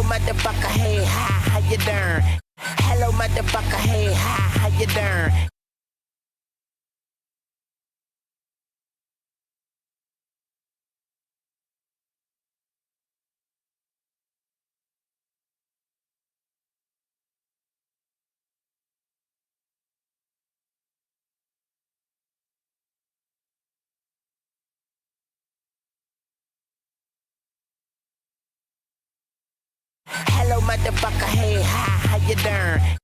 motherfucker, hey, hi, how you doing? Hello, motherfucker, hey, hi, how you doing? Hello, motherfucker, hey, hi, how you doing?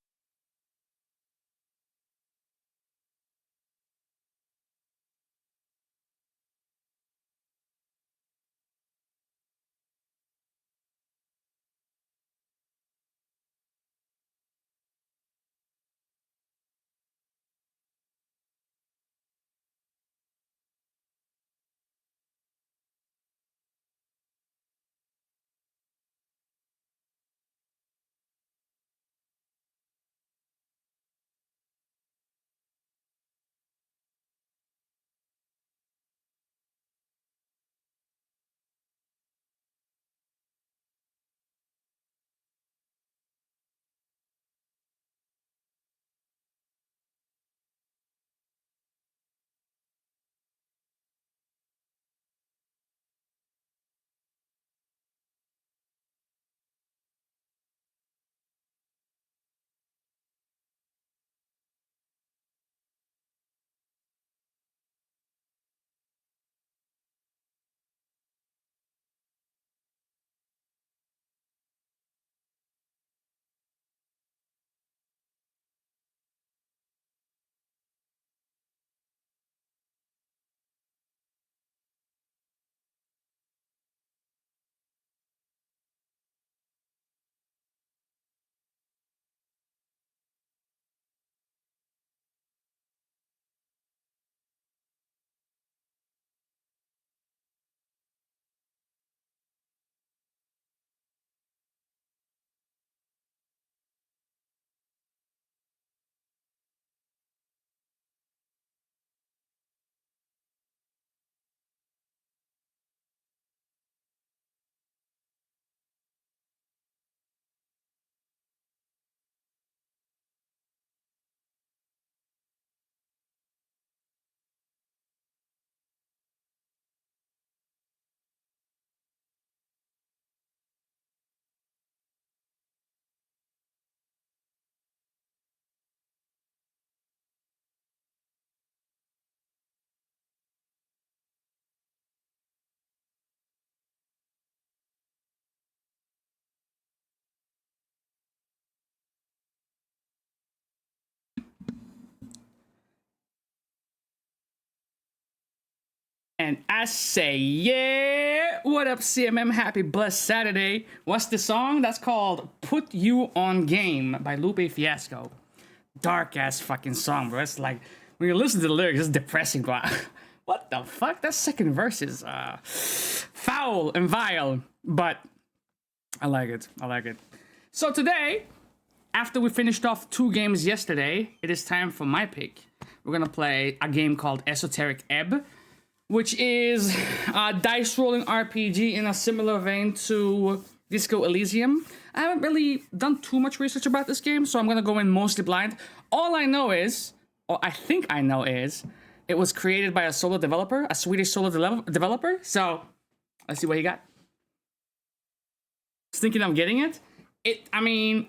And I say, yeah, what up, CMM? Happy blessed Saturday. What's the song? That's called Put You on Game by Lupe Fiasco. Dark ass fucking song, bro. It's like, when you listen to the lyrics, it's depressing, bro. What the fuck? That second verse is foul and vile, but I like it. I like it. So today, after we finished off 2 games yesterday, it is time for my pick. We're gonna play a game called Esoteric Ebb, which is a dice rolling RPG in a similar vein to Disco Elysium. I haven't really done too much research about this game, so I'm gonna go in mostly blind. All I know is, or I think I know is, it was created by a solo developer, a Swedish solo developer. So let's see what he got. Just thinking I'm getting it. I mean,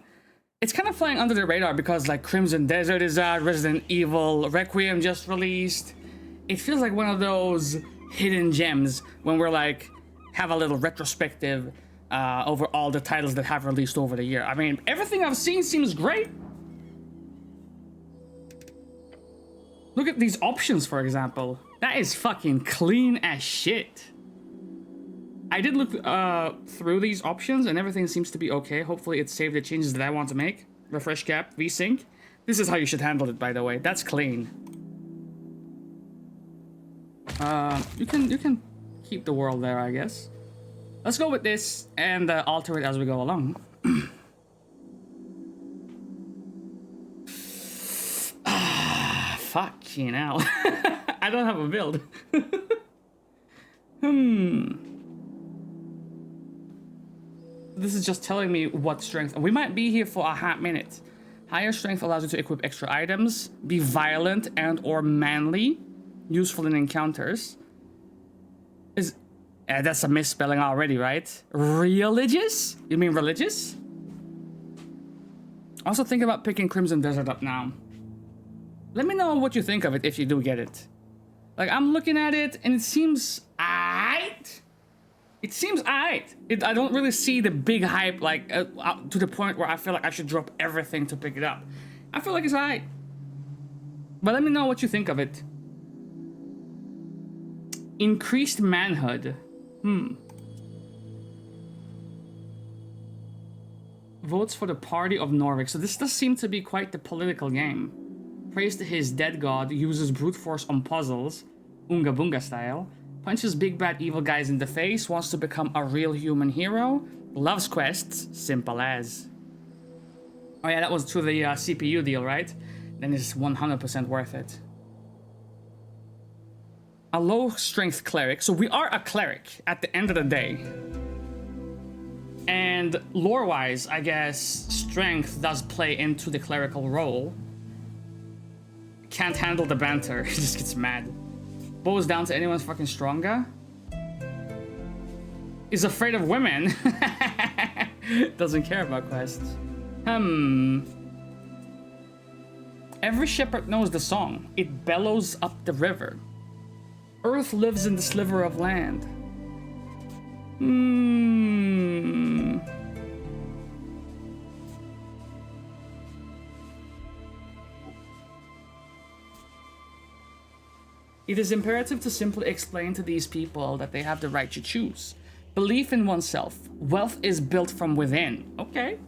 it's kind of flying under the radar because like Crimson Desert is out, Resident Evil Requiem just released. It feels like one of those hidden gems when we're like, have a little retrospective over all the titles that have released over the year. I mean, everything I've seen seems great. Look at these options, for example. That is fucking clean as shit. I did look through these options and everything seems to be okay. Hopefully it saved the changes that I want to make. Refresh cap, VSync. This is how you should handle it, by the way. That's clean. You can keep the world there, I guess. Let's go with this and alter it as we go along. Fuck you know. I don't have a build. this is just telling me what strength. We might be here for a hot minute. Higher strength allows you to equip extra items, be violent and or manly, useful in encounters. That's a misspelling already, right? Religious? You mean religious? Also think about picking Crimson Desert up now. Let me know what you think of it if you do get it. Like, I'm looking at it and it seems aight. It seems aight. I don't really see the big hype, like, to the point where I feel like I should drop everything to pick it up. I feel like it's aight. But let me know what you think of it. Increased manhood. Votes for the Party of Norvik. So this does seem to be quite the political game. Prays to his dead god, uses brute force on puzzles, Unga Bunga style, punches big bad evil guys in the face, wants to become a real human hero, loves quests, simple as. Oh yeah, that was to the CPU deal, right? Then it's 100% worth it. A low strength cleric. So we are a cleric at the end of the day. And lore-wise, I guess strength does play into the clerical role. Can't handle the banter. He just gets mad. Bows down to anyone's fucking stronger. Is afraid of women. Doesn't care about quests. Every shepherd knows the song. It bellows up the river. Earth lives in the sliver of land. It is imperative to simply explain to these people that they have the right to choose. Belief in oneself. Wealth is built from within. Okay.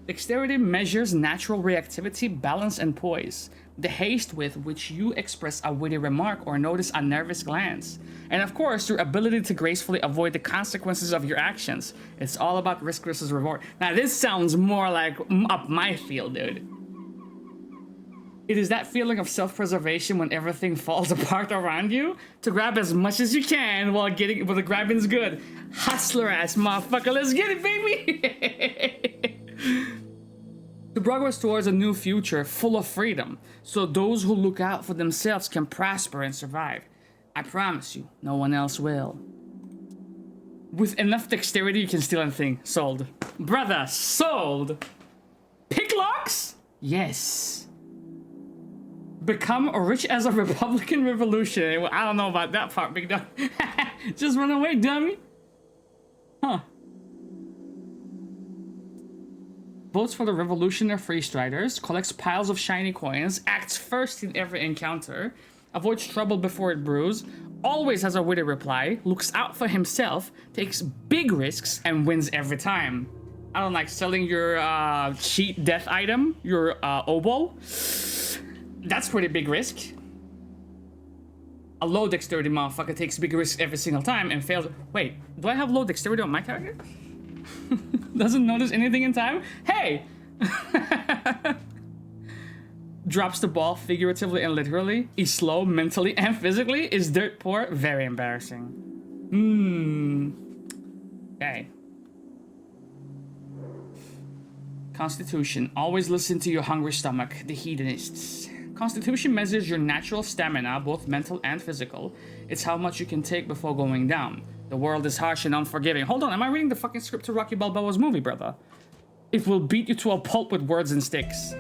Dexterity measures natural reactivity, balance, and poise. The haste with which you express a witty remark or notice a nervous glance. And of course, your ability to gracefully avoid the consequences of your actions. It's all about risk versus reward. Now this sounds more like up my field, dude. It is that feeling of self-preservation when everything falls apart around you to grab as much as you can while the grabbing's good. Hustler ass motherfucker, let's get it, baby! To progress towards a new future full of freedom, so those who look out for themselves can prosper and survive. I promise you, no one else will. With enough dexterity, you can steal anything. Sold. Brother, sold! Picklocks? Yes. Become rich as a Republican revolutionary. Well, I don't know about that part, big dog. Just run away, dummy. Huh. Votes for the Revolutionary Freestriders, collects piles of shiny coins, acts first in every encounter, avoids trouble before it brews, always has a witty reply, looks out for himself, takes big risks, and wins every time. I don't like selling your cheat death item, your oboe. That's pretty big risk. A low dexterity motherfucker takes big risks every single time and fails. Wait, do I have low dexterity on my character? Doesn't notice anything in time? Hey! Drops the ball figuratively and literally. Is slow mentally and physically. Is dirt poor. Very embarrassing. Okay. Constitution. Always listen to your hungry stomach. The hedonists. Constitution measures your natural stamina, both mental and physical. It's how much you can take before going down. The world is harsh and unforgiving. Hold on, am I reading the fucking script to Rocky Balboa's movie, brother? It will beat you to a pulp with words and sticks.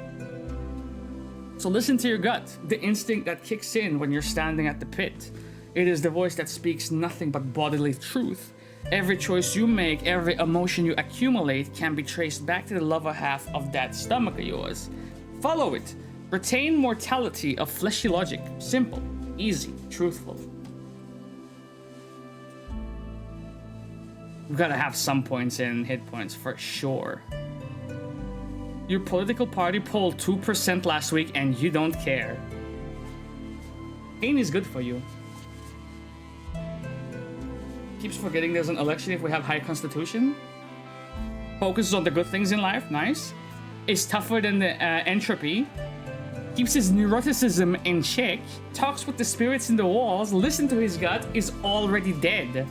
So listen to your gut, the instinct that kicks in when you're standing at the pit. It is the voice that speaks nothing but bodily truth. Every choice you make, every emotion you accumulate can be traced back to the lower half of that stomach of yours. Follow it. Retain mortality of fleshy logic. Simple, easy, truthful. We've got to have some points in hit points for sure. Your political party polled 2% last week and you don't care. Pain is good for you. Keeps forgetting there's an election if we have high constitution. Focuses on the good things in life, nice. Is tougher than the entropy. Keeps his neuroticism in check. Talks with the spirits in the walls. Listen to his gut. Is already dead.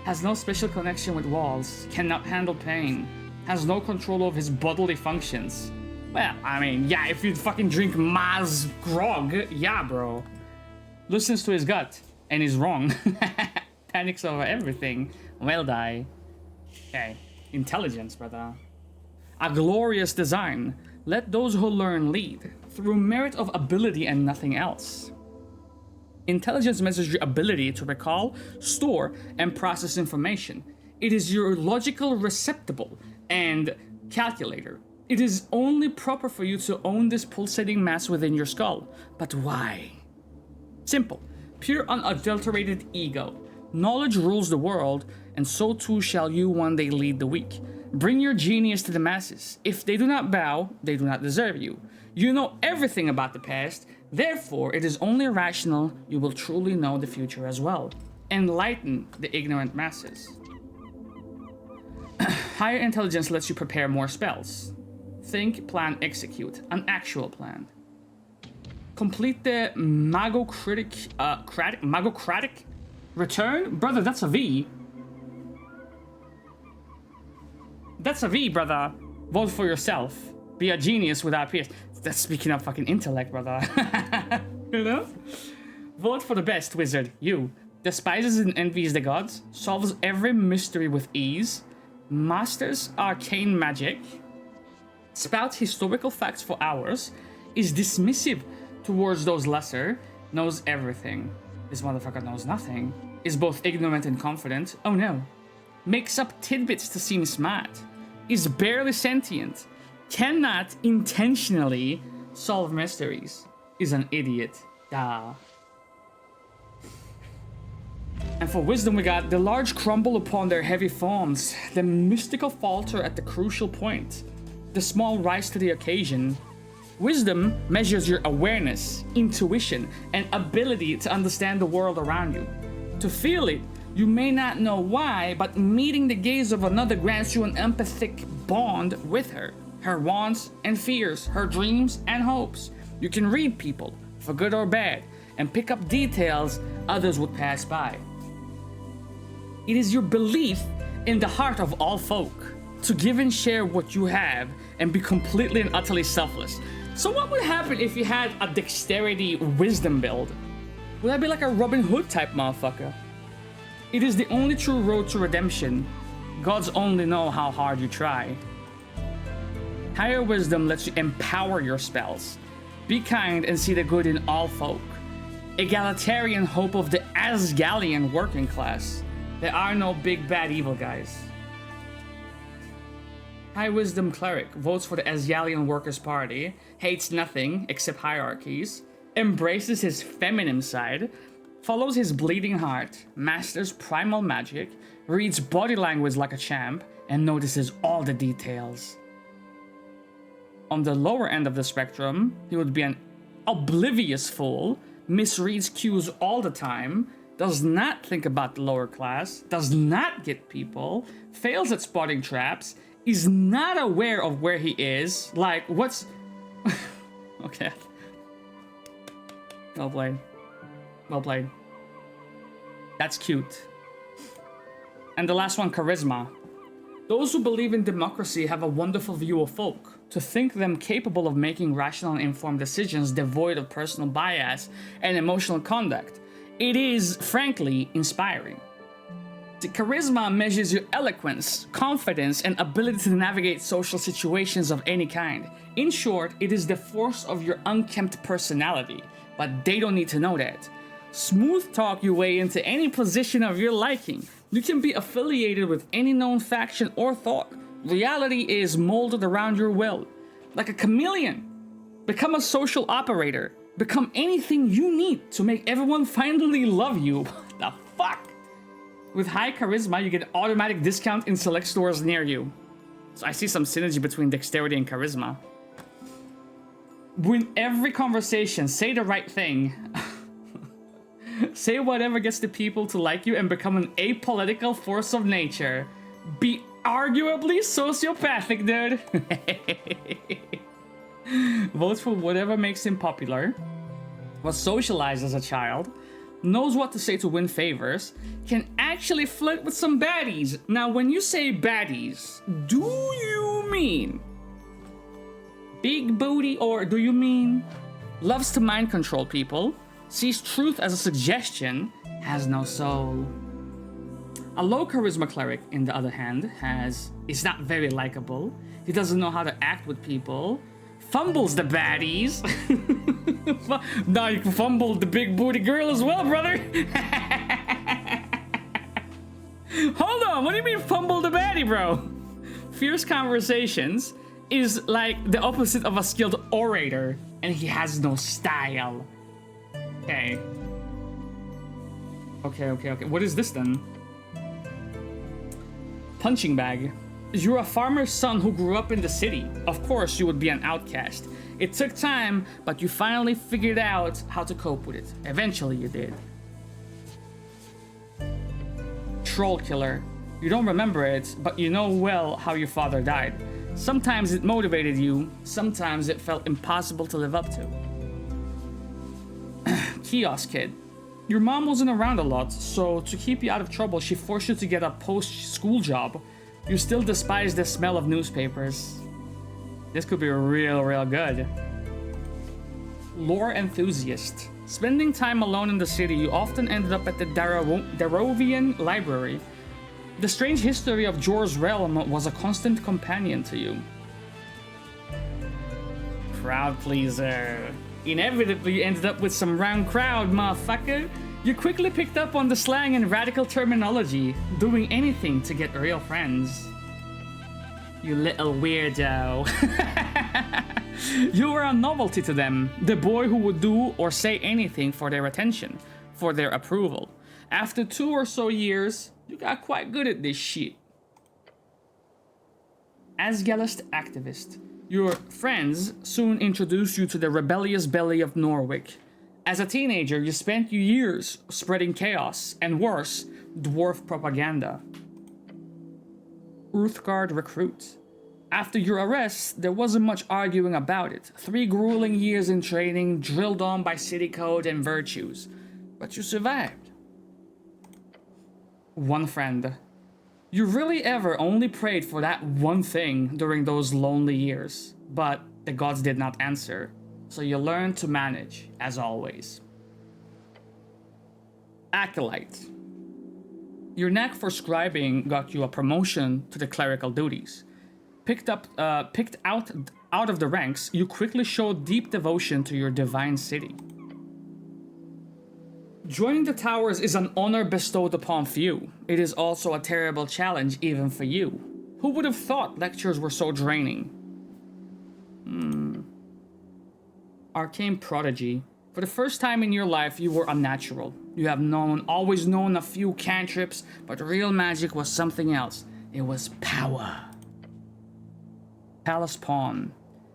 has no special connection with walls, cannot handle pain, has no control of his bodily functions. Well, I mean, yeah, if you fucking drink Maz grog, yeah, bro. Listens to his gut, and he's wrong. Panics over everything. Well, die. Okay, intelligence, brother. A glorious design. Let those who learn lead, through merit of ability and nothing else. Intelligence measures your ability to recall, store, and process information. It is your logical receptacle and calculator. It is only proper for you to own this pulsating mass within your skull. But why? Simple. Pure unadulterated ego. Knowledge rules the world, and so too shall you one day lead the weak. Bring your genius to the masses. If they do not bow, they do not deserve you. You know everything about the past, therefore it is only rational you will truly know the future as well. Enlighten the ignorant masses. Higher intelligence lets you prepare more spells. Think, plan, execute. An actual plan. Complete the magocratic return? Brother, that's a V. That's a V, brother. Vote for yourself. Be a genius without peers. That's speaking of fucking intellect, brother. You know? Vote for the best, wizard. You. Despises and envies the gods. Solves every mystery with ease. Masters arcane magic. Spouts historical facts for hours. Is dismissive towards those lesser. Knows everything. This motherfucker knows nothing. Is both ignorant and confident. Oh no. Makes up tidbits to seem smart. Is barely sentient. Cannot intentionally solve mysteries. Is an idiot. Duh. And for wisdom we got the large crumble upon their heavy forms. The mystical falter at the crucial point. The small rise to the occasion. Wisdom measures your awareness, intuition, and ability to understand the world around you. To feel it, you may not know why, but meeting the gaze of another grants you an empathic bond with her. Her wants and fears, her dreams and hopes. You can read people, for good or bad, and pick up details others would pass by. It is your belief in the heart of all folk, to give and share what you have, and be completely and utterly selfless. So what would happen if you had a dexterity wisdom build? Would that be like a Robin Hood type motherfucker? It is the only true road to redemption. Gods only know how hard you try. Higher wisdom lets you empower your spells. Be kind and see the good in all folk. Egalitarian hope of the Asgalian working class. There are no big bad evil guys. High wisdom cleric votes for the Asgalian Workers' Party, hates nothing except hierarchies, embraces his feminine side, follows his bleeding heart, masters primal magic, reads body language like a champ, and notices all the details. On the lower end of the spectrum, he would be an oblivious fool, misreads cues all the time, does not think about the lower class, does not get people, fails at spotting traps, is not aware of where he is, like, what's... Okay. Well played. Well played. That's cute. And the last one, charisma. Those who believe in democracy have a wonderful view of folk, to think them capable of making rational and informed decisions devoid of personal bias and emotional conduct. It is, frankly, inspiring. The charisma measures your eloquence, confidence, and ability to navigate social situations of any kind. In short, it is the force of your unkempt personality, but they don't need to know that. Smooth talk your way into any position of your liking. You can be affiliated with any known faction or thought. Reality is molded around your will. Like a chameleon. Become a social operator. Become anything you need to make everyone finally love you. What the fuck? With high charisma, you get an automatic discount in select stores near you. So I see some synergy between dexterity and charisma. Win every conversation, say the right thing. Say whatever gets the people to like you and become an apolitical force of nature. Be arguably sociopathic, dude. Votes for whatever makes him popular. Was socialized as a child. knows what to say to win favors, can actually flirt with some baddies. Now, when you say baddies, do you mean big booty, or do you mean loves to mind control people, sees truth as a suggestion, has no soul? A low charisma cleric, in the other hand, is not very likable. He doesn't know how to act with people, fumbles the baddies. Now you can fumble the big booty girl as well, brother. Hold on, what do you mean fumble the baddie, bro? Fierce conversations is like the opposite of a skilled orator, and he has no style. Okay. Okay. What is this then? Punching bag. You're a farmer's son who grew up in the city. Of course, you would be an outcast. It took time, but you finally figured out how to cope with it. Eventually, you did. Troll killer. You don't remember it, but you know well how your father died. Sometimes it motivated you, sometimes it felt impossible to live up to. Kiosk kid. Your mom wasn't around a lot, so to keep you out of trouble, she forced you to get a post-school job. You still despise the smell of newspapers. This could be real good. Lore enthusiast. Spending time alone in the city, you often ended up at the Darovian library. The strange history of Jor's realm was a constant companion to you. Crowd pleaser. Inevitably you ended up with some round crowd, motherfucker. You quickly picked up on the slang and radical terminology, doing anything to get real friends. You little weirdo. You were a novelty to them, the boy who would do or say anything for their attention, for their approval. After 2 or so years, you got quite good at this shit. Asgalist activist. Your friends soon introduced you to the rebellious belly of Norwich. As a teenager, you spent years spreading chaos, and worse, dwarf propaganda. Uthgard recruit. After your arrest, there wasn't much arguing about it. 3 grueling years in training, drilled on by city code and virtues. But you survived. One friend. You really ever only prayed for that one thing during those lonely years, but the gods did not answer, so you learned to manage, as always. Acolyte. Your knack for scribing got you a promotion to the clerical duties. Picked out of the ranks, you quickly showed deep devotion to your divine city. Joining the towers is an honor bestowed upon few. It is also a terrible challenge even for you. Who would have thought lectures were so draining? Arcane prodigy. For the first time in your life, you were unnatural. You have always known a few cantrips, but real magic was something else. It was power. Palace pawn.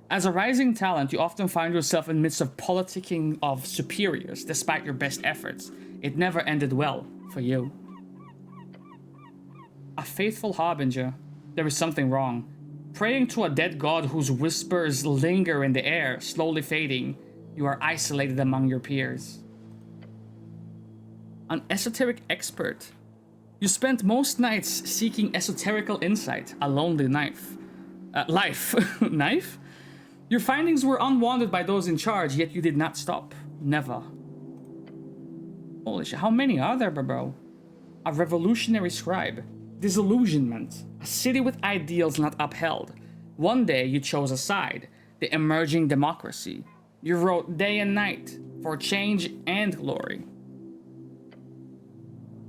As a rising talent, you often find yourself in the midst of politicking of superiors, despite your best efforts. It never ended well for you. A faithful harbinger. There is something wrong. Praying to a dead god whose whispers linger in the air, slowly fading, you are isolated among your peers. An esoteric expert. You spent most nights seeking esoterical insight, a lonely life. Knife? Your findings were unwanted by those in charge, yet you did not stop. Never. Holy shit, how many are there, bro? A revolutionary scribe. Disillusionment. A city with ideals not upheld. One day you chose a side, the emerging democracy. You wrote day and night for change and glory.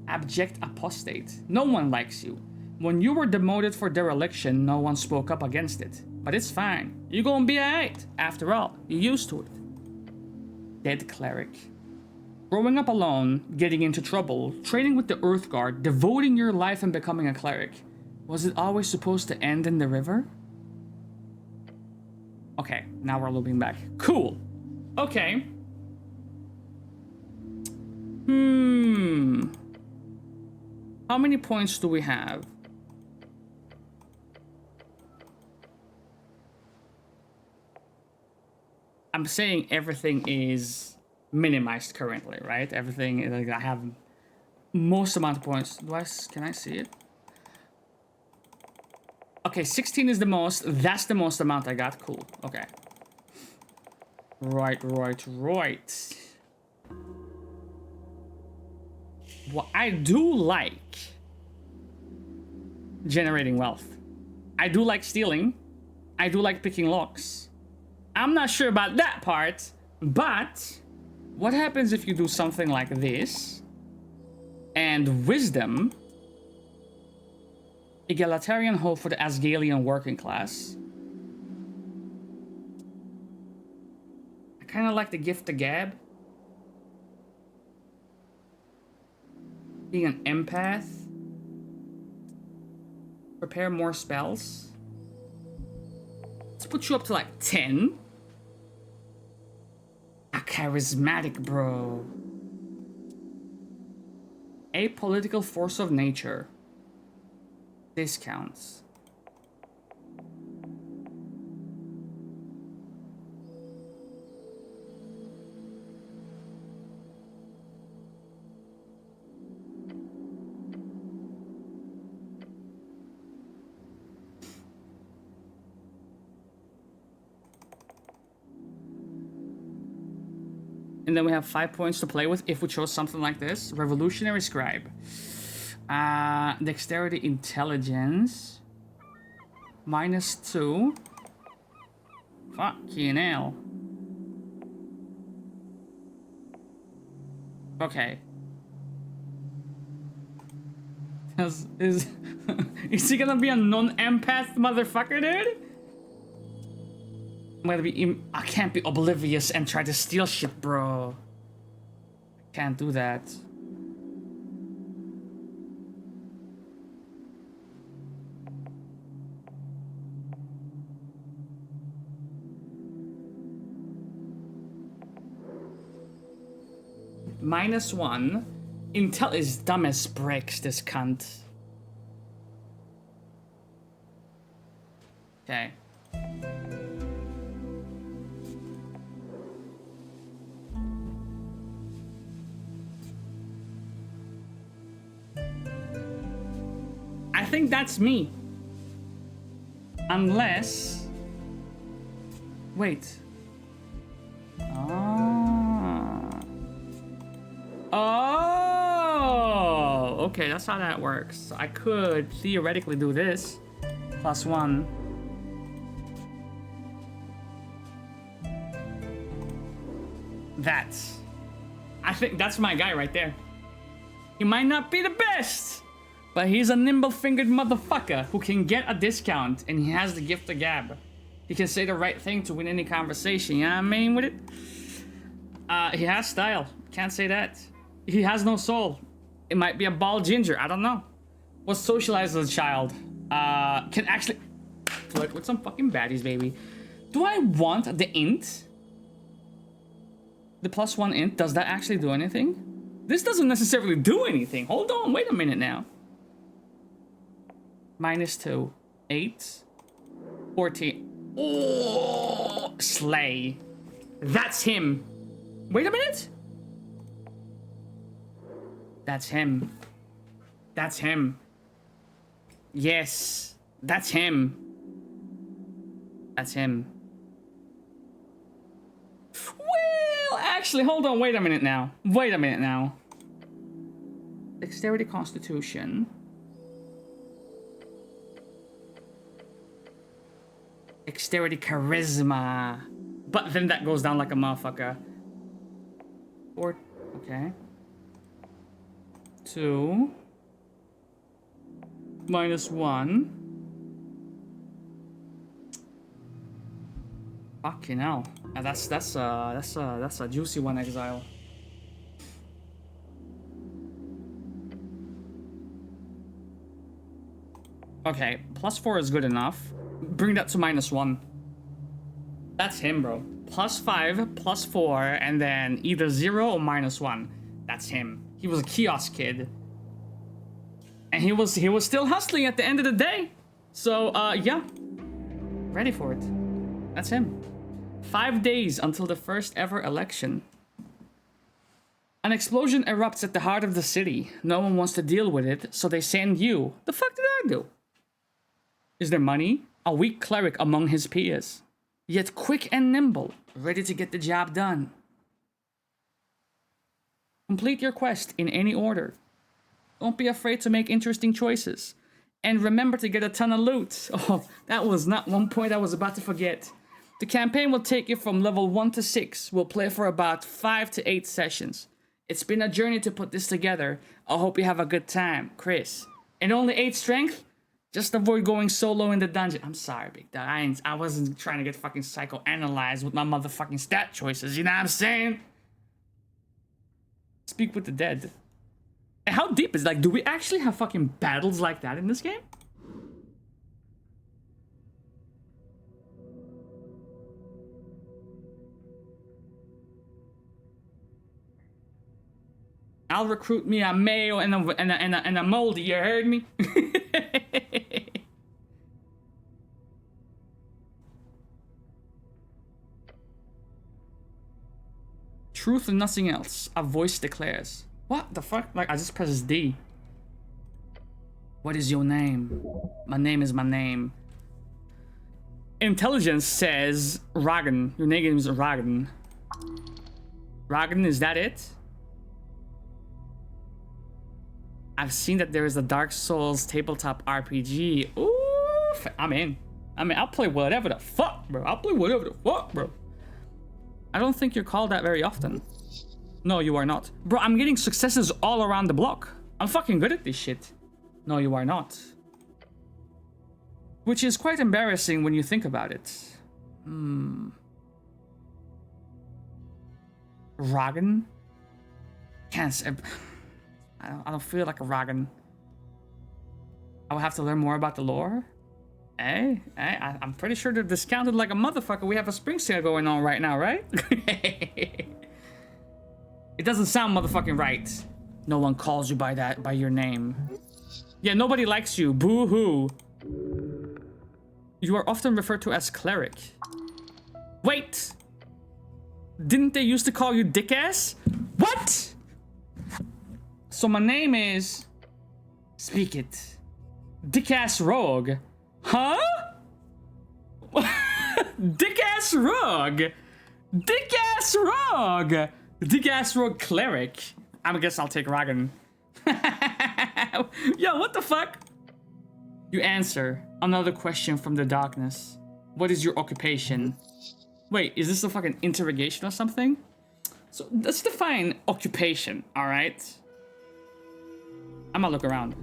Abject apostate. No one likes you. When you were demoted for dereliction, no one spoke up against it. But it's fine. You're gonna be alright. After all, you're used to it. Dead cleric. Growing up alone, getting into trouble, training with the Earthguard, devoting your life and becoming a cleric. Was it always supposed to end in the river? Okay, now we're looping back. Cool. Okay. How many points do we have? I'm saying everything is minimized currently, right? Everything, like, I have most amount of points. Can I see it? Okay, 16 is the most. That's the most amount I got. Cool. Okay. Right. Well, I do like generating wealth. I do like stealing. I do like picking locks. I'm not sure about that part, but what happens if you do something like this? And wisdom, egalitarian hope for the Asgalian working class. I kind of like the gift to gab. Being an empath. Prepare more spells. Let's put you up to like 10. A charismatic, bro. A political force of nature. Discounts. And then we have 5 points to play with if we chose something like this. Revolutionary Scribe. Dexterity, Intelligence. -2. Fucking hell. Okay. Is he gonna be a non-empath motherfucker, dude? I can't be oblivious and try to steal shit, bro. I can't do that. -1. Intel is dumb as bricks, this cunt. Okay. I think that's me. Unless... Wait. Oh! Okay, that's how that works. I could theoretically do this. +1. I think that's my guy right there. He might not be the best, but he's a nimble-fingered motherfucker who can get a discount, and he has the gift of gab. He can say the right thing to win any conversation, you know what I mean with it? He has style, can't say that. He has no soul. It might be a bald ginger, I don't know. Was socialized as a child. Can actually flirt with some fucking baddies, baby. Do I want the int? The +1 int, does that actually do anything? This doesn't necessarily do anything. Hold on, wait a minute now. -2. 8. 14. Oh, slay. That's him. Wait a minute. That's him. That's him. Yes. That's him. That's him. Well, actually, hold on. Wait a minute now. Wait a minute now. Dexterity, Constitution. Dexterity, Charisma. But then that goes down like a motherfucker. 4. Okay. 2. -1. Fucking hell. That's a juicy one, Exile. Okay, +4 is good enough. Bring that to -1. That's him, bro. +5, +4, and then either 0 or -1. That's him. He was a kiosk kid. And he was still hustling at the end of the day. So, yeah. Ready for it. That's him. 5 days until the first ever election. An explosion erupts at the heart of the city. No one wants to deal with it, so they send you. The fuck did I do? Is there money? A weak cleric among his peers. Yet quick and nimble, ready to get the job done. Complete your quest in any order. Don't be afraid to make interesting choices. And remember to get a ton of loot. Oh, that was not one point I was about to forget. The campaign will take you from level 1 to 6. We'll play for about 5 to 8 sessions. It's been a journey to put this together. I hope you have a good time, Chris. And only 8 strength? Just avoid going solo in the dungeon. I'm sorry, big dog. I wasn't trying to get fucking psychoanalyzed with my motherfucking stat choices. You know what I'm saying? Speak with the dead. And how deep is, like, do we actually have fucking battles like that in this game? I'll recruit me a male and a moldy, you heard me? Truth and nothing else, a voice declares. What the fuck? Like, I just pressed D. What is your name? My name is my name. Intelligence says Ragan. Your name is Ragan. Ragan, is that it? I've seen that there is a Dark Souls tabletop RPG. Ooh, I'm in. I mean, I'll play whatever the fuck, bro. I'll play whatever the fuck, bro. I don't think you're called that very often. No, you are not. Bro, I'm getting successes all around the block. I'm fucking good at this shit. No, you are not. Which is quite embarrassing when you think about it. Ragan? Can't say. I don't feel like a Ragan. I will have to learn more about the lore. I'm pretty sure they're discounted like a motherfucker. We have a spring sale going on right now, right? It doesn't sound motherfucking right. No one calls you by your name. Yeah, nobody likes you. Boo-hoo. You are often referred to as cleric. Wait! Didn't they used to call you dick-ass? What? So my name is... Speak it. Dick-ass rogue. Huh? Dick-ass rogue. Dick-ass rogue. Dick-ass rogue cleric. I guess I'll take Ragan. Yo, what the fuck? You answer. Another question from the darkness. What is your occupation? Wait, is this a fucking interrogation or something? So let's define occupation, alright? I'm gonna look around.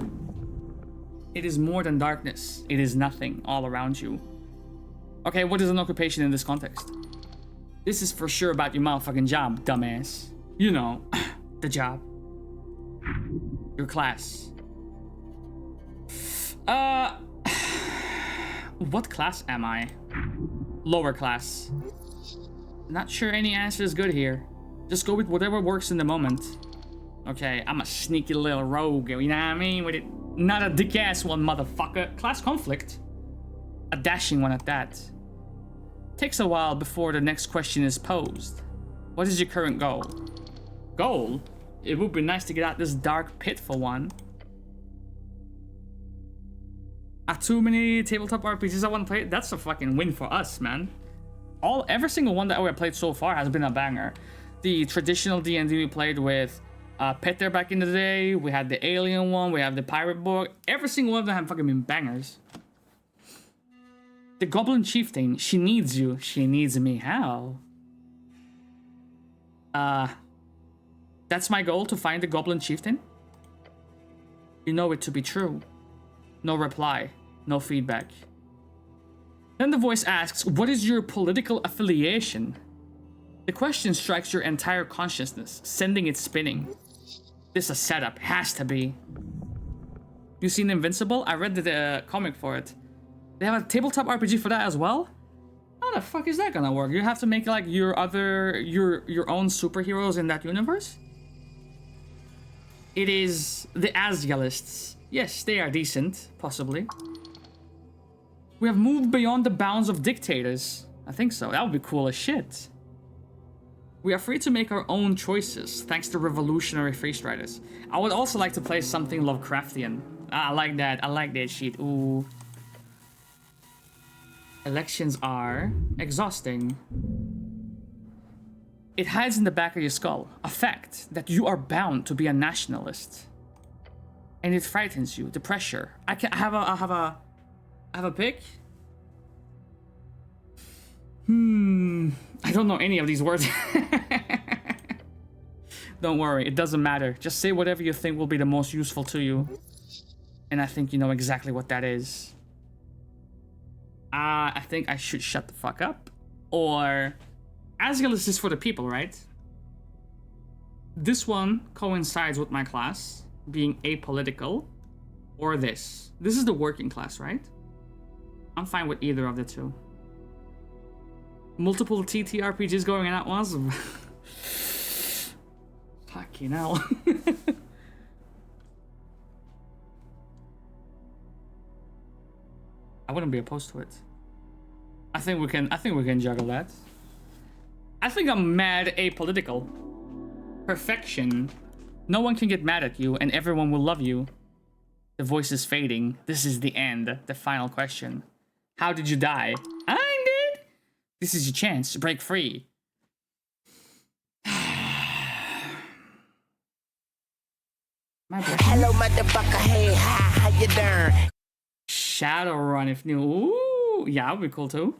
It is more than darkness. It is nothing all around you. Okay, what is an occupation in this context? This is for sure about your motherfucking job, dumbass. You know, the job. Your class. What class am I? Lower class. Not sure any answer is good here. Just go with whatever works in the moment. Okay, I'm a sneaky little rogue, you know what I mean? With it, not a dick-ass one, motherfucker. Class conflict. A dashing one at that. Takes a while before the next question is posed. What is your current goal? Goal? It would be nice to get out this dark pit for one. Too many tabletop RPGs I want to play. That's a fucking win for us, man. Every single one that we have played so far has been a banger. The traditional D&D we played with Peter back in the day. We had the alien one. We have the pirate book. Every single one of them have fucking been bangers. The Goblin Chieftain. She needs you. She needs me. How? That's my goal, to find the Goblin Chieftain? You know it to be true. No reply. No feedback. Then the voice asks, what is your political affiliation? The question strikes your entire consciousness, sending it spinning. This a setup. Has to be. You seen Invincible? I read the comic for it. They have a tabletop RPG for that as well? How the fuck is that gonna work? You have to make like your own superheroes in that universe? It is the Asgalists. Yes, they are decent, possibly. We have moved beyond the bounds of dictators. I think so. That would be cool as shit. We are free to make our own choices, thanks to revolutionary freeze writers. I would also like to play something Lovecraftian. I like that. I like that shit. Ooh. Elections are exhausting. It hides in the back of your skull, a fact that you are bound to be a nationalist. And it frightens you, the pressure. I have a pick. I don't know any of these words. Don't worry, it doesn't matter. Just say whatever you think will be the most useful to you. And I think you know exactly what that is. I think I should shut the fuck up. Or... Asgulus is for the people, right? This one coincides with my class, being apolitical. Or this. This is the working class, right? I'm fine with either of the two. Multiple TTRPGs going in at once? Fucking hell. I wouldn't be opposed to it. I think we can juggle that. I think I'm mad apolitical. Perfection. No one can get mad at you and everyone will love you. The voice is fading. This is the end. The final question. How did you die? I'm dead. This is your chance to break free. Hello, motherfucker. Hey, how you doing? Shadowrun if new. Ooh, yeah, that would be cool too.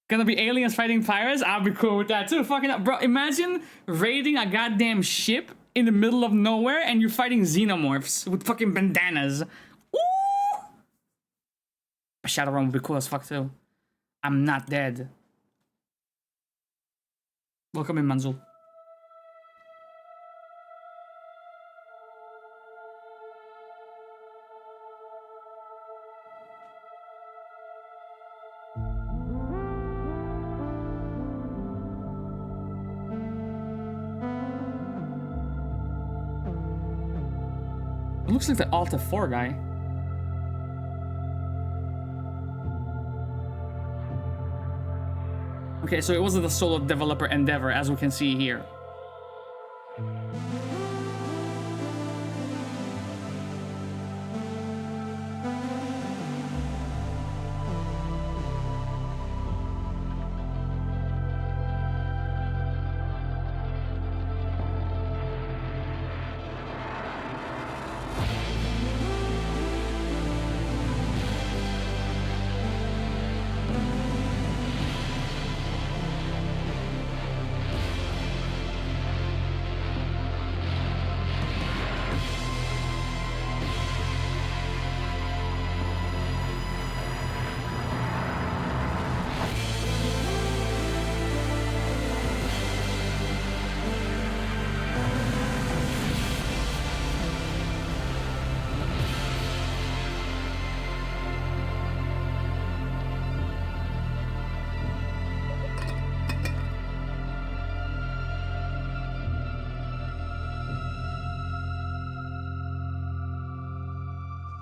Gonna be aliens fighting pirates? I'll be cool with that too. Fucking up, bro. Imagine raiding a goddamn ship in the middle of nowhere and you're fighting xenomorphs with fucking bandanas. Ooh! Shadowrun would be cool as fuck too. I'm not dead. Welcome in, Manzul. It looks like the Alta 4 guy. Okay, so it wasn't a solo developer endeavor, as we can see here.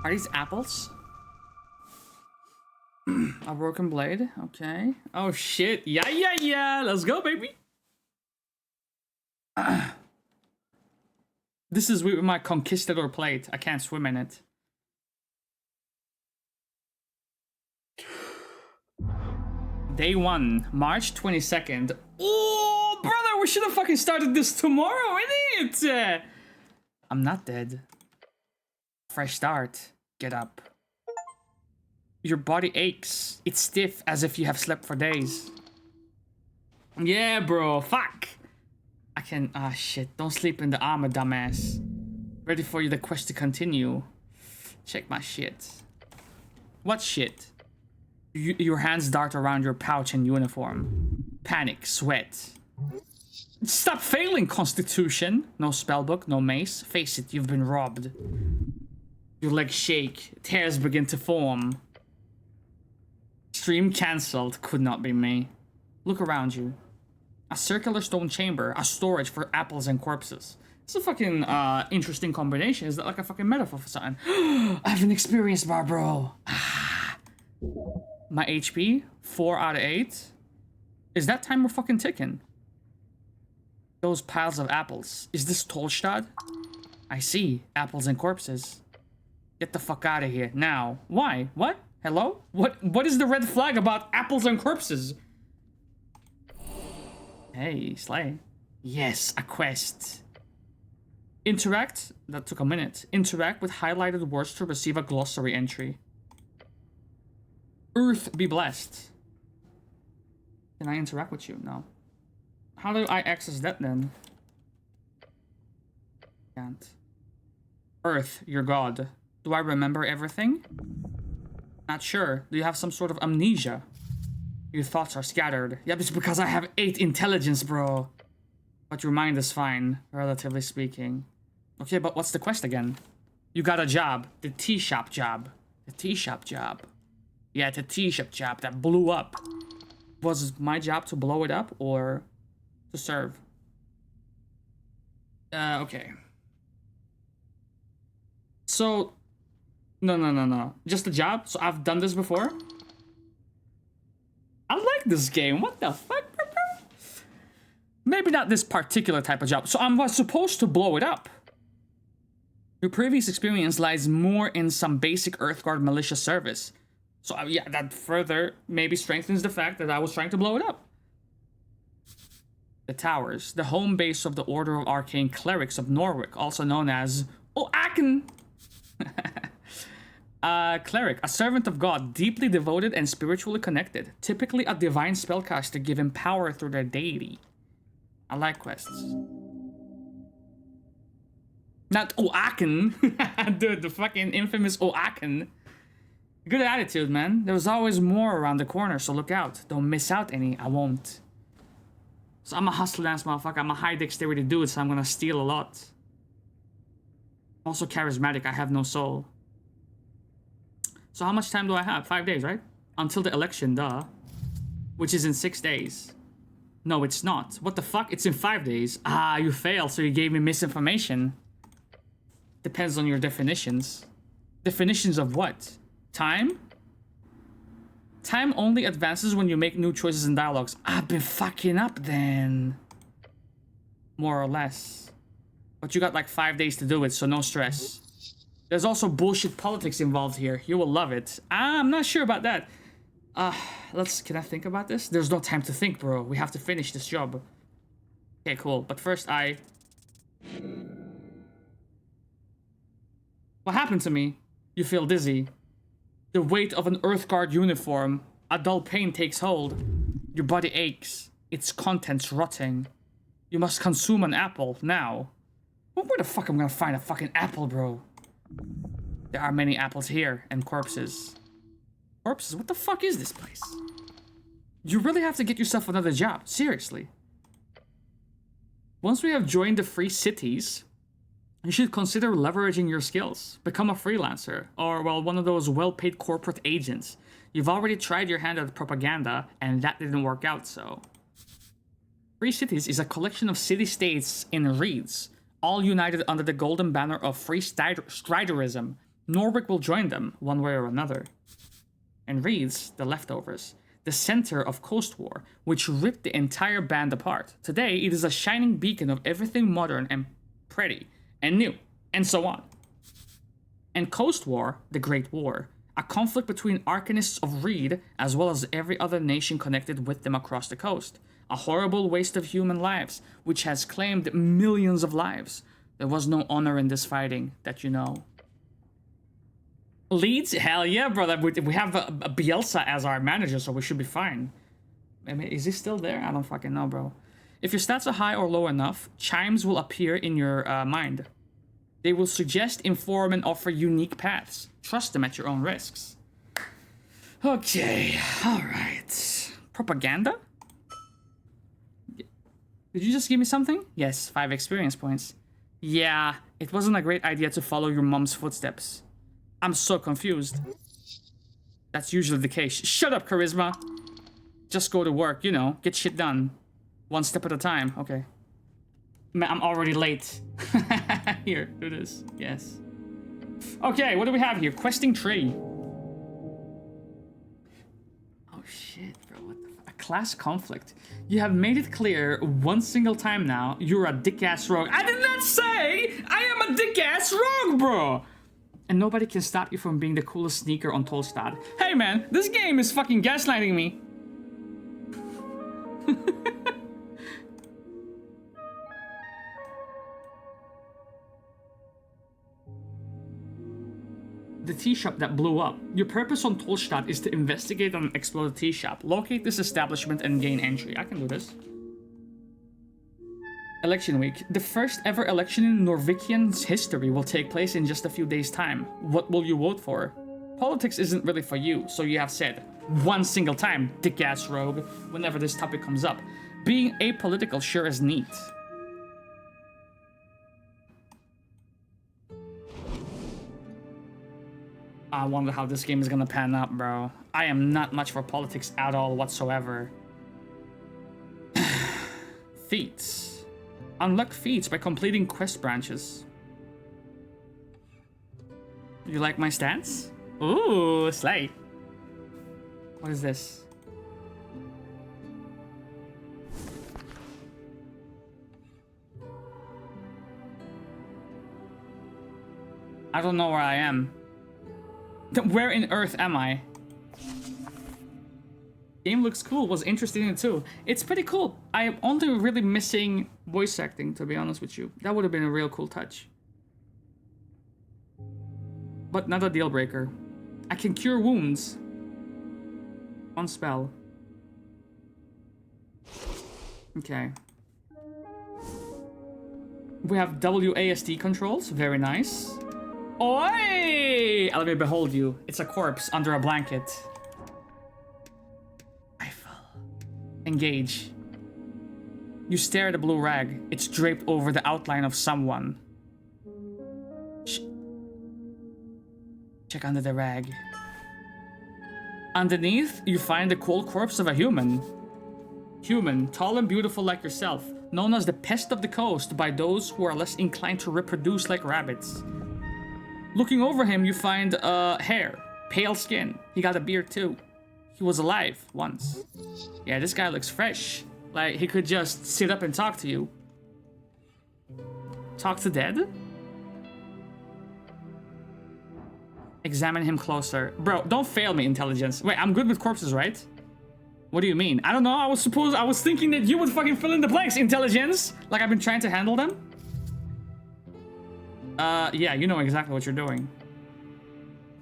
Are these apples? A broken blade, okay. Oh shit, yeah. Let's go, baby. This is with my conquistador plate. I can't swim in it. Day 1, March 22nd. Oh, brother, we should have fucking started this tomorrow, idiot! I'm not dead. Fresh start. Get up. Your body aches. It's stiff as if you have slept for days. Yeah, bro. Fuck. I can... Ah, shit. Don't sleep in the armor, dumbass. Ready for you, the quest to continue. Check my shit. What shit? Your hands dart around your pouch and uniform. Panic. Sweat. Stop failing, Constitution. No spellbook, no mace. Face it, you've been robbed. Your legs shake. Tears begin to form. Stream cancelled. Could not be me. Look around you. A circular stone chamber. A storage for apples and corpses. It's a fucking interesting combination. Is that like a fucking metaphor for something? I have an experience bar, bro. My HP, 4 out of 8. Is that timer fucking ticking? Those piles of apples. Is this Tolstad? I see. Apples and corpses. Get the fuck out of here. Now. Why? What? Hello? What is the red flag about apples and corpses? Hey, Slay. Yes, a quest. Interact. That took a minute. Interact with highlighted words to receive a glossary entry. Earth be blessed. Can I interact with you? No. How do I access that then? Can't. Earth, your god. Do I remember everything? Not sure. Do you have some sort of amnesia? Your thoughts are scattered. Yep, it's because I have 8 intelligence, bro. But your mind is fine, relatively speaking. Okay, but what's the quest again? You got a job. The tea shop job. The tea shop job. Yeah, the tea shop job that blew up. Was my job to blow it up or to serve? Okay. So, no. Just a job? So I've done this before? I like this game. What the fuck? Maybe not this particular type of job. So I was supposed to blow it up. Your previous experience lies more in some basic Earthguard militia service. So yeah, that further maybe strengthens the fact that I was trying to blow it up. The Towers, the home base of the Order of Arcane Clerics of Norwick, also known as Oaken. Cleric, a servant of God, deeply devoted and spiritually connected. Typically a divine spellcaster given power through their deity. I like quests. Not Oaken. Dude, the fucking infamous Oaken. Good attitude, man. There's always more around the corner, so look out. Don't miss out any. I won't. So I'm a hustler ass motherfucker. I'm a high dexterity dude, so I'm gonna steal a lot. I'm also charismatic. I have no soul. So how much time do I have? 5 days, right? Until the election, duh. Which is in 6 days. No, it's not. What the fuck? It's in 5 days. Ah, you failed, so you gave me misinformation. Depends on your definitions. Definitions of what? Time? Time only advances when you make new choices in dialogues. I've been fucking up then. More or less. But you got like 5 days to do it, so no stress. There's also bullshit politics involved here. You will love it. I'm not sure about that. Can I think about this? There's no time to think, bro. We have to finish this job. Okay, cool. But first What happened to me? You feel dizzy. The weight of an Earthguard uniform. A dull pain takes hold. Your body aches. Its contents rotting. You must consume an apple, now. Well, where the fuck am I gonna find a fucking apple, bro? There are many apples here, and corpses. Corpses? What the fuck is this place? You really have to get yourself another job, seriously. Once we have joined the free cities, you should consider leveraging your skills. Become a freelancer, or, well, one of those well-paid corporate agents. You've already tried your hand at propaganda, and that didn't work out, so... Free Cities is a collection of city-states in reeds, all united under the golden banner of free striderism. Norwick will join them, one way or another. And reeds, the leftovers, the center of Coast War, which ripped the entire band apart. Today, it is a shining beacon of everything modern and pretty, and new, and so on. And Coast War, the Great War, a conflict between Arcanists of Reed, as well as every other nation connected with them across the coast. A horrible waste of human lives, which has claimed millions of lives. There was no honor in this fighting, that you know. Leeds? Hell yeah, brother. We have a Bielsa as our manager, so we should be fine. I mean, is he still there? I don't fucking know, bro. If your stats are high or low enough, chimes will appear in your mind. They will suggest, inform, and offer unique paths. Trust them at your own risks. Okay, alright. Propaganda? Did you just give me something? Yes, 5 experience points. Yeah, it wasn't a great idea to follow your mom's footsteps. I'm so confused. That's usually the case. Shut up, Charisma! Just go to work, you know, get shit done. One step at a time, okay. Man, I'm already late. Here, do this, yes. Okay, what do we have here? Questing tree. Oh shit, bro, what the fuck? A class conflict. You have made it clear one single time now, you're a dick-ass rogue. I did not say I am a dick-ass rogue, bro! And nobody can stop you from being the coolest sneaker on Tolstad. Hey man, this game is fucking gaslighting me. The tea shop that blew up. Your purpose on Tolstad is to investigate and explore the tea shop. Locate this establishment and gain entry. I can do this. Election week. The first ever election in Norwegian's history will take place in just a few days' time. What will you vote for? Politics isn't really for you, so you have said one single time, dick-ass rogue, whenever this topic comes up. Being apolitical sure is neat. I wonder how this game is gonna pan out, bro. I am not much for politics at all whatsoever. Feats. Unlock feats by completing quest branches. You like my stance? Ooh, slay. What is this? I don't know where I am. Where in Earth am I? Game looks cool, was interesting too. It's pretty cool. I am only really missing voice acting, to be honest with you. That would have been a real cool touch. But not a deal breaker. I can cure wounds. One spell. Okay. We have WASD controls, very nice. Oi! Let me behold you. It's a corpse under a blanket. Rifle. Engage. You stare at a blue rag. It's draped over the outline of someone. Check under the rag. Underneath, you find the cold corpse of a human. Human, tall and beautiful like yourself, known as the pest of the coast by those who are less inclined to reproduce like rabbits. Looking over him, you find hair, pale skin. He got a beard too. He was alive once. Yeah, this guy looks fresh. Like he could just sit up and talk to you. Talk to dead? Examine him closer. Bro, don't fail me, intelligence. Wait, I'm good with corpses, right? What do you mean? I don't know. I was thinking that you would fucking fill in the blanks, intelligence. Like I've been trying to handle them. Yeah, you know exactly what you're doing.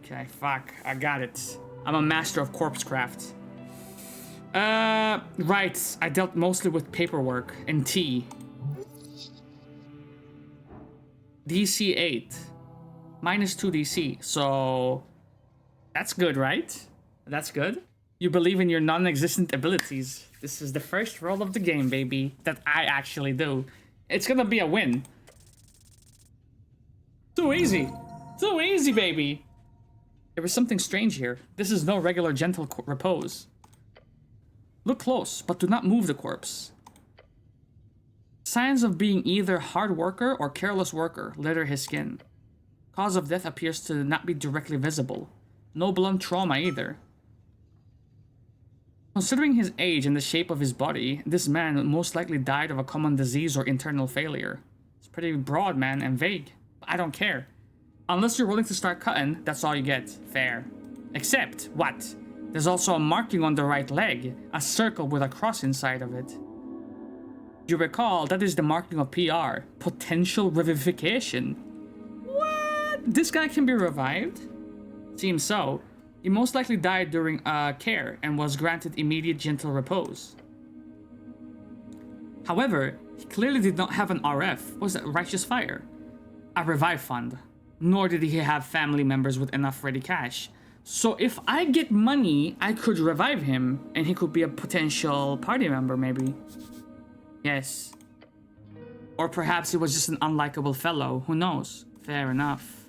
Okay, fuck. I got it. I'm a master of corpse craft. Right. I dealt mostly with paperwork and tea. DC 8. -2 DC. So that's good, right? That's good. You believe in your non-existent abilities. This is the first roll of the game, baby, that I actually do. It's gonna be a win. Too easy. Too easy, baby. There is something strange here. This is no regular gentle repose. Look close, but do not move the corpse. Signs of being either hard worker or careless worker litter his skin. Cause of death appears to not be directly visible. No blunt trauma either. Considering his age and the shape of his body, this man most likely died of a common disease or internal failure. It's pretty broad, man, and vague. I don't care. Unless you're willing to start cutting, that's all you get. Fair. Except, what? There's also a marking on the right leg, a circle with a cross inside of it. You recall, that is the marking of PR, potential revivification. What? This guy can be revived? Seems so. He most likely died during care and was granted immediate gentle repose. However, he clearly did not have an RF. What was that? Righteous Fire? A revive fund. Nor did he have family members with enough ready cash. So if I get money, I could revive him, and he could be a potential party member, maybe. Yes. Or perhaps he was just an unlikable fellow. Who knows? Fair enough.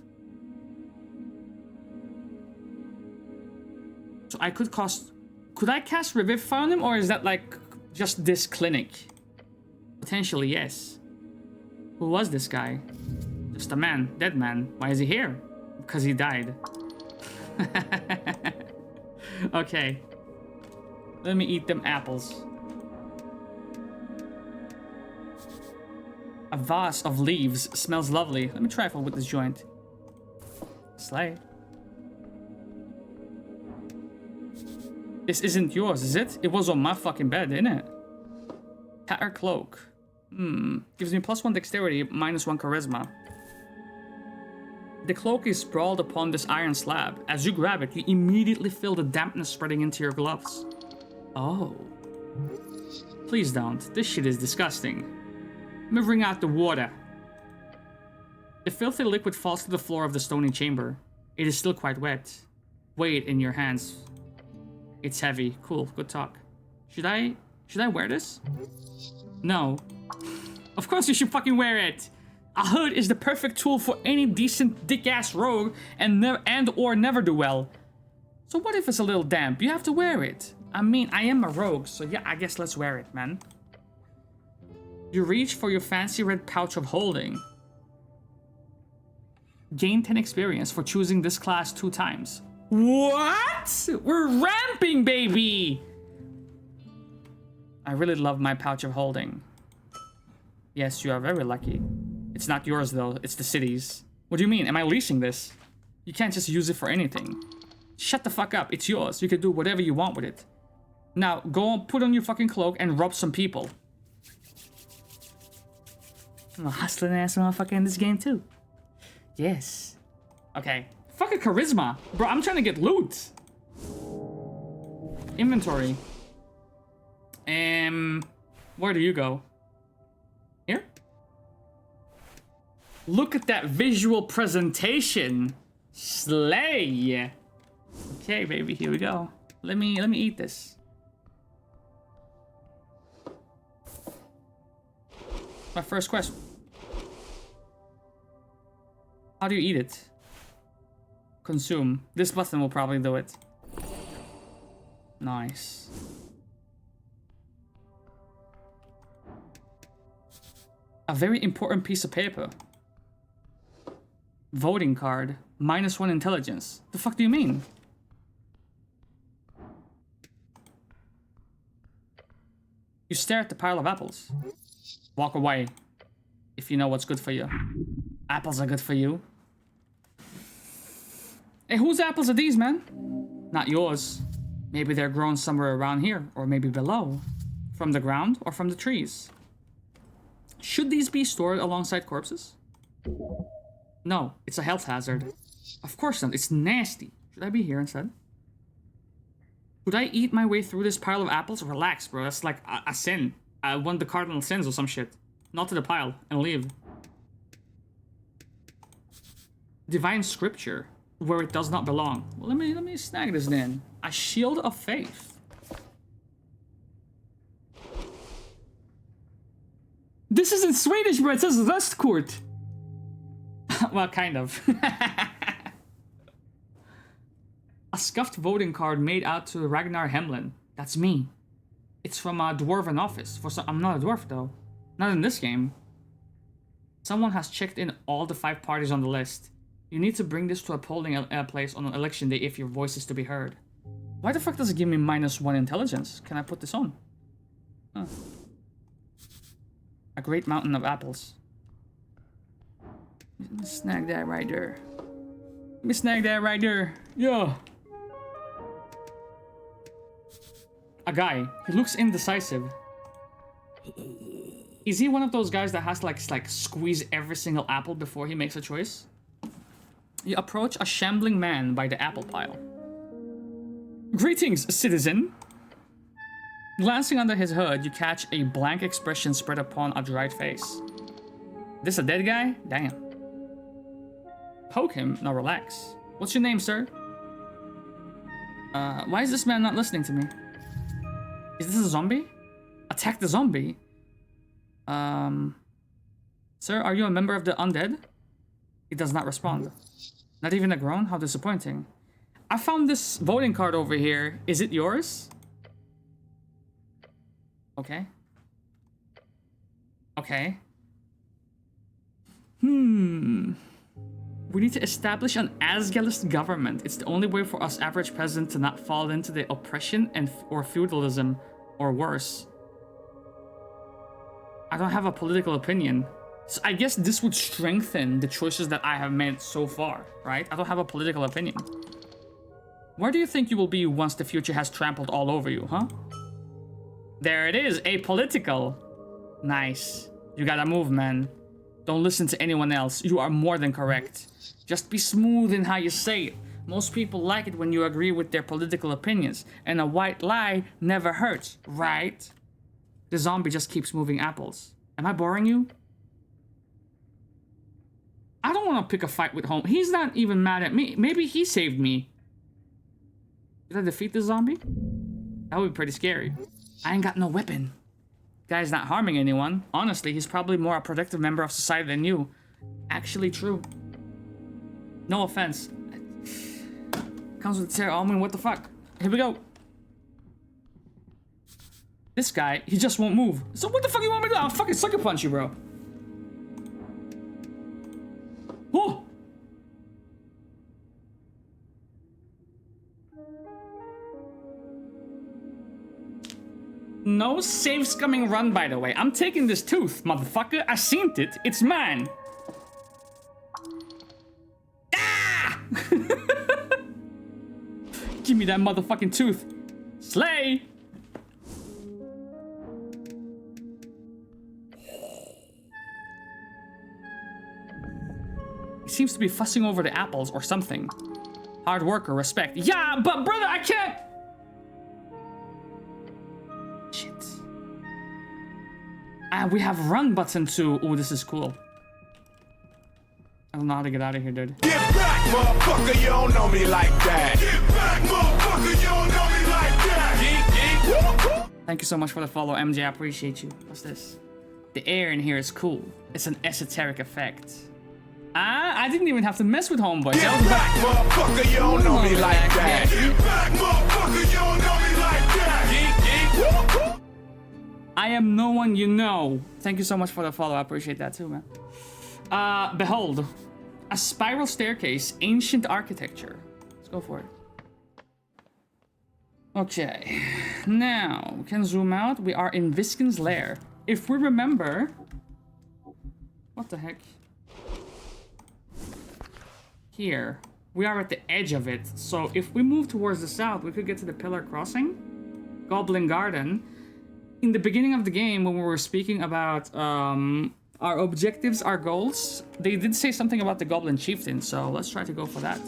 So I could I cast Revivify on him, or is that like just this clinic? Potentially, yes. Who was this guy? Just a man, dead man. Why is he here? Because he died. Okay. Let me eat them apples. A vase of leaves smells lovely. Let me trifle with this joint. Slay. This isn't yours, is it? It was on my fucking bed, isn't it? Tattered cloak. Gives me +1 dexterity, -1 charisma. The cloak is sprawled upon this iron slab. As you grab it, you immediately feel the dampness spreading into your gloves. Oh. Please don't. This shit is disgusting. Let me bring out the water. The filthy liquid falls to the floor of the stony chamber. It is still quite wet. Weigh it in your hands. It's heavy. Cool. Good talk. Should I wear this? No. Of course you should fucking wear it. A hood is the perfect tool for any decent dick-ass rogue or never do well. So what if it's a little damp? You have to wear it. I mean, I am a rogue, so yeah, I guess let's wear it, man. You reach for your fancy red pouch of holding. Gain 10 experience for choosing this class 2 times. What? We're ramping, baby! I really love my pouch of holding. Yes, you are very lucky. It's not yours, though. It's the city's. What do you mean? Am I leasing this? You can't just use it for anything. Shut the fuck up. It's yours. You can do whatever you want with it. Now, go and put on your fucking cloak and rob some people. I'm a hustling ass motherfucker in this game, too. Yes. Okay. Fucking charisma. Bro, I'm trying to get loot. Inventory. Where do you go? Here? Look at that visual presentation. Slay. Okay, baby, here we go. Let me eat this. My first question. How do you eat it? Consume. This button will probably do it. Nice. A very important piece of paper. Voting card. -1 intelligence. The fuck do you mean? You stare at the pile of apples. Walk away. If you know what's good for you. Apples are good for you. Hey, whose apples are these, man? Not yours. Maybe they're grown somewhere around here, or maybe below. From the ground, or from the trees. Should these be stored alongside corpses? No, it's a health hazard. Of course not, it's nasty. Should I be here instead? Should I eat my way through this pile of apples? Relax, bro, that's like a sin. One of the cardinal sins or some shit. Not to the pile, and leave. Divine scripture. Where it does not belong. Well, let me snag this then. A shield of faith. This isn't Swedish, bro. It says Röstkort. Well, kind of. A scuffed voting card made out to Ragnar Hemlin. That's me. It's from a dwarven office. I'm not a dwarf, though. Not in this game. Someone has checked in all the 5 parties on the list. You need to bring this to a polling place on election day if your voice is to be heard. Why the fuck does it give me -1 intelligence? Can I put this on? Huh. A great mountain of apples. Let me snag that right there. Let me snag that right there. Yeah. A guy. He looks indecisive. Is he one of those guys that has to like squeeze every single apple before he makes a choice? You approach a shambling man by the apple pile. Greetings, citizen. Glancing under his hood, you catch a blank expression spread upon a dried face. This a dead guy? Damn. Poke him. Now relax. What's your name, sir? Why is this man not listening to me? Is this a zombie? Attack the zombie? Sir, are you a member of the undead? He does not respond. Not even a groan? How disappointing. I found this voting card over here. Is it yours? Okay. Okay. We need to establish an Asgalist government. It's the only way for us average peasants to not fall into the oppression or feudalism or worse. I don't have a political opinion. So I guess this would strengthen the choices that I have made so far, right? I don't have a political opinion. Where do you think you will be once the future has trampled all over you, huh? There it is, apolitical. Nice. You gotta move, man. Don't listen to anyone else. You are more than correct. Just be smooth in how you say it. Most people like it when you agree with their political opinions, and a white lie never hurts, right? The zombie just keeps moving apples. Am I boring you? I don't want to pick a fight with Home. He's not even mad at me. Maybe he saved me. Did I defeat the zombie? That would be pretty scary. I ain't got no weapon. Guy's not harming anyone. Honestly, he's probably more a productive member of society than you. Actually true. No offense. Comes with the terror. I mean, what the fuck? Here we go. This guy, he just won't move. So what the fuck you want me to do? I'll fucking sucker punch you, bro. Oh! No safe scumming run, by the way. I'm taking this tooth, motherfucker. I seen it. It's mine. Ah! Give me that motherfucking tooth. Slay! He seems to be fussing over the apples or something. Hard work or respect. Yeah, but brother, I can't. Shit. And we have run button too. Oh, this is cool. I don't know how to get out of here, dude. Get back, motherfucker, you don't know me like that. Get back, motherfucker, you don't know me like that. Thank you so much for the follow, MJ. I appreciate you. What's this? The air in here is cool. It's an esoteric effect. Ah, I didn't even have to mess with Homeboy. Get back, motherfucker, you don't know me like that. Get back, motherfucker, you don't know me like that. I am no one you know. Thank you so much for the follow. I appreciate that too, man. Behold. A spiral staircase, ancient architecture. Let's go for it. Okay. Now, we can zoom out. We are in Viskin's lair. If we remember... What the heck? Here. We are at the edge of it. So if we move towards the south, we could get to the Pillar Crossing. Goblin Garden. In the beginning of the game, when we were speaking about our objectives, our goals, they did say something about the Goblin Chieftain, so let's try to go for that.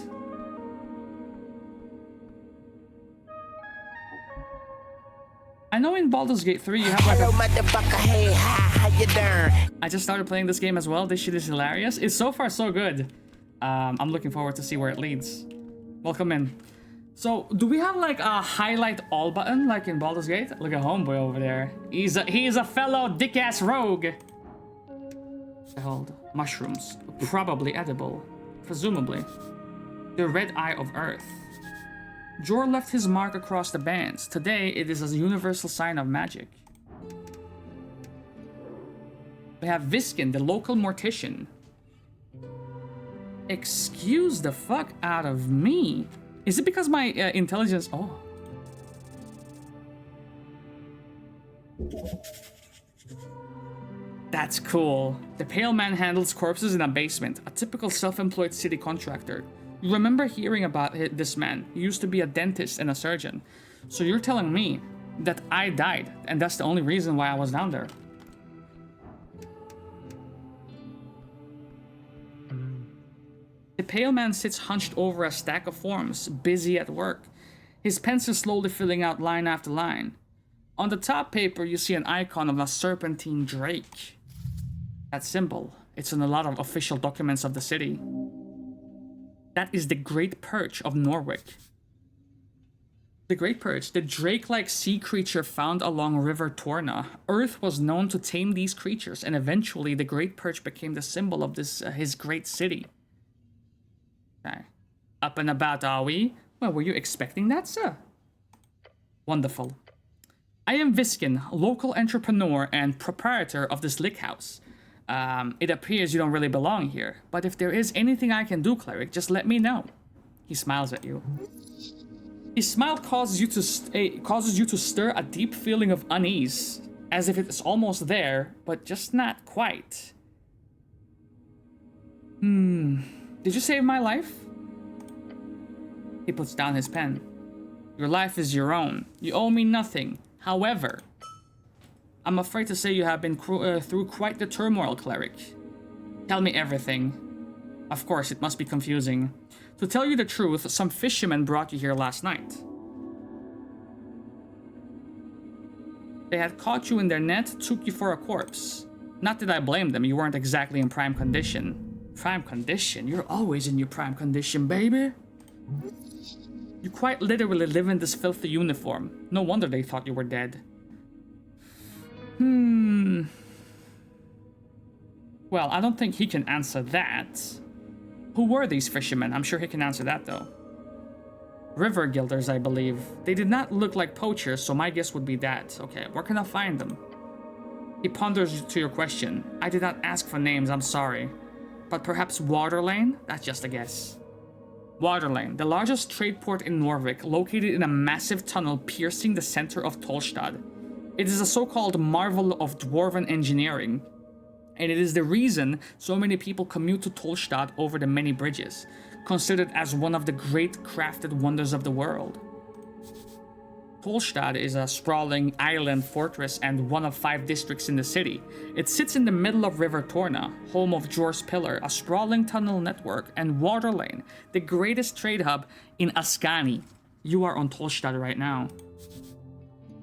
I know in Baldur's Gate 3 you have like Hello, motherfucker. Hey, how you doing? I just started playing this game as well. This shit is hilarious. It's so far so good. I'm looking forward to see where it leads. Welcome in. So, do we have like a highlight all button like in Baldur's Gate? Look at Homeboy over there. He's a fellow dick-ass rogue. Behold, mushrooms. Probably edible. Presumably. The red eye of Earth. Jor left his mark across the bands. Today, it is a universal sign of magic. We have Viskin, the local mortician. Excuse the fuck out of me. Is it because my intelligence... Oh. That's cool. The Pale Man handles corpses in a basement. A typical self-employed city contractor. You remember hearing about this man. He used to be a dentist and a surgeon. So you're telling me that I died, and that's the only reason why I was down there. The Pale Man sits hunched over a stack of forms, busy at work. His pencil slowly filling out line after line. On the top paper, you see an icon of a serpentine drake. That symbol, it's in a lot of official documents of the city. That is the Great Perch of Norwich. The Great Perch, the drake-like sea creature found along River Torna. Earth was known to tame these creatures, and eventually the Great Perch became the symbol of this his great city. Okay. Up and about, are we? Well, were you expecting that, sir? Wonderful. I am Viskin, local entrepreneur and proprietor of this lick house. It appears you don't really belong here, but if there is anything I can do, cleric, just let me know. He smiles at you. His smile causes you to stir a deep feeling of unease, as if it's almost there, but just not quite. Did you save my life? He puts down his pen. Your life is your own. You owe me nothing. However, I'm afraid to say you have been through quite the turmoil, cleric. Tell me everything. Of course, it must be confusing. To tell you the truth, some fishermen brought you here last night. They had caught you in their net, took you for a corpse. Not that I blame them, you weren't exactly in prime condition. Prime condition? You're always in your prime condition, baby. You quite literally live in this filthy uniform. No wonder they thought you were dead. Well, I don't think he can answer that. Who were these fishermen? I'm sure he can answer that, though. River guilders, I believe. They did not look like poachers, so my guess would be that. Okay, where can I find them? He ponders to your question. I did not ask for names, I'm sorry. But perhaps Waterlane? That's just a guess. Waterlane, the largest trade port in Norvik, located in a massive tunnel piercing the center of Tolstad. It is a so-called marvel of dwarven engineering, and it is the reason so many people commute to Tolstad over the many bridges, considered as one of the great crafted wonders of the world. Tolstad is a sprawling island fortress and one of 5 districts in the city. It sits in the middle of River Torna, home of Jor's Pillar, a sprawling tunnel network, and Waterlane, the greatest trade hub in Askani. You are on Tolstad right now.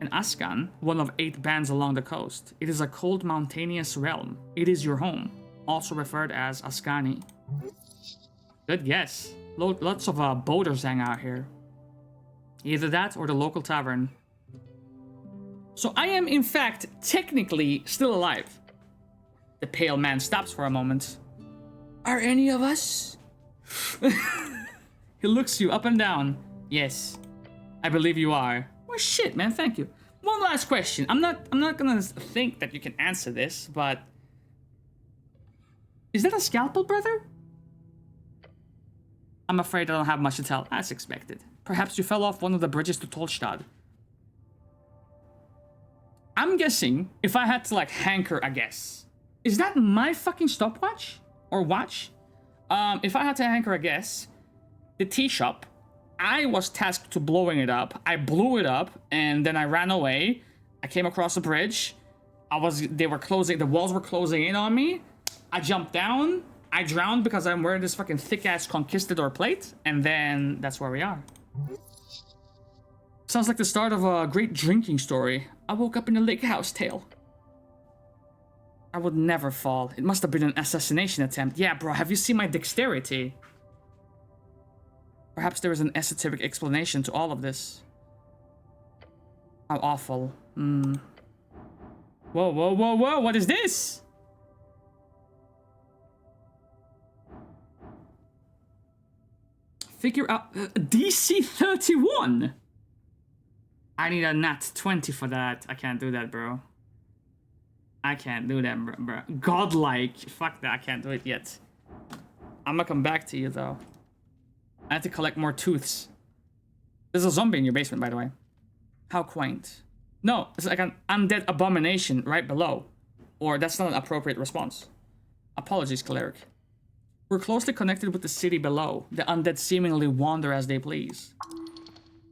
And Askan, one of 8 bands along the coast. It is a cold mountainous realm. It is your home, also referred as Askani. Good guess. Lots of boaters hang out here. Either that or the local tavern. So I am, in fact, technically still alive. The pale man stops for a moment. Are any of us? He looks you up and down. Yes, I believe you are. Well, shit, man, thank you. One last question. I'm not gonna think that you can answer this, but... Is that a scalpel, brother? I'm afraid I don't have much to tell, as expected. Perhaps you fell off one of the bridges to Tolstad. I'm guessing, if I had to, like, hanker a guess. Is that my fucking stopwatch? Or watch? If I had to hanker a guess, the tea shop, I was tasked to blowing it up. I blew it up, and then I ran away. I came across a bridge. The walls were closing in on me. I jumped down. I drowned because I'm wearing this fucking thick-ass conquistador plate, and then that's where we are. Sounds like the start of a great drinking story. I woke up in a lake house tale. I would never fall. It must have been an assassination attempt. Yeah, bro, have you seen my dexterity? Perhaps there is an esoteric explanation to all of this. How awful. Whoa, whoa, whoa, whoa, what is this? Figure out... DC 31! I need a nat 20 for that. I can't do that, bro. I can't do that, bro. Godlike. Fuck that, I can't do it yet. I'm gonna come back to you, though. I have to collect more tooths. There's a zombie in your basement, by the way. How quaint. No, it's like an undead abomination right below. Or that's not an appropriate response. Apologies, cleric. We're closely connected with the city below. The undead seemingly wander as they please.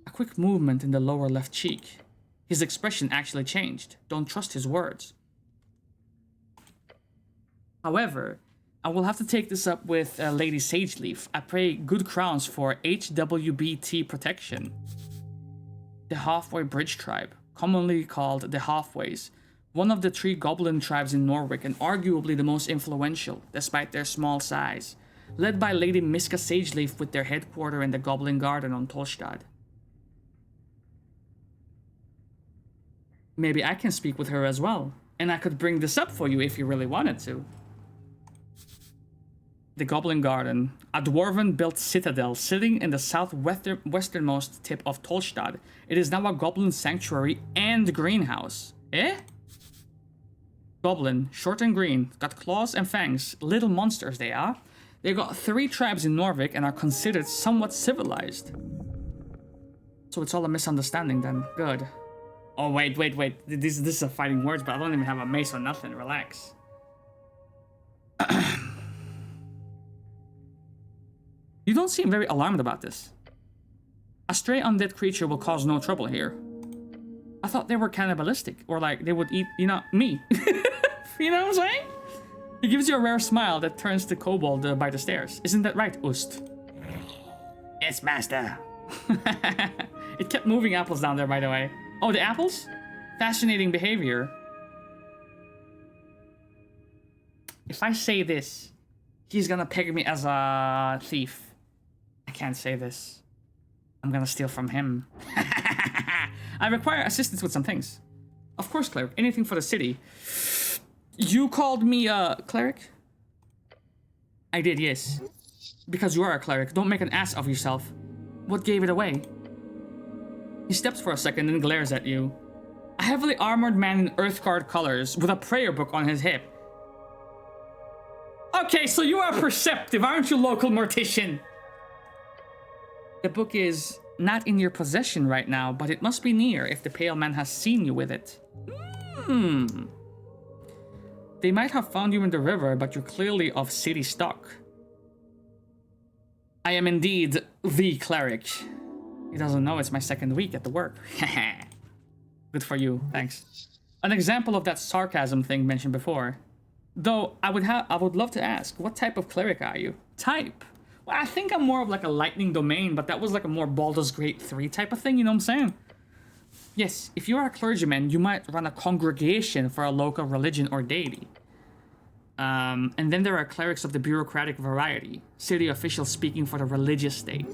A quick movement in the lower left cheek. His expression actually changed. Don't trust his words. However, I will have to take this up with Lady Sageleaf. I pay good crowns for HWBT protection. The Halfway Bridge Tribe, commonly called the Halfways, one of the 3 goblin tribes in Norvik and arguably the most influential, despite their small size, led by Lady Miska Sageleaf with their headquarters in the Goblin Garden on Tolstad. Maybe I can speak with her as well, and I could bring this up for you if you really wanted to. The Goblin Garden, a dwarven-built citadel sitting in the southwesternmost tip of Tolstad. It is now a goblin sanctuary and greenhouse. Eh? Goblin, short and green, got claws and fangs, little monsters they are. They got 3 tribes in Norvik and are considered somewhat civilized. So it's all a misunderstanding then. Good. Oh, wait. This is a fighting words, but I don't even have a mace or nothing. Relax. You don't seem very alarmed about this. A stray undead creature will cause no trouble here. I thought they were cannibalistic, or like they would eat, you know, me. You know what I'm saying? He gives you a rare smile that turns to kobold by the stairs. Isn't that right, Ust? Yes, master. It kept moving apples down there, by the way. Oh, the apples? Fascinating behavior. If I say this, he's gonna peg me as a thief. I can't say this. I'm gonna steal from him. I require assistance with some things. Of course, cleric. Anything for the city. You called me a cleric? I did, yes. Because you are a cleric. Don't make an ass of yourself. What gave it away? He steps for a second and glares at you. A heavily armored man in Earthguard colors with a prayer book on his hip. Okay, so you are perceptive, aren't you, local mortician? The book is not in your possession right now, but it must be near if the pale man has seen you with it. They might have found you in the river, but you're clearly of city stock. I am indeed the cleric. He doesn't know it's my second week at the work. Good for you, thanks. An example of that sarcasm thing mentioned before. Though I would love to ask, what type of cleric are you? Type? Well, I think I'm more of like a lightning domain, but that was like a more Baldur's Gate 3 type of thing, you know what I'm saying? Yes, if you are a clergyman, you might run a congregation for a local religion or deity. And then there are clerics of the bureaucratic variety, city officials speaking for the religious state.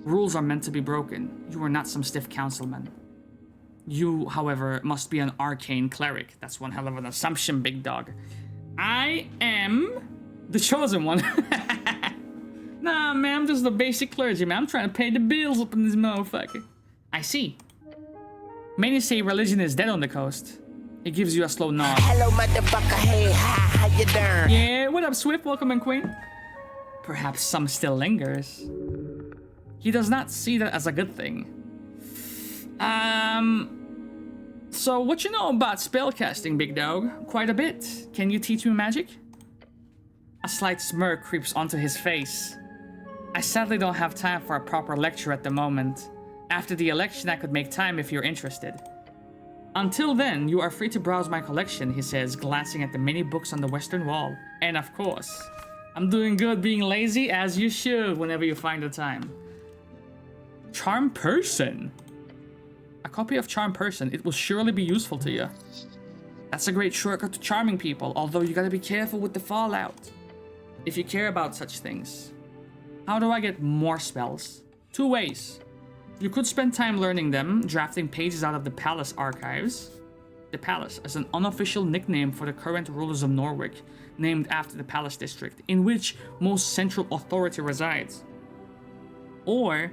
Rules are meant to be broken. You are not some stiff councilman. You, however, must be an arcane cleric. That's one hell of an assumption, big dog. I am the chosen one. Nah, man, I'm just a basic clergyman. I'm trying to pay the bills up in this motherfucker. I see. Many say religion is dead on the coast. It gives you a slow nod. Hello, motherfucker. Hey, hi, how you doing? Yeah, what up, Swift? Welcome in, Queen. Perhaps some still lingers. He does not see that as a good thing. So what you know about spellcasting, big dog? Quite a bit. Can you teach me magic? A slight smirk creeps onto his face. I sadly don't have time for a proper lecture at the moment. After the election, I could make time if you're interested. Until then, you are free to browse my collection, he says, glancing at the many books on the western wall. And of course, I'm doing good being lazy, as you should whenever you find the time. Charm Person. A copy of Charm Person. It will surely be useful to you. That's a great shortcut to charming people, although you gotta be careful with the fallout. If you care about such things. How do I get more spells? 2 ways. You could spend time learning them, drafting pages out of the Palace archives. The Palace is an unofficial nickname for the current rulers of Norwich, named after the Palace district, in which most central authority resides. Or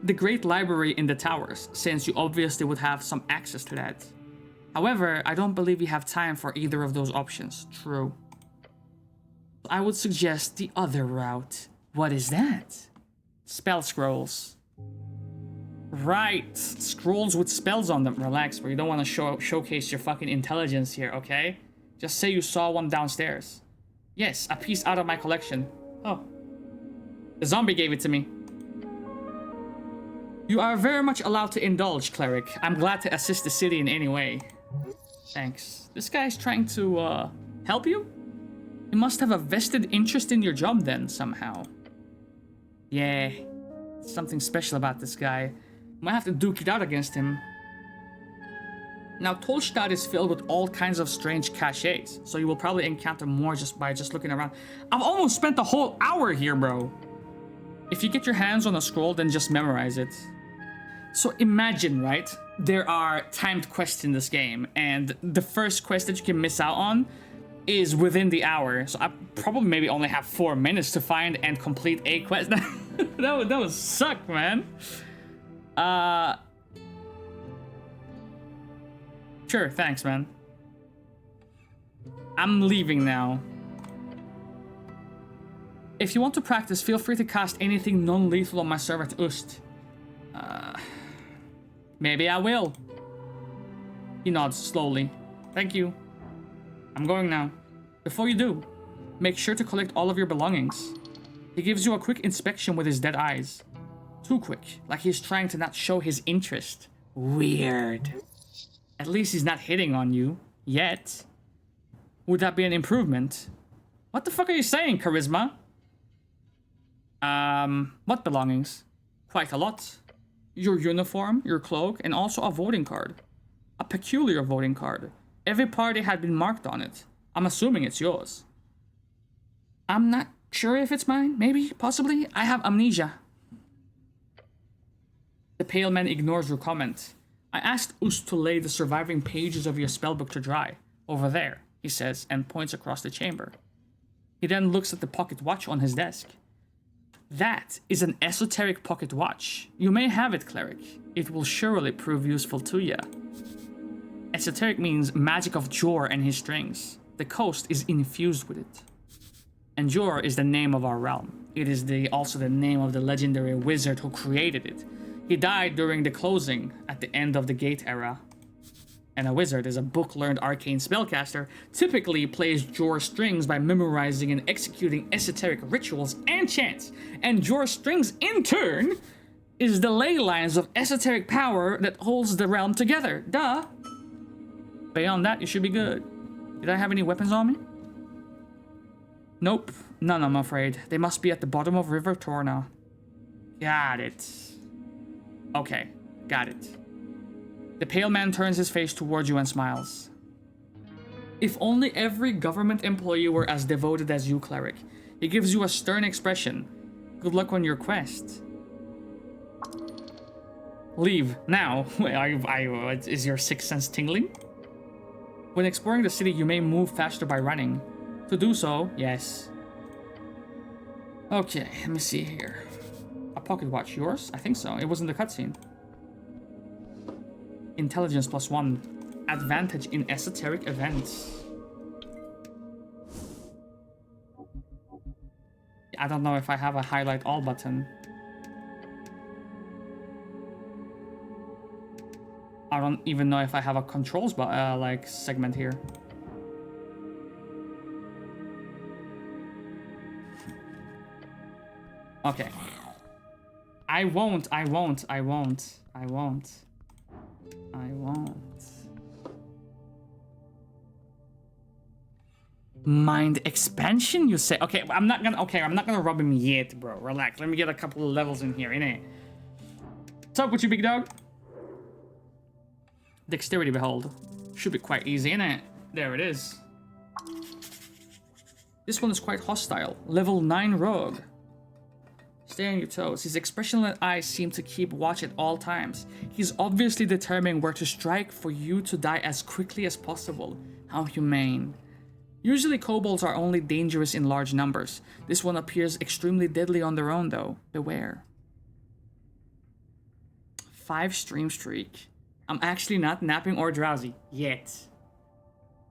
the Great Library in the Towers, since you obviously would have some access to that. However, I don't believe you have time for either of those options. True. I would suggest the other route. What is that? Spell scrolls. Right, scrolls with spells on them. Relax, bro. You don't want to showcase your fucking intelligence here, okay? Just say you saw one downstairs. Yes, a piece out of my collection. Oh. The zombie gave it to me. You are very much allowed to indulge, cleric. I'm glad to assist the city in any way. Thanks. This guy's trying to, help you? He must have a vested interest in your job then, somehow. Yeah, something special about this guy. Might have to duke it out against him. Now, Tolstad is filled with all kinds of strange caches, so you will probably encounter more just by looking around. I've almost spent the whole hour here, bro. If you get your hands on a scroll, then just memorize it. So imagine, right? There are timed quests in this game, and the first quest that you can miss out on is within the hour. So I probably maybe only have 4 minutes to find and complete a quest. that would suck, man. Sure, thanks, man. I'm leaving now. If you want to practice, feel free to cast anything non-lethal on my servant Ust. Maybe I will. He nods slowly. Thank you. I'm going now. Before you do, make sure to collect all of your belongings. He gives you a quick inspection with his dead eyes. Too quick, like he's trying to not show his interest. Weird. At least he's not hitting on you. Yet. Would that be an improvement? What the fuck are you saying, Charisma? What belongings? Quite a lot. Your uniform, your cloak, and also a voting card. A peculiar voting card. Every party had been marked on it. I'm assuming it's yours. I'm not sure if it's mine. Maybe, possibly. I have amnesia. The pale man ignores your comment. I asked Ust to lay the surviving pages of your spellbook to dry. Over there, he says, and points across the chamber. He then looks at the pocket watch on his desk. That is an esoteric pocket watch. You may have it, cleric. It will surely prove useful to ya. Esoteric means magic of Jor and his strings. The coast is infused with it. And Jor is the name of our realm. It is also the name of the legendary wizard who created it. He died during the closing at the end of the Gate era. And a wizard is a book-learned arcane spellcaster, typically plays Jor strings by memorizing and executing esoteric rituals and chants. And Jor strings, in turn, is the ley lines of esoteric power that holds the realm together. Duh. Beyond that, you should be good. Did I have any weapons on me? Nope. None, I'm afraid. They must be at the bottom of River Torna. Got it. Okay, got it. The pale man turns his face towards you and smiles. If only every government employee were as devoted as you, cleric. He gives you a stern expression. Good luck on your quest. Leave, now. Is your sixth sense tingling? When exploring the city, you may move faster by running. To do so, yes. Okay, let me see here. A pocket watch, yours? I think so. It was in the cutscene. Intelligence +1. Advantage in esoteric events. I don't know if I have a highlight all button. I don't even know if I have a controls like segment here. Okay. I won't. Mind expansion, you say? Okay, I'm not gonna rub him yet, bro. Relax. Let me get a couple of levels in here, innit? What's up with you, big dog? Dexterity behold. Should be quite easy, innit? There it is. This one is quite hostile. Level 9 rogue. Stay on your toes. His expressionless eyes seem to keep watch at all times. He's obviously determining where to strike for you to die as quickly as possible. How humane. Usually kobolds are only dangerous in large numbers. This one appears extremely deadly on their own though. Beware. 5 stream streak. I'm actually not napping or drowsy. Yet.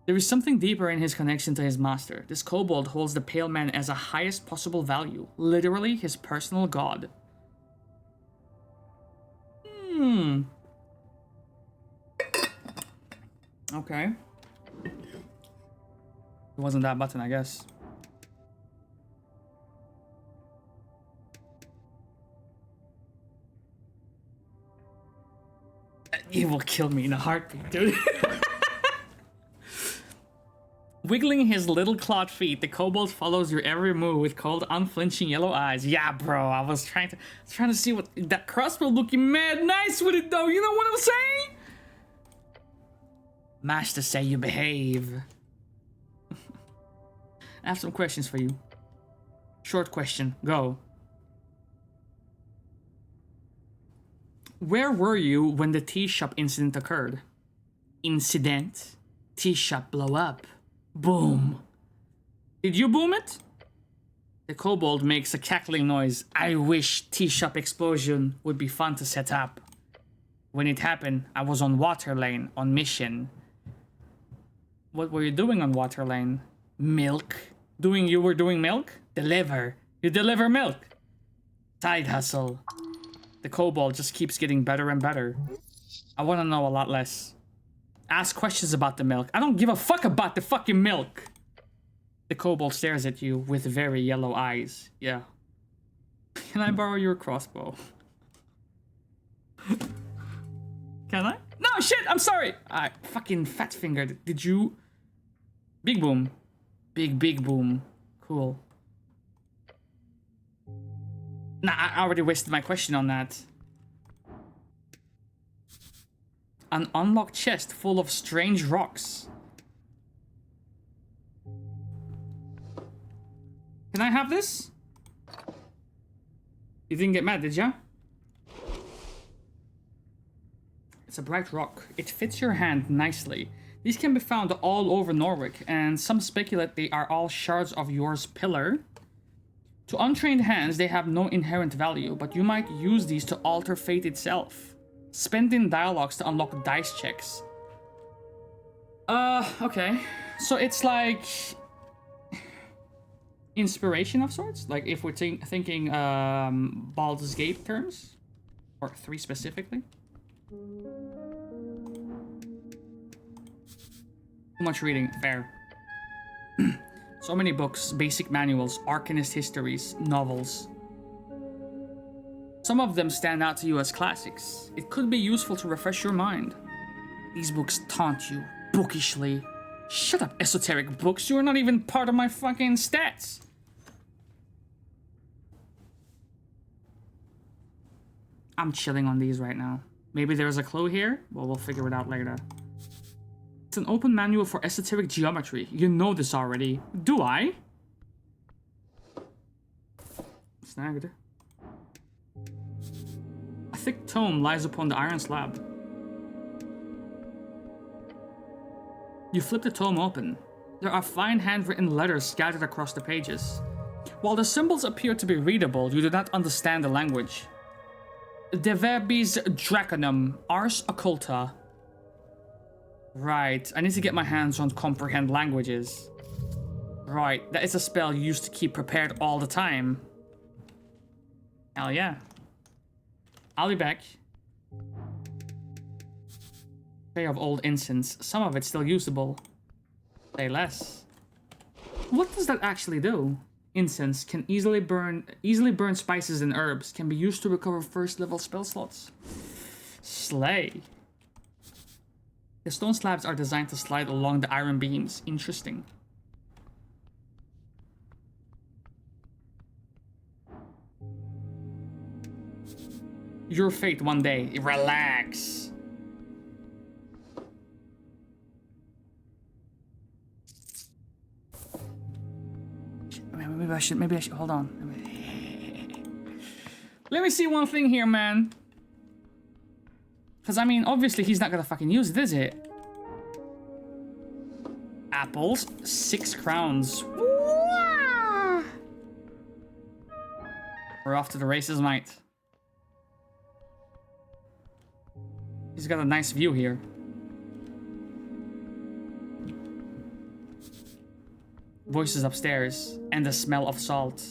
There is something deeper in his connection to his master. This kobold holds the pale man as a highest possible value. Literally his personal god. Okay. It wasn't that button, I guess. He will kill me in a heartbeat, dude. Wiggling his little clawed feet, the kobold follows your every move with cold, unflinching yellow eyes. Yeah, bro, I was trying to see what that crossbow looking mad nice with it though. You know what I'm saying? Master say you behave. I have some questions for you. Short question, go. Where were you when the tea shop incident occurred? Incident? Tea shop blow up. Boom. Did you boom it? The kobold makes a cackling noise. I wish tea shop explosion would be fun to set up. When it happened, I was on Water Lane on mission. What were you doing on Water Lane? Milk. You were doing milk? Deliver. You deliver milk. Side hustle. The kobold just keeps getting better and better. I want to know a lot less. Ask questions about the milk. I don't give a fuck about the fucking milk. The kobold stares at you with very yellow eyes. Yeah. Can I borrow your crossbow? Can I? No, shit, I'm sorry. I fucking fat fingered. Did you? Big boom. Big boom. Cool. Nah, I already wasted my question on that. An unlocked chest full of strange rocks. Can I have this? You didn't get mad, did ya? It's a bright rock. It fits your hand nicely. These can be found all over Norwich, and some speculate they are all shards of yours pillar. To untrained hands, they have no inherent value, but you might use these to alter fate itself. Spend in dialogues to unlock dice checks. Okay. So it's like inspiration of sorts? Like if we're thinking Baldur's Gate terms? Or 3 specifically? Too much reading, fair. So many books, basic manuals, arcanist histories, novels. Some of them stand out to you as classics. It could be useful to refresh your mind. These books taunt you, bookishly. Shut up, esoteric books, you are not even part of my fucking stats. I'm chilling on these right now. Maybe there's a clue here? Well, we'll figure it out later. It's an open manual for esoteric geometry. You know this already. Do I? Snagged. A thick tome lies upon the iron slab. You flip the tome open. There are fine handwritten letters scattered across the pages. While the symbols appear to be readable, you do not understand the language. De verbis draconum, ars occulta. Right, I need to get my hands on comprehend languages. Right, that is a spell you used to keep prepared all the time. Hell yeah. I'll be back. Tray of old incense, some of it still usable. Say less. What does that actually do? Incense can easily burn spices and herbs, can be used to recover first level spell slots. Slay. The stone slabs are designed to slide along the iron beams. Interesting. Your fate one day. Relax. Maybe I should, hold on. Let me see one thing here, man. Because, I mean, obviously he's not gonna fucking use it, is it? Apples, 6 crowns. Wah! We're off to the races, mate. He's got a nice view here. Voices upstairs, and the smell of salt.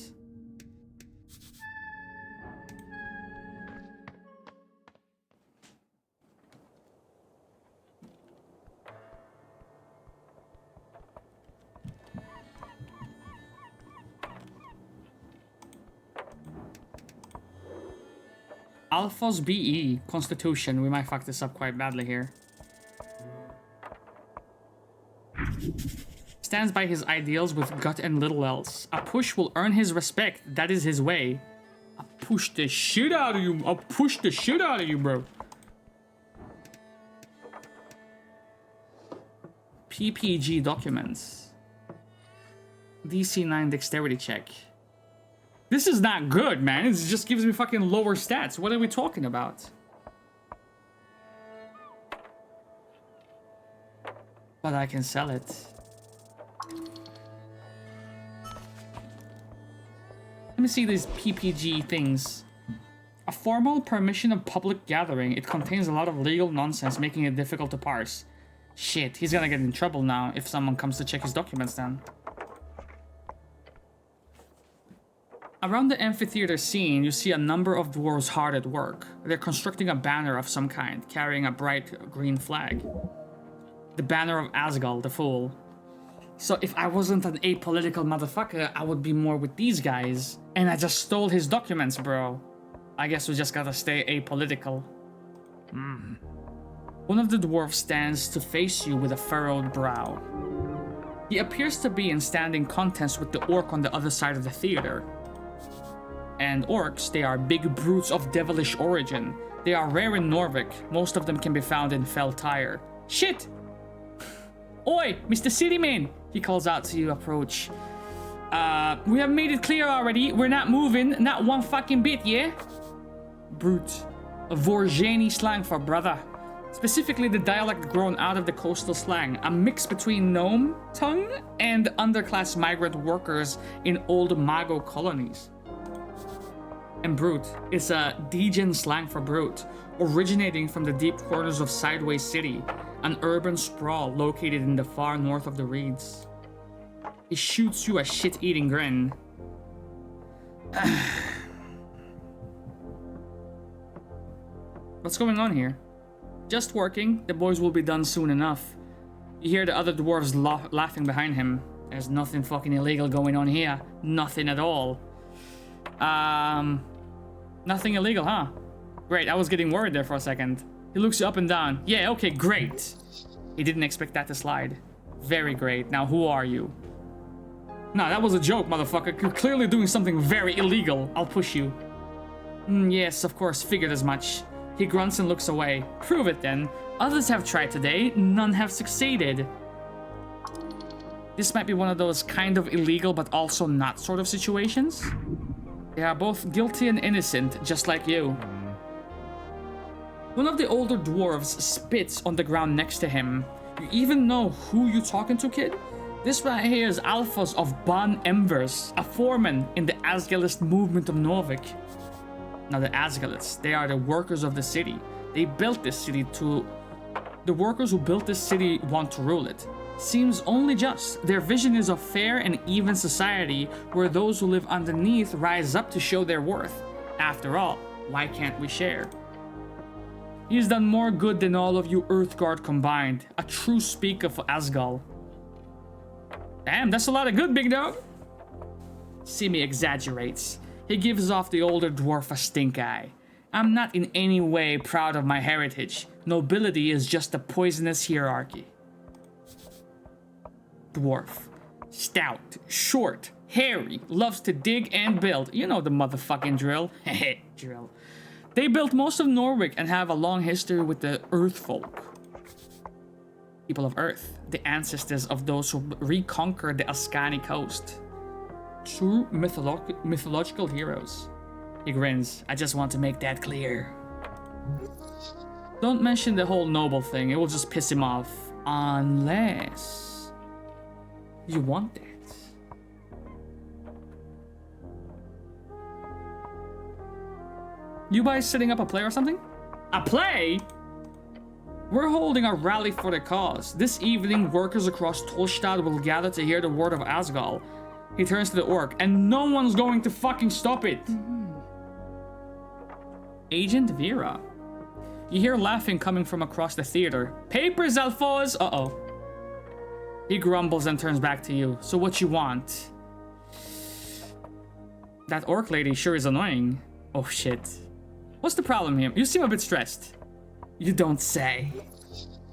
Alphos BE, Constitution. We might fuck this up quite badly here. Stands by his ideals with gut and little else. A push will earn his respect. That is his way. I'll push the shit out of you. I'll push the shit out of you, bro. PPG documents. DC 9 dexterity check. This is not good, man. It just gives me fucking lower stats. What are we talking about? But I can sell it. Let me see these PPG things. A formal permission of public gathering. It contains a lot of legal nonsense, making it difficult to parse. Shit, he's gonna get in trouble now if someone comes to check his documents then. Around the amphitheater scene, you see a number of dwarves hard at work. They're constructing a banner of some kind, carrying a bright green flag. The banner of Asgal, the Fool. So if I wasn't an apolitical motherfucker, I would be more with these guys. And I just stole his documents, bro. I guess we just gotta stay apolitical. One of the dwarves stands to face you with a furrowed brow. He appears to be in standing contest with the orc on the other side of the theater. And orcs, they are big brutes of devilish origin. They are rare in Norvik. Most of them can be found in Fell Tire. Shit! Oi, Mr. Cityman! He calls out to you, approach. We have made it clear already. We're not moving, not one fucking bit, yeah? Brute. A Vorjani slang for brother. Specifically the dialect grown out of the coastal slang, a mix between gnome tongue and underclass migrant workers in old Mago colonies. And brute is a Degen slang for brute, originating from the deep corners of Sideways City, an urban sprawl located in the far north of the Reeds. He shoots you a shit-eating grin. What's going on here? Just working. The boys will be done soon enough. You hear the other dwarves laughing behind him. There's nothing fucking illegal going on here. Nothing at all. Nothing illegal, huh? Great, I was getting worried there for a second. He looks you up and down. Yeah, okay, great. He didn't expect that to slide. Very great. Now, who are you? No, that was a joke, motherfucker. You're clearly doing something very illegal. I'll push you. Yes, of course, figured as much. He grunts and looks away. Prove it then. Others have tried today. None have succeeded. This might be one of those kind of illegal but also not sort of situations. They are both guilty and innocent, just like you. One of the older dwarves spits on the ground next to him. You even know who you talking to, kid? This right here is Alphas of Ban Embers, a foreman in the Asgalist movement of Norvik. Now the Asgalists, they are the workers of the city. They built this city to... The workers who built this city want to rule it. Seems only just. Their vision is a fair and even society where those who live underneath rise up to show their worth. After all, why can't we share? He's done more good than all of you Earthguard combined. A true speaker for Asgal. Damn, that's a lot of good, big dog. Simi exaggerates. He gives off the older dwarf a stink eye. I'm not in any way proud of my heritage. Nobility is just a poisonous hierarchy. Dwarf. Stout, short, hairy, loves to dig and build. You know the motherfucking drill. Heh, drill. They built most of Norvik and have a long history with the Earth folk. People of Earth, the ancestors of those who reconquered the Ascani coast. True mythological heroes. He grins. I just want to make that clear. Don't mention the whole noble thing. It will just piss him off. Unless you want it. You guys setting up a play or something? A play? We're holding a rally for the cause. This evening, workers across Tolstad will gather to hear the word of Asgal. He turns to the orc, and no one's going to fucking stop it. Agent Vera. You hear laughing coming from across the theater. Papers, Alphas! Uh-oh. He grumbles and turns back to you. So what you want? That orc lady sure is annoying. Oh shit. What's the problem here? You seem a bit stressed. You don't say.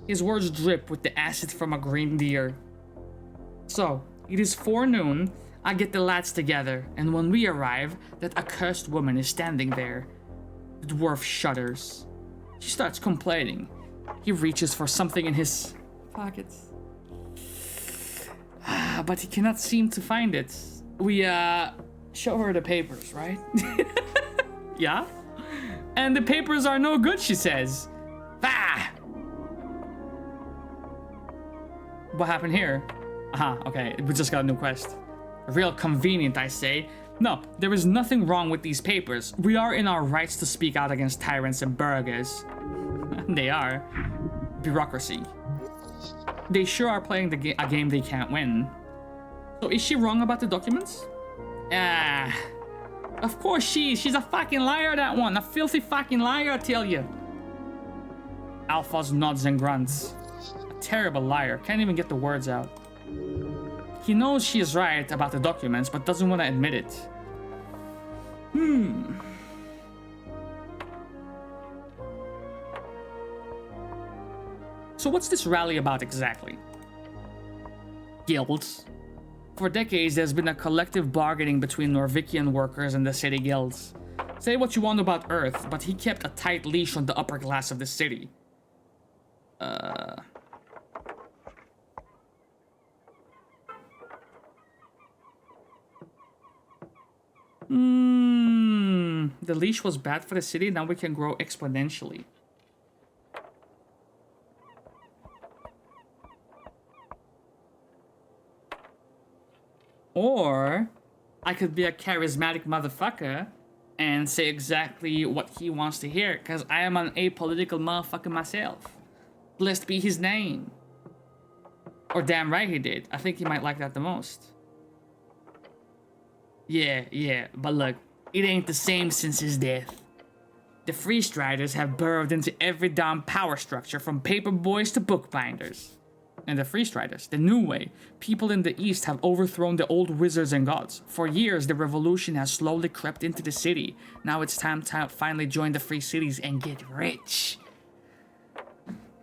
His words drip with the acid from a green deer. So, it is forenoon. I get the lads together, and when we arrive, that accursed woman is standing there. The dwarf shudders. She starts complaining. He reaches for something in his pockets. But he cannot seem to find it. We, show her the papers, right? Yeah? And the papers are no good, she says. Ah! What happened here? Aha, okay, we just got a new quest. Real convenient, I say. No, there is nothing wrong with these papers. We are in our rights to speak out against tyrants and burghers. They are. Bureaucracy. they sure are playing a game they can't win. So is she wrong about the documents? Ah, of course she's a fucking liar, that one. A filthy fucking liar, I tell you. Alphonse nods and grunts. A terrible liar, can't even get the words out. He knows she is right about the documents, but doesn't want to admit it. So what's this rally about exactly? Guilds. For decades, there's been a collective bargaining between Norvikian workers and the city guilds. Say what you want about Earth, but he kept a tight leash on the upper class of the city. The leash was bad for the city, now we can grow exponentially. Or I could be a charismatic motherfucker and say exactly what he wants to hear, because I am an apolitical motherfucker myself. Blessed be his name. Or damn right he did. I think he might like that the most. Yeah, but look, it ain't the same since his death. The Free Striders have burrowed into every damn power structure, from paper boys to bookbinders. And the Free Striders, the new way, people in the East have overthrown the old wizards and gods. For years, the revolution has slowly crept into the city. Now it's time to finally join the Free Cities and get rich.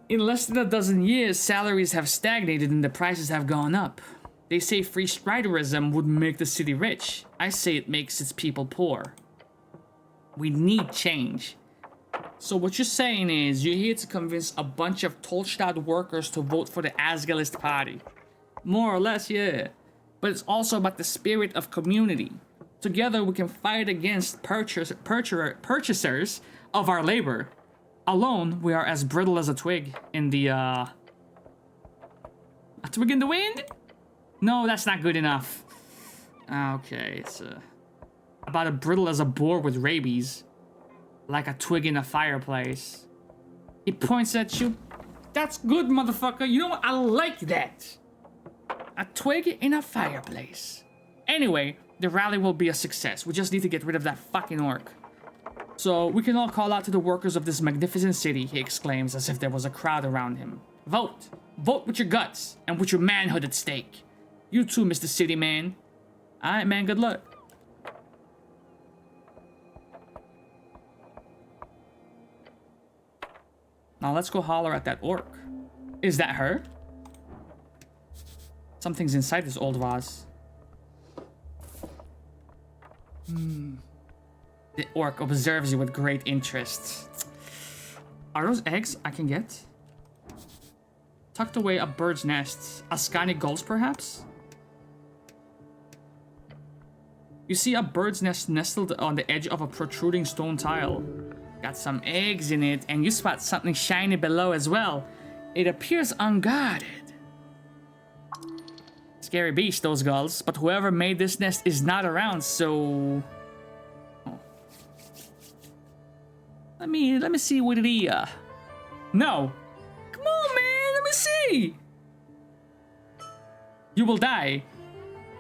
In less than a dozen years, salaries have stagnated and the prices have gone up. They say Free Striderism would make the city rich. I say it makes its people poor. We need change. So what you're saying is you're here to convince a bunch of Tolstad workers to vote for the Asgalist party. More or less, yeah. But it's also about the spirit of community. Together we can fight against purchasers of our labor. Alone, we are as brittle as a twig in the, A twig in the wind? No, that's not good enough. Okay, it's about as brittle as a boar with rabies. Like a twig in a fireplace. He points at you. That's good, motherfucker. You know what? I like that. A twig in a fireplace. Anyway, the rally will be a success. We just need to get rid of that fucking orc. So we can all call out to the workers of this magnificent city, he exclaims as if there was a crowd around him. Vote. Vote with your guts and with your manhood at stake. You too, Mr. City Man. Alright, man, good luck. Now let's go holler at that orc. Is that her? Something's inside this old vase. The orc observes you with great interest. Are those eggs I can get? Tucked away a bird's nest. Ascani gulls, perhaps? You see a bird's nest nestled on the edge of a protruding stone tile. Got some eggs in it, and you spot something shiny below as well. It appears unguarded. Scary beast, those gulls, but whoever made this nest is not around, so... Oh. Let me see what it is. No. Come on, man, let me see. You will die.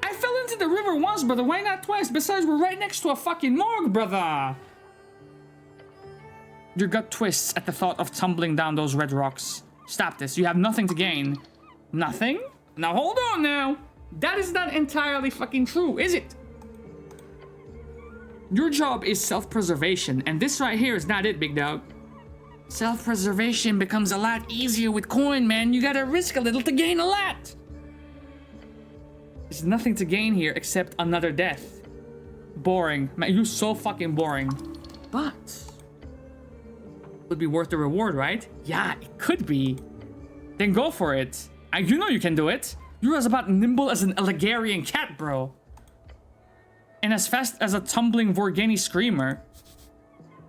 I fell into the river once, brother, why not twice? Besides, we're right next to a fucking morgue, brother. Your gut twists at the thought of tumbling down those red rocks. Stop this. You have nothing to gain. Nothing? Now hold on now. That is not entirely fucking true, is it? Your job is self-preservation, and this right here is not it, big dog. Self-preservation becomes a lot easier with coin, man. You gotta risk a little to gain a lot. There's nothing to gain here except another death. Boring. Man, you're so fucking boring. But... would be worth the reward, right? Yeah, it could be. Then go for it. You know you can do it. You're as about nimble as an Allegarian cat, bro. And as fast as a tumbling Vorgeni screamer.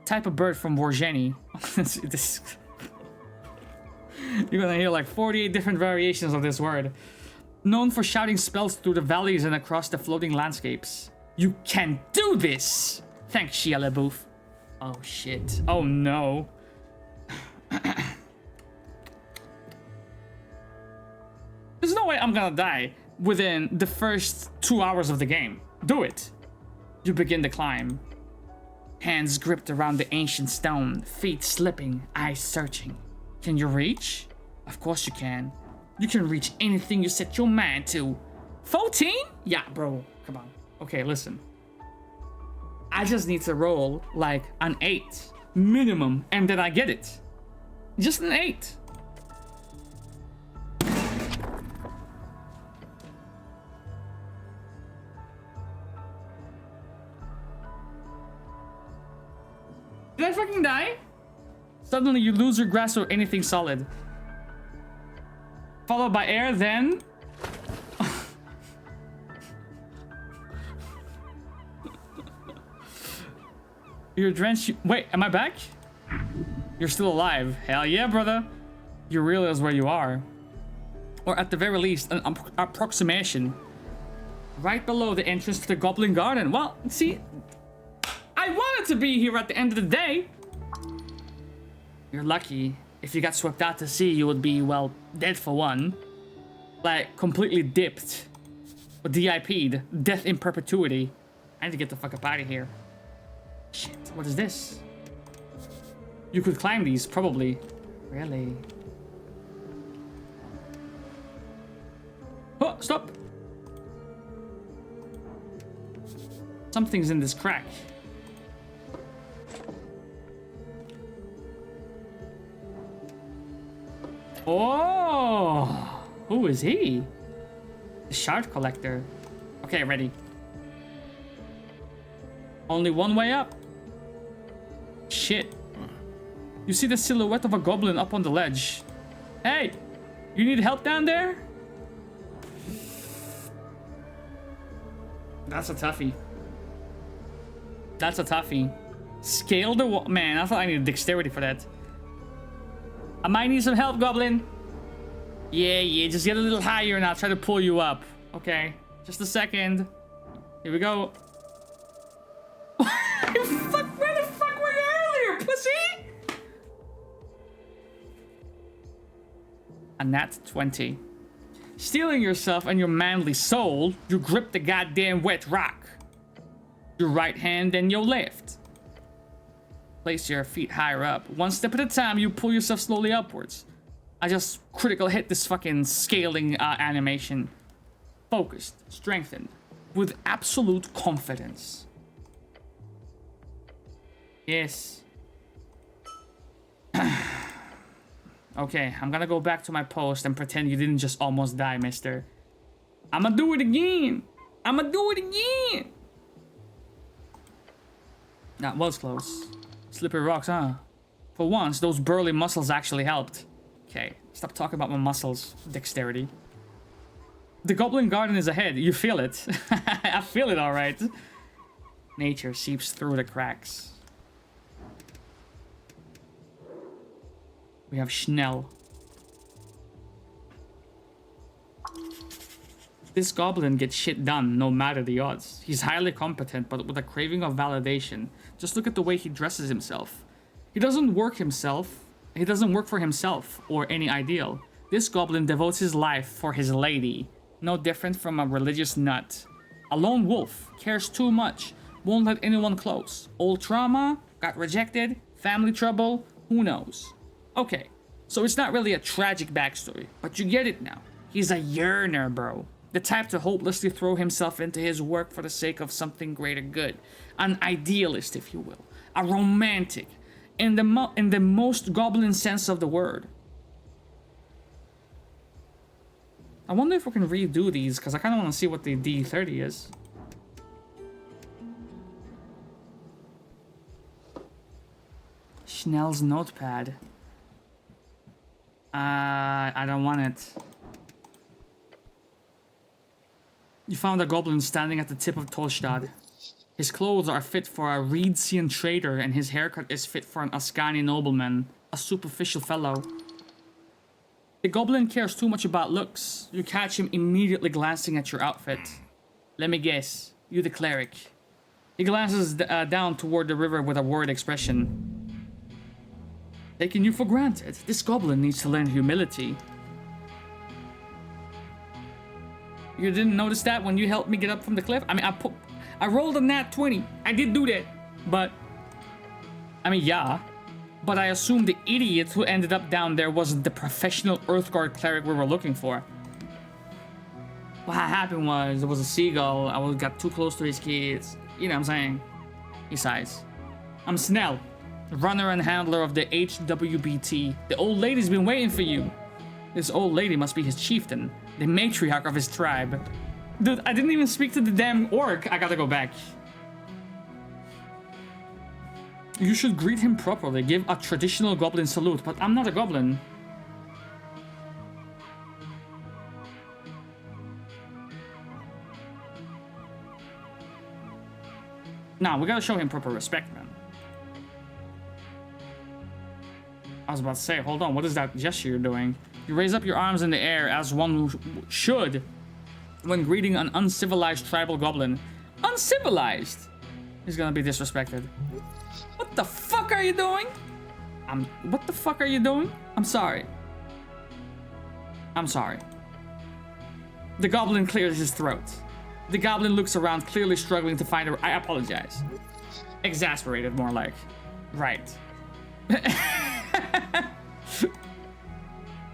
Type of bird from Vorgeni. You're gonna hear like 48 different variations of this word. Known for shouting spells through the valleys and across the floating landscapes. You can do this! Thanks, Shia LaBeouf. Oh shit. Oh no. I'm gonna die within the first 2 hours of the game. Do it. You begin the climb. Hands gripped around the ancient stone, feet slipping, eyes searching. Can you reach? Of course you can. You can reach anything you set your mind to. 14? Yeah, bro. Come on. Okay, listen. I just need to roll like an 8 minimum, and then I get it. Just an 8. Did I fucking die? Suddenly you lose your grasp of anything solid. Followed by air, then... You're drenched. Wait, am I back? You're still alive. Hell yeah, brother. You realize where you are. Or at the very least, an approximation. Right below the entrance to the Goblin Garden. Well, see, I wanted to be here at the end of the day. You're lucky. If you got swept out to sea, you would be, well, dead for one. Like, completely dipped. Or DIP'd. Death in perpetuity. I need to get the fuck up out of here. Shit, what is this? You could climb these, probably. Really? Oh, stop! Something's in this crack. Oh! Who is he? The shard collector. Okay, ready. Only one way up. Shit. You see the silhouette of a goblin up on the ledge. Hey! You need help down there? That's a toughie. That's a toughie. Scale the wall. Man, I thought I needed dexterity for that. I might need some help, goblin. Yeah, just get a little higher and I'll try to pull you up. Okay, just a second. Here we go. Where the fuck were you earlier, pussy? A nat 20. Steeling yourself and your manly soul, you grip the goddamn wet rock. Your right hand and your left. Place your feet higher up. One step at a time, you pull yourself slowly upwards. I just critical hit this fucking scaling animation. Focused, strengthened, with absolute confidence. Yes. Okay, I'm gonna go back to my post and pretend you didn't just almost die, mister. I'ma do it again. I'ma do it again. That was close. Slippery rocks, huh? For once, those burly muscles actually helped. Okay, stop talking about my muscles. Dexterity. The Goblin Garden is ahead. You feel it. I feel it, alright. Nature seeps through the cracks. We have Schnell. This goblin gets shit done, no matter the odds. He's highly competent, but with a craving of validation. Just look at the way he dresses himself. He doesn't work for himself or any ideal. This goblin devotes his life for his lady. No different from a religious nut. A lone wolf, cares too much, won't let anyone close. Old trauma, got rejected, family trouble, who knows? Okay, so it's not really a tragic backstory, but you get it now. He's a yearner, bro. The type to hopelessly throw himself into his work for the sake of something greater good. An idealist, if you will. A romantic. In the most goblin sense of the word. I wonder if we can redo these, because I kind of want to see what the D30 is. Schnell's notepad. I don't want it. You found a goblin standing at the tip of Tolstad. His clothes are fit for a Reedsian trader, and his haircut is fit for an Ascani nobleman, a superficial fellow. The goblin cares too much about looks. You catch him immediately glancing at your outfit. Let me guess, you the cleric. He glances down toward the river with a worried expression. Taking you for granted, this goblin needs to learn humility. You didn't notice that when you helped me get up from the cliff? I mean, I rolled a nat 20. I did do that. But, I mean, yeah. But I assume the idiot who ended up down there wasn't the professional Earthguard cleric we were looking for. What happened was, there was a seagull. I got too close to his kids. You know what I'm saying? Besides, I'm Snell, runner and handler of the HWBT. The old lady's been waiting for you. This old lady must be his chieftain, the matriarch of his tribe. Dude, I didn't even speak to the damn orc. I gotta go back. You should greet him properly, give a traditional goblin salute, but I'm not a goblin. Nah, we gotta show him proper respect, man. I was about to say, hold on, what is that gesture you're doing? You raise up your arms in the air as one who should when greeting an uncivilized tribal goblin. Uncivilized? He's gonna be disrespected. What the fuck are you doing? What the fuck are you doing? I'm sorry. I'm sorry. The goblin clears his throat. The goblin looks around, clearly struggling to find a... I apologize. Exasperated, more like. Right.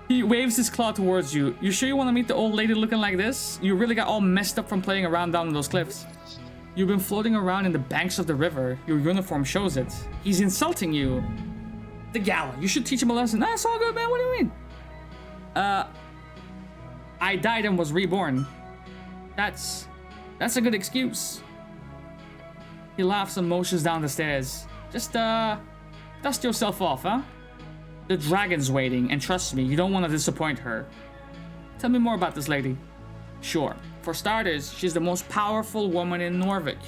He waves his claw towards you. You sure you want to meet the old lady looking like this? You really got all messed up from playing around down in those cliffs. You've been floating around in the banks of the river. Your uniform shows it. He's insulting you. The gala. You should teach him a lesson. Nah, it's all good, man. What do you mean? I died and was reborn. That's a good excuse. He laughs and motions down the stairs. Just, dust yourself off, huh? The dragon's waiting, and trust me, you don't want to disappoint her. Tell me more about this lady. Sure. For starters, she's the most powerful woman in Norvik.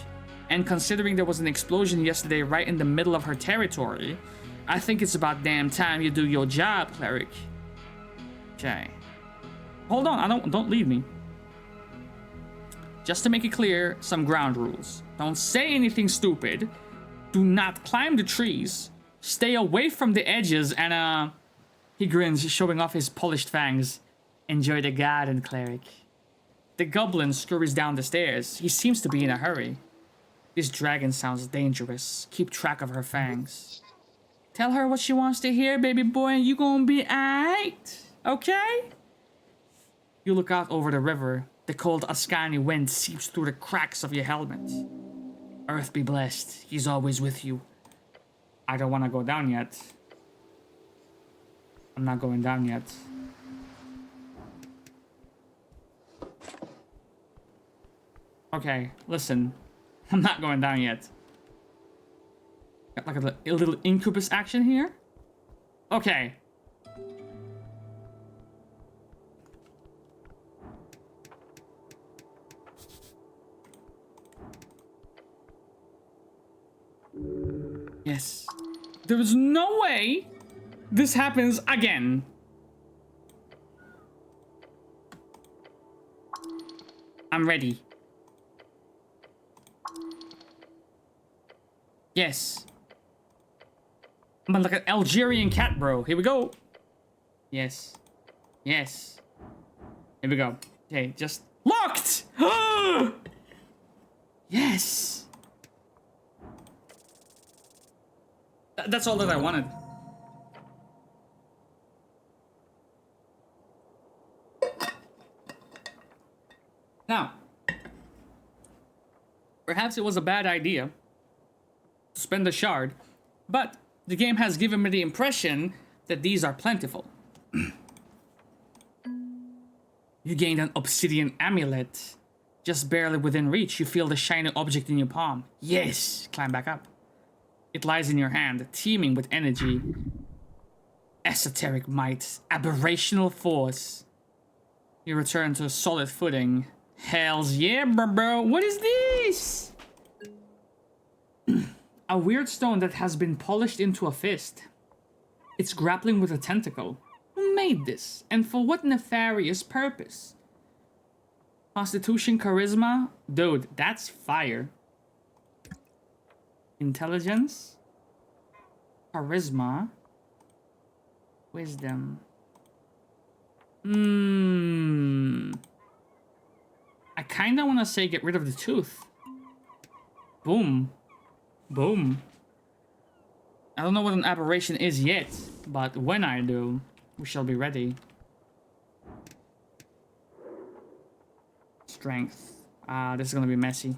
And considering there was an explosion yesterday right in the middle of her territory, I think it's about damn time you do your job, cleric. Okay. Hold on, don't leave me. Just to make it clear, some ground rules. Don't say anything stupid. Do not climb the trees. Stay away from the edges and, he grins, showing off his polished fangs. Enjoy the garden, cleric. The goblin scurries down the stairs. He seems to be in a hurry. This dragon sounds dangerous. Keep track of her fangs. Tell her what she wants to hear, baby boy, and you gonna be aight. Okay? You look out over the river. The cold Ascani wind seeps through the cracks of your helmet. Earth be blessed. He's always with you. I don't want to go down yet. I'm not going down yet. Okay, listen. I'm not going down yet. Got like a little incubus action here. Okay. Yes. There is no way this happens again. I'm ready. Yes. I'm like an Algerian cat, bro. Here we go. Yes. Yes. Here we go. Okay, just locked. Yes. That's all that I wanted. Now, perhaps it was a bad idea to spend a shard, but the game has given me the impression that these are plentiful. You gained an obsidian amulet. Just barely within reach, you feel the shiny object in your palm. Yes! Climb back up. It lies in your hand, teeming with energy. Esoteric might, aberrational force. You return to solid footing. Hells yeah, bro. What is this? A weird stone that has been polished into a fist. It's grappling with a tentacle. Who made this? And for what nefarious purpose? Constitution, charisma? Dude, that's fire. Intelligence? Charisma? Wisdom? kinda wanna say get rid of the tooth. Boom. Boom. I don't know what an aberration is yet, but when I do, we shall be ready. Strength. This is gonna be messy.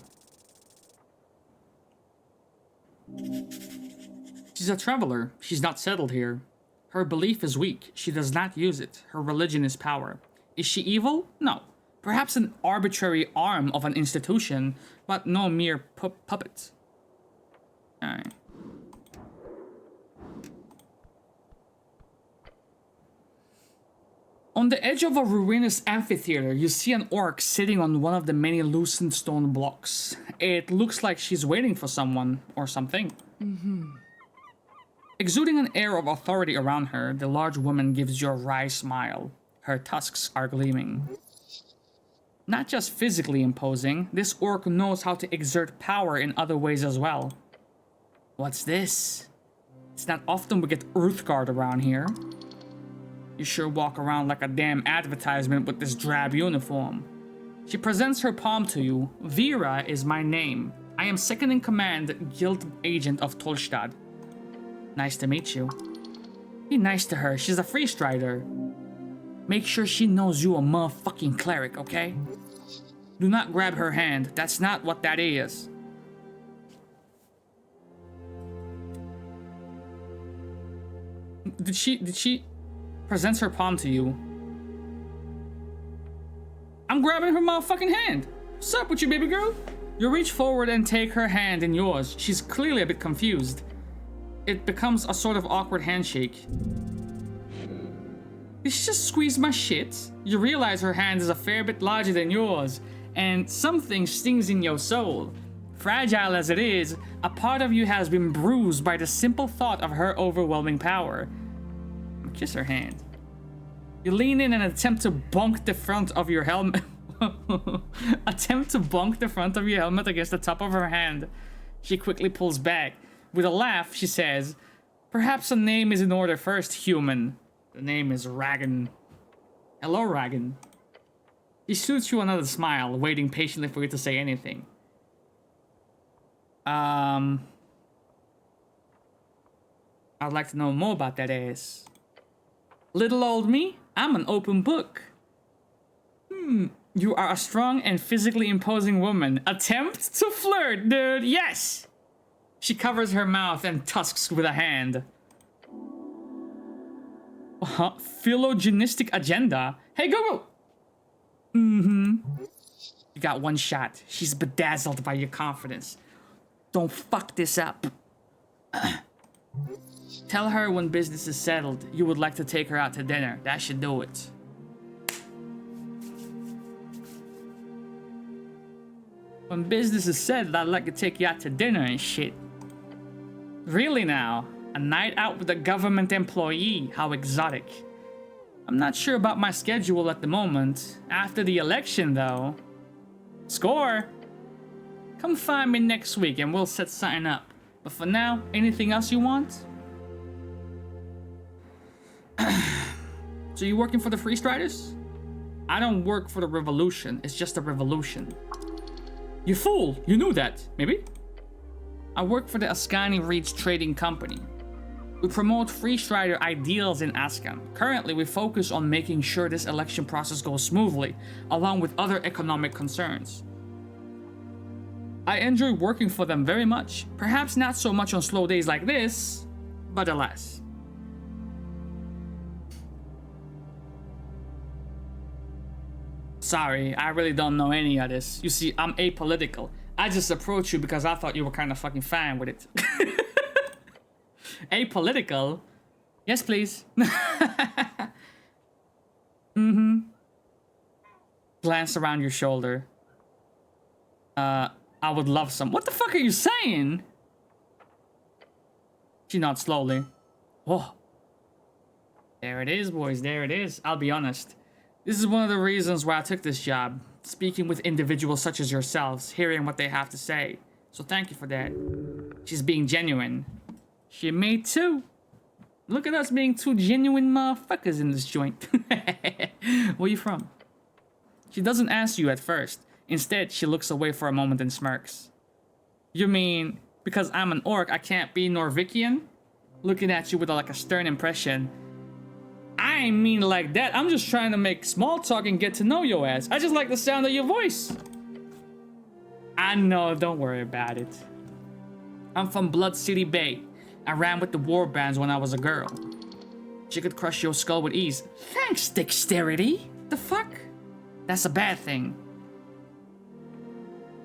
She's a traveler. She's not settled here. Her belief is weak. She does not use it. Her religion is power. Is she evil? No. Perhaps an arbitrary arm of an institution, but no mere puppet. Alright. On the edge of a ruinous amphitheater, you see an orc sitting on one of the many loosened stone blocks. It looks like she's waiting for someone or something. Exuding an air of authority around her, the large woman gives you a wry smile. Her tusks are gleaming. Not just physically imposing, this orc knows how to exert power in other ways as well. What's this? It's not often we get Earthguard around here. You sure walk around like a damn advertisement with this drab uniform. She presents her palm to you. Vera is my name. I am second in command guild agent of Tolstad. Nice to meet you. Be nice to her, she's a free strider. Make sure she knows you a motherfucking cleric, okay? Do not grab her hand, that's not what that is. Did she presents her palm to you? I'm grabbing her motherfucking hand. What's up with you, baby girl? You reach forward and take her hand in yours. She's clearly a bit confused. It becomes a sort of awkward handshake. Did she just squeeze my shit? You realize her hand is a fair bit larger than yours, and something stings in your soul. Fragile as it is, a part of you has been bruised by the simple thought of her overwhelming power. Kiss her hand. You lean in and attempt to bonk the front of your helmet. Attempt to bonk the front of your helmet against the top of her hand. She quickly pulls back. With a laugh, she says, "Perhaps a name is in order first, human." The name is Ragan. Hello, Ragan. He shoots you another smile, waiting patiently for you to say anything. I'd like to know more about that ass. Little old me? I'm an open book. You are a strong and physically imposing woman. Attempt to flirt, dude. Yes! She covers her mouth and tusks with a hand. Phylogenistic agenda? Hey, Google! You got one shot. She's bedazzled by your confidence. Don't fuck this up. Tell her when business is settled, you would like to take her out to dinner. That should do it. When business is settled, I'd like to take you out to dinner and shit. Really now? A night out with a government employee? How exotic. I'm not sure about my schedule at the moment. After the election, though. Score! Come find me next week and we'll set something up. But for now, anything else you want? So you working for the Free Striders? I don't work for the revolution. It's just a revolution. You fool! You knew that, maybe? I work for the Askani Reeds Trading Company. We promote Free Strider ideals in Askan. Currently, we focus on making sure this election process goes smoothly, along with other economic concerns. I enjoy working for them very much. Perhaps not so much on slow days like this, but alas. Sorry, I really don't know any of this. You see, I'm apolitical. I just approached you because I thought you were kind of fucking fine with it. Apolitical? Yes, please. Glance around your shoulder. I would love some. What the fuck are you saying? She nods slowly. Oh. There it is, boys. There it is. I'll be honest. This is one of the reasons why I took this job. Speaking with individuals such as yourselves, hearing what they have to say. So thank you for that. She's being genuine. She may too. Look at us being two genuine motherfuckers in this joint. Where you from? She doesn't ask you at first. Instead, she looks away for a moment and smirks. You mean, because I'm an orc, I can't be Norvikian? Looking at you with like a stern impression. I ain't mean like that. I'm just trying to make small talk and get to know your ass. I just like the sound of your voice. I know, don't worry about it. I'm from Blood City Bay. I ran with the war bands when I was a girl. She could crush your skull with ease. Thanks, dexterity. The fuck? That's a bad thing.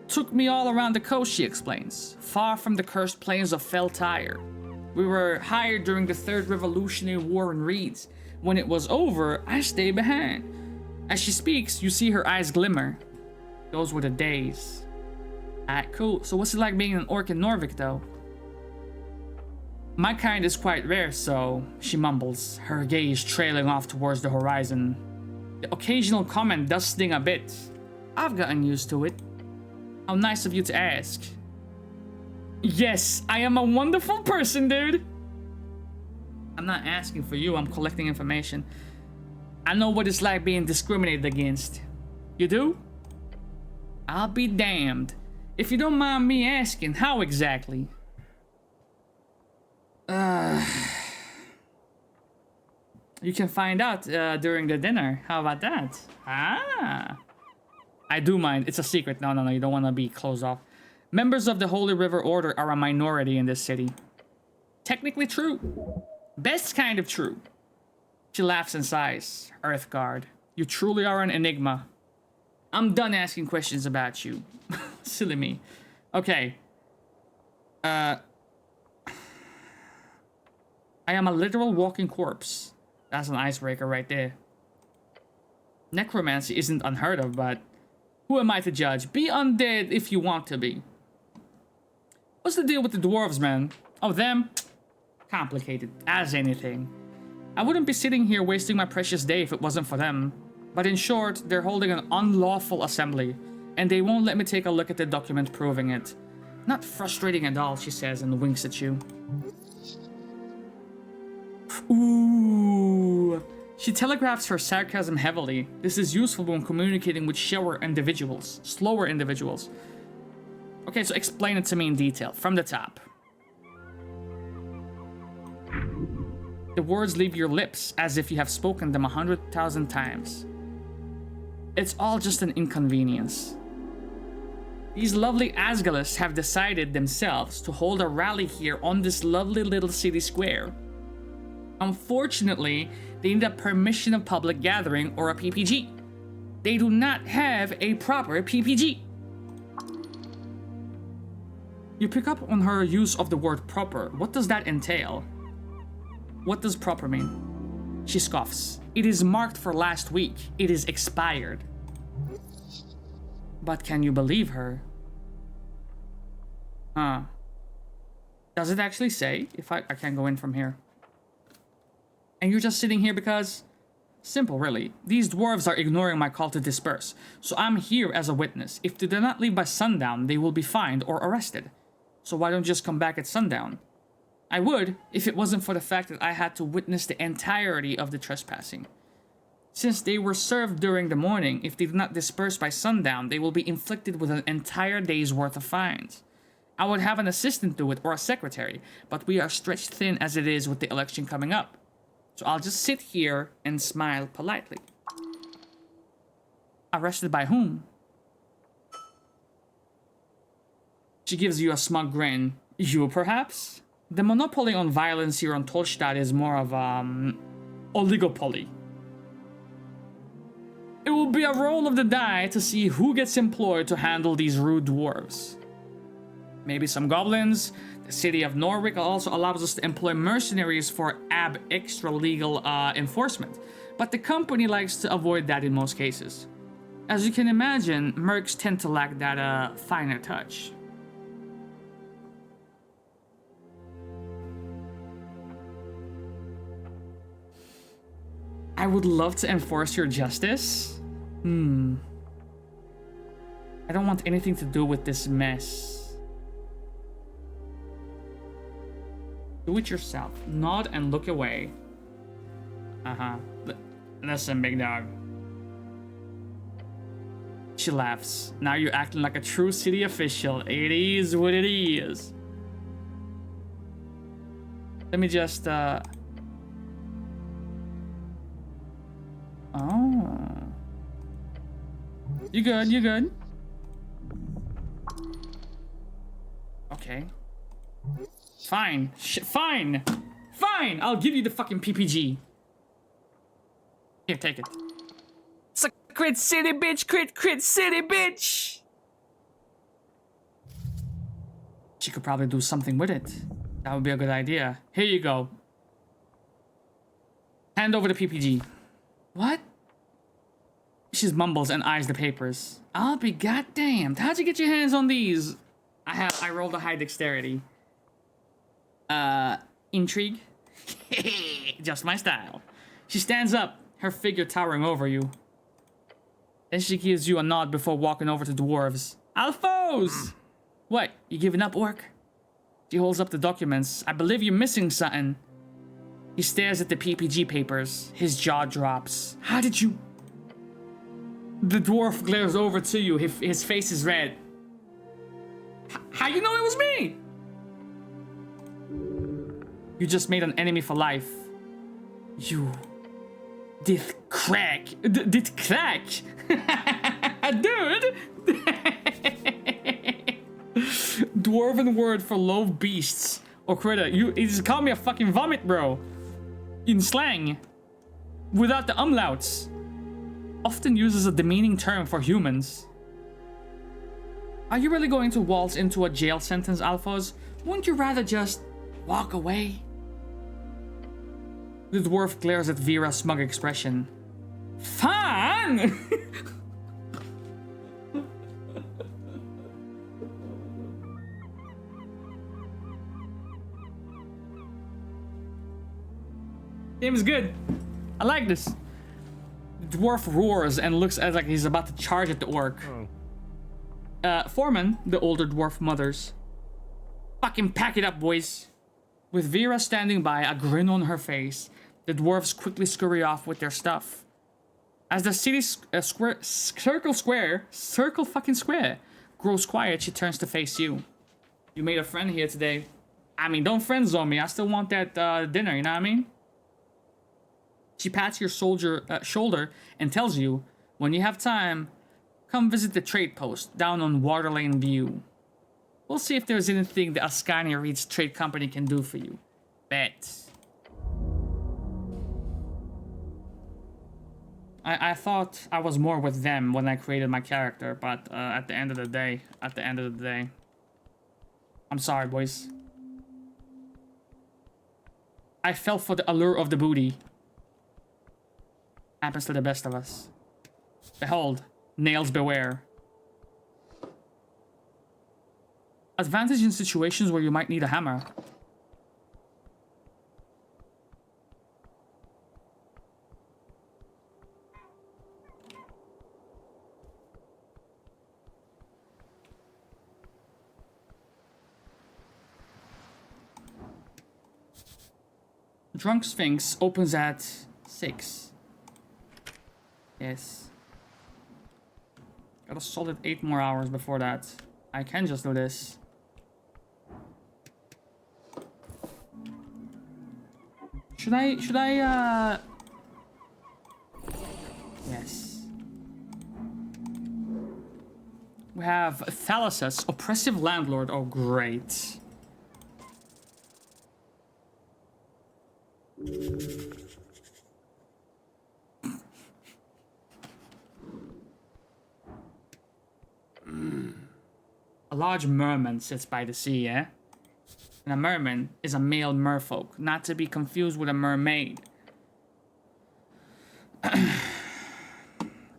Took me all around the coast, she explains. Far from the cursed plains of Fell Tire. We were hired during the Third Revolutionary War in Reeds. When it was over, I stayed behind. As she speaks, you see her eyes glimmer. Those were the days. Alright, cool. So what's it like being an orc in Norvik, though? My kind is quite rare, so... She mumbles, her gaze trailing off towards the horizon. The occasional comment does sting a bit. I've gotten used to it. How nice of you to ask. Yes, I am a wonderful person, dude. I'm not asking for you, I'm collecting information. I know what it's like being discriminated against. You do? I'll be damned. If you don't mind me asking, how exactly? You can find out during the dinner. How about that? Ah. I do mind. It's a secret. No, you don't want to be closed off. Members of the Holy River Order are a minority in this city. Technically true. Best kind of true. She laughs and sighs. Earthguard, you truly are an enigma. I'm done asking questions about you. Silly me. Okay. I am a literal walking corpse. That's an icebreaker right there. Necromancy isn't unheard of, but who am I to judge? Be undead if you want to be. What's the deal with the dwarves, man? Oh, them? Complicated as anything. I wouldn't be sitting here wasting my precious day if it wasn't for them. But in short, they're holding an unlawful assembly, and they won't let me take a look at the document proving it. Not frustrating at all, she says and winks at you. Ooh. She telegraphs her sarcasm heavily. This is useful when communicating with slower individuals. Okay, so explain it to me in detail, from the top. The words leave your lips as if you have spoken them 100,000 times. It's all just an inconvenience. These lovely Asgalists have decided themselves to hold a rally here on this lovely little city square. Unfortunately, they need a permission of public gathering or a PPG. They do not have a proper PPG. You pick up on her use of the word proper. What does that entail? What does proper mean? She scoffs. It is marked for last week. It is expired. But can you believe her? Huh. Does it actually say if I can't go in from here? And you're just sitting here because... Simple, really. These dwarves are ignoring my call to disperse, so I'm here as a witness. If they do not leave by sundown, they will be fined or arrested. So why don't you just come back at sundown? I would, if it wasn't for the fact that I had to witness the entirety of the trespassing. Since they were served during the morning, if they do not disperse by sundown, they will be inflicted with an entire day's worth of fines. I would have an assistant do it, or a secretary, but we are stretched thin as it is with the election coming up. So I'll just sit here and smile politely. Arrested by whom? She gives you a smug grin. You, perhaps? The monopoly on violence here on Tolstad is more of oligopoly. It will be a roll of the die to see who gets employed to handle these rude dwarves. Maybe some goblins. The city of Norwich also allows us to employ mercenaries for extra-legal enforcement, but the company likes to avoid that in most cases. As you can imagine, mercs tend to lack that finer touch. I would love to enforce your justice. I don't want anything to do with this mess. Do it yourself. Nod and look away. Listen, big dog. She laughs. Now you're acting like a true city official. It is what it is. Let me just, Oh. You good, you good. Okay. Fine. Fine. Fine! I'll give you the fucking PPG. Here, take it. It's a crit city, bitch! Crit city, bitch! She could probably do something with it. That would be a good idea. Here you go. Hand over the PPG. What? She mumbles and eyes the papers. I'll be goddamned. How'd you get your hands on these? I rolled a high dexterity. Intrigue? Just my style. She stands up, her figure towering over you. Then she gives you a nod before walking over to dwarves. Alphos! What, you giving up, orc? She holds up the documents. I believe you're missing something. He stares at the PPG papers. His jaw drops. How did you... The dwarf glares over to you. His face is red. How you know it was me? You just made an enemy for life. You... Did crack. Did crack. Dude. Dwarven word for low beasts or critter. You just call me a fucking vomit, bro. In slang. Without the umlauts. Often used as a demeaning term for humans. Are you really going to waltz into a jail sentence, Alphos? Wouldn't you rather just walk away? The dwarf glares at Vera's smug expression. Fine! Game is good. I like this. The dwarf roars and looks as like he's about to charge at the orc. Foreman, the older dwarf, mutters. Fucking pack it up, boys. With Vera standing by, a grin on her face, the dwarves quickly scurry off with their stuff. As the city circle fucking square, grows quiet, she turns to face you. You made a friend here today. I mean, don't friend zone me. I still want that dinner, you know what I mean? She pats your shoulder and tells you, when you have time, come visit the trade post down on Waterlane View. We'll see if there's anything the Ascania Reed's trade company can do for you. Bet. I thought I was more with them when I created my character, but at the end of the day, I'm sorry, boys. I fell for the allure of the booty. Happens to the best of us. Behold, nails beware. Advantage in situations where you might need a hammer. Drunk Sphinx opens at 6. Yes. Got a solid 8 more hours before that. I can just do this. Should I, Yes. We have Thalasus, oppressive landlord. Oh, great. A large merman sits by the sea, eh? And a merman is a male merfolk, not to be confused with a mermaid.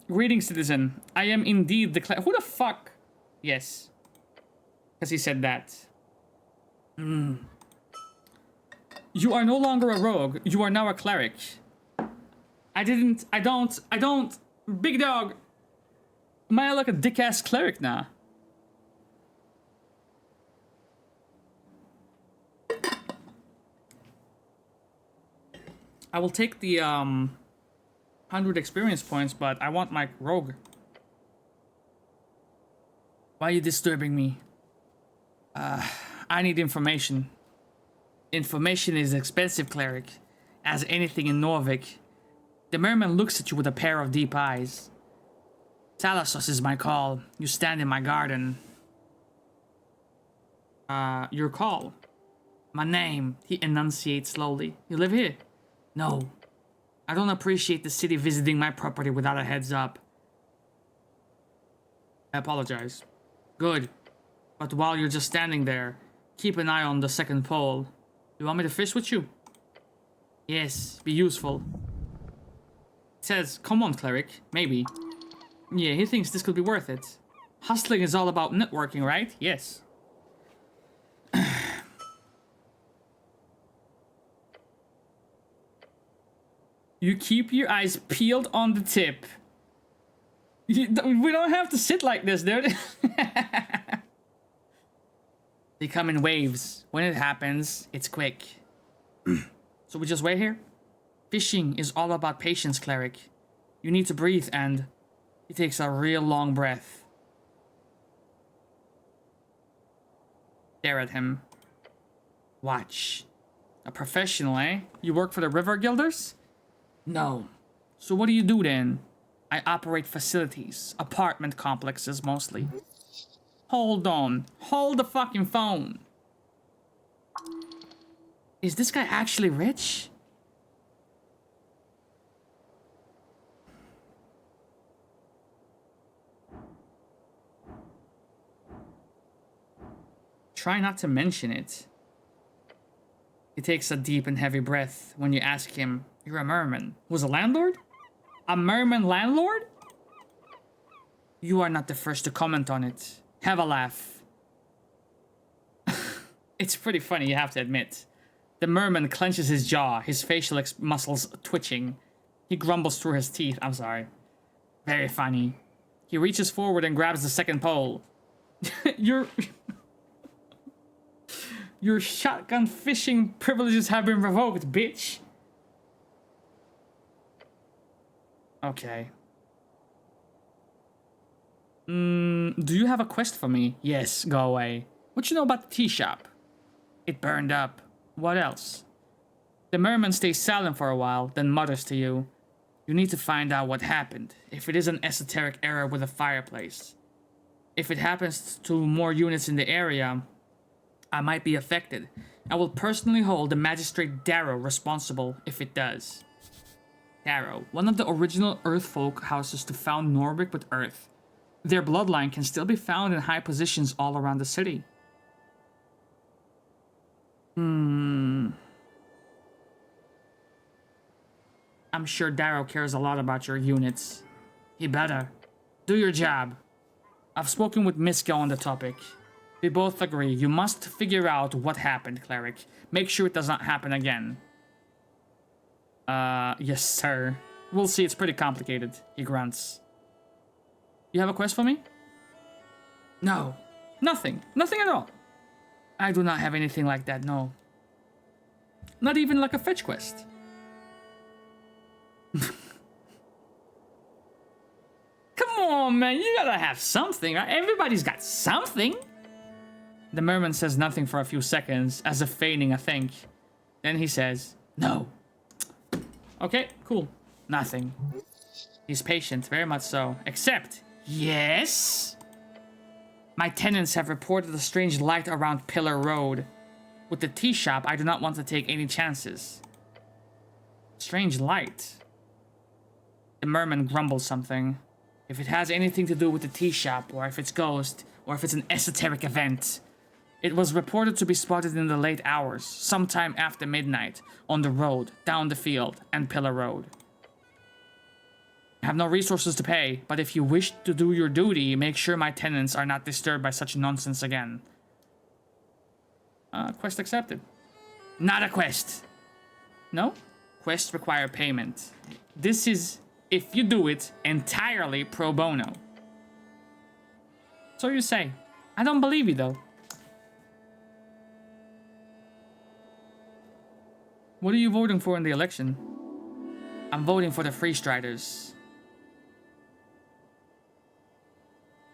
Greetings, citizen. I am indeed the who the fuck? Yes. Because he said that. You are no longer a rogue. You are now a cleric. I don't. Big dog. Am I like a dick-ass cleric now? I will take the 100 experience points, but I want my rogue. Why are you disturbing me? I need information. Information is expensive, cleric. As anything in Norvik. The merman looks at you with a pair of deep eyes. Thalasos is my call. You stand in my garden. Your call. My name, he enunciates slowly. You live here? No. I don't appreciate the city visiting my property without a heads up. I apologize. Good. But while you're just standing there, keep an eye on the second pole. You want me to fish with you? Yes, be useful. It says, come on, cleric. Maybe. Yeah, he thinks this could be worth it. Hustling is all about networking, right? Yes. You keep your eyes peeled on the tip. We don't have to sit like this, dude. They come in waves. When it happens, it's quick. So we just wait here? Fishing is all about patience, cleric. You need to breathe, and he takes a real long breath. Stare at him. Watch. A professional, eh? You work for the River Guilders? No. So what do you do then? I operate facilities, apartment complexes mostly. Hold on. Hold the fucking phone. Is this guy actually rich? Try not to mention it. He takes a deep and heavy breath when you ask him, you're a merman. Who's a landlord? A merman landlord? You are not the first to comment on it. Have a laugh. It's pretty funny, you have to admit. The merman clenches his jaw, his facial muscles twitching. He grumbles through his teeth. I'm sorry. Very funny. He reaches forward and grabs the second pole. Your shotgun fishing privileges have been revoked, bitch. Okay. Do you have a quest for me? Yes, go away. What you know about the tea shop? It burned up. What else? The merman stays silent for a while, then mutters to you. You need to find out what happened, if it is an esoteric error with a fireplace. If it happens to more units in the area, I might be affected. I will personally hold the magistrate Darrow responsible if it does. Darrow, one of the original Earthfolk houses to found Norvik with Earth. Their bloodline can still be found in high positions all around the city. I'm sure Darrow cares a lot about your units. He better. Do your job. I've spoken with Miska on the topic. We both agree you must figure out what happened, cleric. Make sure it does not happen again. Yes, sir. We'll see, it's pretty complicated, he grunts. You have a quest for me? No. Nothing. Nothing at all. I do not have anything like that, no. Not even like a fetch quest. Come on, man. You gotta have something, right? Everybody's got something. The merman says nothing for a few seconds, as if feigning a think. Then he says, no. Okay, cool. Nothing. He's patient, very much so. Except, yes? My tenants have reported a strange light around Pillar Road. With the tea shop, I do not want to take any chances. Strange light. The merman grumbles something. If it has anything to do with the tea shop, or if it's ghost, or if it's an esoteric event. It was reported to be spotted in the late hours, sometime after midnight, on the road, down the field, and Pillar Road. I have no resources to pay, but if you wish to do your duty, make sure my tenants are not disturbed by such nonsense again. Quest accepted. Not a quest. No? Quests require payment. This is, if you do it, entirely pro bono. So you say. I don't believe you, though. What are you voting for in the election? I'm voting for the Free Striders.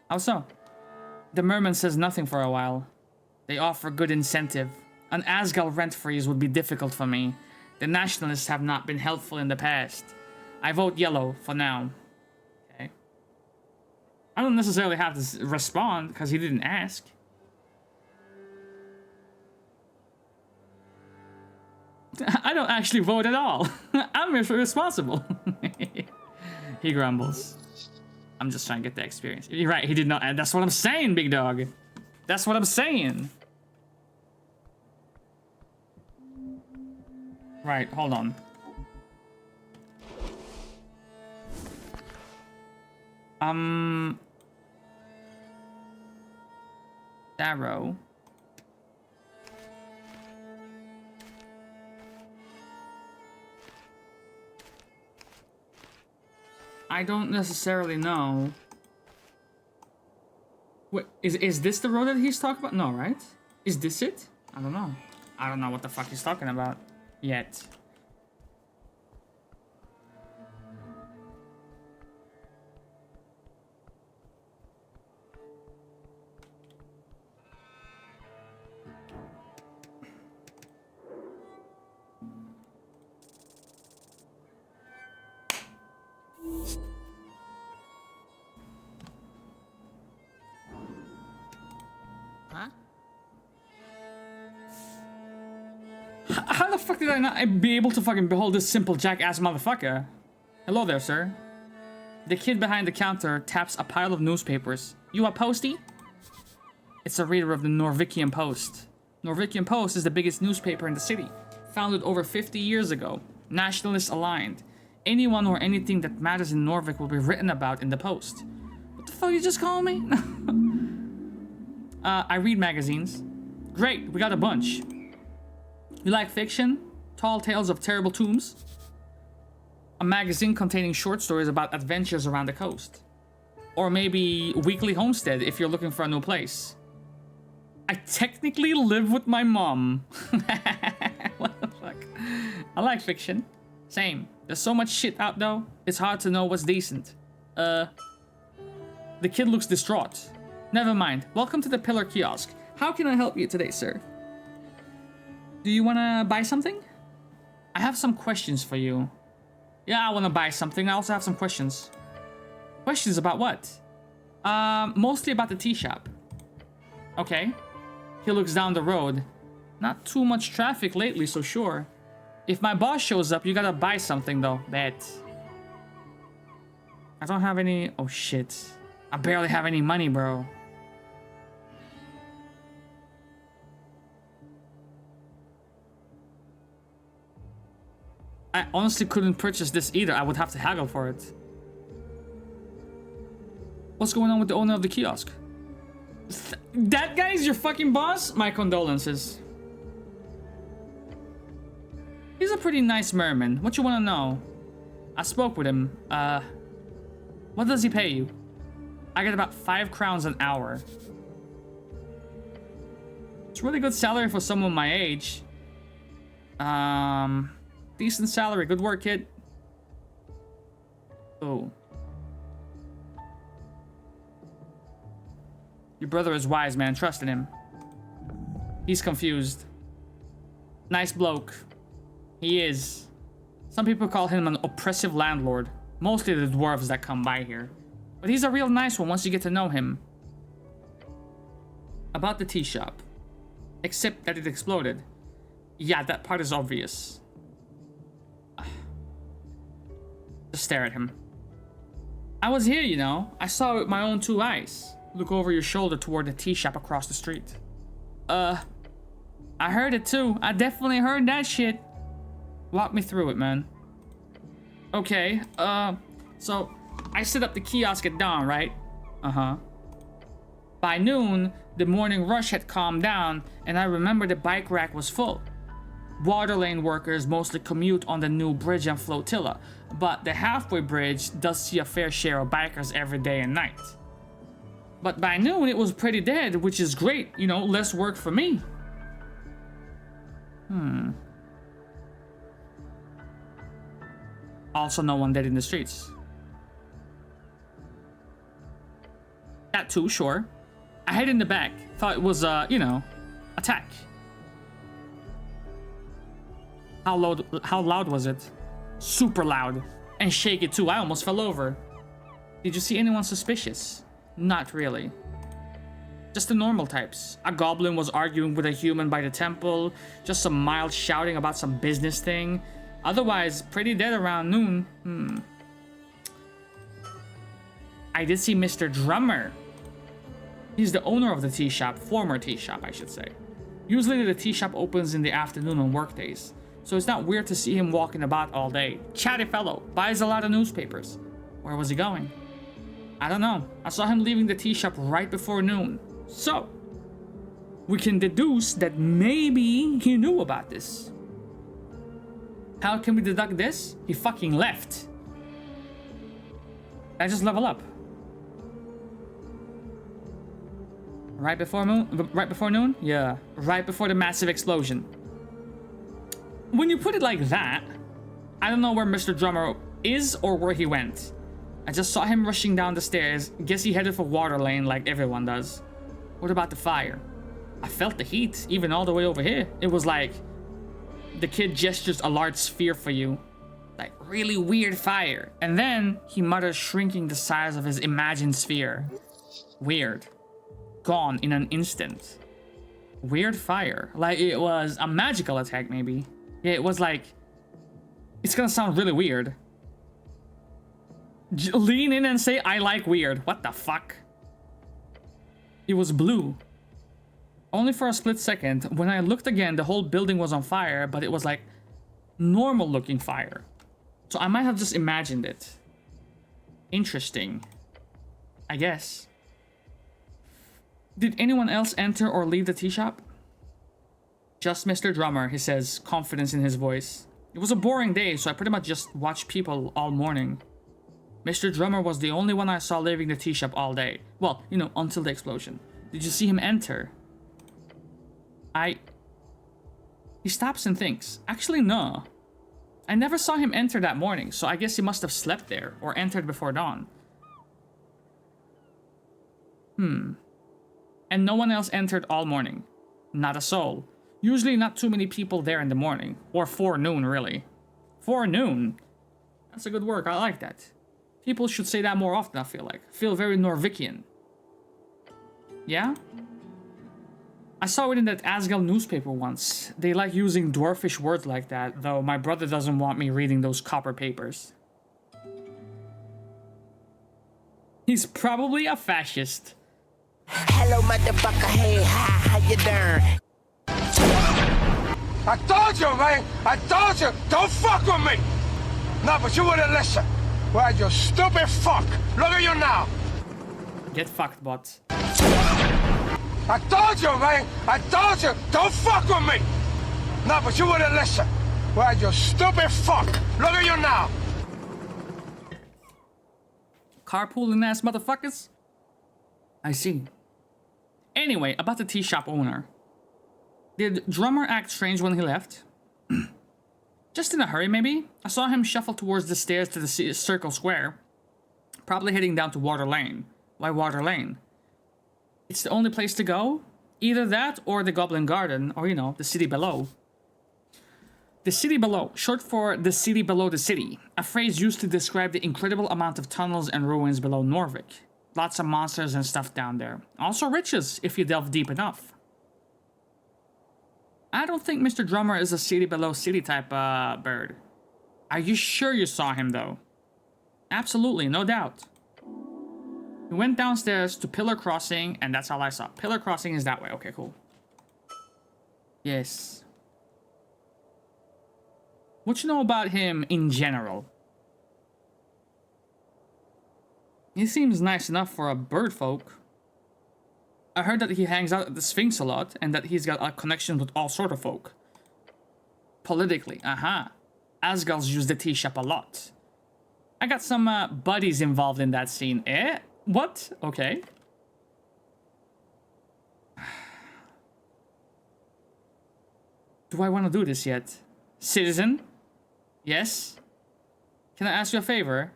How so? The merman says nothing for a while. They offer good incentive. An Asgal rent freeze would be difficult for me. The nationalists have not been helpful in the past. I vote yellow for now. Okay. I don't necessarily have to respond because he didn't ask. I don't actually vote at all. I'm irresponsible. He grumbles. I'm just trying to get the experience. You're right, he did not. That's what I'm saying, big dog. That's what I'm saying. Right, hold on. Darrow. I don't necessarily know. Wait, is this the road that he's talking about? No, right? Is this it? I don't know. I don't know what the fuck he's talking about yet. How the fuck did I not be able to fucking behold this simple jackass motherfucker? Hello there, sir. The kid behind the counter taps a pile of newspapers. You a postie? It's a reader of the Norvikian Post. Norvikian Post is the biggest newspaper in the city. Founded over 50 years ago. Nationalist aligned. Anyone or anything that matters in Norvik will be written about in the Post. What the fuck you just call me? I read magazines. Great, we got a bunch. You like fiction? Tall tales of terrible tombs? A magazine containing short stories about adventures around the coast. Or maybe Weekly Homestead if you're looking for a new place. I technically live with my mom. What the fuck? I like fiction. Same. There's so much shit out though, it's hard to know what's decent. The kid looks distraught. Never mind. Welcome to the Pillar Kiosk. How can I help you today, sir? Do you want to buy something? I have some questions for you. Yeah, I want to buy something. I also have some questions. Questions about what? Mostly about the tea shop. Okay. He looks down the road. Not too much traffic lately, so sure. If my boss shows up, you gotta buy something though. Bet. I don't have any... Oh shit. I barely have any money, bro. I honestly couldn't purchase this either. I would have to haggle for it. What's going on with the owner of the kiosk? That guy's your fucking boss? My condolences. He's a pretty nice merman. What you want to know? I spoke with him. What does he pay you? I get about 5 crowns an hour. It's a really good salary for someone my age. Decent salary. Good work, kid. Oh. Your brother is wise, man. Trust in him. He's confused. Nice bloke. He is. Some people call him an oppressive landlord. Mostly the dwarves that come by here. But he's a real nice one once you get to know him. About the tea shop. Except that it exploded. Yeah, that part is obvious. Just stare at him. I was here, you know. I saw it with my own 2 eyes. Look over your shoulder toward the tea shop across the street. I heard it too. I definitely heard that shit. Walk me through it, man. Okay, so I set up the kiosk at dawn, right? Uh-huh. By noon, the morning rush had calmed down, and I remember the bike rack was full. Water lane workers mostly commute on the new bridge and flotilla, but the halfway bridge does see a fair share of bikers every day and night. But by noon, it was pretty dead, which is great, you know, less work for me. Also, no one dead in the streets. That too, sure. I hid in the back. Thought it was, you know, attack. How loud was it? Super loud. And shaky too. I almost fell over. Did you see anyone suspicious? Not really. Just the normal types. A goblin was arguing with a human by the temple. Just some mild shouting about some business thing. Otherwise, pretty dead around noon. I did see Mr. Drummer. He's the owner of the tea shop. Former tea shop, I should say. Usually the tea shop opens in the afternoon on work days. So it's not weird to see him walking about all day. Chatty fellow. Buys a lot of newspapers. Where was he going? I don't know. I saw him leaving the tea shop right before noon. So, we can deduce that maybe he knew about this. How can we deduct this? He fucking left. I just level up. Right before noon? Yeah, right before the massive explosion. When you put it like that, I don't know where Mr. Drummer is or where he went. I just saw him rushing down the stairs. Guess he headed for water lane like everyone does. What about the fire? I felt the heat, even all the way over here. It was like the kid gestures a large sphere for you. Like really weird fire. And then he mutters, shrinking the size of his imagined sphere. Weird. Gone in an instant. Weird fire. Like it was a magical attack maybe. Yeah, it was like... It's gonna sound really weird. Lean in and say, I like weird. What the fuck? It was blue. Only for a split second. When I looked again, the whole building was on fire, but it was like normal looking fire. So I might have just imagined it. Interesting. I guess. Did anyone else enter or leave the tea shop? Just Mr. Drummer, he says, confidence in his voice. It was a boring day, so I pretty much just watched people all morning. Mr. Drummer was the only one I saw leaving the tea shop all day. Well, you know, until the explosion. Did you see him enter? He stops and thinks. Actually, no. I never saw him enter that morning, so I guess he must have slept there or entered before dawn. And no one else entered all morning. Not a soul. Usually not too many people there in the morning. Or forenoon, really. Forenoon? That's a good work, I like that. People should say that more often, I feel like. Feel very Norvikian. Yeah? I saw it in that Asgard newspaper once. They like using dwarfish words like that, though my brother doesn't want me reading those copper papers. He's probably a fascist. Hello, motherfucker. Hey, hi, how you doing? I told you, man. I told you. Don't fuck with me. No, but you wouldn't listen. Well, you stupid fuck. Look at you now. Get fucked, bot. I told you, man. I told you. Don't fuck with me. No, but you wouldn't listen. Well, you stupid fuck. Look at you now. Carpooling ass motherfuckers? I see. Anyway, about the tea shop owner. Did Drummer act strange when he left? Just in a hurry, maybe? I saw him shuffle towards the stairs to the circle square. Probably heading down to Water Lane. Why Water Lane? It's the only place to go? Either that or the Goblin Garden, or, you know, the city below. The city below, short for the city below the city. A phrase used to describe the incredible amount of tunnels and ruins below Norvik. Lots of monsters and stuff down there. Also riches, if you delve deep enough. I don't think Mr. Drummer is a city below city type bird. Are you sure you saw him though? Absolutely, no doubt. We went downstairs to Pillar Crossing and that's all I saw. Pillar Crossing is that way. Okay, cool. Yes. What you know about him in general? He seems nice enough for a bird folk. I heard that he hangs out at the Sphinx a lot, and that he's got a connection with all sort of folk. Politically, Asgals use the tea shop a lot. I got some buddies involved in that scene. Eh? What? Okay. Do I want to do this yet? Citizen? Yes? Can I ask you a favor?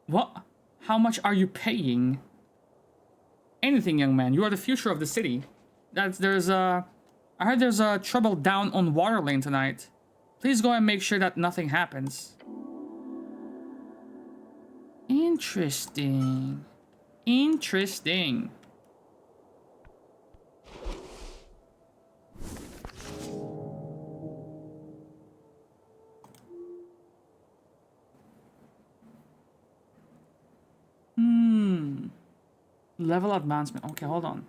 What? How much are you paying? anything, young man. You are the future of the city. I heard there's a trouble down on Water Lane tonight. Please go and make sure that nothing happens. Interesting. Interesting. Level advancement. Okay, hold on.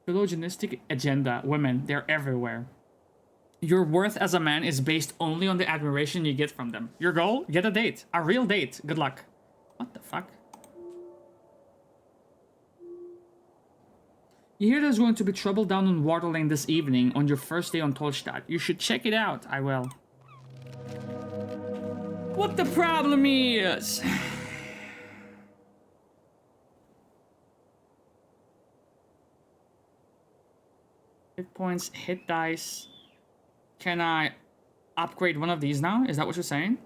Phylogenistic agenda. Women, they're everywhere. Your worth as a man is based only on the admiration you get from them. Your goal? Get a date. A real date. Good luck. What the fuck? You hear there's going to be trouble down on Water Lane this evening on your first day on Tolstadt. You should check it out. I will. What the problem is? Hit points, hit dice. Can I upgrade one of these now? Is that what you're saying?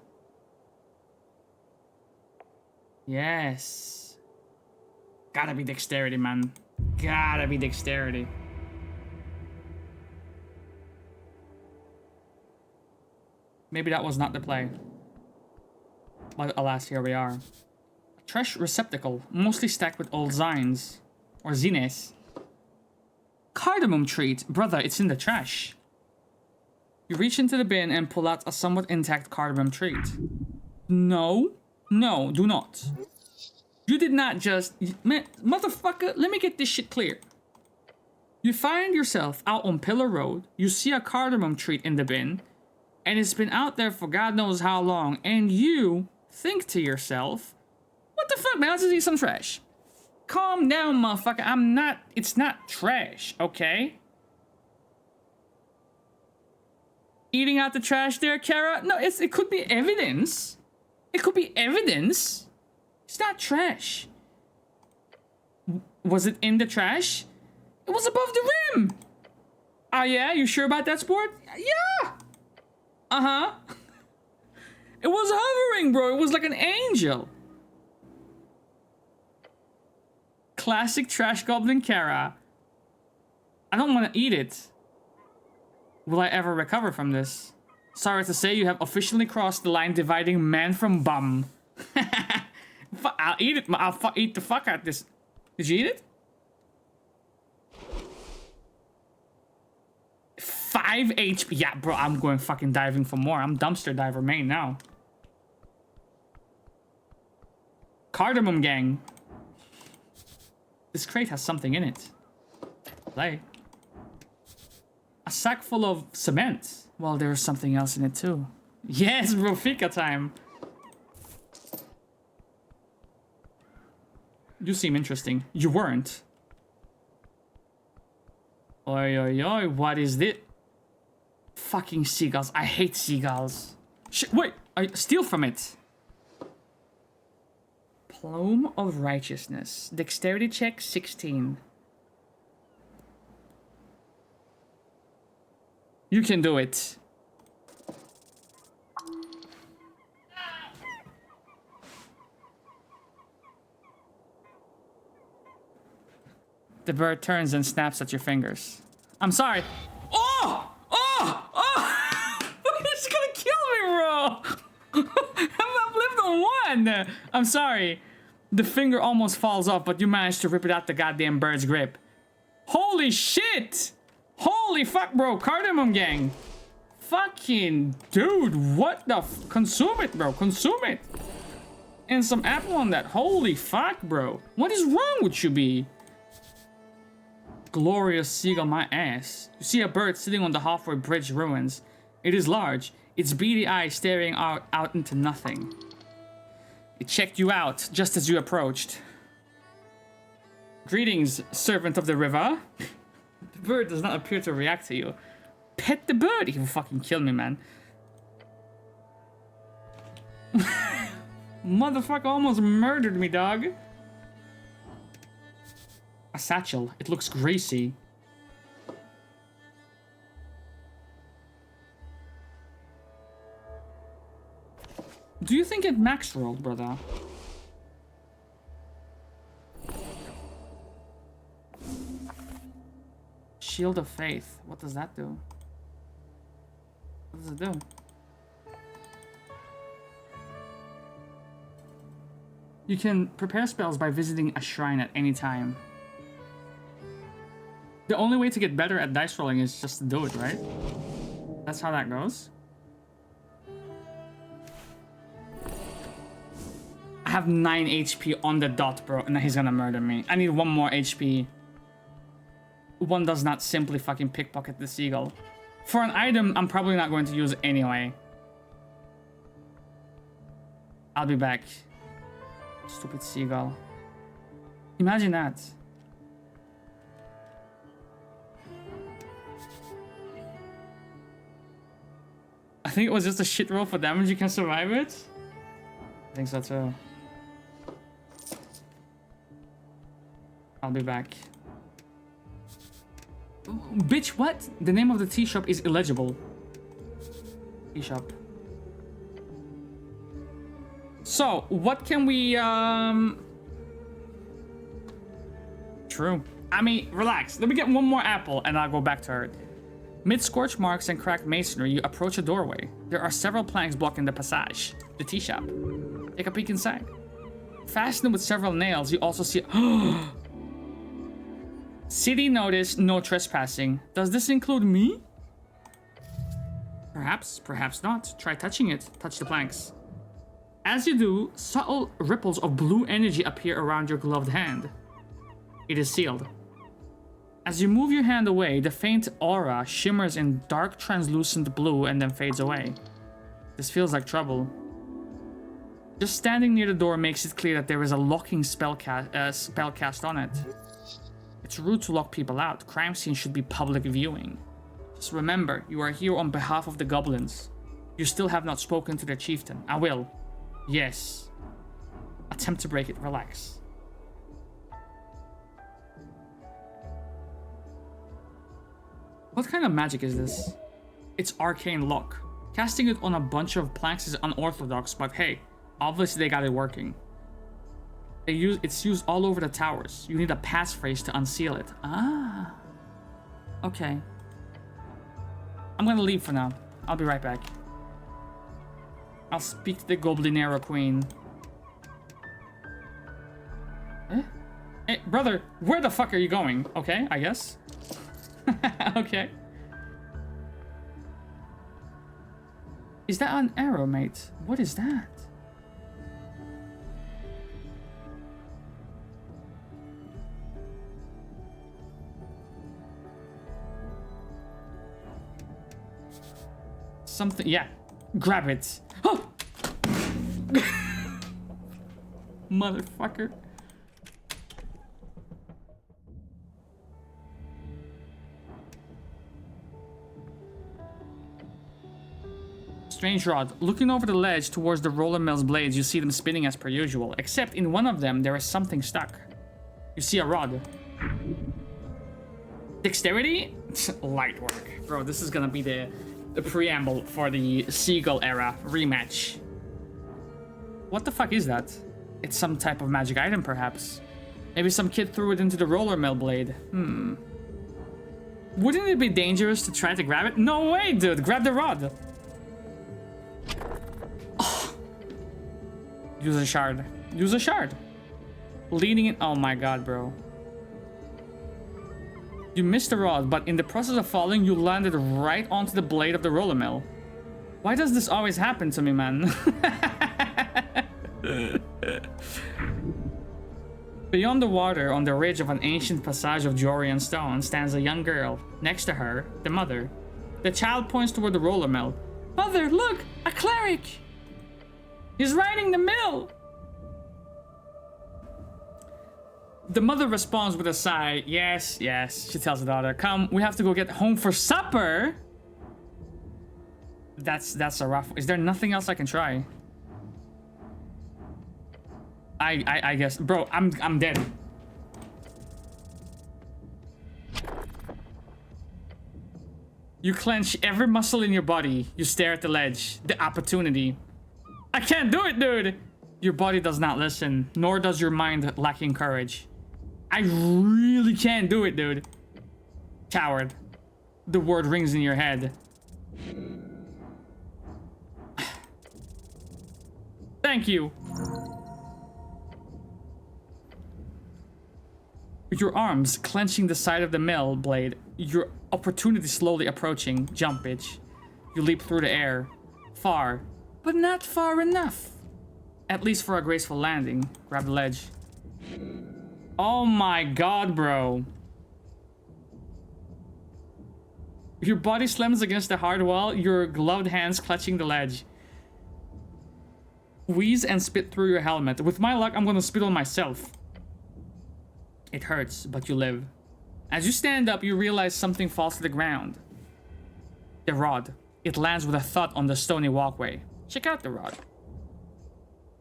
Yes. Gotta be dexterity, man. Gotta be dexterity. Maybe that was not the play. But alas, here we are. A trash receptacle, mostly stacked with old zines. Or zines. Cardamom treat. Brother, it's in the trash. You reach into the bin and pull out a somewhat intact cardamom treat. No. No, do not. You did not just... Man, motherfucker, let me get this shit clear. You find yourself out on Pillar Road, you see a cardamom treat in the bin, and it's been out there for God knows how long, and you think to yourself, what the fuck, man, let's just eat some trash. Calm down, motherfucker, it's not trash, okay? Eating out the trash there, Kara? No, it could be evidence. It could be evidence. It's not trash. Was it in the trash? It was above the rim. Oh yeah, you sure about that, sport? Yeah. Uh-huh. It was hovering, bro. It was like an angel. Classic trash goblin Kara. I don't want to eat it. Will I ever recover from this? Sorry to say, you have officially crossed the line dividing man from bum. I'll eat it. I'll eat the fuck out of this. Did you eat it? 5 HP. Yeah, bro, I'm going fucking diving for more. I'm dumpster diver main now. Cardamom gang. This crate has something in it. Play. A sack full of cement. Well, there's something else in it too. Yes, Rafika time. You seem interesting. You weren't. Oi, oi, oi, what is this? Fucking seagulls. I hate seagulls. Wait, I steal from it. Plume of Righteousness. Dexterity check 16. You can do it. The bird turns and snaps at your fingers. I'm sorry. Oh! Oh! Oh! It's gonna kill me, bro! I've lived on one! I'm sorry. The finger almost falls off, but you managed to rip it out the goddamn bird's grip. Holy shit! Holy fuck, bro. Cardamom gang. Fucking dude, what the consume it, bro. Consume it. And some apple on that. Holy fuck, bro. What is wrong with you, B? Glorious seagull, my ass. You see a bird sitting on the halfway bridge ruins. It is large. Its beady eyes staring out into nothing. It checked you out just as you approached. Greetings, servant of the river. The bird does not appear to react to you. Pet the bird. He will fucking kill me, man. Motherfucker almost murdered me, dog. A satchel. It looks greasy. Do you think it max rolled, brother? Shield of Faith. What does that do? What does it do? You can prepare spells by visiting a shrine at any time. The only way to get better at dice rolling is just to do it, right? That's how that goes. I have 9 HP on the dot, bro, and he's gonna murder me. I need 1 more HP. One does not simply fucking pickpocket the seagull. For an item, I'm probably not going to use anyway. I'll be back. Stupid seagull. Imagine that. I think it was just a shit roll for damage. You can survive it? I think so too. I'll be back. Bitch, what? The name of the tea shop is illegible. Tea shop. So, what can we, True. I mean, relax. Let me get 1 more apple and I'll go back to her. Mid scorch marks and cracked masonry, you approach a doorway. There are several planks blocking the passage. The tea shop. Take a peek inside. Fastened with several nails, you also see... City notice, no trespassing. Does this include me? Perhaps, perhaps not. Try touching it. Touch the planks. As you do, subtle ripples of blue energy appear around your gloved hand. It is sealed. As you move your hand away, the faint aura shimmers in dark translucent blue and then fades away. This feels like trouble. Just standing near the door makes it clear that there is a locking spell cast on it. It's rude to lock people out. Crime scenes should be public viewing. Just remember, you are here on behalf of the goblins. You still have not spoken to their chieftain. I will. Yes. Attempt to break it. Relax. What kind of magic is this? It's arcane lock. Casting it on a bunch of planks is unorthodox, but hey, obviously they got it working. It's used all over the towers. You need a passphrase to unseal it. Ah. Okay. I'm gonna leave for now. I'll be right back. I'll speak to the Goblinero Queen. Eh? Hey, brother, where the fuck are you going? Okay, I guess. Okay. Is that an arrow, mate? What is that? Something, yeah. Grab it. Oh! Motherfucker. Strange rod. Looking over the ledge towards the roller mill's blades, you see them spinning as per usual. Except in one of them, there is something stuck. You see a rod. Dexterity? Light work. Bro, this is gonna be the preamble for the Seagull era rematch. What the fuck is that? It's some type of magic item, perhaps. Maybe some kid threw it into the roller mill blade. Wouldn't it be dangerous to try to grab it? No way, dude. Grab the rod. Oh. Use a shard. Use a shard. Leaning it. Oh my god, bro. You missed the rod, but in the process of falling, you landed right onto the blade of the roller mill. Why does this always happen to me, man? Beyond the water, on the ridge of an ancient passage of Jorian stone, stands a young girl. Next to her, the mother. The child points toward the roller mill. Mother, look! A cleric! He's riding the mill! The mother responds with a sigh. Yes, yes, she tells the daughter. Come, we have to go get home for supper. That's a rough. Is there nothing else I can try? I guess, bro. I'm dead. You clench every muscle in your body. You stare at the ledge. The opportunity. I can't do it, dude. Your body does not listen, nor does your mind lacking courage. I really can't do it, dude. Coward. The word rings in your head. Thank you. Your arms clenching the side of the mill blade. Your opportunity slowly approaching. Jump, bitch. You leap through the air. Far, but not far enough. At least for a graceful landing. Grab the ledge. Oh my god, bro. Your body slams against the hard wall, your gloved hands clutching the ledge. Wheeze and spit through your helmet. With my luck, I'm gonna spit on myself. It hurts, but you live. As you stand up, you realize something falls to the ground. The rod. It lands with a thud on the stony walkway. Check out the rod.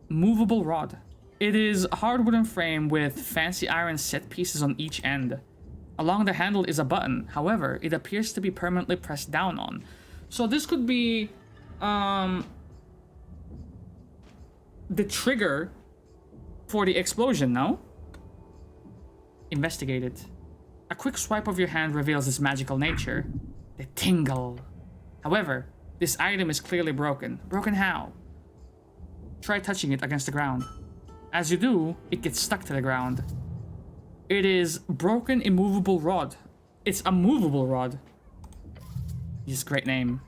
Movable rod. It is a hard wooden frame with fancy iron set pieces on each end. Along the handle is a button. However, it appears to be permanently pressed down on. So this could be the trigger for the explosion, no? Investigate it. A quick swipe of your hand reveals its magical nature. The tingle. However, this item is clearly broken. Broken how? Try touching it against the ground. As you do, it gets stuck to the ground. It is broken immovable rod. It's a movable rod. Yes, great name.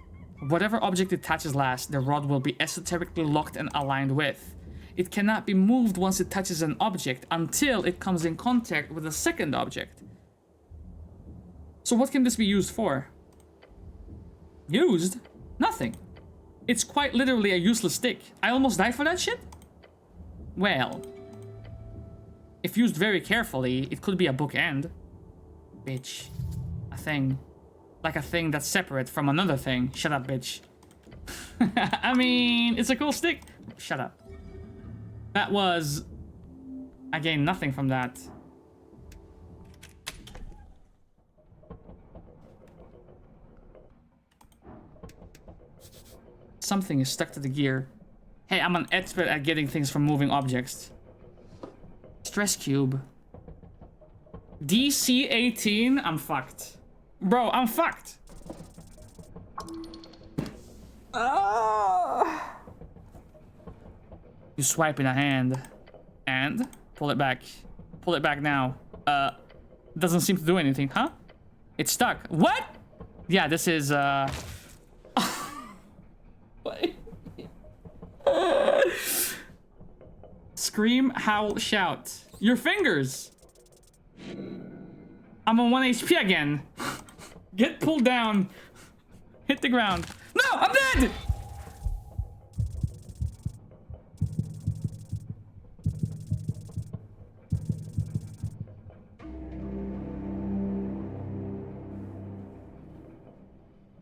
Whatever object it touches last, the rod will be esoterically locked and aligned with. It cannot be moved once it touches an object until it comes in contact with a second object. So what can this be used for? Used? Nothing. It's quite literally a useless stick. I almost died for that shit? Well, if used very carefully, it could be a bookend. Bitch. A thing. Like a thing that's separate from another thing. Shut up, bitch. I mean, it's a cool stick. Shut up. That was... I gained nothing from that. Something is stuck to the gear. Hey, I'm an expert at getting things from moving objects. Stress cube. DC 18? I'm fucked. Bro, I'm fucked. You swipe in a hand. And? Pull it back. Pull it back now. Doesn't seem to do anything, huh? It's stuck. What? Yeah, this is, What? Scream, howl, shout. Your fingers! I'm on 1 HP again. Get pulled down. Hit the ground. No, I'm dead!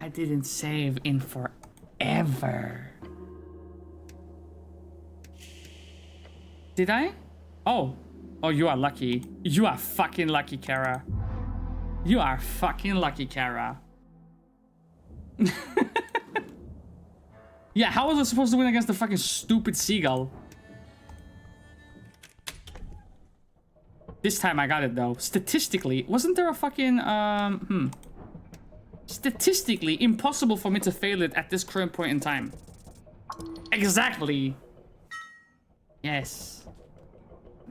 I didn't save in forever. Did I? Oh. Oh, you are lucky. You are fucking lucky, Kara. You are fucking lucky, Kara. Yeah, how was I supposed to win against the fucking stupid seagull? This time I got it, though. Statistically, wasn't there a fucking, Statistically impossible for me to fail it at this current point in time. Exactly. Yes.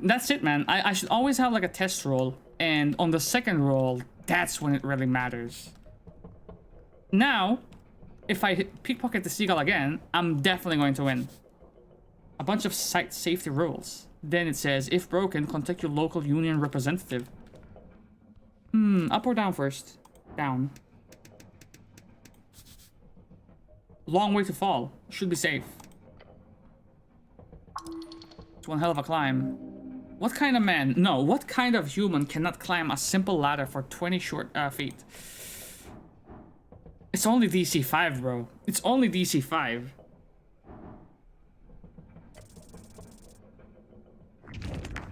That's it, man. I should always have like a test roll, and on the second roll, that's when it really matters. Now, if I pickpocket the seagull again, I'm definitely going to win. A bunch of site safety rules. Then it says, if broken, contact your local union representative. Up or down first? Down. Long way to fall. Should be safe. It's one hell of a climb. What kind of man? No, what kind of human cannot climb a simple ladder for 20 short feet? It's only DC 5, bro. It's only DC 5.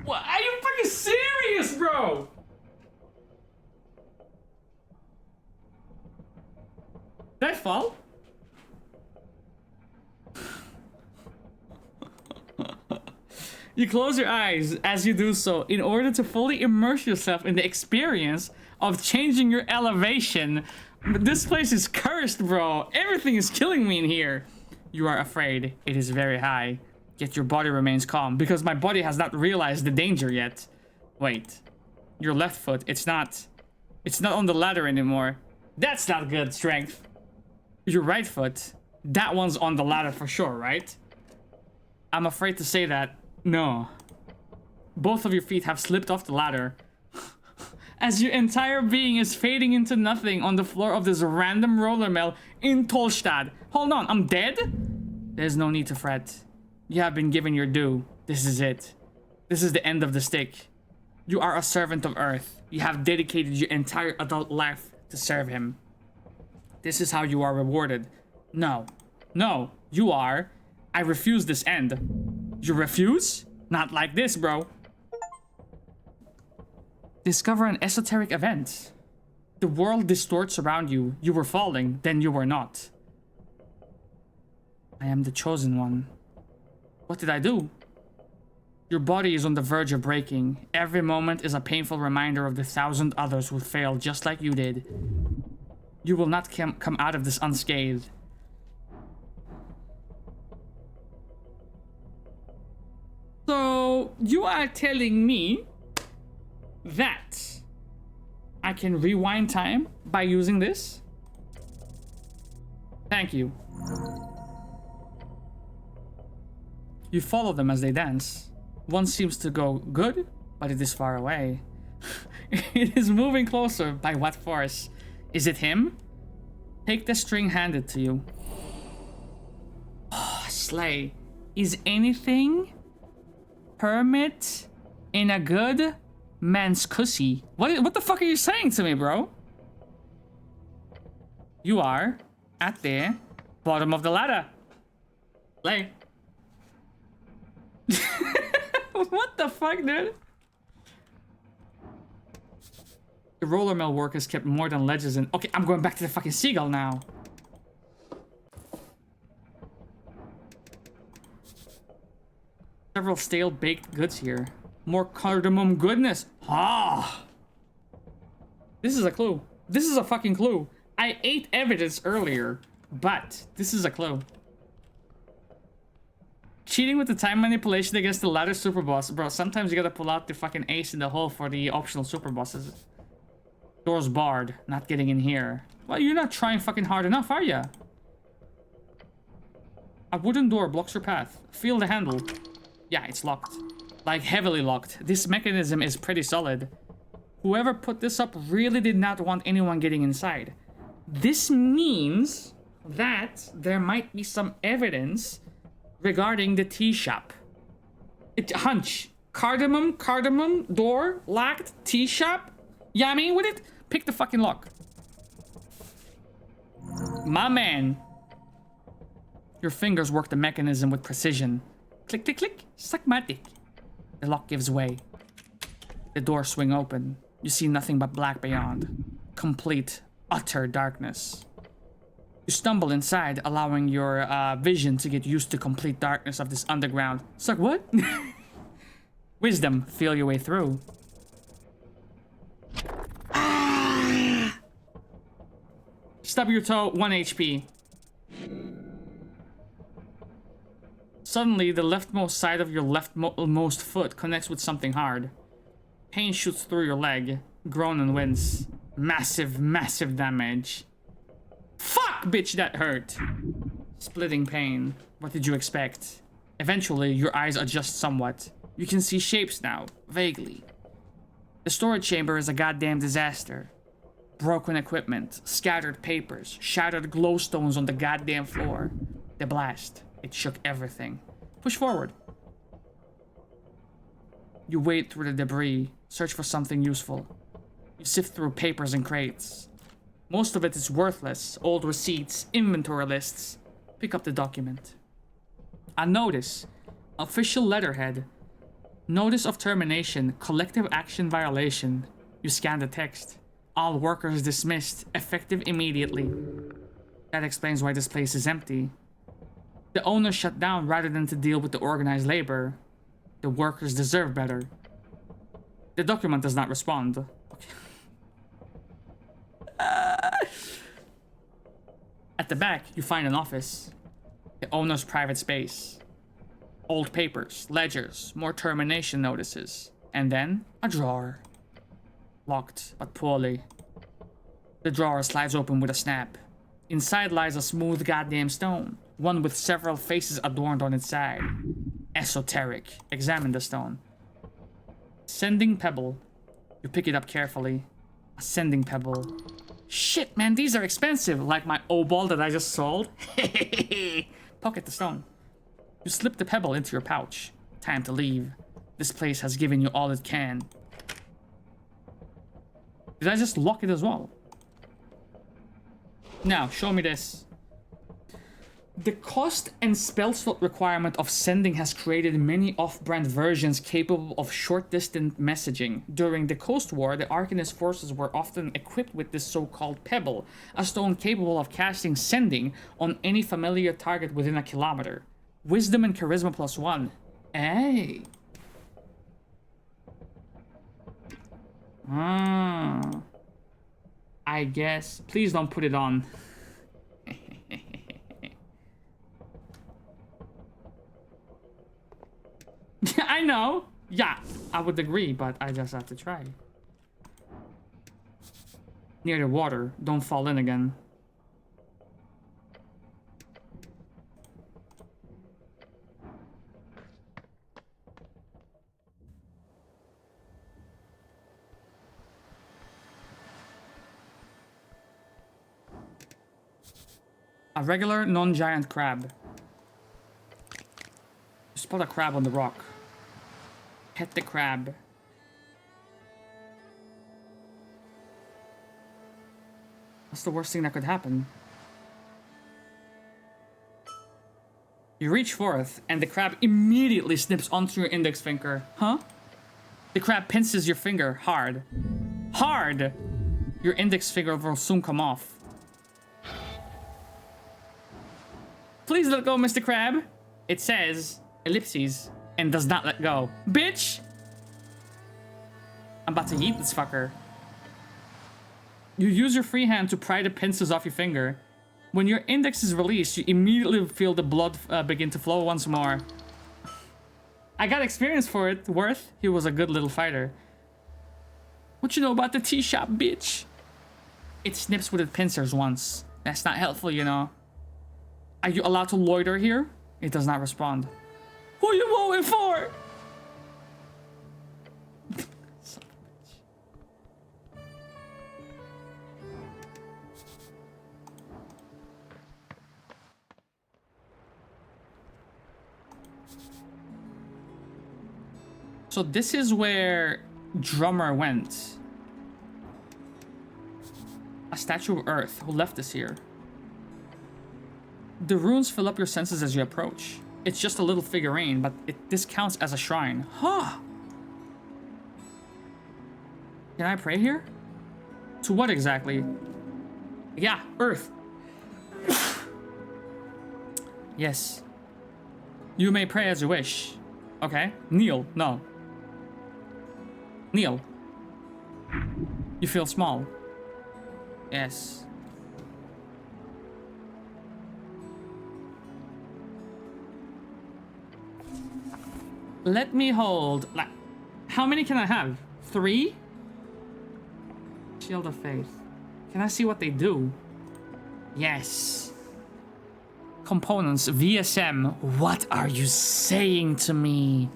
What? Are you fucking serious, bro? Did I fall? You close your eyes as you do so in order to fully immerse yourself in the experience of changing your elevation. This place is cursed, bro. Everything is killing me in here. You are afraid. It is very high. Yet your body remains calm because my body has not realized the danger yet. Wait. Your left foot, it's not on the ladder anymore. That's not good strength. Your right foot, that one's on the ladder for sure, right? I'm afraid to say that. No. Both of your feet have slipped off the ladder. As your entire being is fading into nothing on the floor of this random roller mill in Tolstad. Hold on, I'm dead? There's no need to fret. You have been given your due. This is it. This is the end of the stick. You are a servant of Earth. You have dedicated your entire adult life to serve him. This is how you are rewarded. No. No, you are. I refuse this end. You refuse? Not like this, bro. Discover an esoteric event. The world distorts around you. You were falling, then you were not. I am the chosen one. What did I do? Your body is on the verge of breaking. Every moment is a painful reminder of the 1,000 others who failed just like you did. You will not come out of this unscathed. So, you are telling me that I can rewind time by using this? Thank you. You follow them as they dance. One seems to go good, but it is far away. It is moving closer. By what force? Is it him? Take the string handed to you. Oh, slay. Is anything permit in a good man's cussy? What the fuck are you saying to me, bro? You are at the bottom of the ladder. Slay. What the fuck, dude? The roller mill workers kept more than ledges in. Okay, I'm going back to the fucking seagull now. Several stale baked goods here. More cardamom goodness. Ah. This is a clue. This is a fucking clue. I ate evidence earlier, but this is a clue. Cheating with the time manipulation against the ladder super boss. Bro, sometimes you gotta pull out the fucking ace in the hole for the optional super bosses. Door's barred. Not getting in here. Well, you're not trying fucking hard enough, are ya? A wooden door blocks your path. Feel the handle. Yeah, it's locked. Like, heavily locked. This mechanism is pretty solid. Whoever put this up really did not want anyone getting inside. This means that there might be some evidence regarding the tea shop. Hunch. Cardamom, door, locked, tea shop. Yeah, I mean, with it, pick the fucking lock. My man. Your fingers work the mechanism with precision. Click, click, click. Suck my dick. The lock gives way. The doors swing open. You see nothing but black beyond. Complete, utter darkness. You stumble inside, allowing your vision to get used to complete darkness of this underground. Suck what? Wisdom, feel your way through. Ah! Stub your toe, 1 HP. Suddenly, the leftmost side of your leftmost foot connects with something hard. Pain shoots through your leg. Groan and wince. Massive, massive damage. Fuck, bitch, that hurt. Splitting pain. What did you expect? Eventually, your eyes adjust somewhat. You can see shapes now, vaguely. The storage chamber is a goddamn disaster. Broken equipment, scattered papers, shattered glowstones on the goddamn floor. The blast. It shook everything. Push forward. You wade through the debris, search for something useful. You sift through papers and crates. Most of it is worthless. Old receipts, inventory lists. Pick up the document. A notice. Official letterhead. Notice of termination. Collective action violation. You scan the text. All workers dismissed. Effective immediately. That explains why this place is empty. The owner shut down rather than to deal with the organized labor. The workers deserve better. The document does not respond. Okay. At the back, you find an office. The owner's private space. Old papers, ledgers, more termination notices. And then, a drawer. Locked, but poorly. The drawer slides open with a snap. Inside lies a smooth goddamn stone. One with several faces adorned on its side. Esoteric. Examine the stone. Sending pebble. You pick it up carefully. A sending pebble. Shit, man, these are expensive. Like my O-ball that I just sold. Pocket the stone. You slip the pebble into your pouch. Time to leave. This place has given you all it can. Did I just lock it as well? Now, show me this. The cost and spell slot requirement of sending has created many off-brand versions capable of short-distance messaging. During the Coast War, the Arcanist forces were often equipped with this so-called pebble, a stone capable of casting sending on any familiar target within a kilometer. Wisdom and Charisma +1. Hey. I guess. Please don't put it on. I know. Yeah, I would agree, but I just have to try. Near the water. Don't fall in again. A regular, non-giant crab. You spot a crab on the rock. Pet the crab. What's the worst thing that could happen? You reach forth, and the crab immediately snips onto your index finger. Huh? The crab pinches your finger hard. Hard! Your index finger will soon come off. Please let go, Mr. Crab. It says, ellipses, and does not let go. Bitch! I'm about to yeet this fucker. You use your free hand to pry the pincers off your finger. When your index is released, you immediately feel the blood begin to flow once more. I got experience for it, Worth. He was a good little fighter. What you know about the tea shop, bitch? It snips with its pincers once. That's not helpful, you know. Are you allowed to loiter here? It does not respond. Who are you voting for? Son of a bitch. So this is where Drummer went. A statue of Earth. Who left this here? The runes fill up your senses as you approach. It's just a little figurine, but this counts as a shrine. Huh. Can I pray here? To what exactly? Yeah, Earth. Yes. You may pray as you wish. Okay. Kneel. No. Kneel. You feel small. Yes. Let me hold. Like, how many can I have? 3? Shield of Faith. Can I see what they do? Yes. Components. VSM. What are you saying to me?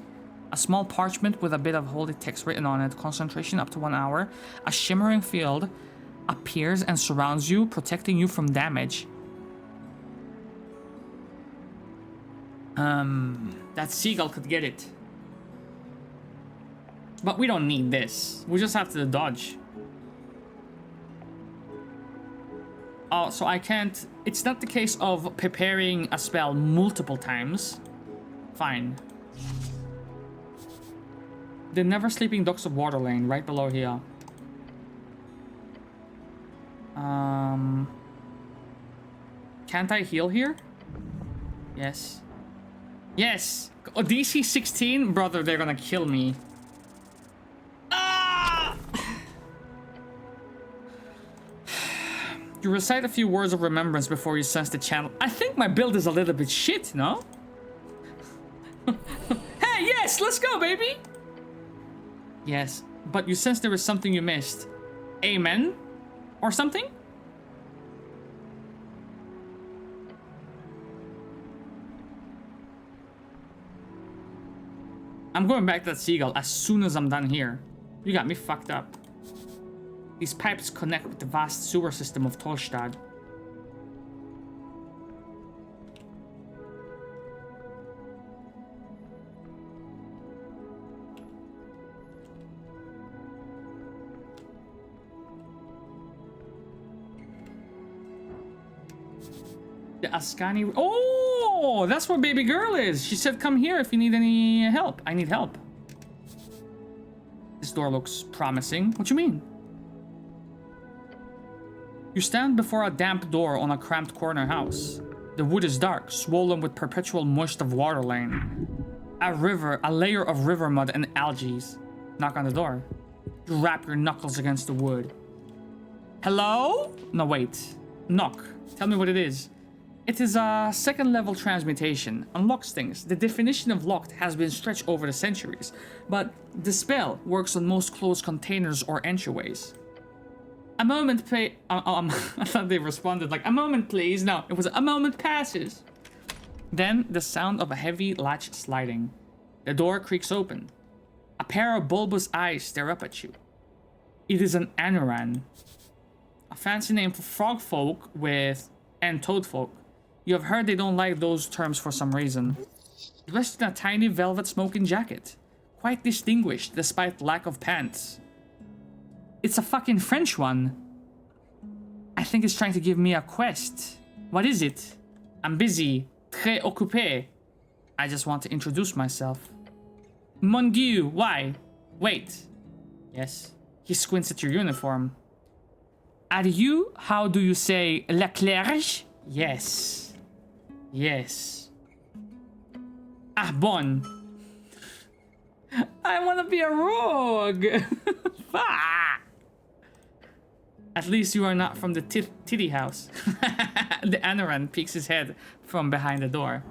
A small parchment with a bit of holy text written on it. Concentration up to 1 hour. A shimmering field appears and surrounds you, protecting you from damage. That seagull could get it. But we don't need this. We just have to dodge. Oh, so I can't... It's not the case of preparing a spell multiple times. Fine. The Never Sleeping Ducks of Water Lane, right below here. Can't I heal here? Yes. Yes! Oh, DC 16? Brother, they're gonna kill me. You recite a few words of remembrance before you sense the channel. I think my build is a little bit shit, no? Hey, yes, let's go, baby! Yes, but you sense there is something you missed. Amen? Or something? I'm going back to that seagull as soon as I'm done here. You got me fucked up. These pipes connect with the vast sewer system of Tolstad. The Ascani... Oh! That's where baby girl is! She said come here if you need any help. I need help. This door looks promising. What you mean? You stand before a damp door on a cramped corner house. The wood is dark, swollen with perpetual moist of water lane. A layer of river mud and algae. Knock on the door. You rap your knuckles against the wood. Hello? No, wait. Knock. Tell me what it is. It is a second level transmutation. Unlocks things. The definition of locked has been stretched over the centuries, but the spell works on most closed containers or entryways. A moment I thought they responded like, a moment please. No, it was a moment passes. Then the sound of a heavy latch sliding. The door creaks open. A pair of bulbous eyes stare up at you. It is an Anoran. A fancy name for frog folk and toad folk. You have heard they don't like those terms for some reason. Dressed in a tiny velvet smoking jacket. Quite distinguished despite lack of pants. It's a fucking French one. I think it's trying to give me a quest. What is it? I'm busy. Très occupé. I just want to introduce myself. Mon Dieu, why? Wait. Yes. He squints at your uniform. Are you, how do you say, la clerge? Yes. Yes. Ah, bon. I want to be a rogue. At least you are not from the titty house. The Anoran peeks his head from behind the door.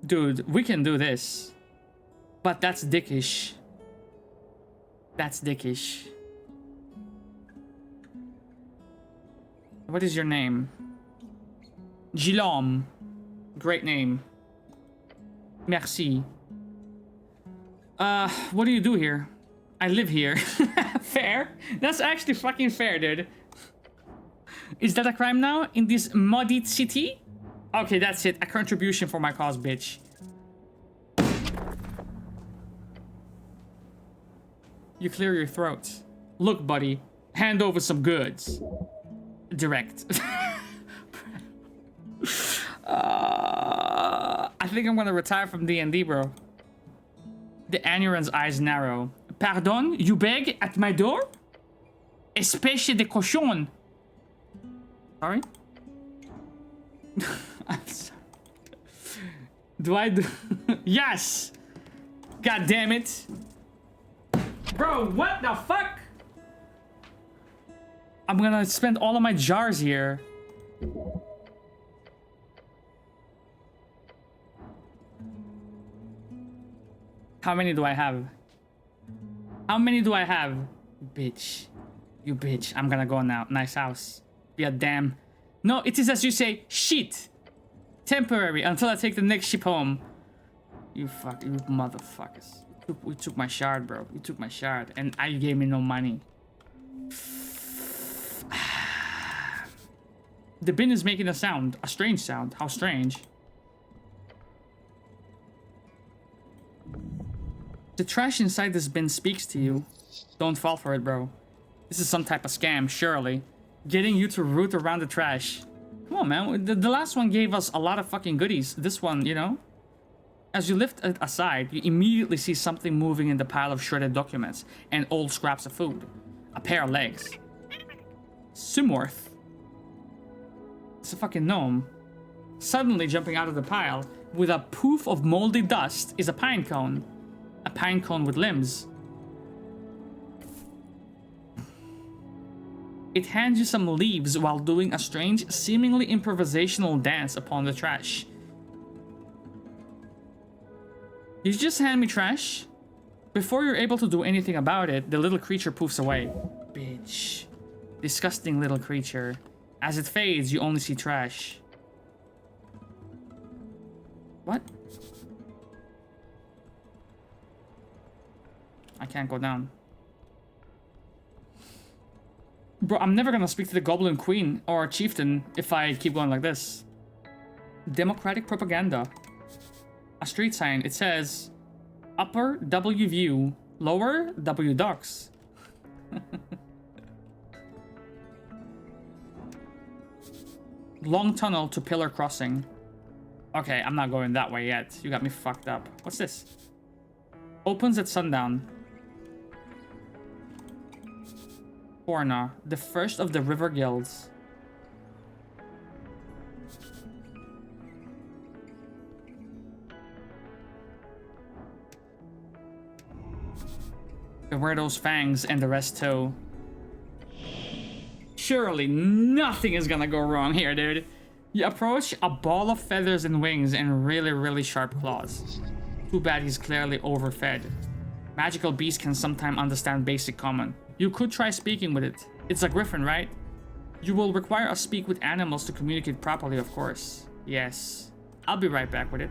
Dude, we can do this. But that's dickish. That's dickish. What is your name? Gilom. Great name. Merci. What do you do here? I live here. Fair. That's actually fucking fair, dude. Is that a crime now? In this muddied city? Okay, that's it. A contribution for my cause, bitch. You clear your throat. Look, buddy. Hand over some goods. Direct. I think I'm gonna retire from D&D, bro. The Anoran's eyes narrow. Pardon? You beg at my door? Espèce de cochon. Sorry? I'm sorry. Do I do... Yes! God damn it. Bro, what the fuck? I'm gonna spend all of my jars here. How many do I have? How many do I have? Bitch. You bitch. I'm gonna go now. Nice house. Be a damn... No, it is as you say, shit. Temporary, until I take the next ship home. You motherfuckers. You took my shard, bro. You took my shard. And you gave me no money. The bin is making a sound. A strange sound. How strange. The trash inside this bin speaks to you. Don't fall for it, bro. This is some type of scam, surely. Getting you to root around the trash. Come on, man. The last one gave us a lot of fucking goodies. This one, you know? As you lift it aside, you immediately see something moving in the pile of shredded documents and old scraps of food. A pair of legs. Sumorth. It's a fucking gnome. Suddenly jumping out of the pile, with a poof of moldy dust, is a pine cone. A pine cone with limbs. It hands you some leaves while doing a strange, seemingly improvisational dance upon the trash. You just hand me trash? Before you're able to do anything about it, the little creature poofs away. Bitch. Disgusting little creature. As it fades, you only see trash. What? I can't go down. Bro, I'm never gonna speak to the Goblin Queen or Chieftain if I keep going like this. Democratic propaganda. A street sign. It says, upper W view, lower W ducks. Long tunnel to pillar crossing. Okay, I'm not going that way yet. You got me fucked up. What's this? Opens at sundown. Porna, the first of the river guilds. There were those fangs and the rest too. Surely nothing is gonna go wrong here, dude. You approach a ball of feathers and wings and really, really sharp claws. Too bad he's clearly overfed. Magical beasts can sometimes understand basic common. You could try speaking with it. It's a griffin, right? You will require us speak with animals to communicate properly, of course. Yes. I'll be right back with it.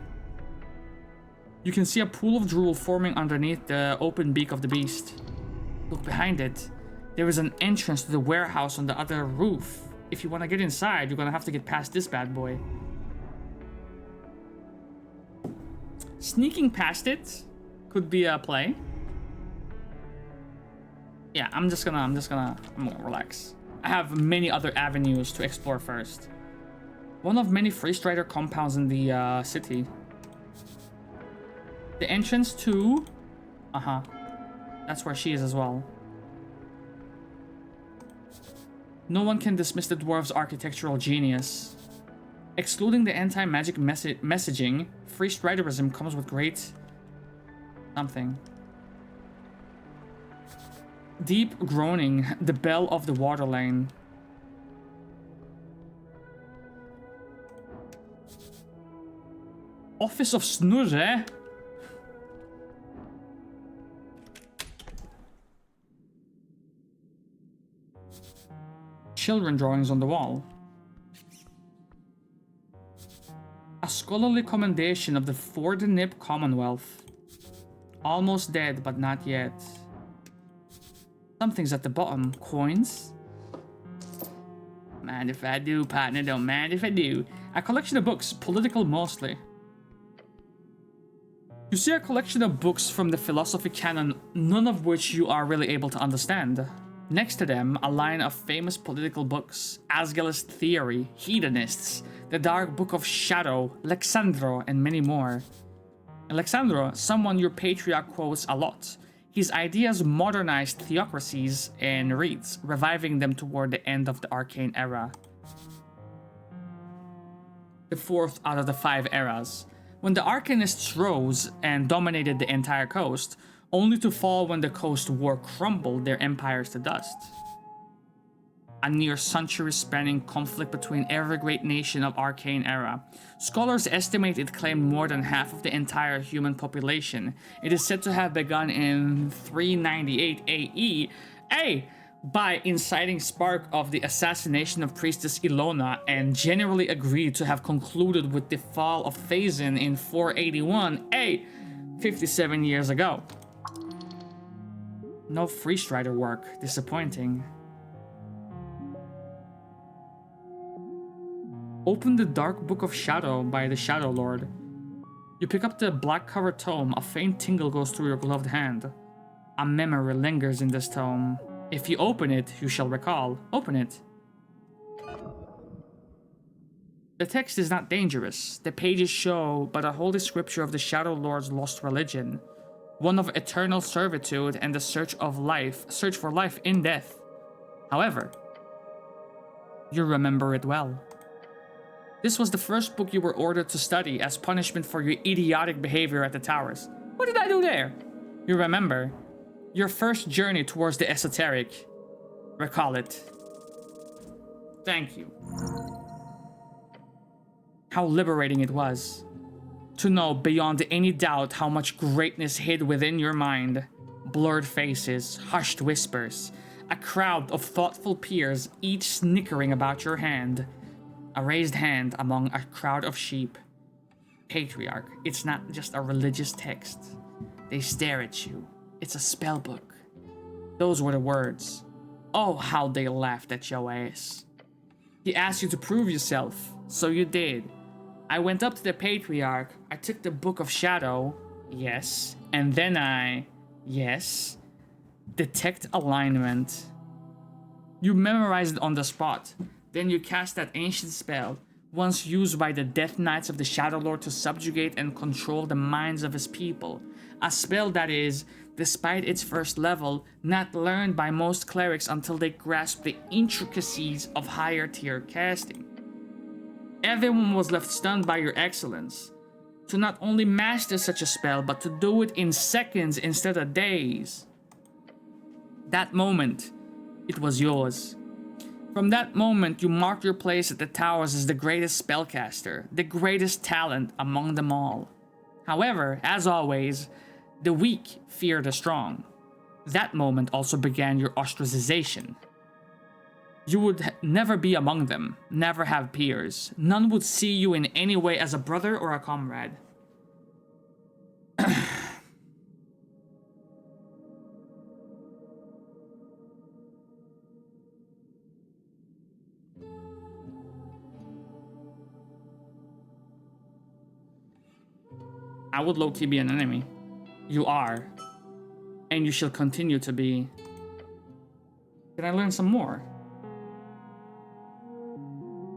You can see a pool of drool forming underneath the open beak of the beast. Look behind it. There is an entrance to the warehouse on the other roof. If you want to get inside, you're gonna have to get past this bad boy. Sneaking past it could be a play. Yeah, I'm gonna relax. I have many other avenues to explore first. One of many Free Strider compounds in the city. The entrance to... That's where she is as well. No one can dismiss the dwarves' architectural genius. Excluding the anti-magic messaging, Free Striderism comes with great... something. Deep groaning, the bell of the water lane. Office of Snurre? Children drawings on the wall. A scholarly commendation of the Fordenip Commonwealth. Almost dead, but not yet. Something's at the bottom. Coins? Mind if I do, partner, don't mind if I do. A collection of books, political mostly. You see a collection of books from the philosophy canon, none of which you are really able to understand. Next to them, a line of famous political books, Asgelist Theory, Hedonists, The Dark Book of Shadow, Alexandro, and many more. Alexandro, someone your patriarch quotes a lot. His ideas modernized theocracies and reads, reviving them toward the end of the Arcane Era. The fourth out of the 5 eras, when the Arcanists rose and dominated the entire coast, only to fall when the coast war crumbled their empires to dust. A near century-spanning conflict between every great nation of Arcane Era. Scholars estimate it claimed more than half of the entire human population. It is said to have begun in 398 AE, by inciting spark of the assassination of Priestess Ilona, and generally agreed to have concluded with the fall of Thazin in 481 57 years ago. No Free Strider work. Disappointing. Open the Dark Book of Shadow by the Shadow Lord. You pick up the black-covered tome. A faint tingle goes through your gloved hand. A memory lingers in this tome. If you open it, you shall recall. Open it. The text is not dangerous. The pages show but a holy scripture of the Shadow Lord's lost religion. One of eternal servitude and the search for life in death. However, you remember it well. This was the first book you were ordered to study as punishment for your idiotic behavior at the towers. What did I do there? You remember your first journey towards the esoteric. Recall it. Thank you. How liberating it was to know beyond any doubt how much greatness hid within your mind. Blurred faces, hushed whispers, a crowd of thoughtful peers, each snickering about your hand. A raised hand among a crowd of sheep. Patriarch, it's not just a religious text. They stare at you. It's a spell book. Those were the words. Oh, how they laughed at your ass. He asked you to prove yourself, so you did. I went up to the Patriarch, I took the Book of Shadow, yes, and then yes, detect alignment. You memorized it on the spot, then you cast that ancient spell, once used by the Death Knights of the Shadow Lord to subjugate and control the minds of his people. A spell that is, despite its first level, not learned by most clerics until they grasp the intricacies of higher tier casting. Everyone was left stunned by your excellence. To not only master such a spell, but to do it in seconds instead of days. That moment, it was yours. From that moment, you marked your place at the towers as the greatest spellcaster, the greatest talent among them all. However, as always, the weak fear the strong. That moment also began your ostracization. You would never be among them, never have peers. None would see you in any way as a brother or a comrade. I would low-key be an enemy. You are. And you shall continue to be. Can I learn some more?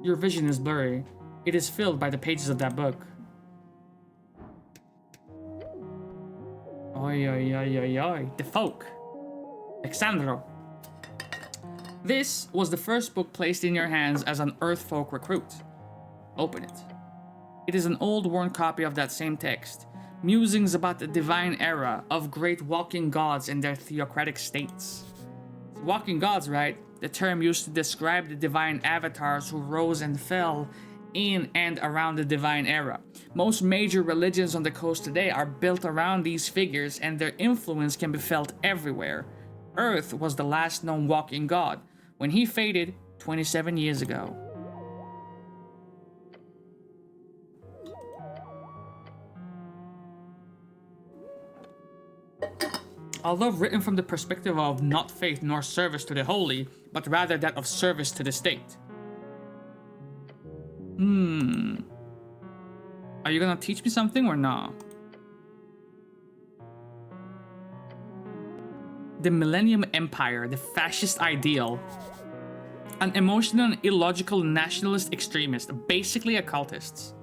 Your vision is blurry. It is filled by the pages of that book. Oi, oi, oi, oi, oi. The folk. Alexandro. This was the first book placed in your hands as an Earth folk recruit. Open it. It is an old worn copy of that same text. Musings about the divine era of great walking gods and their theocratic states. Walking gods, right? The term used to describe the divine avatars who rose and fell in and around the divine era. Most major religions on the coast today are built around these figures, and their influence can be felt everywhere. Earth was the last known walking god when he faded 27 years ago. Although written from the perspective of not faith nor service to the holy, but rather that of service to the state. Are you gonna teach me something or not? The Millennium Empire, the fascist ideal. An emotional and illogical nationalist extremist, basically occultists.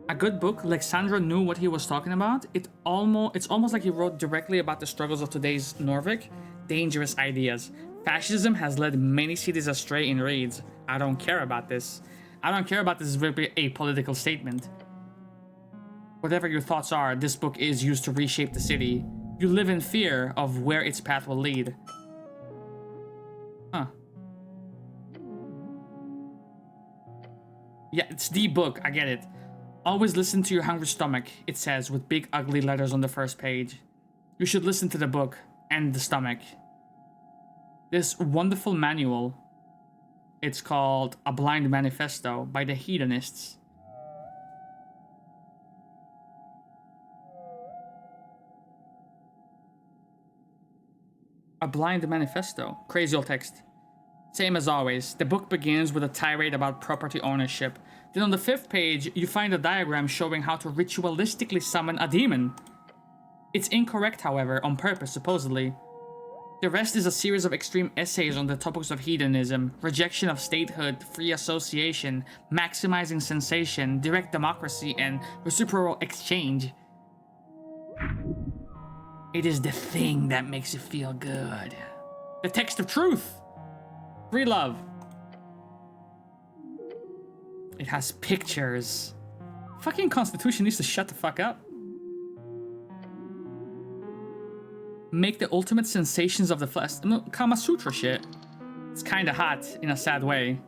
A good book. Alexandra knew what he was talking about. It's almost like he wrote directly about the struggles of today's Norvik. Dangerous ideas. Fascism has led many cities astray in raids. I don't care about this. I don't care about this very apolitical statement. Whatever your thoughts are, this book is used to reshape the city. You live in fear of where its path will lead. Huh. Yeah, it's the book. I get it. Always listen to your hungry stomach, it says with big ugly letters on the first page. You should listen to the book and the stomach. This wonderful manual, it's called A Blind Manifesto by the Hedonists. A Blind Manifesto. Crazy old text. Same as always, the book begins with a tirade about property ownership. Then on the 5th page, you find a diagram showing how to ritualistically summon a demon. It's incorrect, however, on purpose, supposedly. The rest is a series of extreme essays on the topics of hedonism, rejection of statehood, free association, maximizing sensation, direct democracy, and reciprocal exchange. It is the thing that makes you feel good. The text of truth. Free love. It has pictures. Fucking Constitution needs to shut the fuck up. Make the ultimate sensations of the flesh. No, Kama Sutra shit. It's kinda hot in a sad way.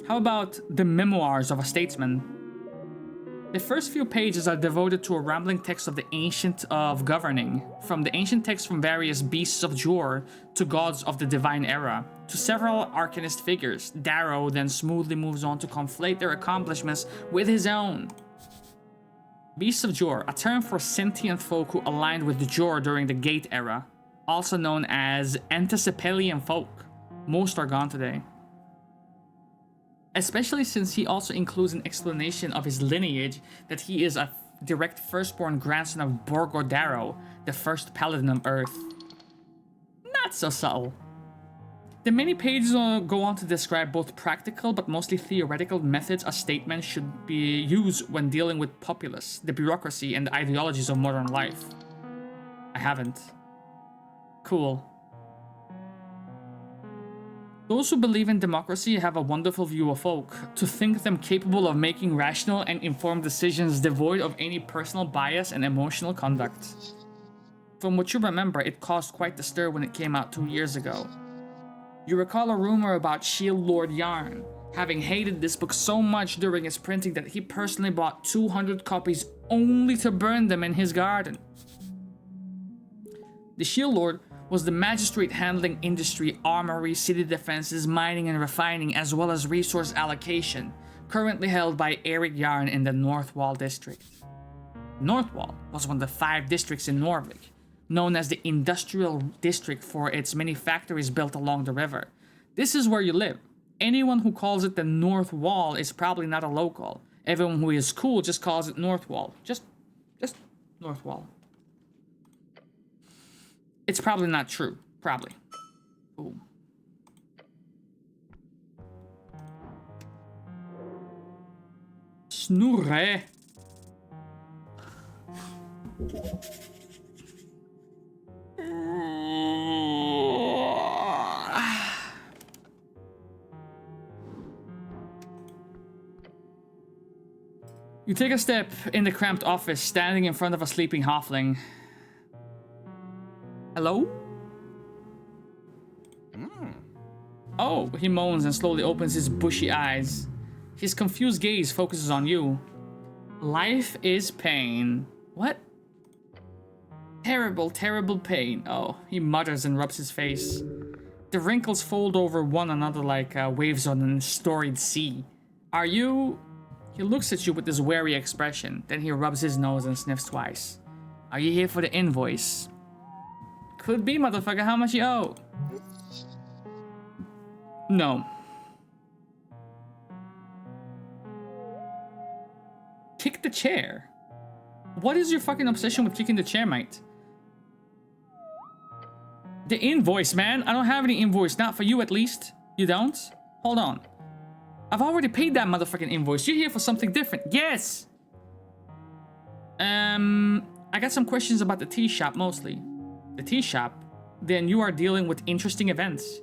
How about the memoirs of a statesman? The first few pages are devoted to a rambling text of the ancient of governing, from the ancient texts from various beasts of Jor to gods of the divine era, to several arcanist figures. Darrow then smoothly moves on to conflate their accomplishments with his own. Beasts of Jor, a term for sentient folk who aligned with the Jor during the Gate era, also known as Antisepelian folk. Most are gone today. Especially since he also includes an explanation of his lineage that he is a direct firstborn grandson of Borgor Darrow, the first paladin of Earth. Not so subtle. The many pages go on to describe both practical but mostly theoretical methods a statesman should be used when dealing with populace, the bureaucracy, and the ideologies of modern life. I haven't. Cool. Those who believe in democracy have a wonderful view of folk, to think them capable of making rational and informed decisions devoid of any personal bias and emotional conduct. From what you remember, it caused quite the stir when it came out 2 years ago. You recall a rumor about Shield Lord Yarn having hated this book so much during its printing that he personally bought 200 copies only to burn them in his garden. The Shield Lord was the magistrate handling industry, armory, city defenses, mining and refining, as well as resource allocation, currently held by Eric Yarn in the North Wall district. North Wall was one of the 5 districts in Norvik, known as the Industrial District for its many factories built along the river. This is where you live. Anyone who calls it the North Wall is probably not a local. Everyone who is cool just calls it North Wall. Just North Wall. It's probably not true. Probably. Ooh. Snoere. You take a step in the cramped office, standing in front of a sleeping halfling. Hello? Oh, he moans and slowly opens his bushy eyes. His confused gaze focuses on you. Life is pain. What? Terrible, terrible pain. Oh, he mutters and rubs his face. The wrinkles fold over one another like waves on an storied sea. Are you... He looks at you with this wary expression, then he rubs his nose and sniffs twice. Are you here for the invoice? Could be, motherfucker. How much you owe? No. Kick the chair? What is your fucking obsession with kicking the chair, mate? The invoice, man. I don't have any invoice. Not for you, at least. You don't? Hold on. I've already paid that motherfucking invoice. You're here for something different. Yes! I got some questions about the tea shop, mostly. The tea shop? Then you are dealing with interesting events.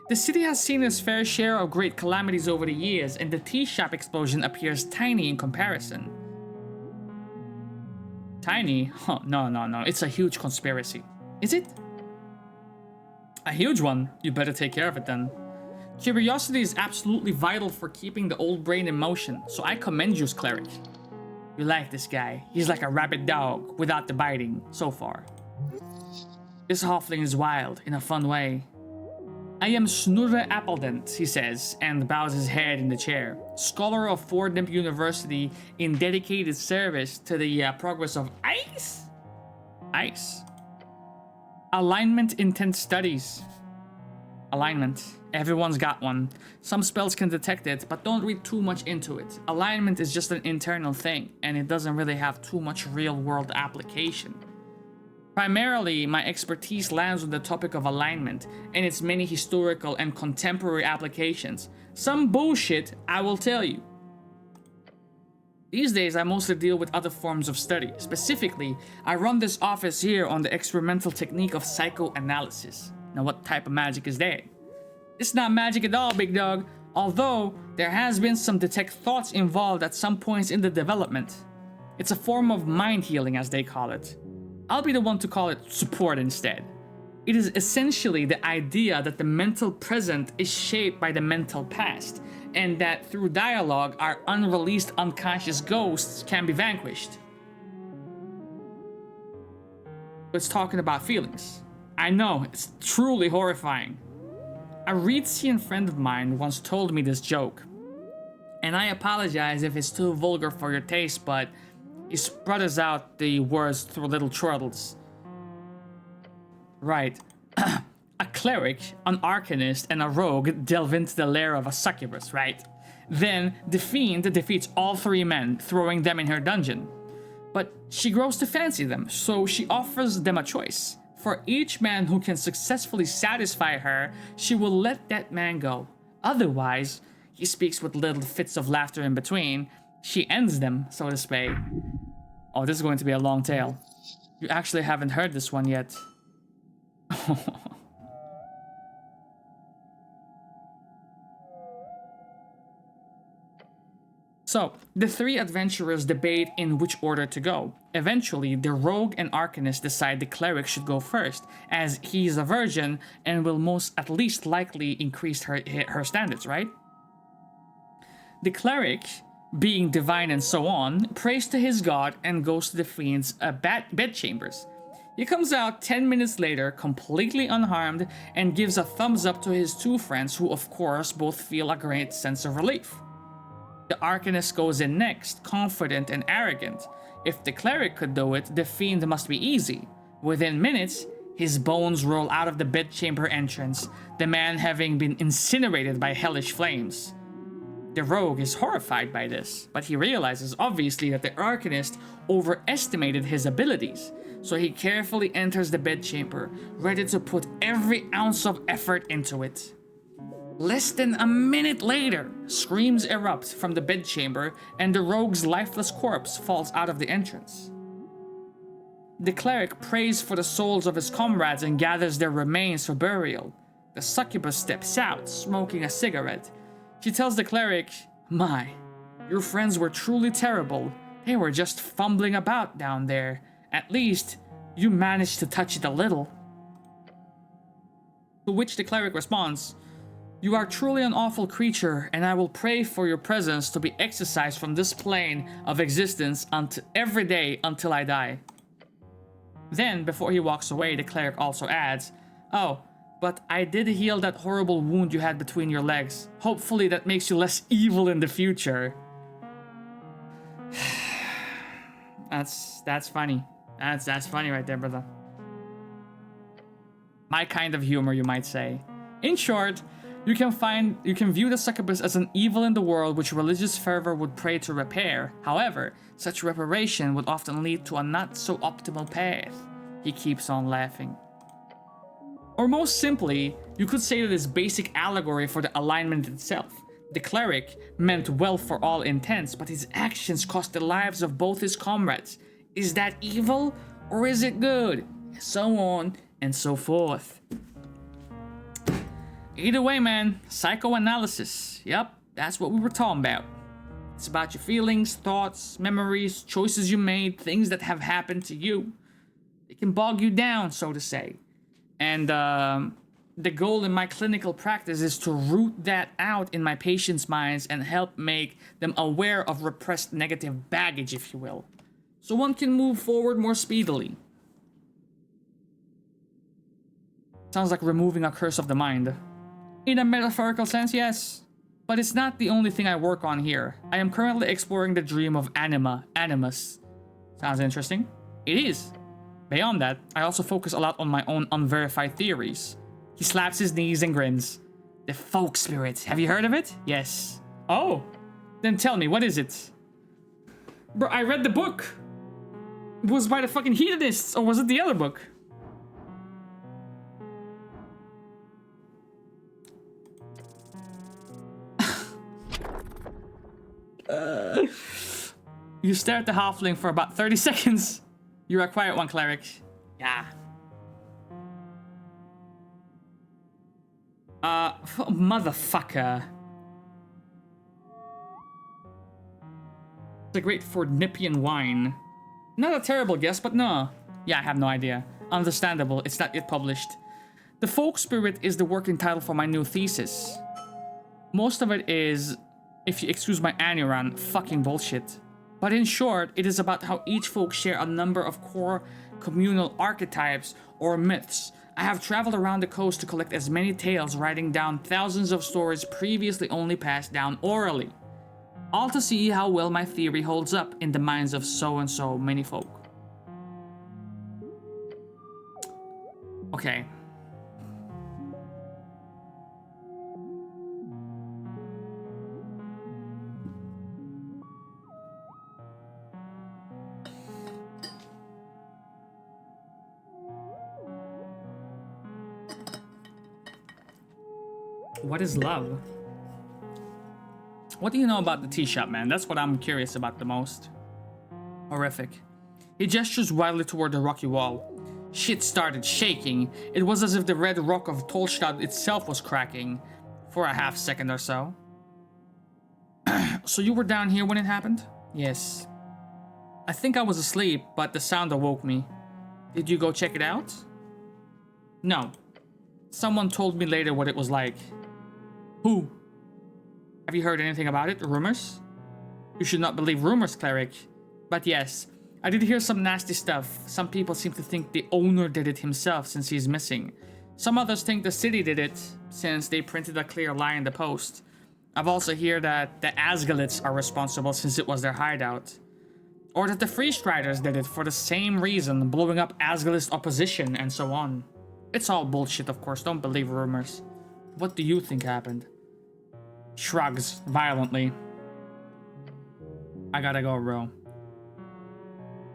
The city has seen its fair share of great calamities over the years, and the tea shop explosion appears tiny in comparison. Tiny? Oh, no. It's a huge conspiracy. Is it? A huge one? You better take care of it then. Curiosity is absolutely vital for keeping the old brain in motion, so I commend you, cleric. You like this guy. He's like a rabid dog, without the biting, so far. This halfling is wild, in a fun way. I am Snorre Appeldent, he says, and bows his head in the chair. Scholar of Fordnip University in dedicated service to the progress of ice? Ice. Alignment Intense Studies. Alignment. Everyone's got one. Some spells can detect it, but don't read too much into it. Alignment is just an internal thing, and it doesn't really have too much real-world application. Primarily, my expertise lands on the topic of alignment and its many historical and contemporary applications. Some bullshit, I will tell you. These days, I mostly deal with other forms of study. Specifically, I run this office here on the experimental technique of psychoanalysis. Now, what type of magic is that? It's not magic at all, big dog. Although, there has been some detect thoughts involved at some points in the development. It's a form of mind healing, as they call it. I'll be the one to call it support instead. It is essentially the idea that the mental present is shaped by the mental past, and that through dialogue, our unreleased unconscious ghosts can be vanquished. It's talking about feelings. I know, it's truly horrifying. A Reedsian friend of mine once told me this joke, and I apologize if it's too vulgar for your taste, but he splutters out the words through little chortles. Right. A cleric, an arcanist, and a rogue delve into the lair of a succubus, right? Then the fiend defeats all three men, throwing them in her dungeon. But she grows to fancy them, so she offers them a choice. For each man who can successfully satisfy her, she will let that man go. Otherwise, he speaks with little fits of laughter in between, she ends them, so to speak. Oh, this is going to be a long tale. You actually haven't heard this one yet. So, the three adventurers debate in which order to go. Eventually, the rogue and arcanist decide the cleric should go first, as he is a virgin and will most at least likely increase her standards, right? The cleric, being divine and so on, prays to his god and goes to the fiend's bedchambers. He comes out 10 minutes later, completely unharmed, and gives a thumbs up to his two friends, who of course both feel a great sense of relief. The arcanist goes in next, confident and arrogant. If the cleric could do it, the fiend must be easy. Within minutes, his bones roll out of the bedchamber entrance, the man having been incinerated by hellish flames. The rogue is horrified by this, but he realizes obviously that the arcanist overestimated his abilities, so he carefully enters the bedchamber, ready to put every ounce of effort into it. Less than a minute later, screams erupt from the bedchamber and the rogue's lifeless corpse falls out of the entrance. The cleric prays for the souls of his comrades and gathers their remains for burial. The succubus steps out, smoking a cigarette. She tells the cleric, "My, your friends were truly terrible. They were just fumbling about down there. At least, you managed to touch it a little." To which the cleric responds, "You are truly an awful creature, and I will pray for your presence to be exorcised from this plane of existence every day until I die." Then, before he walks away, the cleric also adds, "Oh, but I did heal that horrible wound you had between your legs. Hopefully that makes you less evil in the future." That's funny. That's funny right there, brother. My kind of humor, you might say. In short, you can view the succubus as an evil in the world which religious fervor would pray to repair. However, such reparation would often lead to a not so optimal path. He keeps on laughing. Or most simply, you could say that this basic allegory for the alignment itself. The cleric meant well for all intents, but his actions cost the lives of both his comrades. Is that evil or is it good? So on and so forth. Either way, man, psychoanalysis. Yep, that's what we were talking about. It's about your feelings, thoughts, memories, choices you made, things that have happened to you. It can bog you down, so to say. And the goal in my clinical practice is to root that out in my patients' minds and help make them aware of repressed negative baggage, if you will, so one can move forward more speedily. Sounds like removing a curse of the mind. In a metaphorical sense, yes. But it's not the only thing I work on here. I am currently exploring the dream of animus. Sounds interesting? It is. Beyond that, I also focus a lot on my own unverified theories. He slaps his knees and grins. The folk spirit. Have you heard of it? Yes. Oh. Then tell me, what is it? Bro, I read the book. It was by the fucking hedonists, or was it the other book? You stare at the halfling for about 30 seconds. You're a quiet one, cleric. Yeah. Motherfucker. It's a great Fordnipian wine. Not a terrible guess, but no. Yeah, I have no idea. Understandable, it's not yet published. The folk spirit is the working title for my new thesis. Most of it is, if you excuse my anuran, fucking bullshit. But in short, it is about how each folk share a number of core communal archetypes or myths. I have traveled around the coast to collect as many tales, writing down thousands of stories previously only passed down orally. All to see how well my theory holds up in the minds of so-and-so many folk. Okay. What is love? What do you know about the tea shop, man? That's what I'm curious about the most. Horrific. He gestures wildly toward the rocky wall. Shit started shaking. It was as if the red rock of Tolstad itself was cracking. For a half second or so. So you were down here when it happened? Yes. I think I was asleep, but the sound awoke me. Did you go check it out? No. Someone told me later what it was like. Who? Have you heard anything about it? Rumors? You should not believe rumors, cleric. But yes, I did hear some nasty stuff. Some people seem to think the owner did it himself since he's missing. Some others think the city did it since they printed a clear lie in the post. I've also heard that the Asgalits are responsible since it was their hideout. Or that the Free Striders did it for the same reason, blowing up Asgalist opposition and so on. It's all bullshit, of course, don't believe rumors. What do you think happened? Shrugs violently. I gotta go, bro.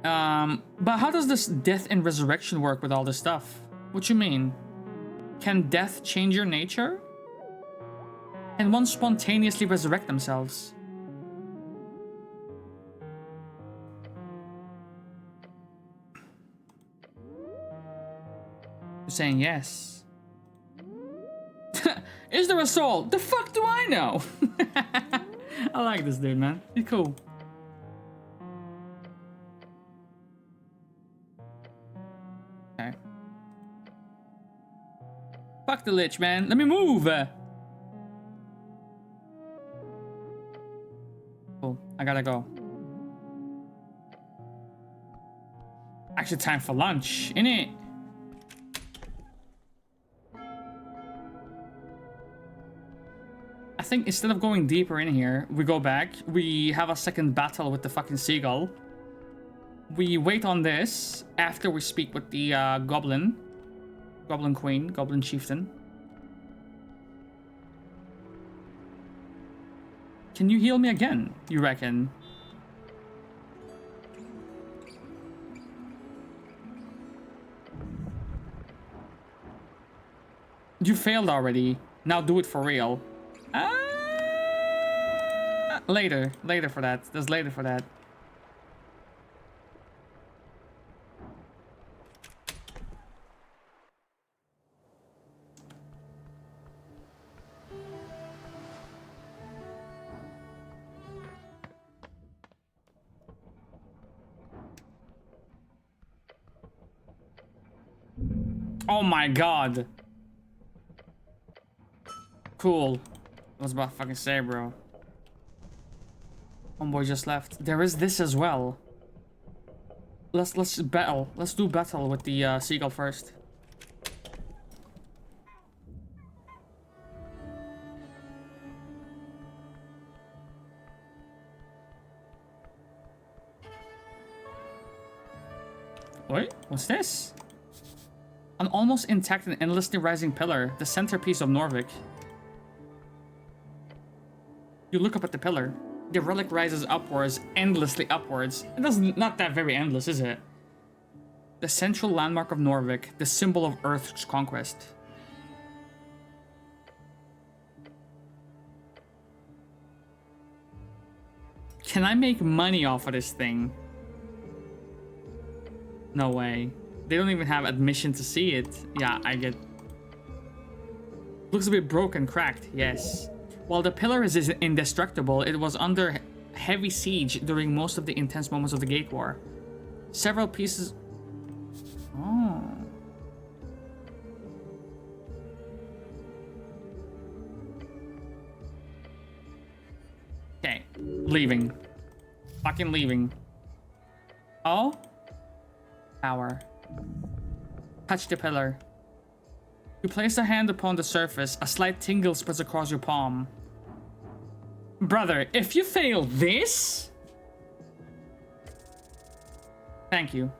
But how does this death and resurrection work with all this stuff? What you mean? Can death change your nature? Can one spontaneously resurrect themselves? You're saying yes. Is there a soul? The fuck do I know? I like this dude, man. He's cool. Okay. Fuck the lich, man. Let me move. Cool. I gotta go. Actually, time for lunch, innit? I think instead of going deeper in here, we go back, we have a second battle with the fucking seagull. We wait on this after we speak with the goblin queen, goblin chieftain. Can you heal me again, you reckon? You failed already. Now do it for real. Later for that. There's later for that. Oh my god. Cool. I was about to fucking say, bro. Homeboy just left. There is this as well. Let's battle. Let's do battle with the seagull first. Wait, what's this? An almost intact and endlessly rising pillar, the centerpiece of Norvik. You look up at the pillar. The relic rises upwards, endlessly upwards. It doesn't, not that very endless, is it? The central landmark of Norvik, the symbol of Earth's conquest. Can I make money off of this thing? No way. They don't even have admission to see it. Yeah, I get... Looks a bit broken, cracked, yes. While the pillar is indestructible, it was under heavy siege during most of the intense moments of the Gate War. Several pieces... Oh. Okay, leaving. Fucking leaving. Oh? Power. Touch the pillar. You place a hand upon the surface. A slight tingle spreads across your palm. Brother, if you fail this... Thank you.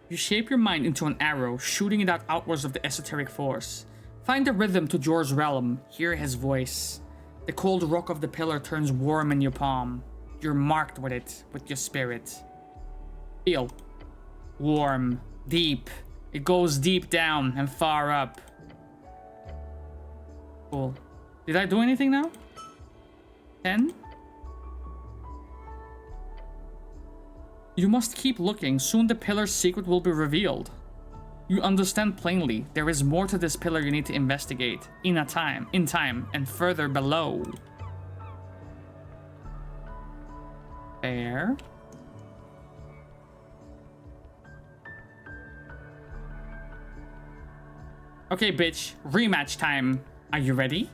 You shape your mind into an arrow, shooting it out outwards of the esoteric force. Find the rhythm to Jor's realm. Hear his voice. The cold rock of the pillar turns warm in your palm. You're marked with it, with your spirit. Feel. Warm. Deep. It goes deep down and far up. Cool. Did I do anything now? 10? You must keep looking. Soon the pillar's secret will be revealed. You understand plainly. There is more to this pillar you need to investigate. In time, and further below. Fair. Okay, bitch. Rematch time. Are you ready?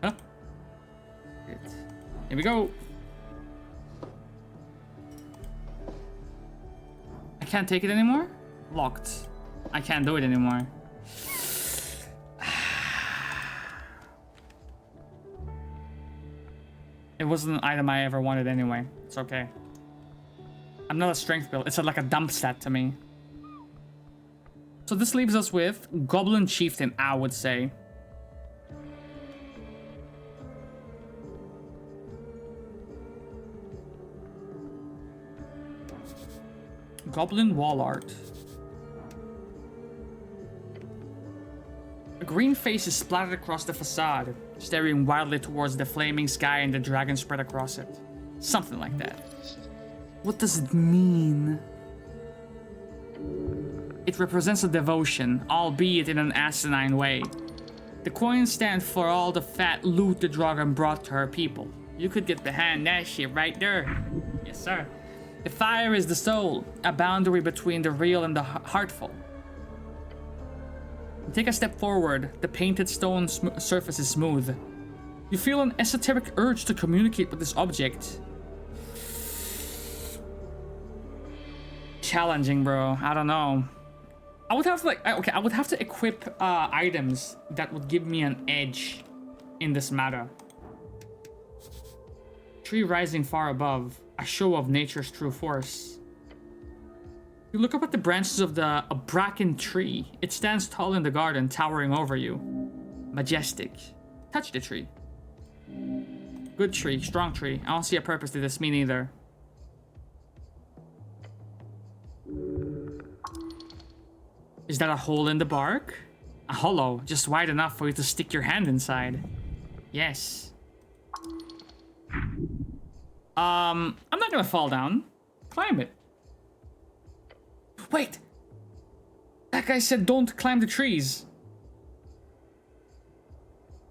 Huh? Here we go. I can't take it anymore? Locked. I can't do it anymore. It wasn't an item I ever wanted anyway. It's okay. I'm not a strength build. It's like a dump stat to me. So this leaves us with Goblin Chieftain, I would say. Goblin Wall Art. A green face is splattered across the facade, staring wildly towards the flaming sky and the dragon spread across it. Something like that. What does it mean? It represents a devotion, albeit in an asinine way. The coins stand for all the fat loot the dragon brought to her people. You could get behind that shit right there. Yes, sir. The fire is the soul, a boundary between the real and the heartful. Take a step forward, the painted stone surface is smooth. You feel an esoteric urge to communicate with this object. Challenging, bro. I don't know. I would have to I would have to equip items that would give me an edge in this matter. Tree rising far above. A show of nature's true force. You look up at the branches of a bracken tree. It stands tall in the garden, towering over you. Majestic. Touch the tree. Good tree, strong tree. I don't see a purpose to this, me neither. Is that a hole in the bark? A hollow, just wide enough for you to stick your hand inside. Yes. I'm not gonna fall down. Climb it. Wait! That guy said don't climb the trees.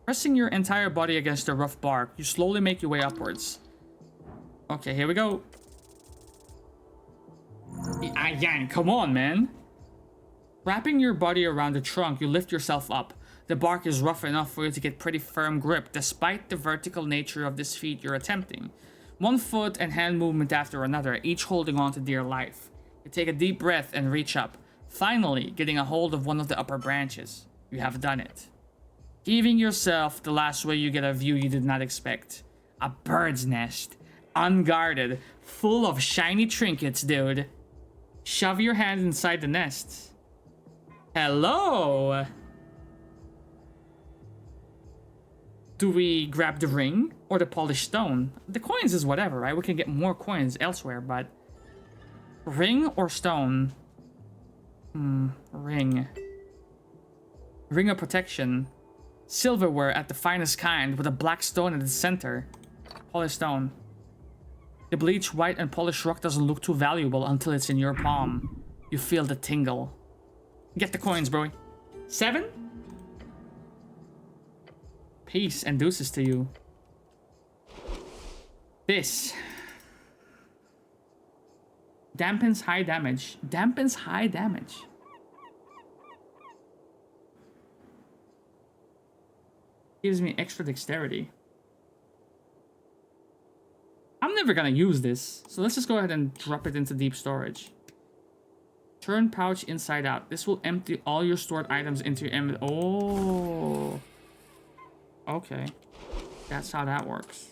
Pressing your entire body against the rough bark, you slowly make your way upwards. Okay, here we go. Yeah, come on, man. Wrapping your body around the trunk, you lift yourself up. The bark is rough enough for you to get pretty firm grip, despite the vertical nature of this feat you're attempting. One foot and hand movement after another, each holding on to dear life. You take a deep breath and reach up, finally getting a hold of one of the upper branches. You have done it. Heaving yourself the last way, you get a view you did not expect. A bird's nest. Unguarded. Full of shiny trinkets, dude. Shove your hand inside the nest. Hello! Do we grab the ring or the polished stone? The coins is whatever, right? We can get more coins elsewhere, but... Ring or stone? Ring. Ring of protection. Silverware at the finest kind with a black stone at the center. Polished stone. The bleached white and polished rock doesn't look too valuable until it's in your palm. You feel the tingle. Get the coins, bro. 7? Peace and deuces to you. Dampens high damage. Dampens high damage. Gives me extra dexterity. I'm never gonna use this, so let's just go ahead and drop it into deep storage. Turn pouch inside out. This will empty all your stored items into your inventory. Oh. Okay. That's how that works.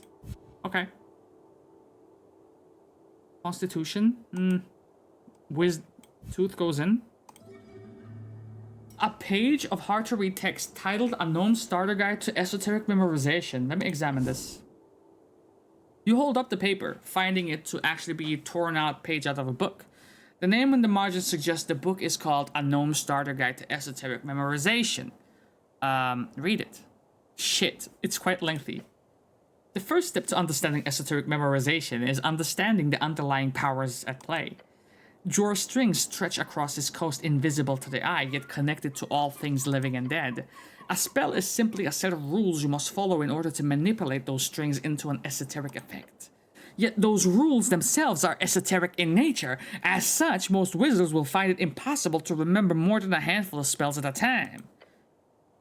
Okay. Constitution. Tooth goes in. A page of hard-to-read text titled A Gnome Starter Guide to Esoteric Memorization. Let me examine this. You hold up the paper, finding it to actually be a torn-out page out of a book. The name in the margin suggests the book is called A Gnome Starter Guide to Esoteric Memorization. Read it. Shit, it's quite lengthy. The first step to understanding esoteric memorization is understanding the underlying powers at play. Draw strings stretch across this coast invisible to the eye, yet connected to all things living and dead. A spell is simply a set of rules you must follow in order to manipulate those strings into an esoteric effect. Yet those rules themselves are esoteric in nature. As such, most wizards will find it impossible to remember more than a handful of spells at a time.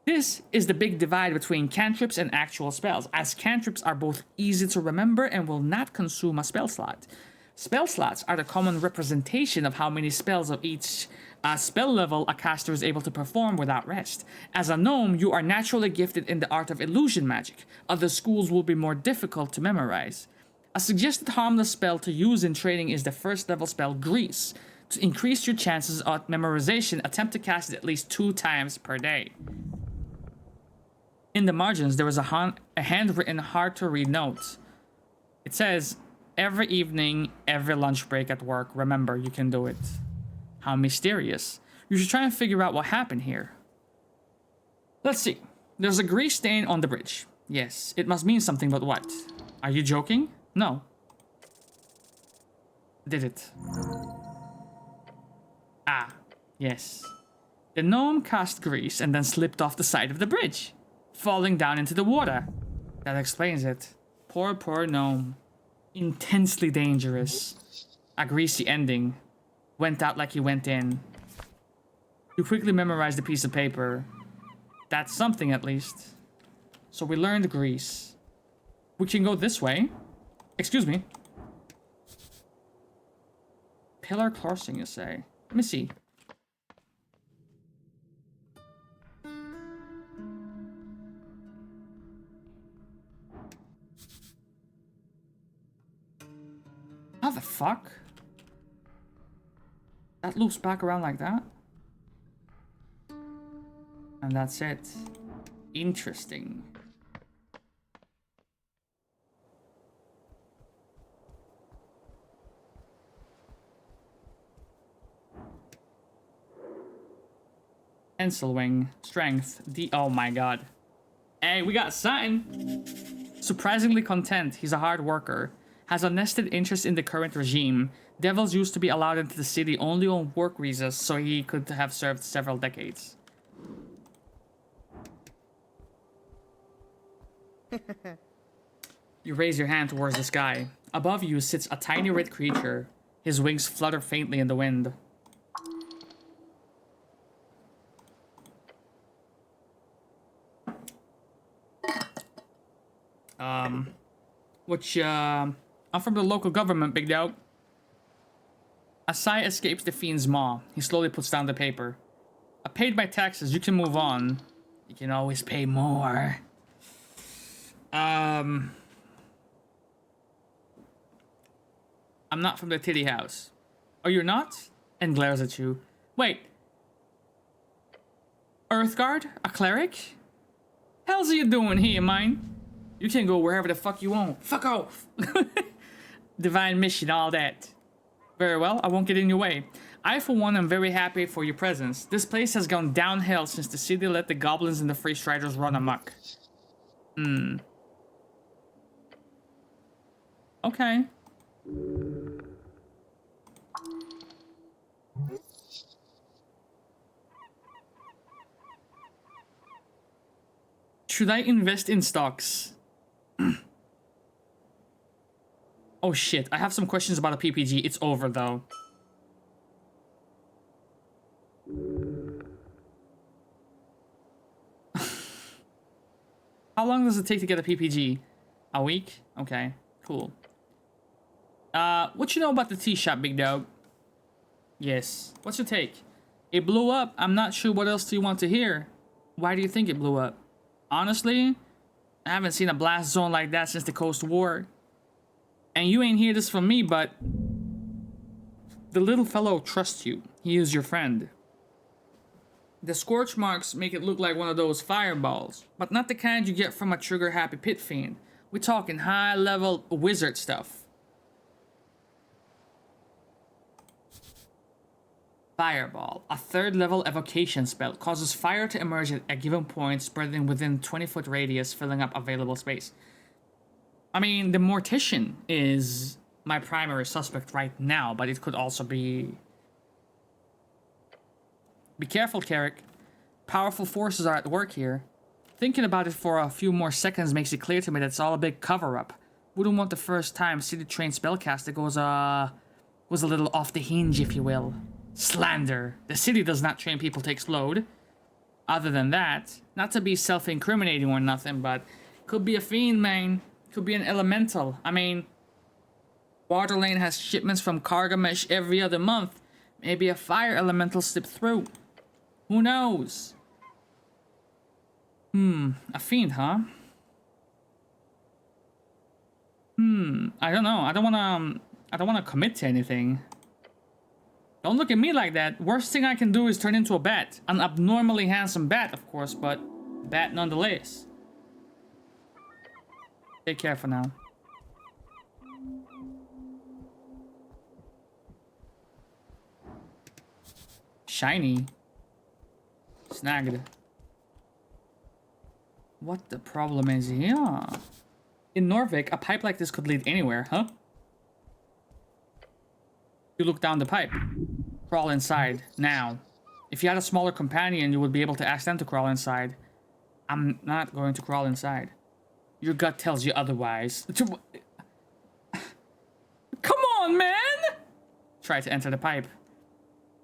This is the big divide between cantrips and actual spells, as cantrips are both easy to remember and will not consume a spell slot. Spell slots are the common representation of how many spells of each spell level a caster is able to perform without rest. As a gnome, you are naturally gifted in the art of illusion magic. Other schools will be more difficult to memorize. A suggested harmless spell to use in training is the first level spell Grease. To increase your chances of memorization, attempt to cast it at least 2 times per day. In the margins, there was a handwritten, hard-to-read note. It says, every evening, every lunch break at work, remember, you can do it. How mysterious. You should try and figure out what happened here. Let's see. There's a grease stain on the bridge. Yes, it must mean something, but what? Are you joking? No. Did it? Ah, yes. The gnome cast grease and then slipped off the side of the bridge, falling down into the water. That explains it. Poor gnome. Intensely dangerous. A greasy ending. Went out like he went in. You quickly memorized a piece of paper. That's something, at least. So we learned grease. We can go this way. Excuse me. Pillar crossing, you say? Let me see. How the fuck? That loops back around like that? And that's it. Interesting. Pencil wing. Strength. Oh my god. Hey, we got something. Surprisingly content. He's a hard worker. Has a nested interest in the current regime. Devils used to be allowed into the city only on work visas, so he could have served several decades. You raise your hand towards the sky. Above you sits a tiny red creature. His wings flutter faintly in the wind. I'm from the local government, big dog. A sigh escapes the fiend's maw. He slowly puts down the paper. I paid my taxes. You can move on. You can always pay more. I'm not from the titty house. Oh, you're not? And glares at you. Wait. Earthguard? A cleric? Hell's you doing here, mine? You can go wherever the fuck you want. Fuck off. Divine mission, all that. Very well, I won't get in your way. I, for one, am very happy for your presence. This place has gone downhill since the city let the goblins and the free striders run amok. Okay. Should I invest in stocks? Oh shit, I have some questions about a PPG. It's over though. does it take to get a PPG? A week? Okay, cool. What you know about the tea shop, big dog? Yes. What's your take? It blew up. I'm not sure what else do you want to hear. Why do you think it blew up? Honestly, I haven't seen a blast zone like that since the Coast War. And you ain't hear this from me, but the little fellow trusts you. He is your friend. The scorch marks make it look like one of those fireballs, but not the kind you get from a trigger-happy pit fiend. We're talking high-level wizard stuff. Fireball, a 3rd level evocation spell, causes fire to emerge at a given point, spreading within 20-foot radius, filling up available space. I mean, the Mortician is my primary suspect right now, but it could also be... Be careful, Carrick. Powerful forces are at work here. Thinking about it for a few more seconds makes it clear to me that it's all a big cover-up. Wouldn't want the first time city-trained spellcaster goes a little off the hinge, if you will. Slander. The city does not train people to explode. Other than that, not to be self-incriminating or nothing, but could be a fiend, man. Could be an elemental. I mean, Waterlane has shipments from Cargamesh every other month. Maybe a fire elemental slipped through. Who knows? A fiend, huh? I don't know. I don't wanna commit to anything. Don't look at me like that. Worst thing I can do is turn into a bat. An abnormally handsome bat, of course, but bat nonetheless. Take care for now. Shiny. Snagged. What the problem is here? In Norvik, a pipe like this could lead anywhere, huh? You look down the pipe. Crawl inside, now. If you had a smaller companion, you would be able to ask them to crawl inside. I'm not going to crawl inside. Your gut tells you otherwise. Come on, man! Try to enter the pipe.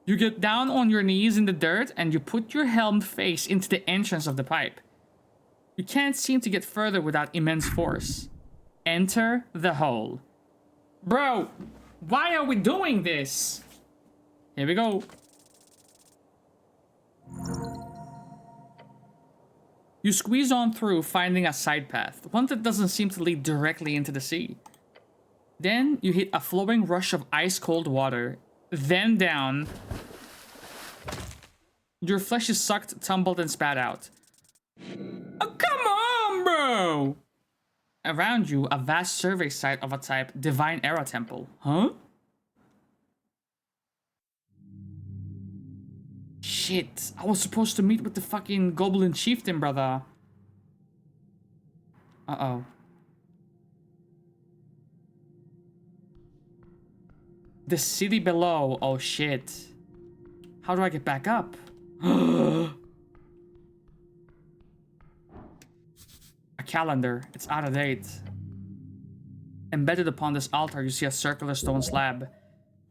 You get down on your knees in the dirt and you put your helmed face into the entrance of the pipe. You can't seem to get further without immense force. Enter the hole. Bro, why are we doing this? Here we go. You squeeze on through, finding a side path, one that doesn't seem to lead directly into the sea. Then you hit a flowing rush of ice-cold water, then down. Your flesh is sucked, tumbled, and spat out. Oh, come on, bro! Around you, a vast survey site of a type, Divine Era Temple. Huh? Shit, I was supposed to meet with the fucking Goblin Chieftain, brother. Uh-oh. The city below. Oh, shit. How do I get back up? A calendar. It's out of date. Embedded upon this altar, you see a circular stone slab.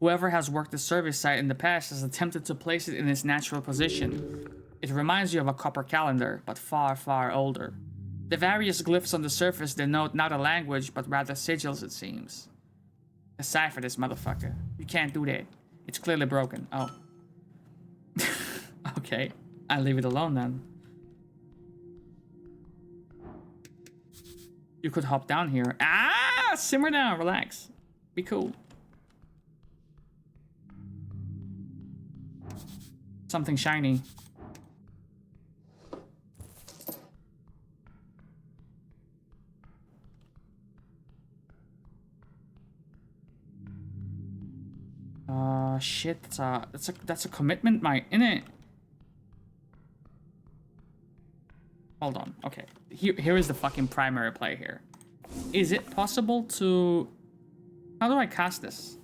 Whoever has worked the service site in the past has attempted to place it in its natural position. It reminds you of a copper calendar, but far, far older. The various glyphs on the surface denote not a language, but rather sigils, it seems. Decipher this motherfucker. You can't do that. It's clearly broken. Oh. Okay. I'll leave it alone then. You could hop down here. Ah! Simmer down. Relax. Be cool. Something shiny. Shit. That's a commitment, mate, innit? Hold on. Okay. Here is the fucking primary play here. Is it possible to... How do I cast this?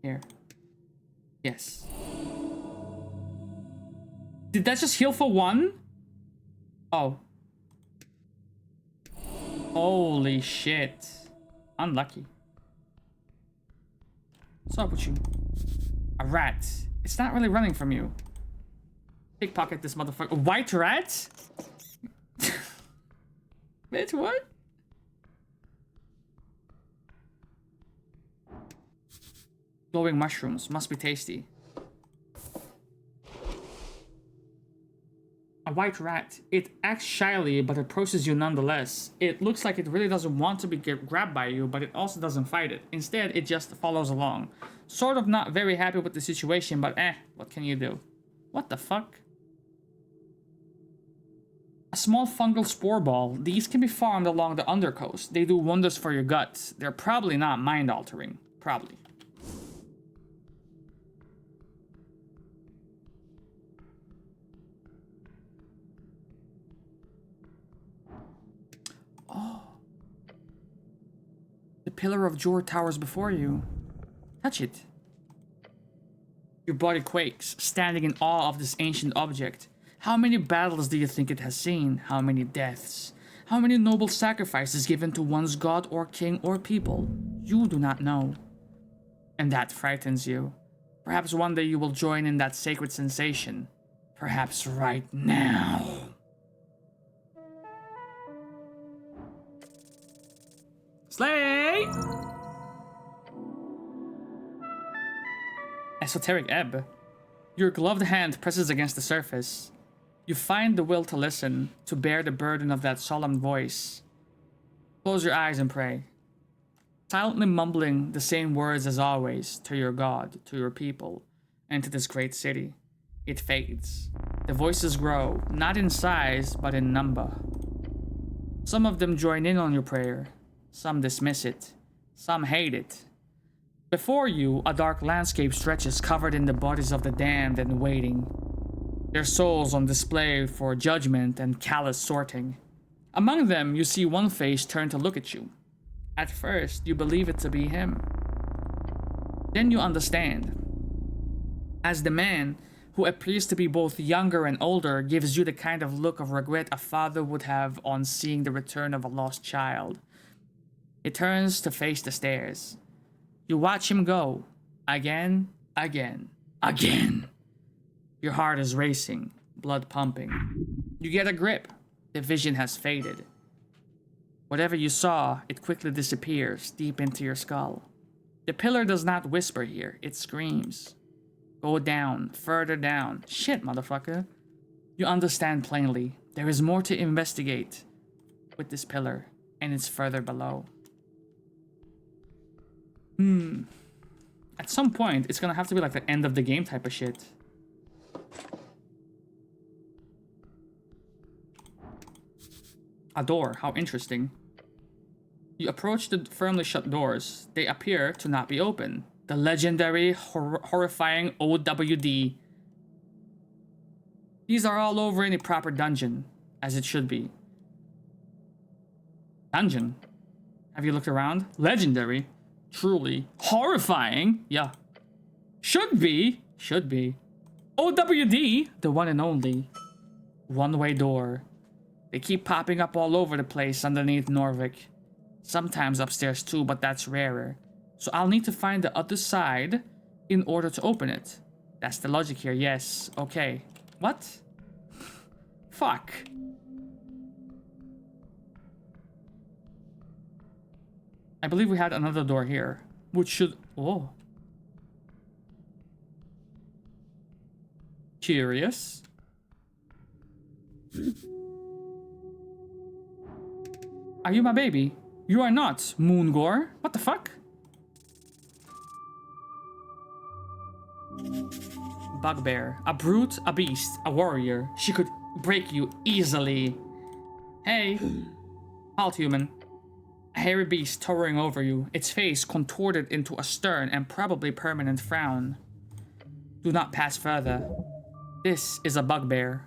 Here. Yes. Did that just heal for one? Oh. Holy shit. Unlucky. What's up with you? A rat. It's not really running from you. Pickpocket this motherfucker. White rat? Bitch, what? Glowing mushrooms. Must be tasty. A white rat. It acts shyly, but approaches you nonetheless. It looks like it really doesn't want to be grabbed by you, but it also doesn't fight it. Instead, it just follows along. Sort of not very happy with the situation, but what can you do? What the fuck? A small fungal spore ball. These can be farmed along the undercoast. They do wonders for your guts. They're probably not mind-altering. Probably. Oh. The pillar of Jor towers before you. Touch it. Your body quakes, standing in awe of this ancient object. How many battles do you think it has seen? How many deaths? How many noble sacrifices given to one's god or king or people? You do not know. And that frightens you. Perhaps one day you will join in that sacred sensation. Perhaps right now. Slay! Esoteric Ebb. Your gloved hand presses against the surface. You find the will to listen, to bear the burden of that solemn voice. Close your eyes and pray. Silently mumbling the same words as always, to your God, to your people, and to this great city. It fades. The voices grow, not in size, but in number. Some of them join in on your prayer. Some dismiss it. Some hate it. Before you, a dark landscape stretches covered in the bodies of the damned and waiting. Their souls on display for judgment and callous sorting. Among them, you see one face turn to look at you. At first, you believe it to be him. Then you understand. As the man, who appears to be both younger and older, gives you the kind of look of regret a father would have on seeing the return of a lost child. It turns to face the stairs. You watch him go. Again, again, again. Your heart is racing, blood pumping. You get a grip. The vision has faded. Whatever you saw, it quickly disappears deep into your skull. The pillar does not whisper here, it screams. Go down, further down. Shit, motherfucker. You understand plainly. There is more to investigate with this pillar, and it's further below. At some point, it's gonna have to be like the end of the game type of shit. A door, how interesting. You approach the firmly shut doors. They appear to not be open. The legendary, horrifying OWD. These are all over any proper dungeon, as it should be. Dungeon? Have you looked around? Legendary? Truly. Horrifying? Yeah. Should be. Should be. OWD, the one and only. One-way door. They keep popping up all over the place underneath Norvik. Sometimes upstairs too, but that's rarer. So I'll need to find the other side in order to open it. That's the logic here, yes. Okay. What? Fuck. I believe we had another door here, which should... Oh. Curious. Are you my baby? You are not, Moongore. What the fuck? Bugbear. A brute, a beast, a warrior. She could break you easily. Hey. Halt, human. A hairy beast towering over you, its face contorted into a stern and probably permanent frown. Do not pass further. This is a bugbear.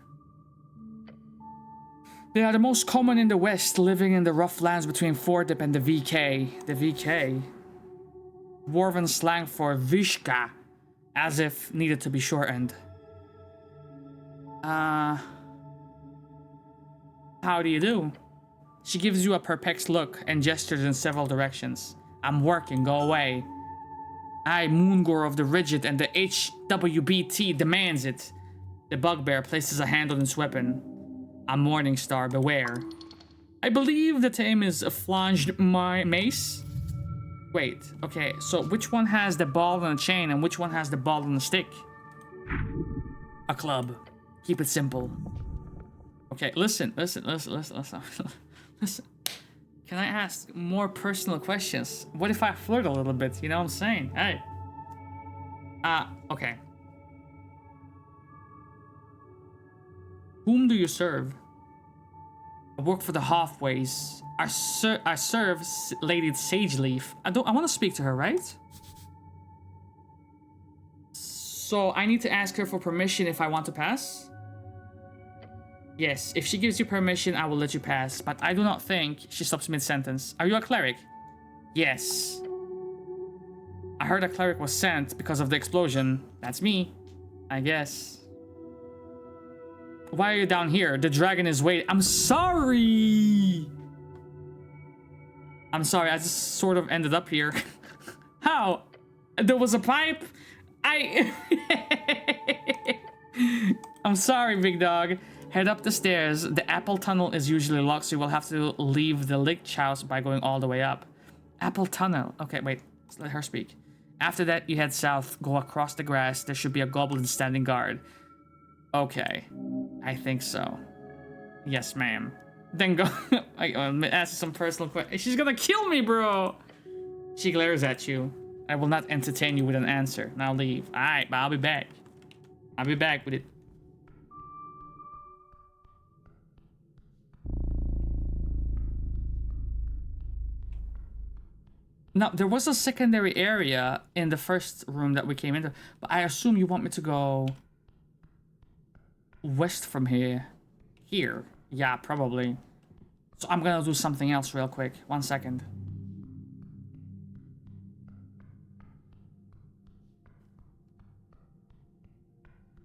They are the most common in the West, living in the rough lands between Fordip and the VK. The VK? Dwarven slang for Vishka, as if needed to be shortened. How do you do? She gives you a perplexed look and gestures in several directions. I'm working, go away. I, Moongore of the Rigid and the HWBT demands it. The bugbear places a hand on its weapon. A morning star, beware. I believe the aim is a flanged mace. Wait, okay, so which one has the ball on a chain and which one has the ball on a stick? A club. Keep it simple. Okay, listen. Listen. Can I ask more personal questions? What if I flirt a little bit? You know what I'm saying? Hey. Okay. Whom do you serve? I work for the Halfways. I serve Lady Sageleaf. I want to speak to her, right? So I need to ask her for permission if I want to pass? Yes, if she gives you permission, I will let you pass, but I do not think she stops mid-sentence. Are you a cleric? Yes. I heard a cleric was sent because of the explosion. That's me, I guess. Why are you down here? The dragon is waiting. I'm sorry. I just sort of ended up here. How? There was a pipe? I'm sorry, big dog. Head up the stairs. The apple tunnel is usually locked, so you will have to leave the lich house by going all the way up. Apple tunnel. Okay, wait. Let's let her speak. After that, you head south, go across the grass. There should be a goblin standing guard. Okay. I think so. Yes, ma'am. Then go. I'm ask some personal questions. She's gonna kill me, bro. She glares at you. I will not entertain you with an answer. Now leave. Alright, but I'll be back. I'll be back with it. Now, there was a secondary area in the first room that we came into, but I assume you want me to go west from here. Here. Yeah, probably. So I'm gonna do something else real quick. 1 second.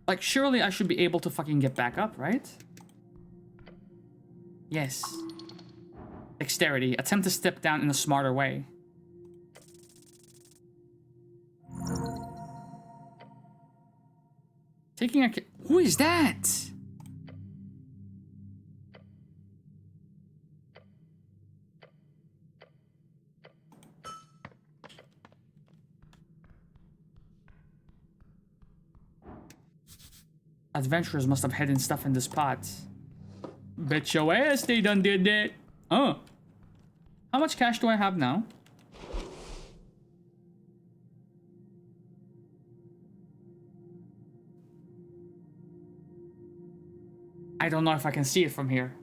Like, surely I should be able to fucking get back up, right? Yes. Dexterity. Attempt to step down in a smarter way. Taking a... Who is that? Adventurers must have hidden stuff in this pot. Bet your ass they done did that. Oh. How much cash do I have now? I don't know if I can see it from here.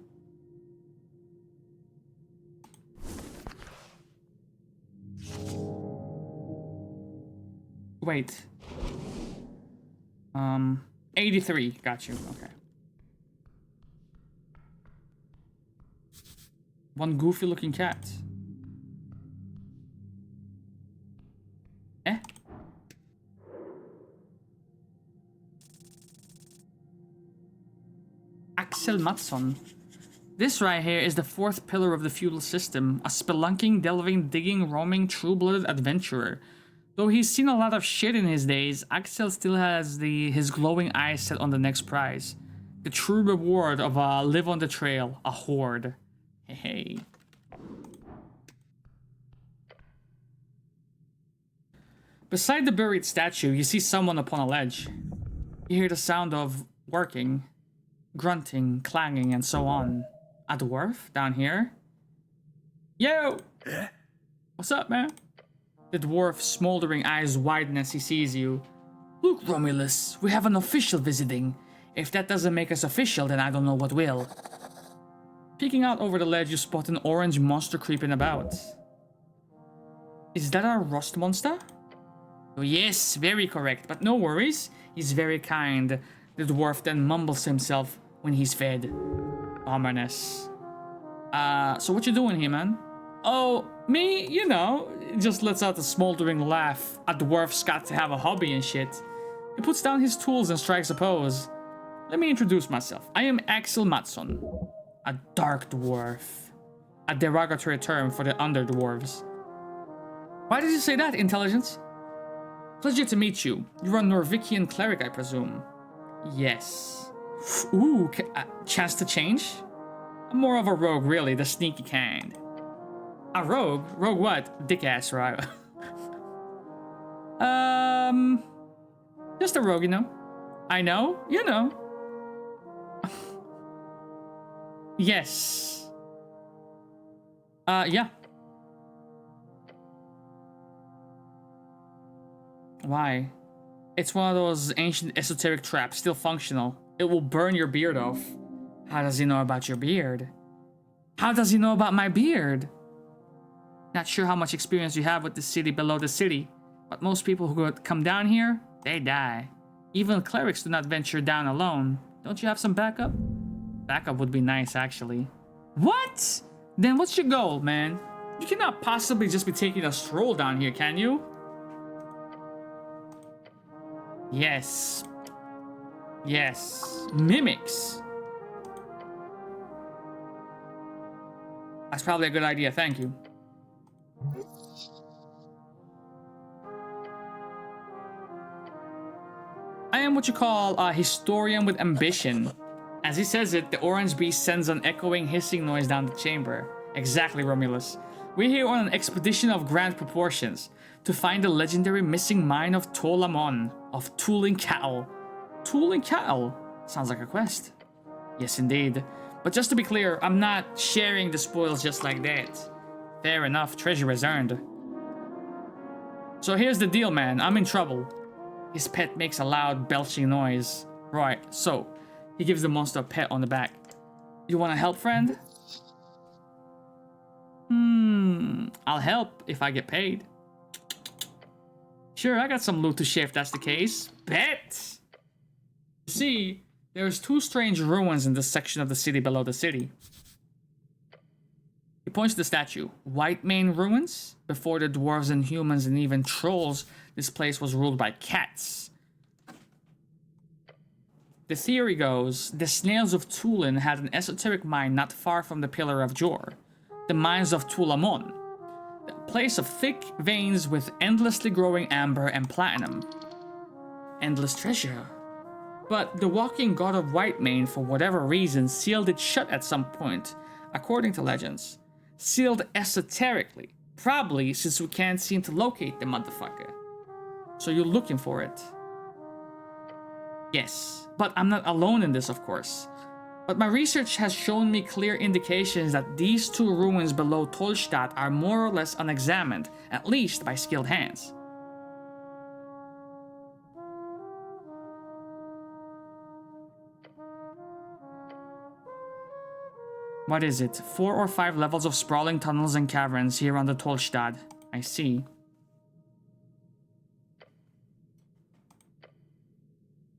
Wait. 83. Got you. Okay. One goofy looking cat. Eh? Axel Mattsson. This right here is the fourth pillar of the feudal system. A spelunking, delving, digging, roaming, true-blooded adventurer. Though he's seen a lot of shit in his days, Axel still has his glowing eyes set on the next prize. The true reward of a live on the trail, a horde. Hey. Beside the buried statue, you see someone upon a ledge. You hear the sound of working, grunting, clanging, and so on. A dwarf down here? Yo! What's up, man? The dwarf's smoldering eyes widen as he sees you. Look, Romulus, we have an official visiting. If that doesn't make us official, then I don't know what will. Peeking out over the ledge, you spot an orange monster creeping about. Is that a rust monster? Oh, yes, very correct, but no worries. He's very kind. The dwarf then mumbles to himself when he's fed. Ominous. So what you doing here, man? Oh, me? You know, just lets out a smoldering laugh. A dwarf's got to have a hobby and shit. He puts down his tools and strikes a pose. Let me introduce myself. I am Axel Mattsson, a dark dwarf. A derogatory term for the underdwarves. Why did you say that, intelligence? Pleasure to meet you. You're a Norvikian cleric, I presume. Yes. Ooh, chance to change? I'm more of a rogue, really, the sneaky kind. A rogue? Rogue what? Dick ass, right? Just a rogue, you know. I know, you know. Yes. Yeah. Why? It's one of those ancient esoteric traps, still functional. It will burn your beard off. How does he know about your beard? How does he know about my beard? Not sure how much experience you have with the city below the city, but most people who come down here, they die. Even clerics do not venture down alone. Don't you have some backup? Backup would be nice, actually. What? Then what's your goal, man? You cannot possibly just be taking a stroll down here, can you? Yes. Yes. Mimics. That's probably a good idea, thank you. I am what you call a historian with ambition. As he says it, the orange beast sends an echoing hissing noise down the chamber. Exactly, Romulus. We're here on an expedition of grand proportions to find the legendary missing mine of Tolamon of Tulinkatl. Tulinkatl? Sounds like a quest. Yes, indeed. But just to be clear, I'm not sharing the spoils just like that. Fair enough, treasure is earned. So here's the deal, man. I'm in trouble. His pet makes a loud belching noise. Right, so he gives the monster a pat on the back. You want to help, friend? I'll help if I get paid. Sure, I got some loot to share if that's the case. Bet! You see, there's two strange ruins in this section of the city below the city. He points to the statue. White Mane Ruins? Before the dwarves and humans and even trolls, this place was ruled by cats. The theory goes, the snails of Tulin had an esoteric mine not far from the Pillar of Jor. The mines of Tulamon. A place of thick veins with endlessly growing amber and platinum. Endless treasure. But the walking god of Whitemane, for whatever reason, sealed it shut at some point, according to legends. Sealed esoterically. Probably since we can't seem to locate the motherfucker. So you're looking for it. Yes, but I'm not alone in this, of course. But my research has shown me clear indications that these two ruins below Tolstadt are more or less unexamined, at least by skilled hands. What is it? 4 or 5 levels of sprawling tunnels and caverns here on the Tolstadt. I see.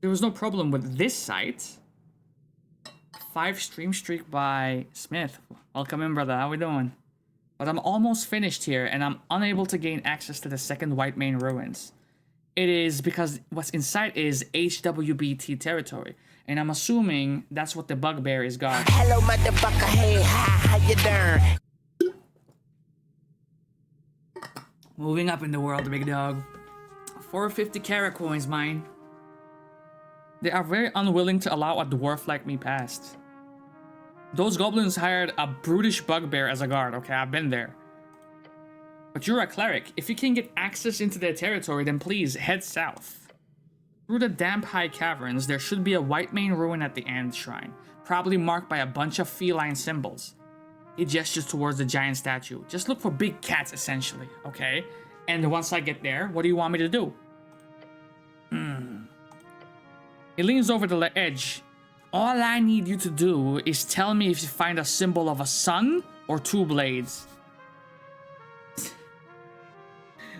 There was no problem with this site. 5 stream streak by Smith. Welcome in, brother. How we doing? But I'm almost finished here, and I'm unable to gain access to the second Whitemane Ruins. It is because what's inside is HWBT territory, and I'm assuming that's what the bugbear is got. Hello, motherfucker. Hey, how you doing? Moving up in the world, big dog. 450 carat coins, mine. They are very unwilling to allow a dwarf like me past. Those goblins hired a brutish bugbear as a guard, okay? I've been there. But you're a cleric. If you can get access into their territory, then please head south. Through the damp high caverns, there should be a Whitemane ruin at the end shrine, probably marked by a bunch of feline symbols. He gestures towards the giant statue. Just look for big cats, essentially, okay? And once I get there, what do you want me to do? He leans over the edge. All I need you to do is tell me if you find a symbol of a sun or 2 blades.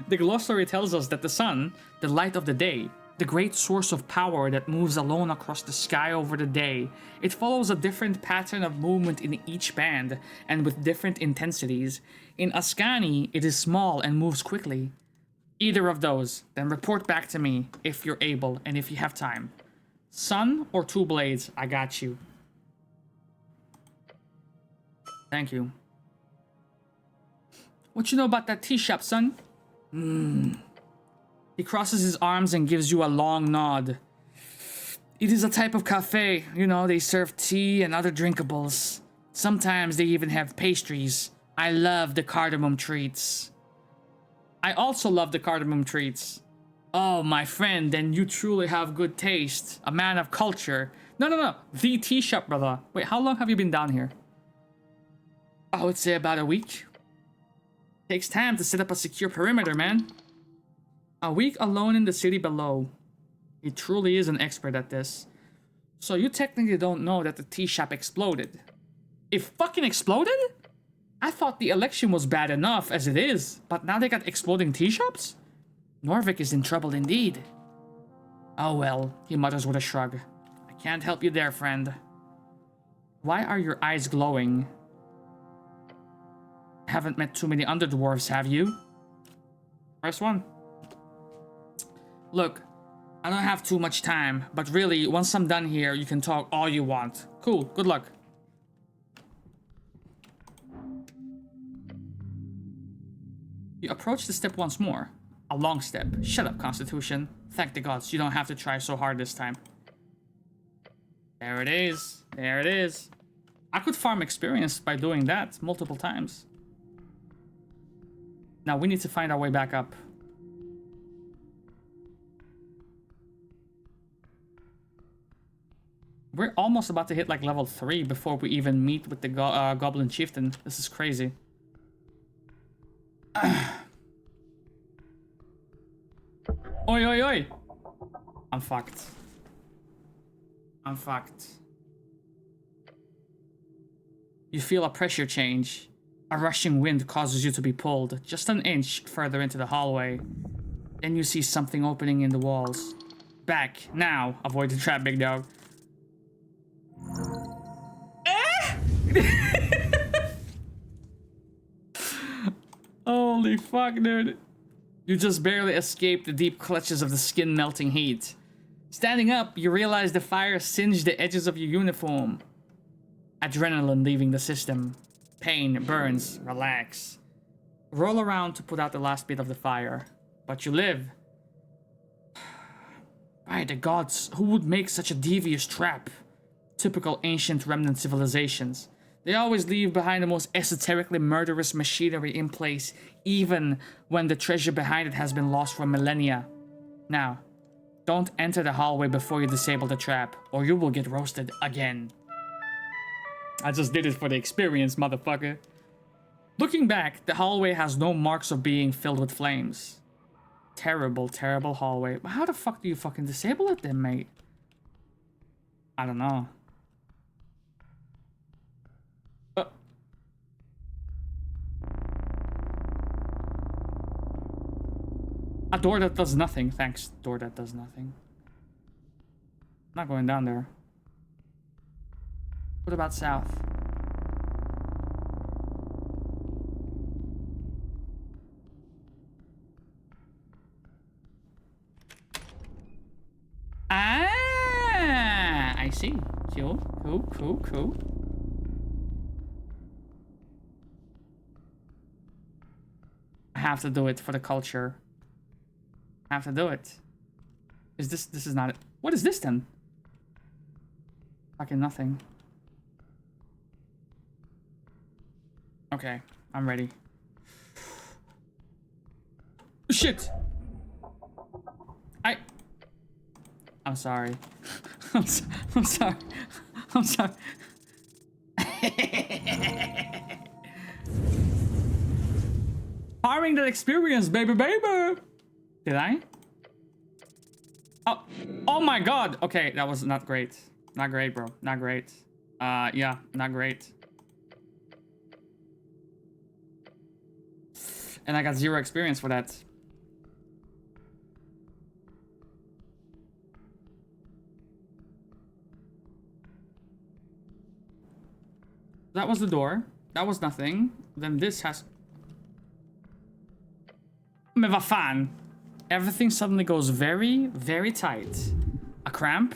The glossary tells us that the sun, the light of the day, the great source of power that moves alone across the sky over the day, it follows a different pattern of movement in each band and with different intensities. In Ascani, it is small and moves quickly. Either of those, then report back to me if you're able and if you have time. Sun or 2 blades, I got you. Thank you. What you know about that tea shop, son? He crosses his arms and gives you a long nod. It is a type of cafe. You know, they serve tea and other drinkables. Sometimes they even have pastries. I love the cardamom treats. I also love the cardamom treats. Oh, my friend, then you truly have good taste. A man of culture. No. The tea shop, brother. Wait, how long have you been down here? I would say about a week. Takes time to set up a secure perimeter, man. A week alone in the city below. He truly is an expert at this. So you technically don't know that the tea shop exploded. It fucking exploded? I thought the election was bad enough as it is, but now they got exploding tea shops? Norvik is in trouble indeed. Oh well, he mutters with a shrug. I can't help you there, friend. Why are your eyes glowing? Haven't met too many underdwarves, have you? First one. Look, I don't have too much time, but really, once I'm done here, you can talk all you want. Cool, good luck. You approach the step once more. A long step. Shut up, Constitution. Thank the gods, you don't have to try so hard this time. There it is. There it is. I could farm experience by doing that multiple times. Now we need to find our way back up. We're almost about to hit like level 3 before we even meet with the Goblin Chieftain. This is crazy. Oi, oi, oi! I'm fucked. I'm fucked. You feel a pressure change. A rushing wind causes you to be pulled just an inch further into the hallway. Then you see something opening in the walls. Back, now. Avoid the trap, big dog. Holy fuck, dude. You just barely escaped the deep clutches of the skin-melting heat. Standing up, you realize the fire singed the edges of your uniform. Adrenaline leaving the system. Pain, burns, relax. Roll around to put out the last bit of the fire. But you live. By the gods, who would make such a devious trap? Typical ancient remnant civilizations. They always leave behind the most esoterically murderous machinery in place, even when the treasure behind it has been lost for millennia. Now, don't enter the hallway before you disable the trap, or you will get roasted again. I just did it for the experience, motherfucker. Looking back, the hallway has no marks of being filled with flames. Terrible, terrible hallway. But how the fuck do you fucking disable it then, mate? I don't know. A door that does nothing. Thanks, door that does nothing. I'm not going down there. What about south? Ah, I see. Cool, cool, cool, cool. I have to do it for the culture. I have to do it. Is this is not it. What is this then? Fucking nothing. Okay, I'm ready. Shit! I'm sorry. I'm sorry. I'm sorry. Farming that experience, baby, baby! Did I? Oh my god! Okay, that was not great. Not great, bro. Not great. Yeah, not great. And I got 0 experience for that. That was the door. That was nothing. Then this has... Men vad fan? Everything suddenly goes very, very tight. A cramp?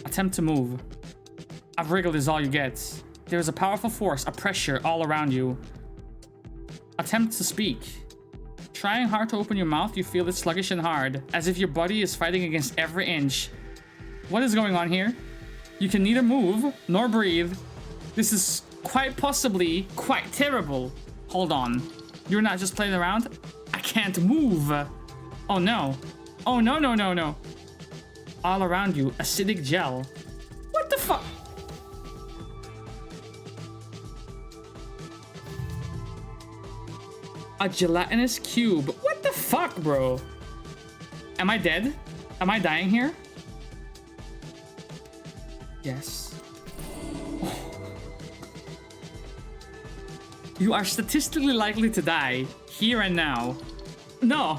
Attempt to move. A wriggle is all you get. There is a powerful force, a pressure all around you. Attempt to speak. trying hard to open your mouth, you feel it sluggish and hard, as if your body is fighting against every inch. What is going on here? You can neither move nor breathe. This is quite possibly quite terrible. Hold on. You're not just playing around? I can't move. Oh no. Oh no, no, no, no. All around you, acidic gel. What the fuck? A gelatinous cube. What the fuck, bro? Am I dead? Am I dying here? Yes. You are statistically likely to die here and now. No,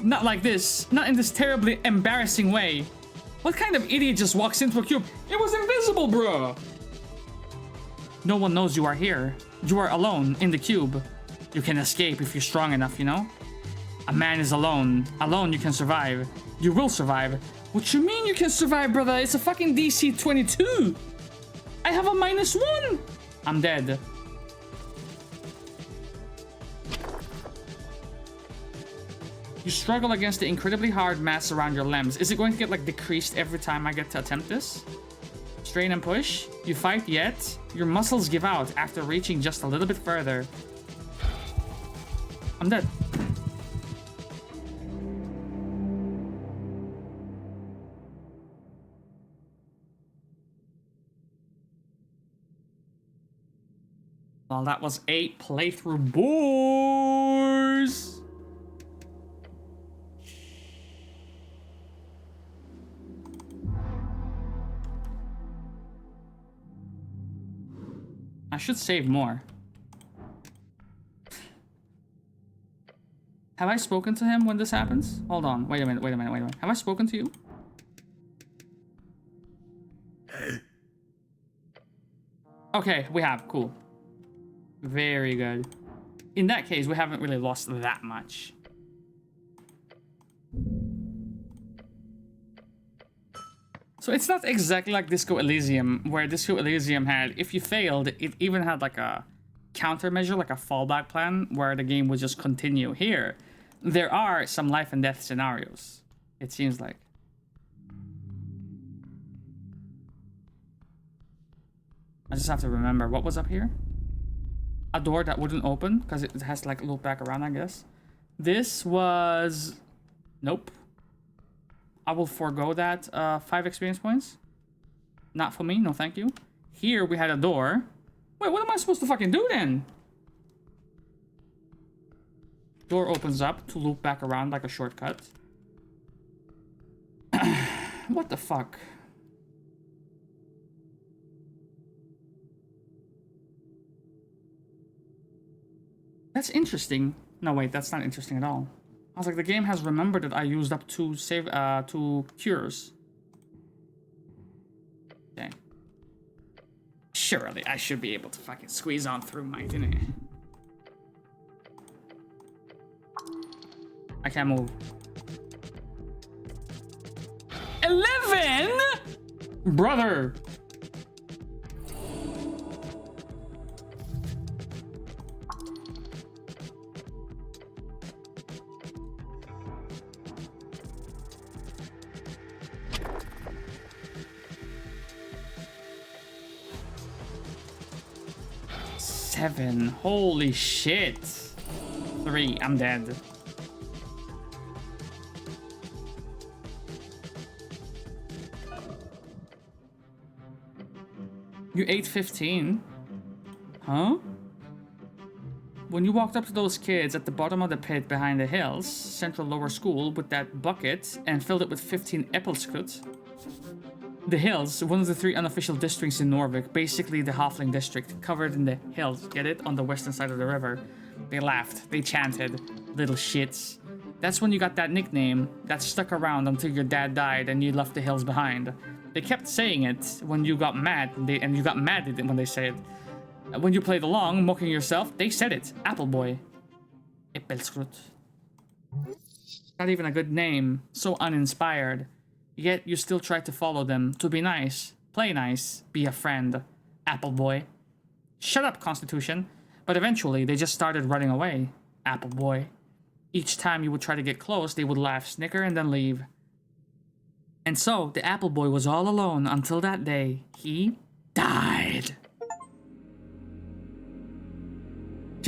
not like this. Not in this terribly embarrassing way. What kind of idiot just walks into a cube? It was invisible, bro. No one knows you are here. You are alone in the cube. You can escape if you're strong enough, you know? A man is alone. Alone you can survive. You will survive. What you mean you can survive, brother? It's a fucking DC 22. I have a -1. I'm dead. You struggle against the incredibly hard mass around your limbs. Is it going to get like decreased every time I get to attempt this? Strain and push. You fight yet. Your muscles give out after reaching just a little bit further. I'm dead. Well, that was 8 playthrough, boys. I should save more. Have I spoken to him when this happens? Hold on. Wait a minute. Wait a minute. Wait a minute. Have I spoken to you? Okay, we have. Cool. Very good. In that case, we haven't really lost that much. So it's not exactly like Disco Elysium, where Disco Elysium had, if you failed, it even had like a countermeasure, like a fallback plan, where the game would just continue. Here, there are some life and death scenarios, it seems like. I just have to remember, what was up here? A door that wouldn't open, because it has to like loop back around, I guess. This was... Nope. I will forego that 5 experience points. Not for me, no thank you. Here we had a door. Wait, what am I supposed to fucking do then? Door opens up to loop back around like a shortcut. What the fuck? That's interesting. No, wait, that's not interesting at all. I was like, the game has remembered that I used up 2 cures. Okay. Surely I should be able to fucking squeeze on through my dinner. I can't move. 11? Brother! Seven. Holy shit. 3. I'm dead. You ate 15? Huh? When you walked up to those kids at the bottom of the pit behind the hills, Central Lower School, with that bucket and filled it with 15 Eppelskut. The hills, one of the 3 unofficial districts in Norvik, basically the Halfling district, covered in the hills, get it? On the western side of the river. They laughed, they chanted, little shits. That's when you got that nickname that stuck around until your dad died and you left the hills behind. They kept saying it when you got mad, and you got mad at it when they said it. When you played along, mocking yourself, they said it. Apple Boy. Eppelskrut. Not even a good name, so uninspired. Yet you still try to follow them, to be nice, play nice, be a friend. Apple Boy. Shut up, Constitution. But eventually, they just started running away. Apple Boy. Each time you would try to get close, they would laugh, snicker, and then leave. And so, the apple boy was all alone until that day he died.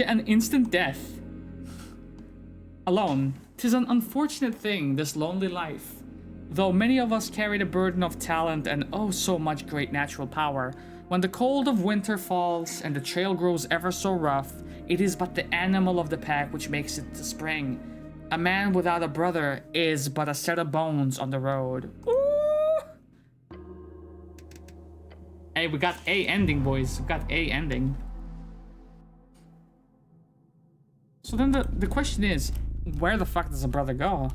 An instant death. Alone. 'Tis an unfortunate thing, this lonely life. Though many of us carry the burden of talent and oh so much great natural power, when the cold of winter falls and the trail grows ever so rough, it is but the animal of the pack which makes it to spring. A man without a brother is but a set of bones on the road. Ooh! Hey, we got a ending, boys. We got a ending. So then the question is, where the fuck does the brother go?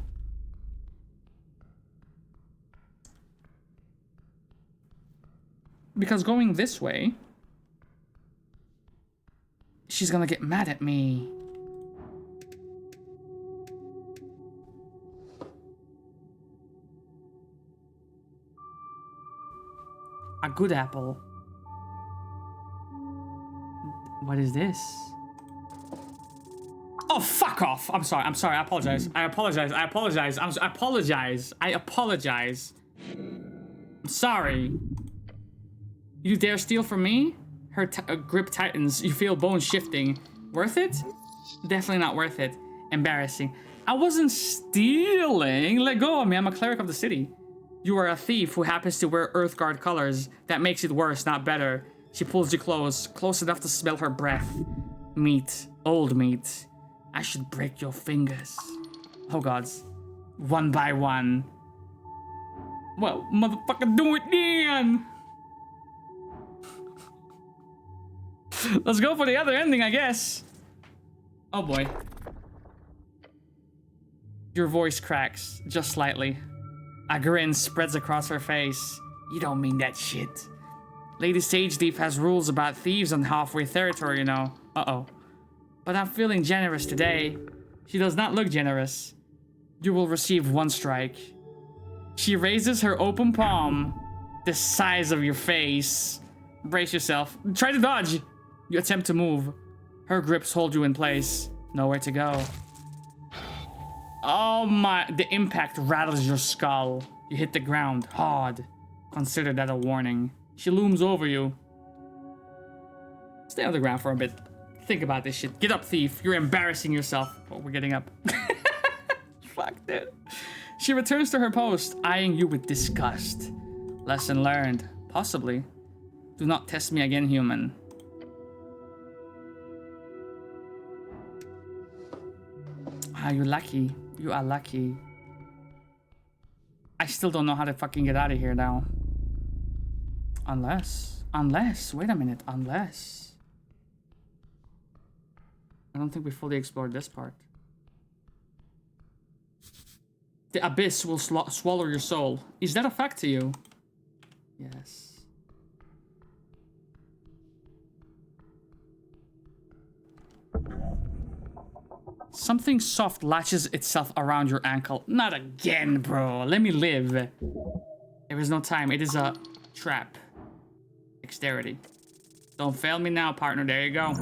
Because going this way, she's gonna get mad at me. A good apple. What is this? Oh, fuck off! I'm sorry, I apologize. I apologize. I'm sorry. You dare steal from me? Her grip tightens. You feel bones shifting. Worth it? Definitely not worth it. Embarrassing. I wasn't stealing. Let go of me. I'm a cleric of the city. You are a thief who happens to wear Earthguard colors. That makes it worse, not better. She pulls you close enough to smell her breath. Meat. Old meat. I should break your fingers. Oh gods. One by one. Well, motherfucker, do it then! Let's go for the other ending, I guess. Oh boy. Your voice cracks, just slightly. A grin spreads across her face. You don't mean that shit. Lady Sage Thief has rules about thieves on halfway territory, you know. Uh-oh. But I'm feeling generous today. She does not look generous. You will receive one strike. She raises her open palm, the size of your face. Brace yourself. Try to dodge. You attempt to move. Her grips hold you in place. Nowhere to go. Oh my, the impact rattles your skull. You hit the ground hard. Consider that a warning. She looms over you. Stay on the ground for a bit. Think about this shit. Get up, thief. You're embarrassing yourself. Oh, we're getting up. Fuck that. She returns to her post, eyeing you with disgust. Lesson learned. Possibly. Do not test me again, human. Ah, you're lucky. You are lucky. I still don't know how to fucking get out of here now. Unless, wait a minute, unless. I don't think we fully explored this part. The abyss will swallow your soul. Is that a fact to you? Yes. Something soft latches itself around your ankle. Not again, bro. Let me live. There is no time. It is a trap. Dexterity. Don't fail me now, partner. There you go.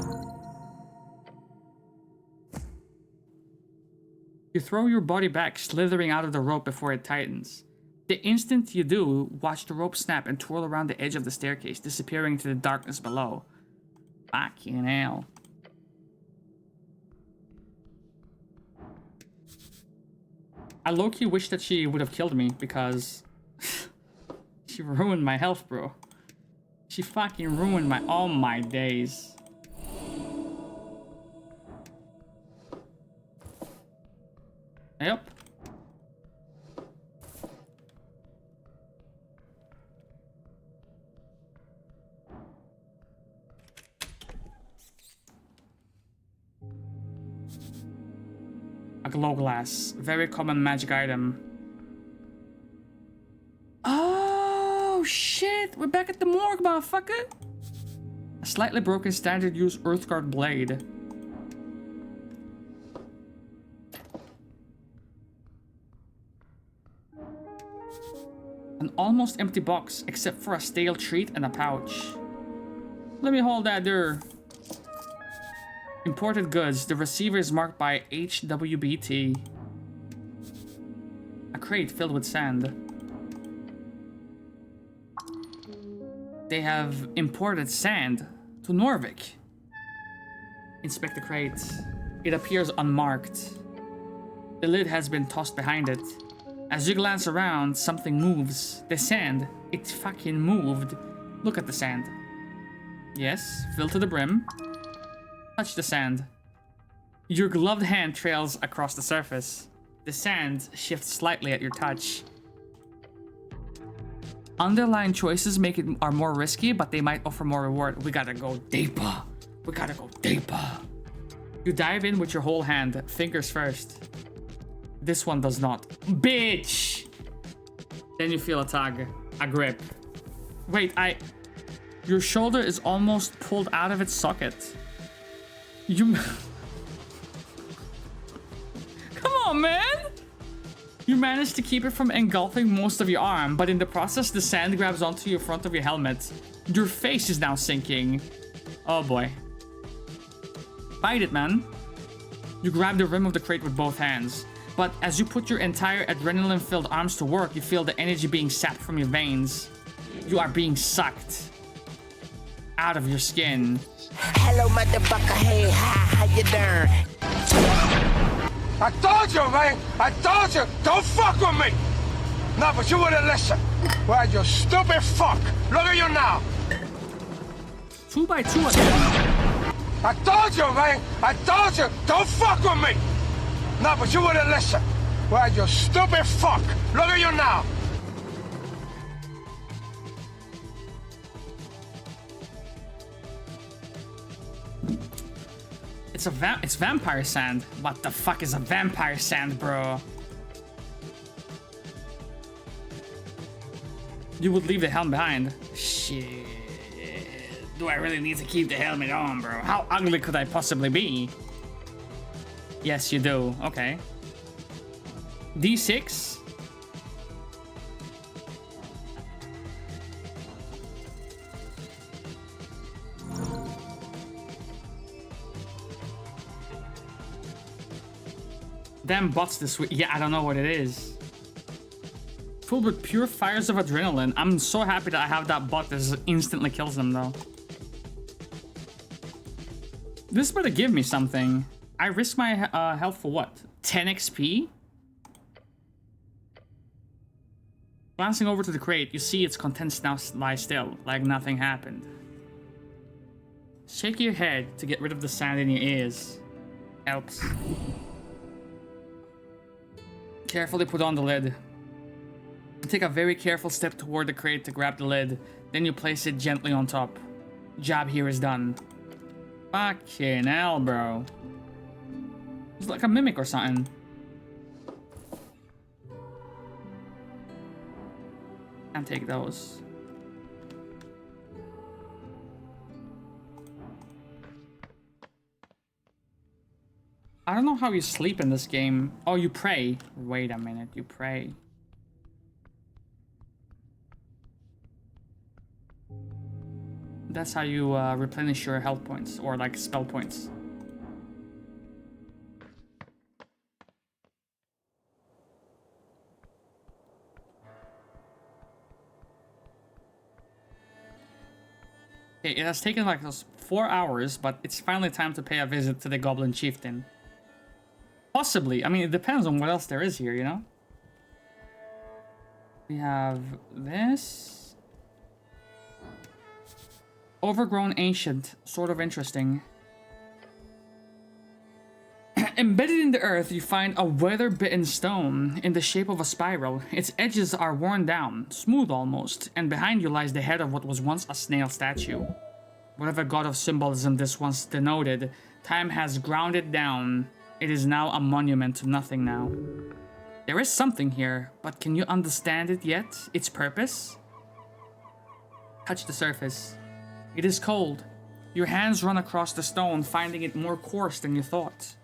You throw your body back, slithering out of the rope before it tightens. The instant you do, watch the rope snap and twirl around the edge of the staircase, disappearing into the darkness below. Fucking hell. I low-key wish that she would have killed me because she ruined my health, bro. She fucking ruined all my days. Yep. A glow glass. Very common magic item. Oh, shit. We're back at the morgue, motherfucker. A slightly broken standard use Earthguard blade. An almost empty box, except for a stale treat and a pouch. Let me hold that there. Imported goods. The receiver is marked by HWBT. A crate filled with sand. They have imported sand to Norvik. Inspect the crate. It appears unmarked. The lid has been tossed behind it. As you glance around, something moves. The sand. It fucking moved. Look at the sand. Yes, fill to the brim. Touch the sand. Your gloved hand trails across the surface. The sand shifts slightly at your touch. Underlying choices are more risky, but they might offer more reward. We gotta go deeper. We gotta go deeper. You dive in with your whole hand, fingers first. This one does not. Bitch! Then you feel a tug, a grip. Wait, your shoulder is almost pulled out of its socket. You... Come on, man! You manage to keep it from engulfing most of your arm, but in the process, the sand grabs onto your front of your helmet. Your face is now sinking. Oh boy. Fight it, man. You grab the rim of the crate with both hands. But as you put your entire adrenaline-filled arms to work, you feel the energy being sapped from your veins. You are being sucked out of your skin. Hello, motherfucker. Hey, how you doing? I told you, man. I told you. Don't fuck with me. No, but you wouldn't listen. Well, you stupid fuck. Look at you now. 2 by 2 again. I told you, man. I told you. Don't fuck with me. No, but you wouldn't listen. Well, you stupid fuck. Look at you now. It's vampire sand. What the fuck is a vampire sand, bro? You would leave the helmet behind. Shit. Do I really need to keep the helmet on, bro? How ugly could I possibly be? Yes, you do. Okay. D6. Damn butts this week. Yeah, I don't know what it is. Filled with pure fires of adrenaline. I'm so happy that I have that butt that instantly kills them, though. This better give me something. I risk my health for what? 10 XP? Glancing over to the crate, you see its contents now lie still, like nothing happened. Shake your head to get rid of the sand in your ears. Helps. Carefully put on the lid. You take a very careful step toward the crate to grab the lid, then you place it gently on top. Job here is done. Fucking hell, bro. It's like a mimic or something. Can't take those. I don't know how you sleep in this game. Oh, you pray. Wait a minute, you pray. That's how you replenish your health points, or like spell points. Okay, it has taken like those 4 hours, but it's finally time to pay a visit to the Goblin Chieftain. Possibly. I mean, it depends on what else there is here, you know? We have this. Overgrown ancient. Sort of interesting. Embedded in the earth, you find a weather-bitten stone in the shape of a spiral. Its edges are worn down, smooth almost, and behind you lies the head of what was once a snail statue. Whatever god of symbolism this once denoted, time has ground it down. It is now a monument to nothing now. There is something here, but can you understand it yet? Its purpose? Touch the surface. It is cold. Your hands run across the stone, finding it more coarse than you thought.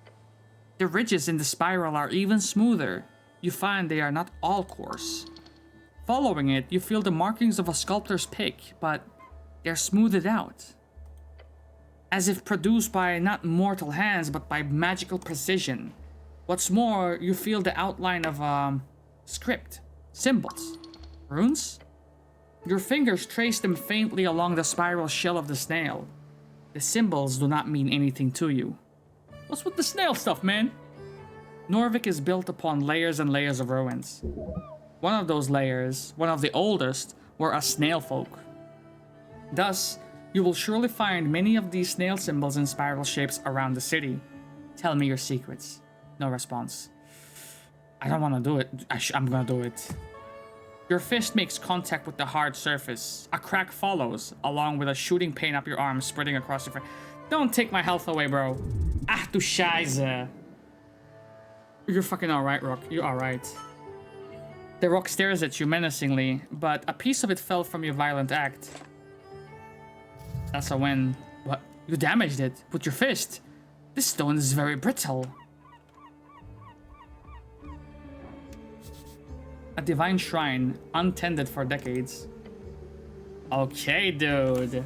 The ridges in the spiral are even smoother. You find they are not all coarse. Following it, you feel the markings of a sculptor's pick, but they're smoothed out. as if produced by not mortal hands but by magical precision. What's more, you feel the outline of script, symbols, runes. Your fingers trace them faintly along the spiral shell of the snail. The symbols do not mean anything to you. What's with the snail stuff, man? Norvik is built upon layers and layers of ruins. One of those layers, one of the oldest, were a snail folk. Thus, you will surely find many of these snail symbols in spiral shapes around the city. Tell me your secrets. No response. I don't want to do it. I'm gonna do it. Your fist makes contact with the hard surface. A crack follows, along with a shooting pain up your arm spreading across your face. Don't take my health away, bro. Ach du Scheiße. You're fucking alright, Rock. You're alright. The rock stares at you menacingly, but a piece of it fell from your violent act. That's a win. What? You damaged it with your fist. This stone is very brittle. A divine shrine, untended for decades. Okay, dude.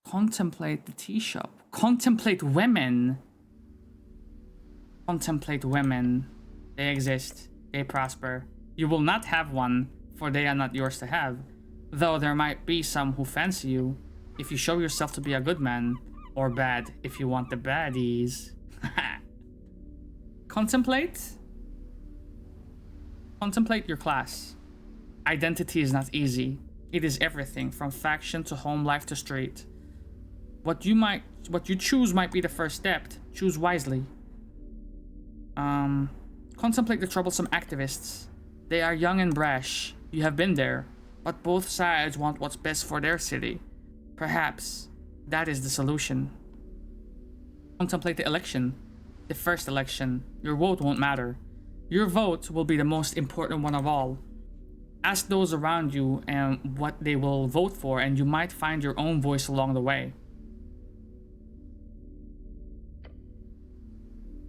Contemplate the tea shop. Contemplate women. Contemplate women. They exist. They prosper. You will not have one, for they are not yours to have. Though there might be some who fancy you, if you show yourself to be a good man, or bad if you want the baddies. Contemplate? Contemplate your class. Identity is not easy. It is everything from faction to home life to street. What you choose might be the first step. Choose wisely. Contemplate the troublesome activists. They are young and brash. You have been there. But both sides want what's best for their city. Perhaps that is the solution. Contemplate the election. The first election. Your vote won't matter. Your vote will be the most important one of all. Ask those around you and what they will vote for, and you might find your own voice along the way.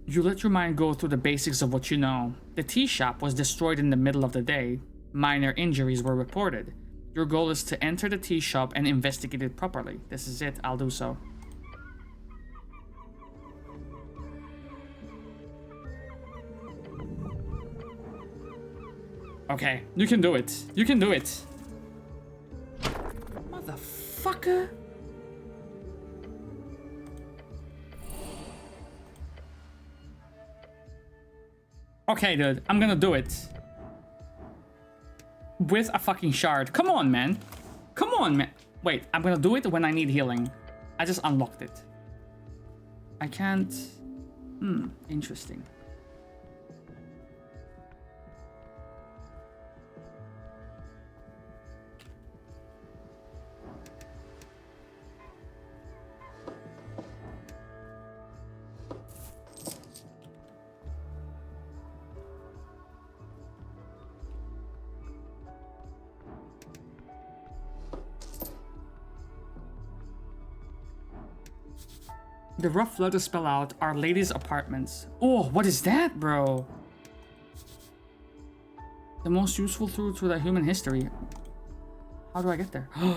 You let your mind go through the basics of what you know. The tea shop was destroyed in the middle of the day. Minor injuries were reported. Your goal is to enter the tea shop and investigate it properly. This is it. I'll do so. Okay, you can do it. You can do it. Motherfucker. Okay, dude, I'm gonna do it. With a fucking shard. Come on, man. Come on, man. Wait, I'm gonna do it when I need healing. I just unlocked it. I can't... interesting. The rough letters spell out Our Lady's apartments. Oh, what is that, bro? The most useful tool to the human history. How do I get there? Huh?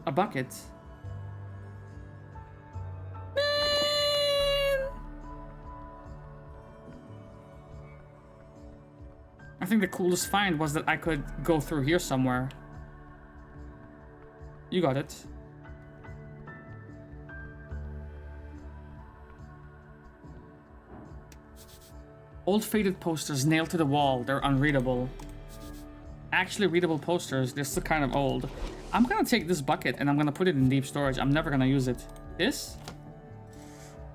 A bucket. Man. I think the coolest find was that I could go through here somewhere. You got it. Old faded posters nailed to the wall. They're unreadable. Actually readable posters. They're still kind of old. I'm gonna take this bucket and I'm gonna put it in deep storage. I'm never gonna use it. This?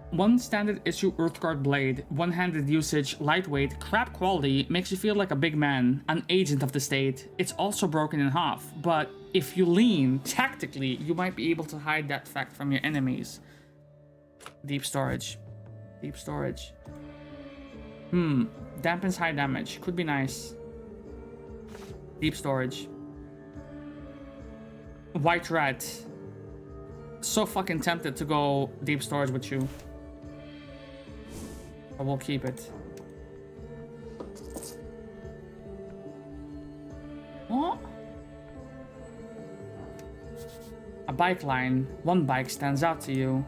One standard issue Earthguard blade. One-handed usage, lightweight, crap quality, makes you feel like a big man, an agent of the state. It's also broken in half, but if you lean tactically, you might be able to hide that fact from your enemies. Deep storage. Deep storage. Dampens high damage. Could be nice. Deep storage. White rat. So fucking tempted to go deep storage with you. But we'll keep it. What? A bike line. One bike stands out to you.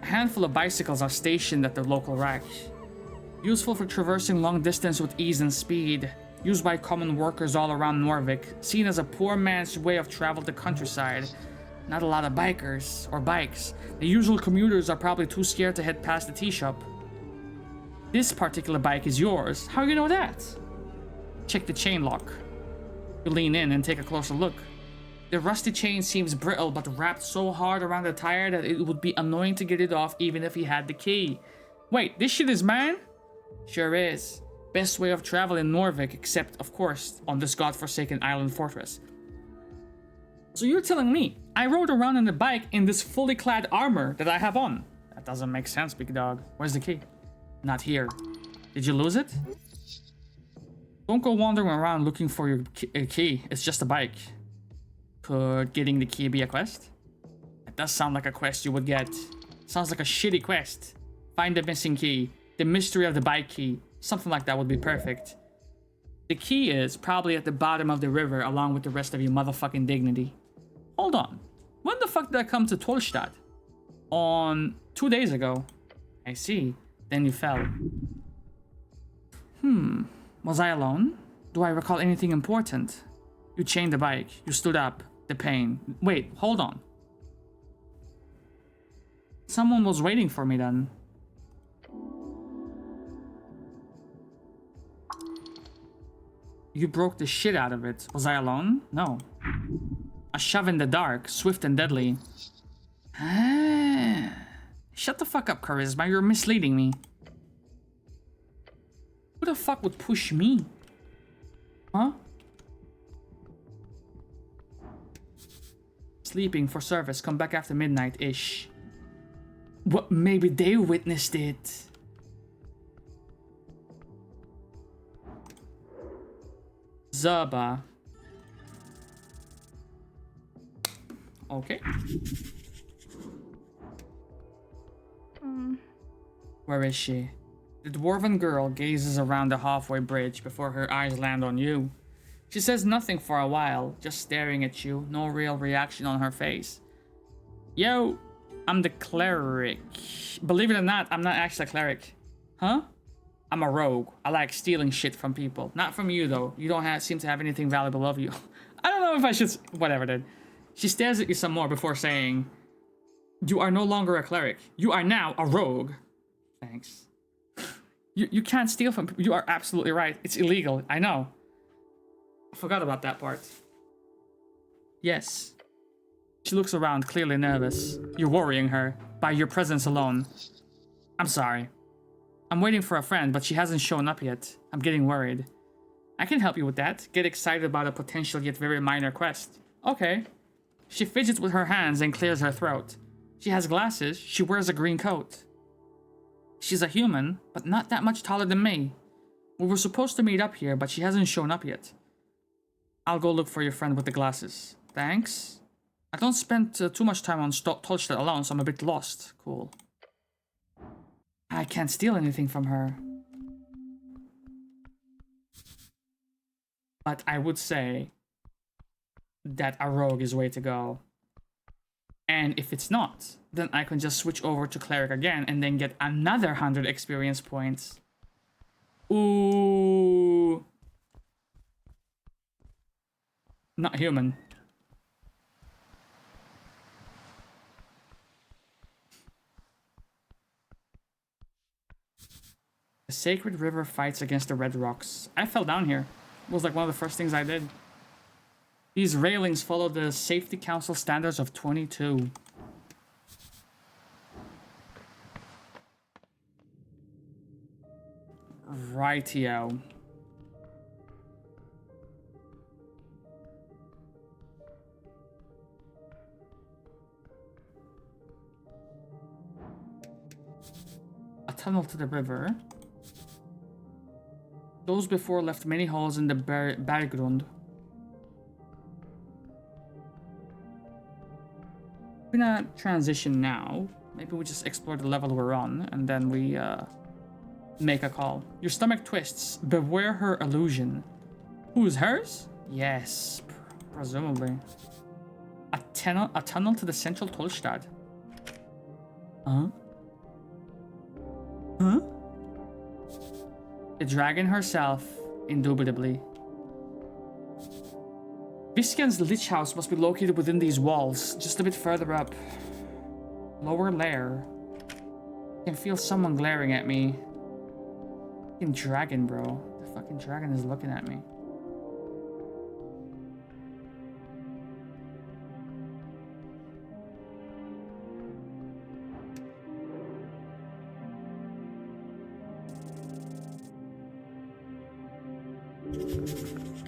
A handful of bicycles are stationed at the local rack. Useful for traversing long distance with ease and speed. Used by common workers all around Norvik. Seen as a poor man's way of travel to countryside. Not a lot of bikers or bikes. The usual commuters are probably too scared to head past the tea shop. This particular bike is yours. How do you know that? Check the chain lock. You lean in and take a closer look. The rusty chain seems brittle but wrapped so hard around the tire that it would be annoying to get it off even if he had the key. Wait, this shit is mine? Sure is. Best way of travel in Norvik, except, of course, on this godforsaken island fortress. So you're telling me I rode around on the bike in this fully clad armor that I have on? That doesn't make sense, big dog. Where's the key? Not here. Did you lose it? Don't go wandering around looking for your key. It's just a bike. Could getting the key be a quest? That does sound like a quest you would get. Sounds like a shitty quest. Find the missing key. The mystery of the bike key. Something like that would be perfect. The key is probably at the bottom of the river along with the rest of your motherfucking dignity. Hold on. When the fuck did I come to Tolstad? On 2 days ago. I see. Then you fell. Was I alone? Do I recall anything important? You chained the bike. You stood up. The pain. Wait, hold on. Someone was waiting for me then. You broke the shit out of it. Was I alone? No. A shove in the dark, swift and deadly. Shut the fuck up, Charisma. You're misleading me. Who the fuck would push me? Huh? Sleeping for service. Come back after midnight-ish. What? Maybe they witnessed it. Zaba. Okay. Where is she? The dwarven girl gazes around the halfway bridge before her eyes land on you. She says nothing for a while, just staring at you, no real reaction on her face. Yo, I'm the cleric. Believe it or not, I'm not actually a cleric. Huh? I'm a rogue. I like stealing shit from people. Not from you, though. You don't seem to have anything valuable of you. I don't know if I should... Whatever, then. She stares at you some more before saying, you are no longer a cleric. You are now a rogue. Thanks. You can't steal from people. You are absolutely right. It's illegal. I know. I forgot about that part. Yes. She looks around, clearly nervous. You're worrying her. By your presence alone. I'm sorry. I'm waiting for a friend, but she hasn't shown up yet. I'm getting worried. I can help you with that. Get excited about a potential yet very minor quest. Okay. She fidgets with her hands and clears her throat. She has glasses. She wears a green coat. She's a human, but not that much taller than me. We were supposed to meet up here, but she hasn't shown up yet. I'll go look for your friend with the glasses. Thanks. I don't spend too much time on Tolstad alone, so I'm a bit lost. Cool. I can't steal anything from her. But I would say that a rogue is way to go. And if it's not, then I can just switch over to cleric again and then get another 100 experience points. Ooh. Not human. The sacred river fights against the red rocks. I fell down here. It was like one of the first things I did. These railings follow the Safety Council standards of 22. Rightio. A tunnel to the river. Those before left many holes in the berggrund. maybe not transition now. Maybe we just explore the level we're on, and then we make a call. Your stomach twists. Beware her illusion. Who's hers? Yes, presumably. A tunnel to the central Tollstadt. Huh? Huh? The dragon herself, indubitably. Viskan's Lich House must be located within these walls, just a bit further up. Lower lair. I can feel someone glaring at me. Fucking dragon, bro. The fucking dragon is looking at me.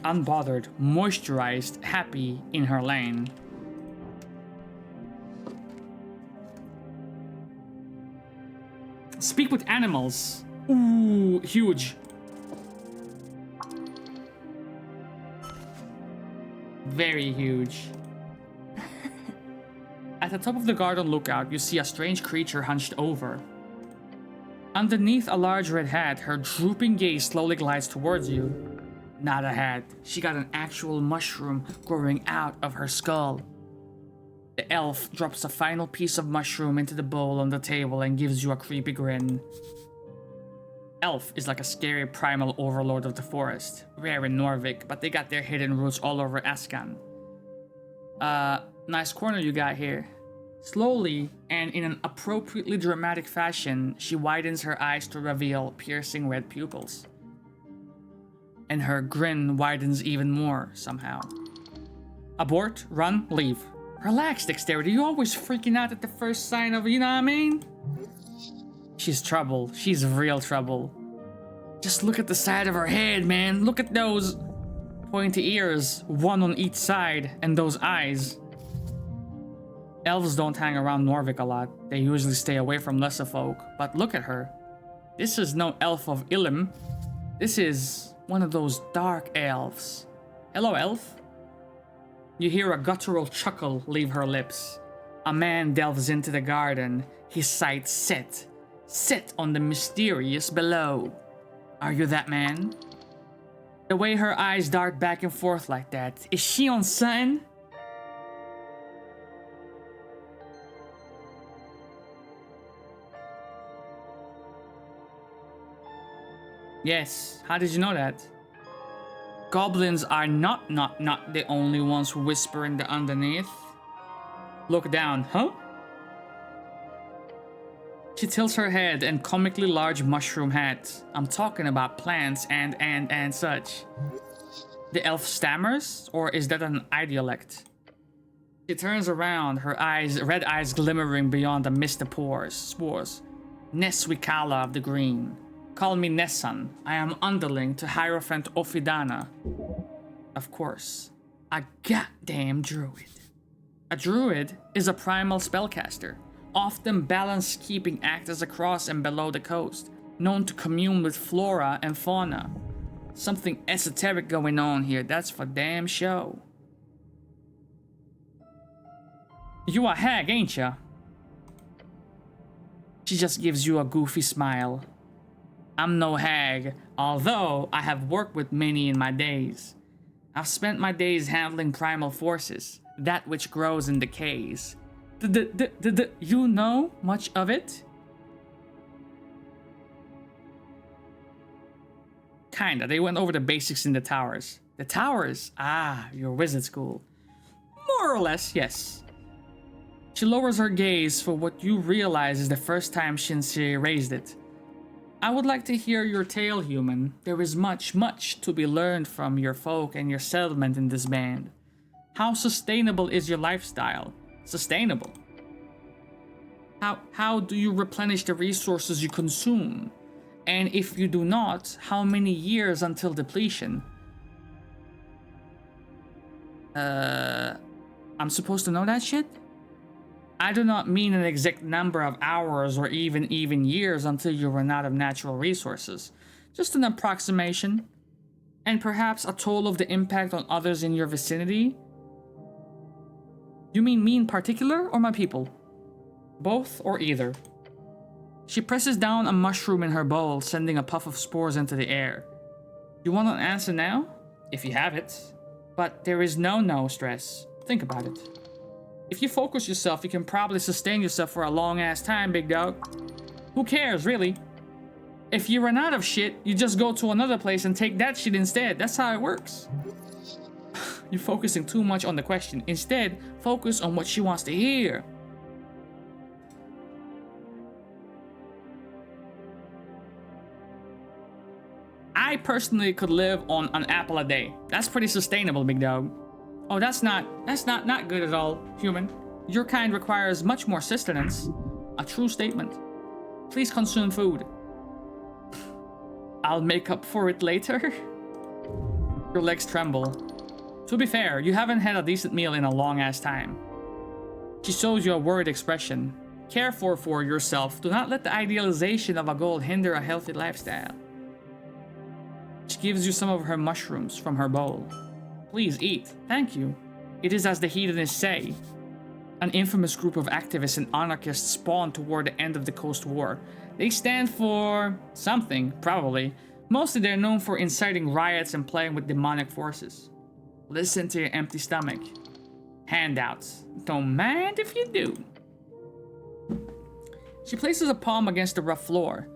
Unbothered, moisturized, happy in her lane. Speak with animals. Ooh, huge. Very huge. At the top of the garden lookout, you see a strange creature hunched over. Underneath a large red hat, her drooping gaze slowly glides towards you. Not a hat. She got an actual mushroom growing out of her skull. The elf drops a final piece of mushroom into the bowl on the table and gives you a creepy grin. Elf is like a scary primal overlord of the forest. Rare in Norvik, but they got their hidden roots all over Ascan. Nice corner you got here. Slowly, and in an appropriately dramatic fashion, she widens her eyes to reveal piercing red pupils. And her grin widens even more, somehow. Abort, run, leave. Relax, Dexterity, you always freaking out at the first sign of, you know what I mean? She's trouble. She's real trouble. Just look at the side of her head, man. Look at those pointy ears, one on each side, and those eyes. Elves don't hang around Norvik a lot. They usually stay away from lesser folk. But look at her. This is no elf of Illim. This is one of those dark elves. Hello, elf. You hear a guttural chuckle leave her lips. A man delves into the garden, his sights set on the mysterious below. Are you that man? The way her eyes dart back and forth like that, is she on something? Yes, how did you know that? Goblins are not the only ones who whisper in the underneath. Look down, huh? She tilts her head and comically large mushroom hat. I'm talking about plants and such. The elf stammers, or is that an idiolect? She turns around, her red eyes glimmering beyond the mist of spores. Neswikala of the green. Call me Nessan. I am underling to Hierophant Ophidana. Of course. A goddamn druid. A druid is a primal spellcaster, often balance-keeping actors across and below the coast, known to commune with flora and fauna. Something esoteric going on here, that's for damn show. You a hag, ain't ya? She just gives you a goofy smile. I'm no hag, although I have worked with many in my days. I've spent my days handling primal forces, that which grows and decays. You know much of it? Kinda, they went over the basics in the towers. The towers? Ah, your wizard school. More or less, yes. She lowers her gaze for what you realize is the first time since she raised it. I would like to hear your tale, human. There is much to be learned from your folk and your settlement in this band. How sustainable is your lifestyle? Sustainable? How do you replenish the resources you consume? And if you do not, how many years until depletion? I'm supposed to know that shit? I do not mean an exact number of hours or even years until you run out of natural resources. Just an approximation. And perhaps a toll of the impact on others in your vicinity? You mean me in particular or my people? Both or either. She presses down a mushroom in her bowl, sending a puff of spores into the air. You want an answer now? If you have it. But there is no stress. Think about it. If you focus yourself, you can probably sustain yourself for a long ass time, big dog. Who cares, really? If you run out of shit, you just go to another place and take that shit instead. That's how it works. You're focusing too much on the question. Instead, focus on what she wants to hear. I personally could live on an apple a day. That's pretty sustainable, big dog. Oh, that's not good at all, human. Your kind requires much more sustenance. A true statement. Please consume food. I'll make up for it later. Your legs tremble. To be fair, you haven't had a decent meal in a long ass time. She shows you a worried expression. Care for yourself. Do not let the idealization of a goal hinder a healthy lifestyle. She gives you some of her mushrooms from her bowl. Please eat. Thank you. It is as the hedonists say. An infamous group of activists and anarchists spawned toward the end of the Coast War. They stand for something, probably. Mostly they're known for inciting riots and playing with demonic forces. Listen to your empty stomach. Handouts. Don't mind if you do. She places a palm against the rough floor.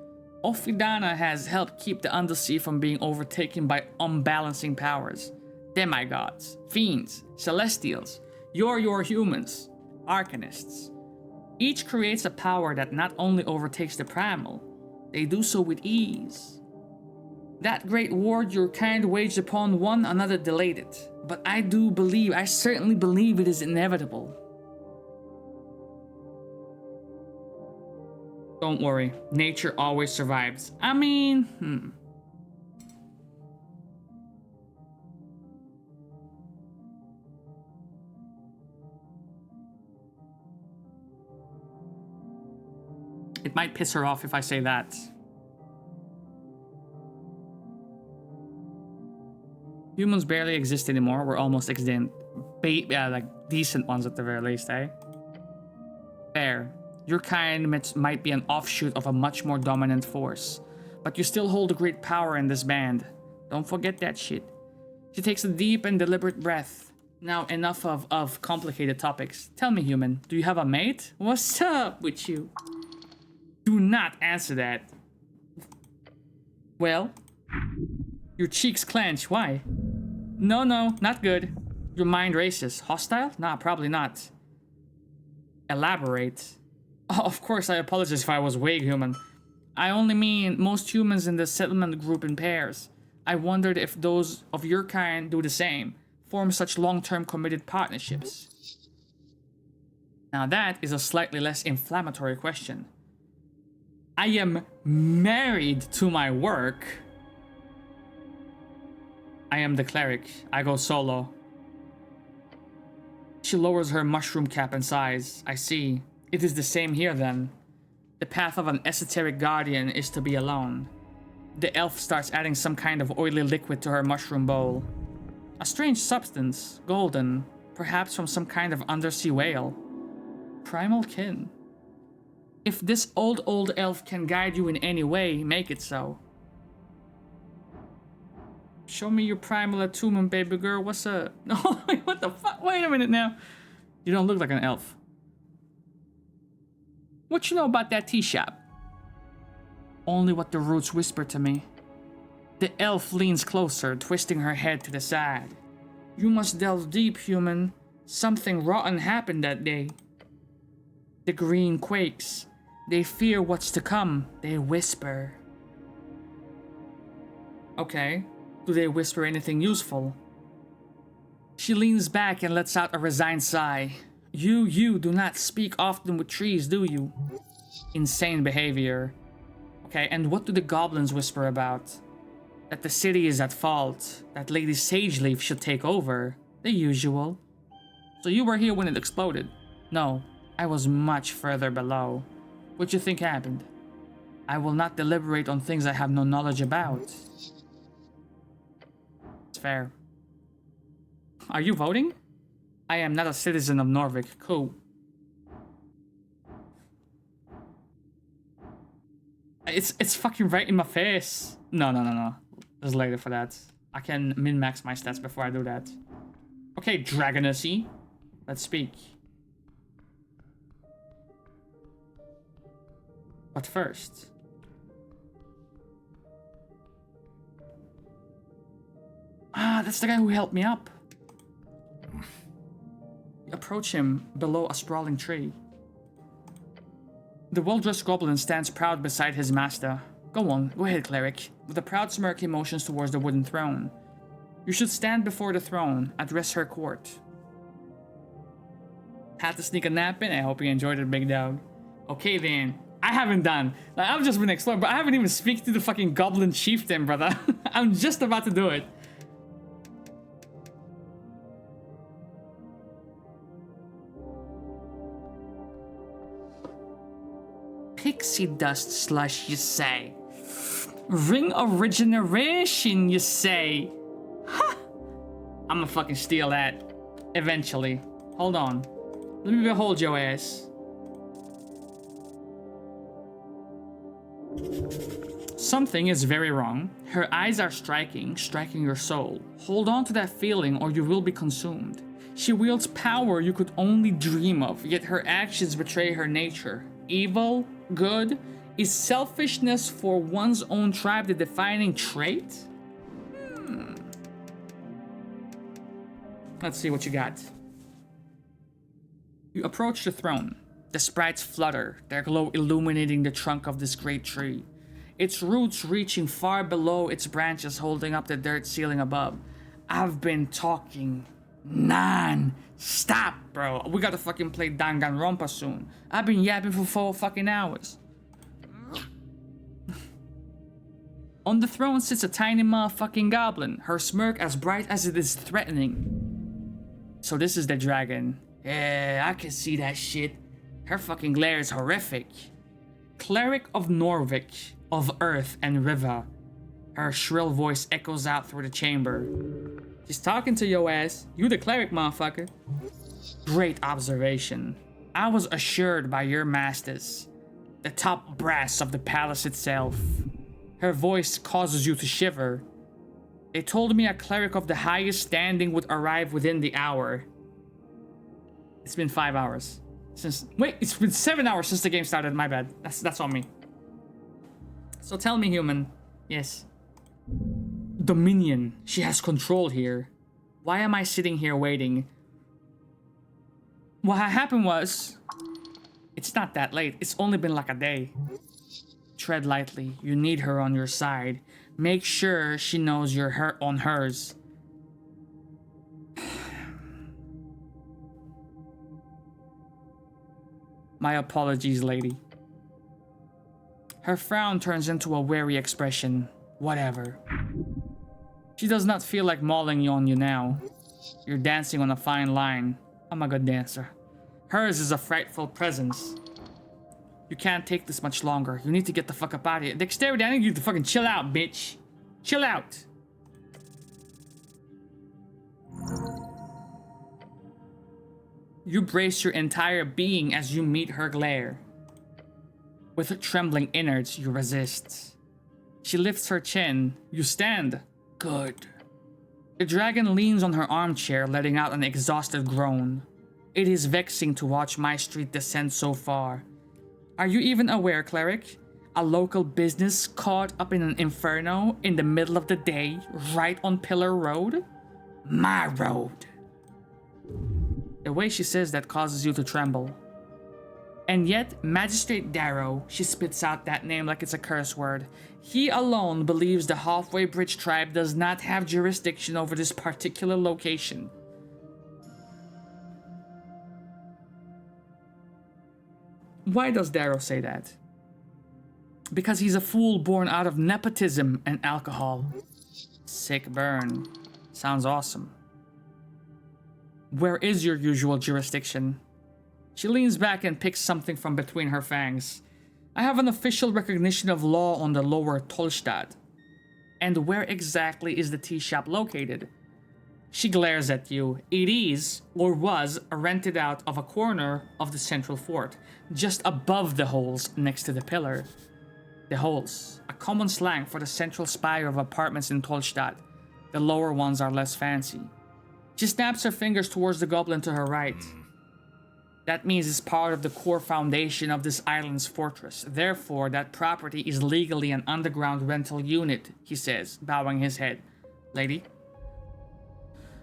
Ophidana has helped keep the Undersea from being overtaken by unbalancing powers. Demigods, fiends, celestials, your humans, arcanists. Each creates a power that not only overtakes the primal, they do so with ease. That great war your kind waged upon one another delayed it, but I certainly believe it is inevitable. Don't worry, nature always survives. I mean, It might piss her off if I say that. Humans barely exist anymore. We're almost extinct. Like decent ones at the very least, eh? Fair. Your kind might be an offshoot of a much more dominant force. But you still hold a great power in this band. Don't forget that shit. She takes a deep and deliberate breath. Now enough of complicated topics. Tell me, human, do you have a mate? What's up with you? Do not answer that. Well? Your cheeks clench. Why? No, not good. Your mind races. Hostile? Nah, probably not. Elaborate. Oh, of course, I apologize if I was vague, human. I only mean most humans in the settlement group in pairs. I wondered if those of your kind do the same. Form such long-term committed partnerships. Now that is a slightly less inflammatory question. I am married to my work. I am the cleric. I go solo. She lowers her mushroom cap and sighs. I see. It is the same here then. The path of an esoteric guardian is to be alone. The elf starts adding some kind of oily liquid to her mushroom bowl. A strange substance, golden, perhaps from some kind of undersea whale. Primal kin. If this old elf can guide you in any way, make it so. Show me your primal attunement, baby girl. What's up? No, what the fuck? Wait a minute now. You don't look like an elf. What you know about that tea shop? Only what the roots whisper to me. The elf leans closer, twisting her head to the side. You must delve deep, human. Something rotten happened that day. The green quakes. They fear what's to come. They whisper. Okay. Do they whisper anything useful? She leans back and lets out a resigned sigh. You do not speak often with trees, do you? Insane behavior. Okay, and what do the goblins whisper about? That the city is at fault. That Lady Sageleaf should take over. The usual. So you were here when it exploded? No, I was much further below. What do you think happened? I will not deliberate on things I have no knowledge about. It's fair. Are you voting? I am not a citizen of Norvik. Cool. It's fucking right in my face. No. There's later for that. I can min-max my stats before I do that. Okay, Dragonacy. Let's speak. But first... that's the guy who helped me up. Approach him below a sprawling tree. The well-dressed goblin stands proud beside his master. Go ahead, cleric. With a proud smirk, he motions towards the wooden throne. You should stand before the throne, address her court. Had to sneak a nap in? I hope you enjoyed it, big dog. Okay then. I haven't done. Like, I've just been exploring, but I haven't even speak to the fucking goblin chieftain, brother. I'm just about to do it. Pixie dust slush, you say? Ring of regeneration, you say? Ha! I'ma fucking steal that. Eventually. Hold on. Let me behold your ass. Something is very wrong. Her eyes are striking your soul. Hold on to that feeling or you will be consumed. She wields power you could only dream of, yet her actions betray her nature. Evil, good, is selfishness for one's own tribe the defining trait? Let's see what you got. You approach the throne. The sprites flutter, their glow illuminating the trunk of this great tree. Its roots reaching far below its branches holding up the dirt ceiling above. I've been talking non-stop, bro. We gotta fucking play Danganronpa soon. I've been yapping for 4 fucking hours. On the throne sits a tiny motherfucking goblin, her smirk as bright as it is threatening. So this is the dragon. Yeah, I can see that shit. Her fucking glare is horrific. Cleric of Norvik, of Earth and River. Her shrill voice echoes out through the chamber. She's talking to your ass. You the cleric, motherfucker. Great observation. I was assured by your masters, the top brass of the palace itself. Her voice causes you to shiver. They told me a cleric of the highest standing would arrive within the hour. It's been 5 hours since. Wait, it's been 7 hours since the game started. My bad. That's on me. So tell me, human. Yes. Dominion. She has control here. Why am I sitting here waiting? What happened was, it's not that late. It's only been like a day. Tread lightly. You need her on your side. Make sure she knows you're on hers. My apologies, lady. Her frown turns into a wary expression. Whatever. She does not feel like mauling on you now. You're dancing on a fine line. I'm a good dancer. Hers is a frightful presence. You can't take this much longer. You need to get the fuck up out of here. Dexterity, I need you to fucking chill out, bitch. Chill out. You brace your entire being as you meet her glare. With her trembling innards, you resist. She lifts her chin. You stand. Good. The dragon leans on her armchair, letting out an exhausted groan. It is vexing to watch my street descend so far. Are you even aware, cleric? A local business caught up in an inferno in the middle of the day, right on Pillar Road? My road. The way she says that causes you to tremble. And yet, Magistrate Darrow, she spits out that name like it's a curse word. He alone believes the Halfway Bridge tribe does not have jurisdiction over this particular location. Why does Darrow say that? Because he's a fool born out of nepotism and alcohol. Sick burn. Sounds awesome. Where is your usual jurisdiction? She leans back and picks something from between her fangs. I have an official recognition of law on the lower Tolstad. And where exactly is the tea shop located? She glares at you. It is, or was, rented out of a corner of the central fort, just above the holes next to the pillar. The holes, a common slang for the central spire of apartments in Tolstadt. The lower ones are less fancy. She snaps her fingers towards the goblin to her right. That means it's part of the core foundation of this island's fortress. Therefore, that property is legally an underground rental unit, he says, bowing his head. Lady?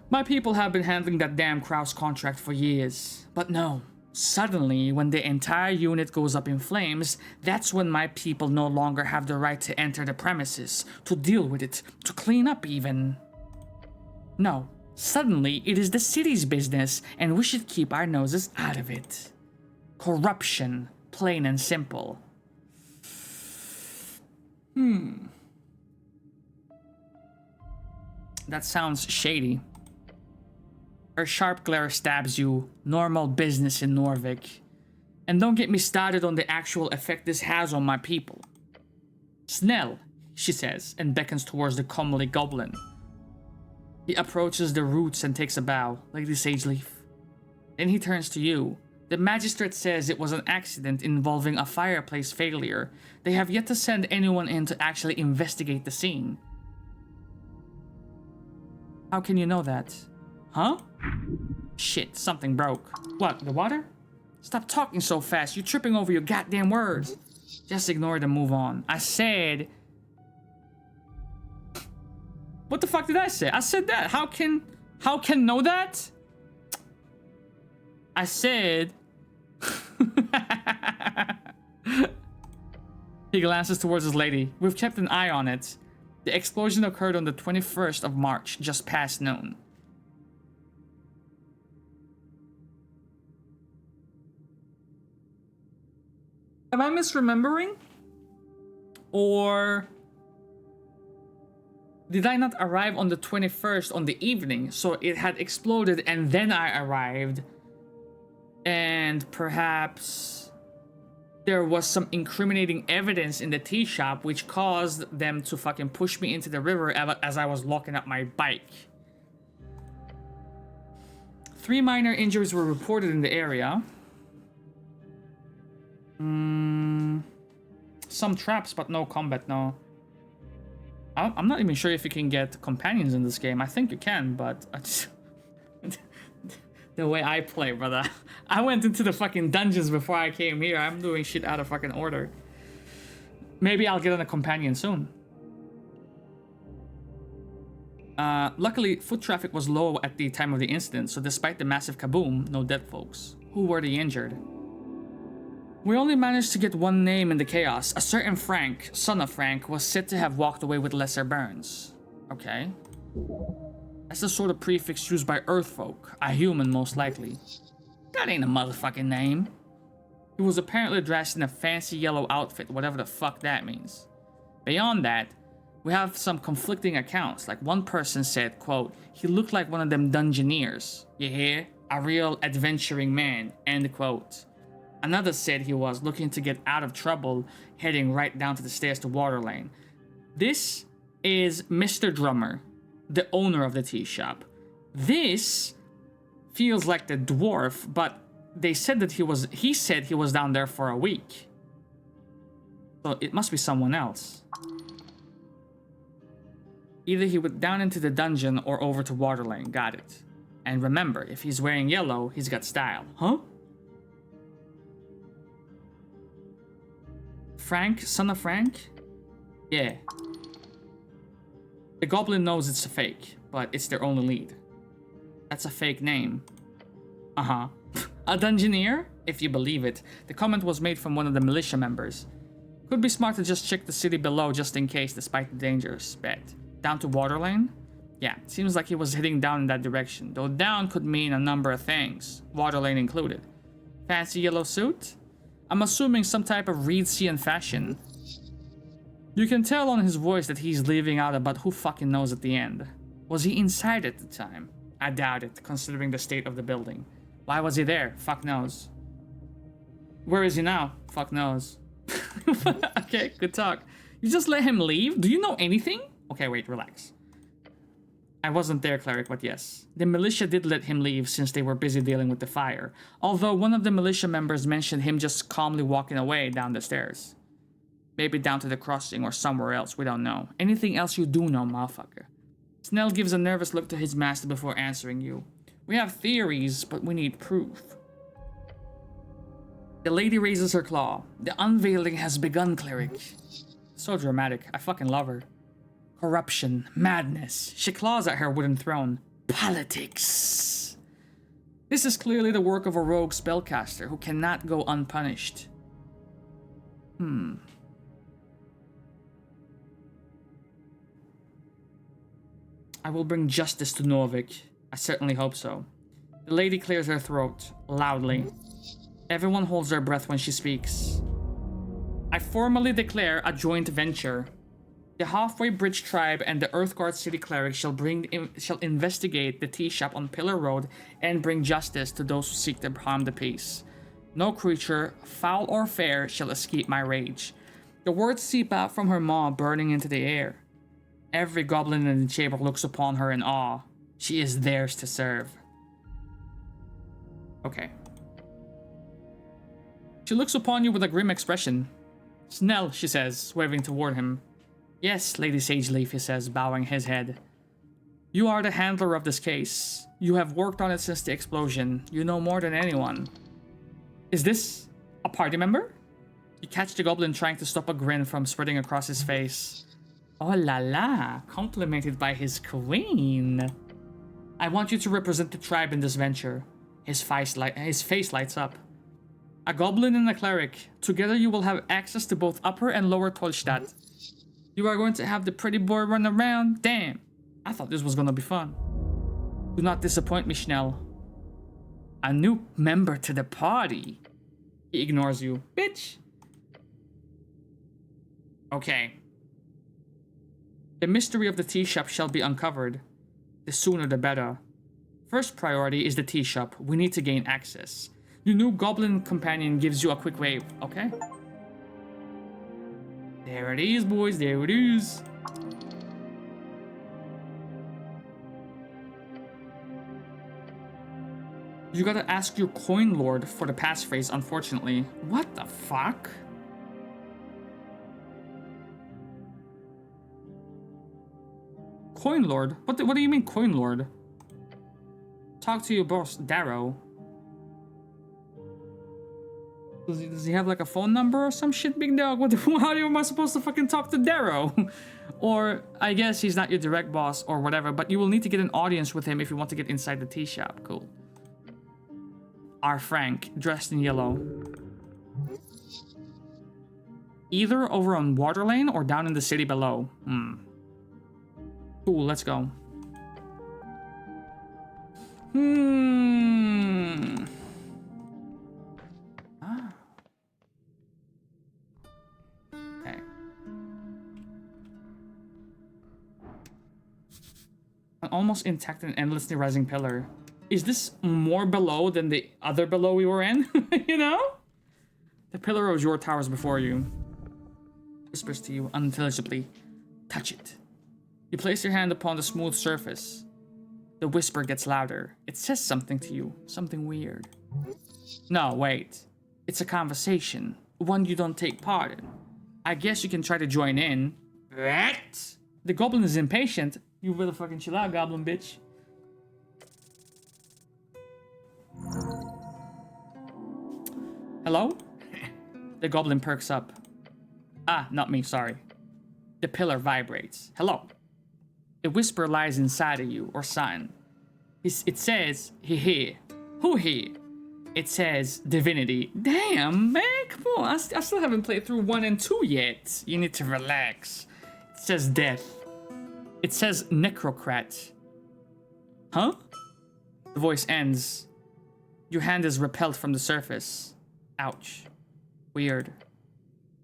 My people have been handling that damn Kraus contract for years. But no, suddenly, when the entire unit goes up in flames, that's when my people no longer have the right to enter the premises, to deal with it, to clean up even. No, suddenly it is the city's business, and we should keep our noses out of it. Corruption, plain and simple. That sounds shady. Her sharp glare stabs you. Normal business in Norvik. And don't get me started on the actual effect this has on my people. Snell, she says, and beckons towards the comely goblin. He approaches the roots and takes a bow, Lady Sageleaf. Then he turns to you. The magistrate says it was an accident involving a fireplace failure. They have yet to send anyone in to actually investigate the scene. How can you know that? Huh? Shit, something broke. What, the water? Stop talking so fast, you're tripping over your goddamn words. Just ignore it and move on. I said... What the fuck did I say? I said that. How can know that? I said... He glances towards his lady. We've kept an eye on it. The explosion occurred on the 21st of March, just past noon. Am I misremembering? Or did I not arrive on the 21st on the evening, so it had exploded and then I arrived, and perhaps there was some incriminating evidence in the tea shop which caused them to fucking push me into the river as I was locking up my bike. 3 minor injuries were reported in the area. Some traps, but no combat, no. I'm not even sure if you can get companions in this game. I think you can, but I just... the way I play, brother. I went into the fucking dungeons before I came here. I'm doing shit out of fucking order. Maybe I'll get on a companion soon. Luckily, foot traffic was low at the time of the incident, so despite the massive kaboom, no dead folks. Who were the injured? We only managed to get one name in the chaos. A certain Frank, son of Frank, was said to have walked away with lesser burns. Okay. That's the sort of prefix used by Earthfolk, a human most likely. That ain't a motherfucking name. He was apparently dressed in a fancy yellow outfit, whatever the fuck that means. Beyond that, we have some conflicting accounts. Like one person said, quote, he looked like one of them dungeoneers. You hear? A real adventuring man, end quote. Another said he was looking to get out of trouble, heading right down to the stairs to Waterlane. This is Mr. Drummer, the owner of the tea shop. This feels like the dwarf, but they said that he said he was down there for a week. So it must be someone else. Either he went down into the dungeon or over to Waterlane, got it. And remember, if he's wearing yellow, he's got style. Huh? Frank, son of Frank? Yeah. The goblin knows it's a fake, but it's their only lead. That's a fake name. Uh-huh. A dungeoneer? If you believe it. The comment was made from one of the militia members. Could be smart to just check the city below just in case, despite the dangers. Bet. Down to Waterlane? Yeah, seems like he was heading down in that direction. Though down could mean a number of things, Waterlane included. Fancy yellow suit? I'm assuming some type of Reedsian fashion. You can tell on his voice that he's leaving out about who fucking knows at the end. Was he inside at the time? I doubt it, considering the state of the building. Why was he there? Fuck knows. Where is he now? Fuck knows. Okay, good talk. You just let him leave? Do you know anything? Okay, wait, relax. I wasn't there, cleric, but yes. The militia did let him leave since they were busy dealing with the fire. Although one of the militia members mentioned him just calmly walking away down the stairs. Maybe down to the crossing or somewhere else, we don't know. Anything else you do know, motherfucker? Snell gives a nervous look to his master before answering you. We have theories, but we need proof. The lady raises her claw. The unveiling has begun, cleric. So dramatic. I fucking love her. Corruption. Madness. She claws at her wooden throne. Politics. This is clearly the work of a rogue spellcaster who cannot go unpunished. I will bring justice to Norvik. I certainly hope so. The lady clears her throat, loudly. Everyone holds their breath when she speaks. I formally declare a joint venture. The Halfway Bridge tribe and the Earthguard city cleric shall investigate the tea shop on Pillar Road and bring justice to those who seek to harm the peace. No creature, foul or fair, shall escape my rage. The words seep out from her maw, burning into the air. Every goblin in the chamber looks upon her in awe. She is theirs to serve. Okay. She looks upon you with a grim expression. Snell, she says, waving toward him. Yes, Lady Sageleaf, he says, bowing his head. You are the handler of this case. You have worked on it since the explosion. You know more than anyone. Is this a party member? You catch the goblin trying to stop a grin from spreading across his face. Oh la la, complimented by his queen. I want you to represent the tribe in this venture. His face lights up. A goblin and a cleric. Together you will have access to both Upper and Lower Tolstadt. You are going to have the pretty boy run around? Damn, I thought this was gonna be fun. Do not disappoint me, Schnell. A new member to the party. He ignores you. Bitch. Okay. The mystery of the tea shop shall be uncovered. The sooner the better. First priority is the tea shop. We need to gain access. Your new goblin companion gives you a quick wave, okay? There it is, boys. There it is. You gotta ask your coin lord for the passphrase, unfortunately. What the fuck? Coin lord? What do you mean coin lord? Talk to your boss, Darrow. Does he have like a phone number or some shit, big dog? How am I supposed to fucking talk to Darrow? Or I guess he's not your direct boss or whatever, but you will need to get an audience with him if you want to get inside the tea shop. Cool. R. Frank, dressed in yellow. Either over on Water Lane or down in the city below. Cool, let's go. Okay. An almost intact and endlessly rising pillar. Is this more below than the other below we were in? You know? The pillar rose your towers before you. Whispers to you unintelligibly. Touch it. You place your hand upon the smooth surface. The whisper gets louder. It says something to you. Something weird. No, wait. It's a conversation. One you don't take part in. I guess you can try to join in. What? The goblin is impatient. You better fucking chill out, goblin bitch. Hello? The goblin perks up. Ah, not me, sorry. The pillar vibrates. Hello. A whisper lies inside of you, or son. It says, he. Who he? It says, divinity. Damn, man, come on. I still haven't played through 1 and 2 yet. You need to relax. It says death. It says necrocrat. Huh? The voice ends. Your hand is repelled from the surface. Ouch. Weird.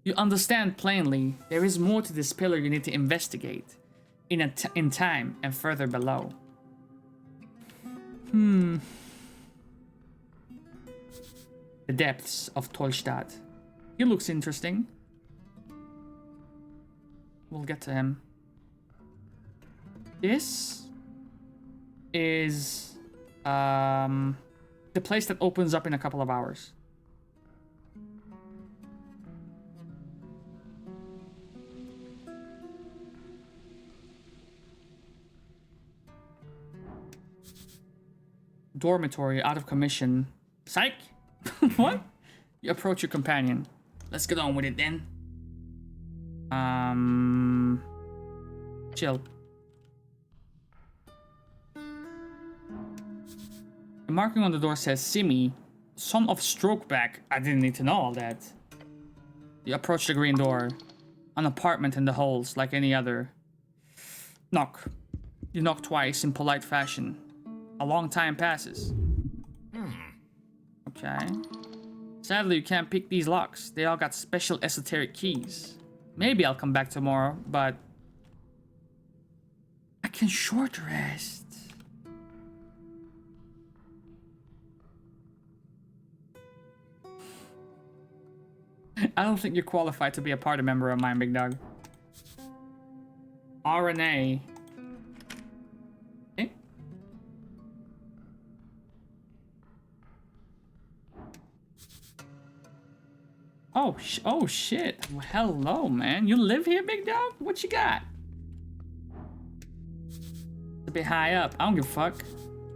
You understand plainly, there is more to this pillar you need to investigate. In time and further below. The depths of Tolstadt. He looks interesting. We'll get to him. This is the place that opens up in a couple of hours. Dormitory out of commission. Psych? What? You approach your companion. Let's get on with it then. Chill. The marking on the door says Simi, son of Strokeback. I didn't need to know all that. You approach the green door. An apartment in the halls, like any other. Knock. You knock twice in polite fashion. A long time passes. Okay. Sadly, you can't pick these locks. They all got special esoteric keys. Maybe I'll come back tomorrow, but I can short rest. I don't think you're qualified to be a party member of mine, big dog. RNA. Okay. Oh shit. Well, hello, man. You live here, big dog? What you got? It's a bit high up. I don't give a fuck.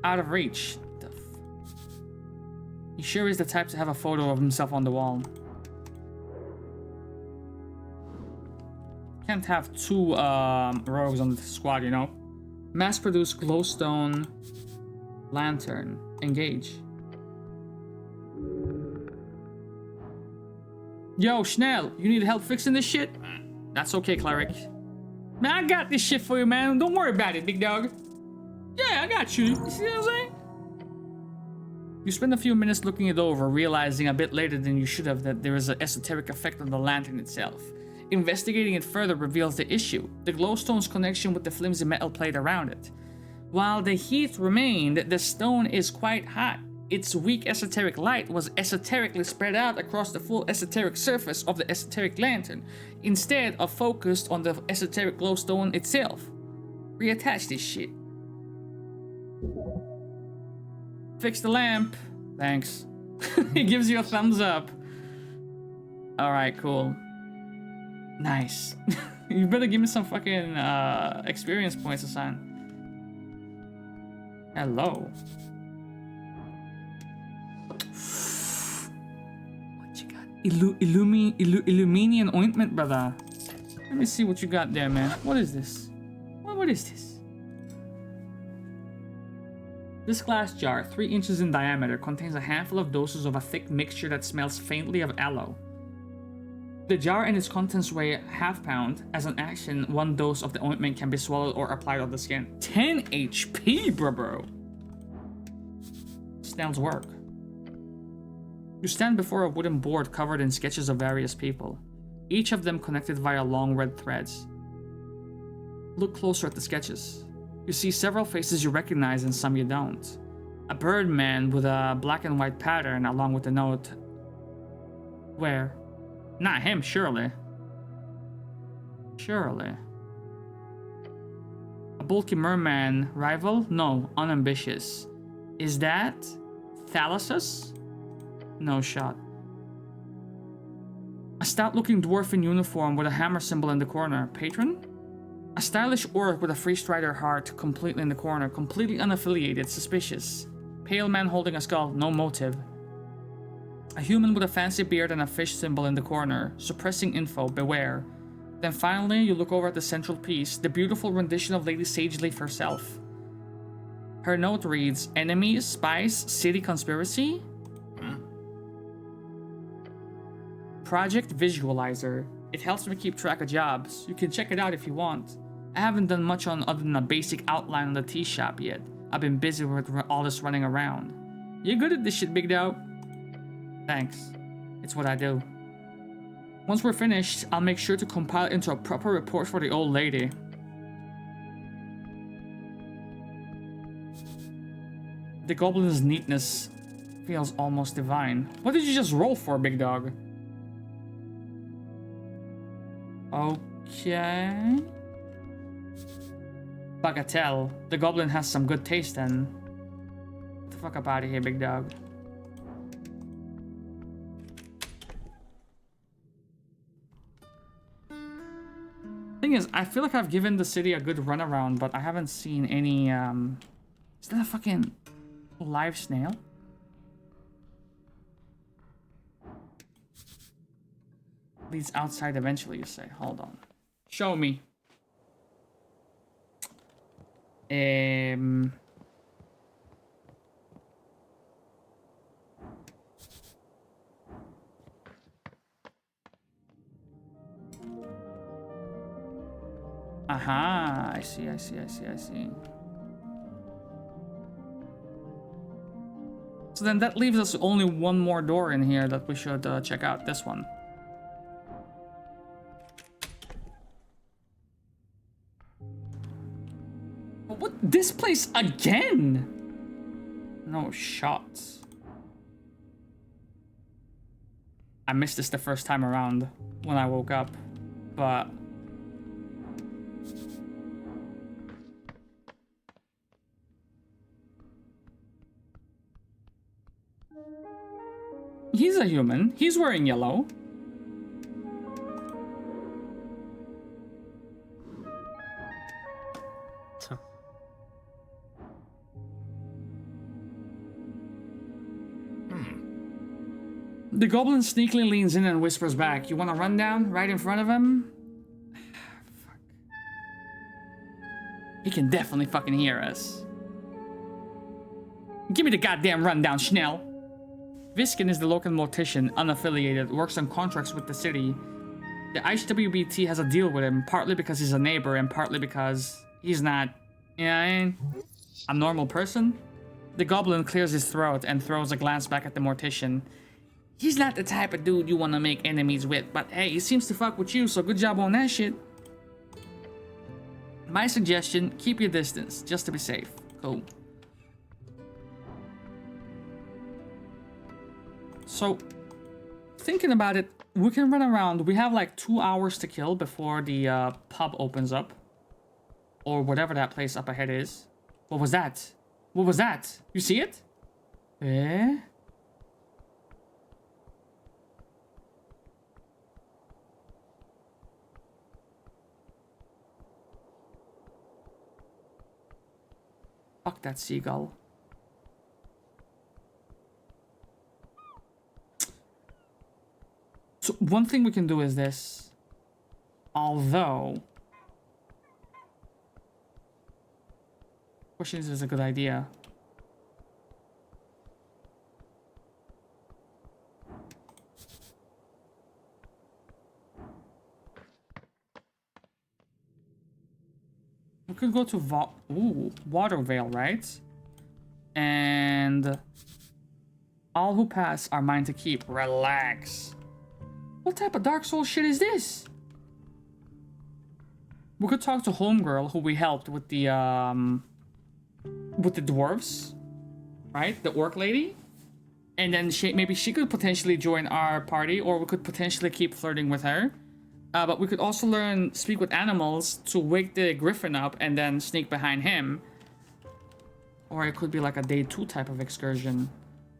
Out of reach. He sure is the type to have a photo of himself on the wall. Can't have two rogues on the squad, you know. Mass-produced glowstone lantern. Engage. Yo, Schnell, you need help fixing this shit? That's okay, cleric. Man, I got this shit for you, man. Don't worry about it, big dog. Yeah, I got you. You see what I'm saying? You spend a few minutes looking it over, realizing a bit later than you should have that there is an esoteric effect on the lantern itself. Investigating it further reveals the issue, the glowstone's connection with the flimsy metal plate around it. While the heat remained, the stone is quite hot. Its weak esoteric light was esoterically spread out across the full esoteric surface of the esoteric lantern, instead of focused on the esoteric glowstone itself. Reattach this shit. Fix the lamp. Thanks. He gives you a thumbs up. Alright, cool. Nice. You better give me some fucking experience points, Hassan. Hello. What you got? Illuminian ointment, brother. Let me see what you got there, man. What is this? What is this? This glass jar, 3 inches in diameter, contains a handful of doses of a thick mixture that smells faintly of aloe. The jar and its contents weigh ½ pound. As an action, 1 dose of the ointment can be swallowed or applied on the skin. 10 HP, bro. Snell's work. You stand before a wooden board covered in sketches of various people, each of them connected via long red threads. Look closer at the sketches. You see several faces you recognize and some you don't. A birdman with a black and white pattern along with the note, "Where?" Not him, surely. Surely. A bulky merman rival? No, unambitious. Is that Thalasus? No shot. A stout-looking dwarf in uniform with a hammer symbol in the corner. Patron? A stylish orc with a free strider heart completely in the corner. Completely unaffiliated, suspicious. Pale man holding a skull, no motive. A human with a fancy beard and a fish symbol in the corner. Suppressing info, beware. Then finally, you look over at the central piece, the beautiful rendition of Lady Sageleaf herself. Her note reads, "Enemies, spies, city conspiracy?" Project Visualizer. It helps me keep track of jobs. You can check it out if you want. I haven't done much on other than a basic outline on the tea shop yet. I've been busy with all this running around. You're good at this shit, big dog. Thanks. It's what I do. Once we're finished, I'll make sure to compile it into a proper report for the old lady. The goblin's neatness feels almost divine. What did you just roll for, big dog? Okay. Bagatelle. The goblin has some good taste then. Get the fuck up out of here, big dog. Thing is, I feel like I've given the city a good runaround, but I haven't seen any, Is that a fucking live snail? Leads outside eventually, you say. Hold on. Show me. Aha, I see. So then that leaves us only one more door in here that we should check out. This one. What? This place again? No shots. I missed this the first time around when I woke up, but... He's a human. He's wearing yellow. The goblin sneakily leans in and whispers back, "You want to run down right in front of him?" Fuck. He can definitely fucking hear us. Give me the goddamn rundown, Schnell. Viskin is the local mortician, unaffiliated, works on contracts with the city. The HWBT has a deal with him, partly because he's a neighbor and partly because he's not, you know what I mean, a normal person. The goblin clears his throat and throws a glance back at the mortician. He's not the type of dude you want to make enemies with, but hey, he seems to fuck with you, so good job on that shit. My suggestion, keep your distance, just to be safe. Cool. So, thinking about it, we can run around. We have like 2 hours to kill before the pub opens up. Or whatever that place up ahead is. What was that? What was that? You see it? Eh? Fuck that seagull. So one thing we can do is this. Although... question is a good idea. We could go to Watervale, right? And all who pass are mine to keep. Relax. What type of Dark Souls shit is this? We could talk to Homegirl, who we helped with the dwarves, right? The orc lady. And then maybe she could potentially join our party, or we could potentially keep flirting with her. But we could also speak with animals to wake the griffin up and then sneak behind him. Or it could be like a day 2 type of excursion.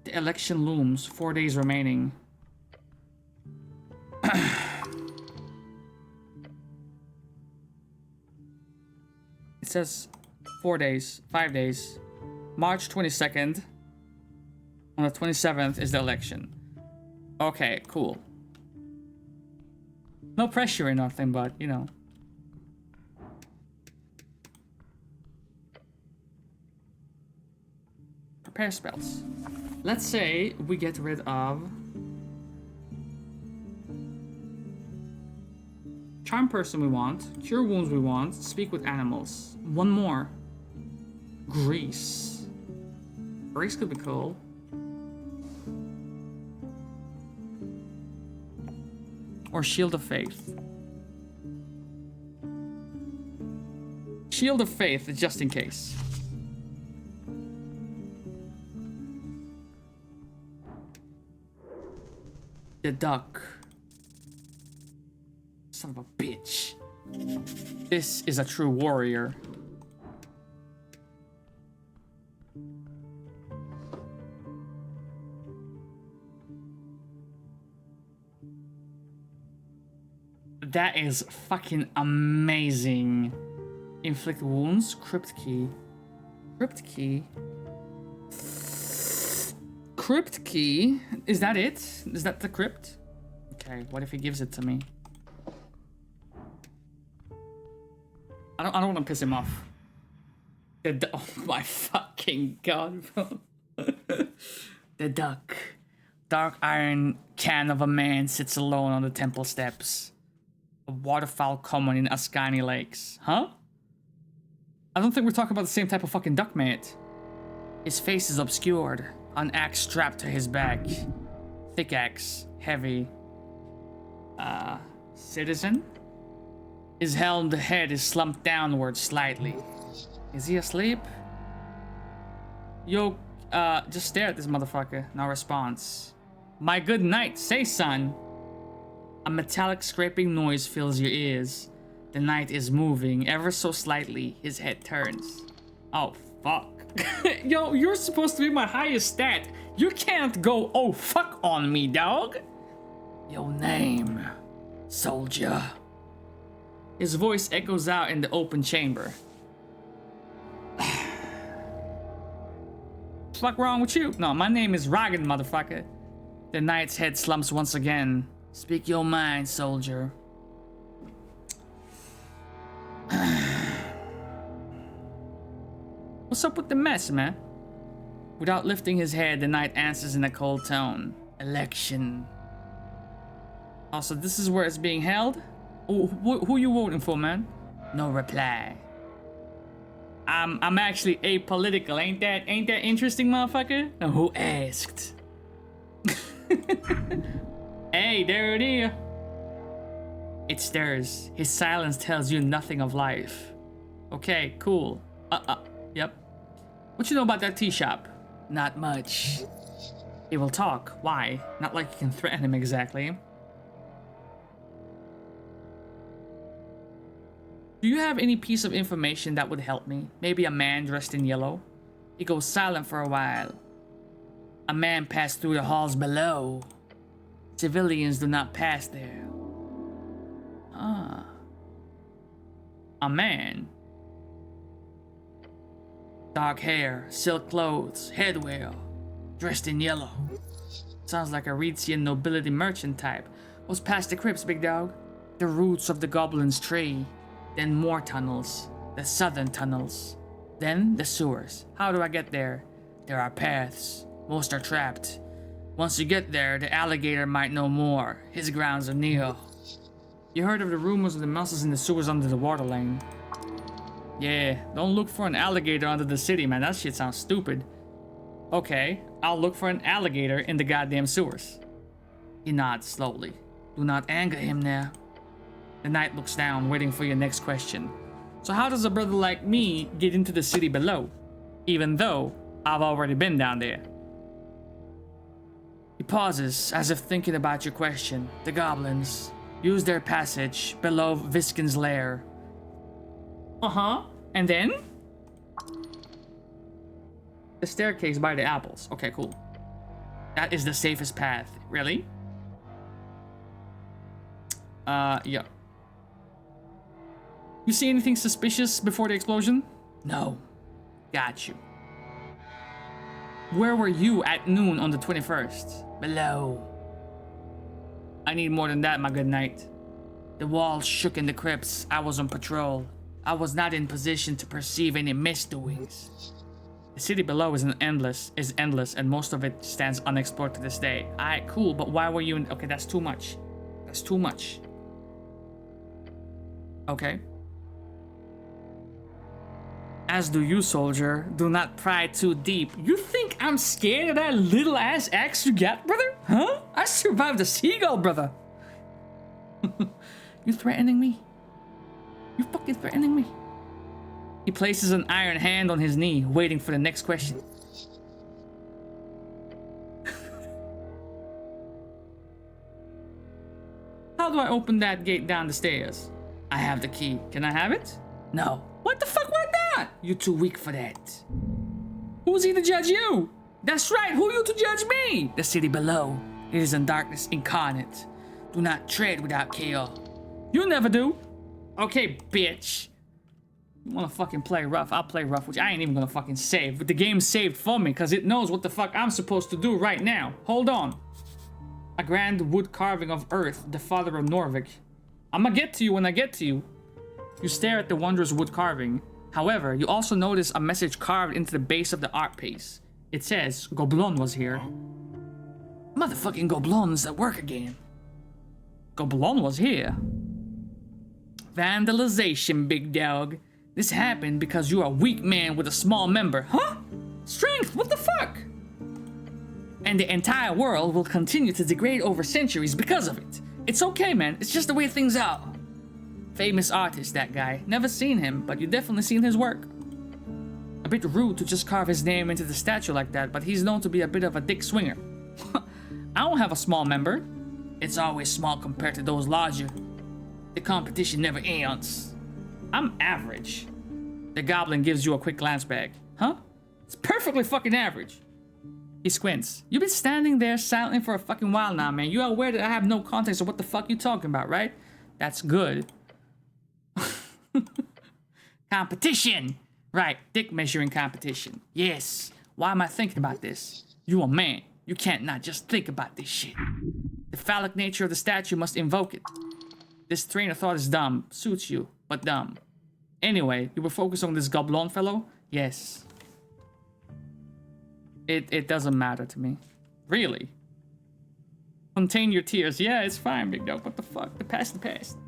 The election looms, 4 days remaining. It says 4 days, 5 days. March 22nd. On the 27th is the election. Okay, cool. No pressure or nothing, but, you know. Prepare spells. Let's say we get rid of... Charm person we want. Cure wounds we want. Speak with animals. One more. Grease. Grease could be cool. Or Shield of Faith. Shield of Faith, just in case. The duck. Son of a bitch. This is a true warrior. That is fucking amazing. Inflict wounds. Crypt key. Crypt key. Crypt key. Is that it? Is that the crypt? Okay, what if he gives it to me? I don't want to piss him off. Oh my fucking god, bro. The duck. Dark iron can of a man sits alone on the temple steps. A waterfowl common in Ascani lakes. Huh? I don't think we're talking about the same type of fucking duck, mate. His face is obscured. An axe strapped to his back. Thick axe. Heavy. Citizen? His helmed head is slumped downward slightly. Is he asleep? Yo, just stare at this motherfucker. No response. My good night, say son. A metallic scraping noise fills your ears. The knight is moving ever so slightly. His head turns. Oh, fuck. Yo, you're supposed to be my highest stat. You can't go, oh, fuck on me, dog. Your name, soldier. His voice echoes out in the open chamber. Fuck wrong with you? No, my name is Ragan, motherfucker. The knight's head slumps once again. Speak your mind, soldier. What's up with the mess, man? Without lifting his head, the knight answers in a cold tone. Election. Also, this is where it's being held? Who you voting for, man? No reply. I'm actually apolitical, ain't that interesting, motherfucker? Now, who asked? Hey, there it is. It stirs. His silence tells you nothing of life. Okay, cool. Yep. What you know about that tea shop? Not much. He will talk. Why? Not like you can threaten him exactly. Do you have any piece of information that would help me? Maybe a man dressed in yellow? He goes silent for a while. A man passed through the halls below. Civilians do not pass there. Ah. A man. Dark hair, silk clothes, headwear, dressed in yellow. Sounds like a Reedsian nobility merchant type. What's past the crypts, big dog? The roots of the goblin's tree. Then more tunnels. The southern tunnels. Then the sewers. How do I get there? There are paths. Most are trapped. Once you get there, the alligator might know more. His grounds are near. You heard of the rumors of the monsters in the sewers under the water lane? Yeah, don't look for an alligator under the city, man. That shit sounds stupid. Okay, I'll look for an alligator in the goddamn sewers. He nods slowly. Do not anger him now. The knight looks down, waiting for your next question. So how does a brother like me get into the city below? Even though I've already been down there. He pauses, as if thinking about your question. The goblins use their passage below Viskin's lair. Uh-huh. And then? The staircase by the apples. Okay, cool. That is the safest path. Really? Yeah. You see anything suspicious before the explosion? No. Got you. Where were you at noon on the 21st? Below. I need more than that, my good knight. The walls shook in the crypts. I was on patrol. I was not in position to perceive any misdoings. The city below is endless, and most of it stands unexplored to this day. Alright, cool, but why were you in... Okay, that's too much. That's too much. Okay. As do you, soldier. Do not pry too deep. You think I'm scared of that little ass axe you got, brother? Huh? I survived a seagull, brother. You threatening me? You fucking threatening me? He places an iron hand on his knee, waiting for the next question. How do I open that gate down the stairs? I have the key. Can I have it? No. What the fuck? Why not? You're too weak for that. Who's he to judge you? That's right. Who are you to judge me? The city below. It is in darkness incarnate. Do not tread without care. You never do. Okay, bitch. You wanna fucking play rough? I'll play rough, which I ain't even gonna fucking save. But the game's saved for me, because it knows what the fuck I'm supposed to do right now. Hold on. A grand wood carving of Earth, the father of Norvik. I'ma get to you when I get to you. You stare at the wondrous wood carving. However, you also notice a message carved into the base of the art piece. It says, Goblin was here. Motherfucking Goblin's at work again. Goblin was here. Vandalization, big dog. This happened because you're a weak man with a small member. Huh? Strength, what the fuck? And the entire world will continue to degrade over centuries because of it. It's okay, man. It's just the way things are. Famous artist, that guy. Never seen him, but you definitely seen his work. A bit rude to just carve his name into the statue like that, but he's known to be a bit of a dick swinger. I don't have a small member. It's always small compared to those larger. The competition never ends. I'm average. The goblin gives you a quick glance back. Huh? It's perfectly fucking average. He squints. You've been standing there silently for a fucking while now, man. You are aware that I have no context of what the fuck you talking about, right? That's good. Competition! Right, dick measuring competition. Yes. Why am I thinking about this? You a man. You can't not just think about this shit. The phallic nature of the statue must invoke it. This train of thought is dumb. Suits you, but dumb. Anyway, you were focused on this goblin fellow? Yes. It doesn't matter to me. Really? Contain your tears. Yeah, it's fine, big dog. What the fuck? The past, the past.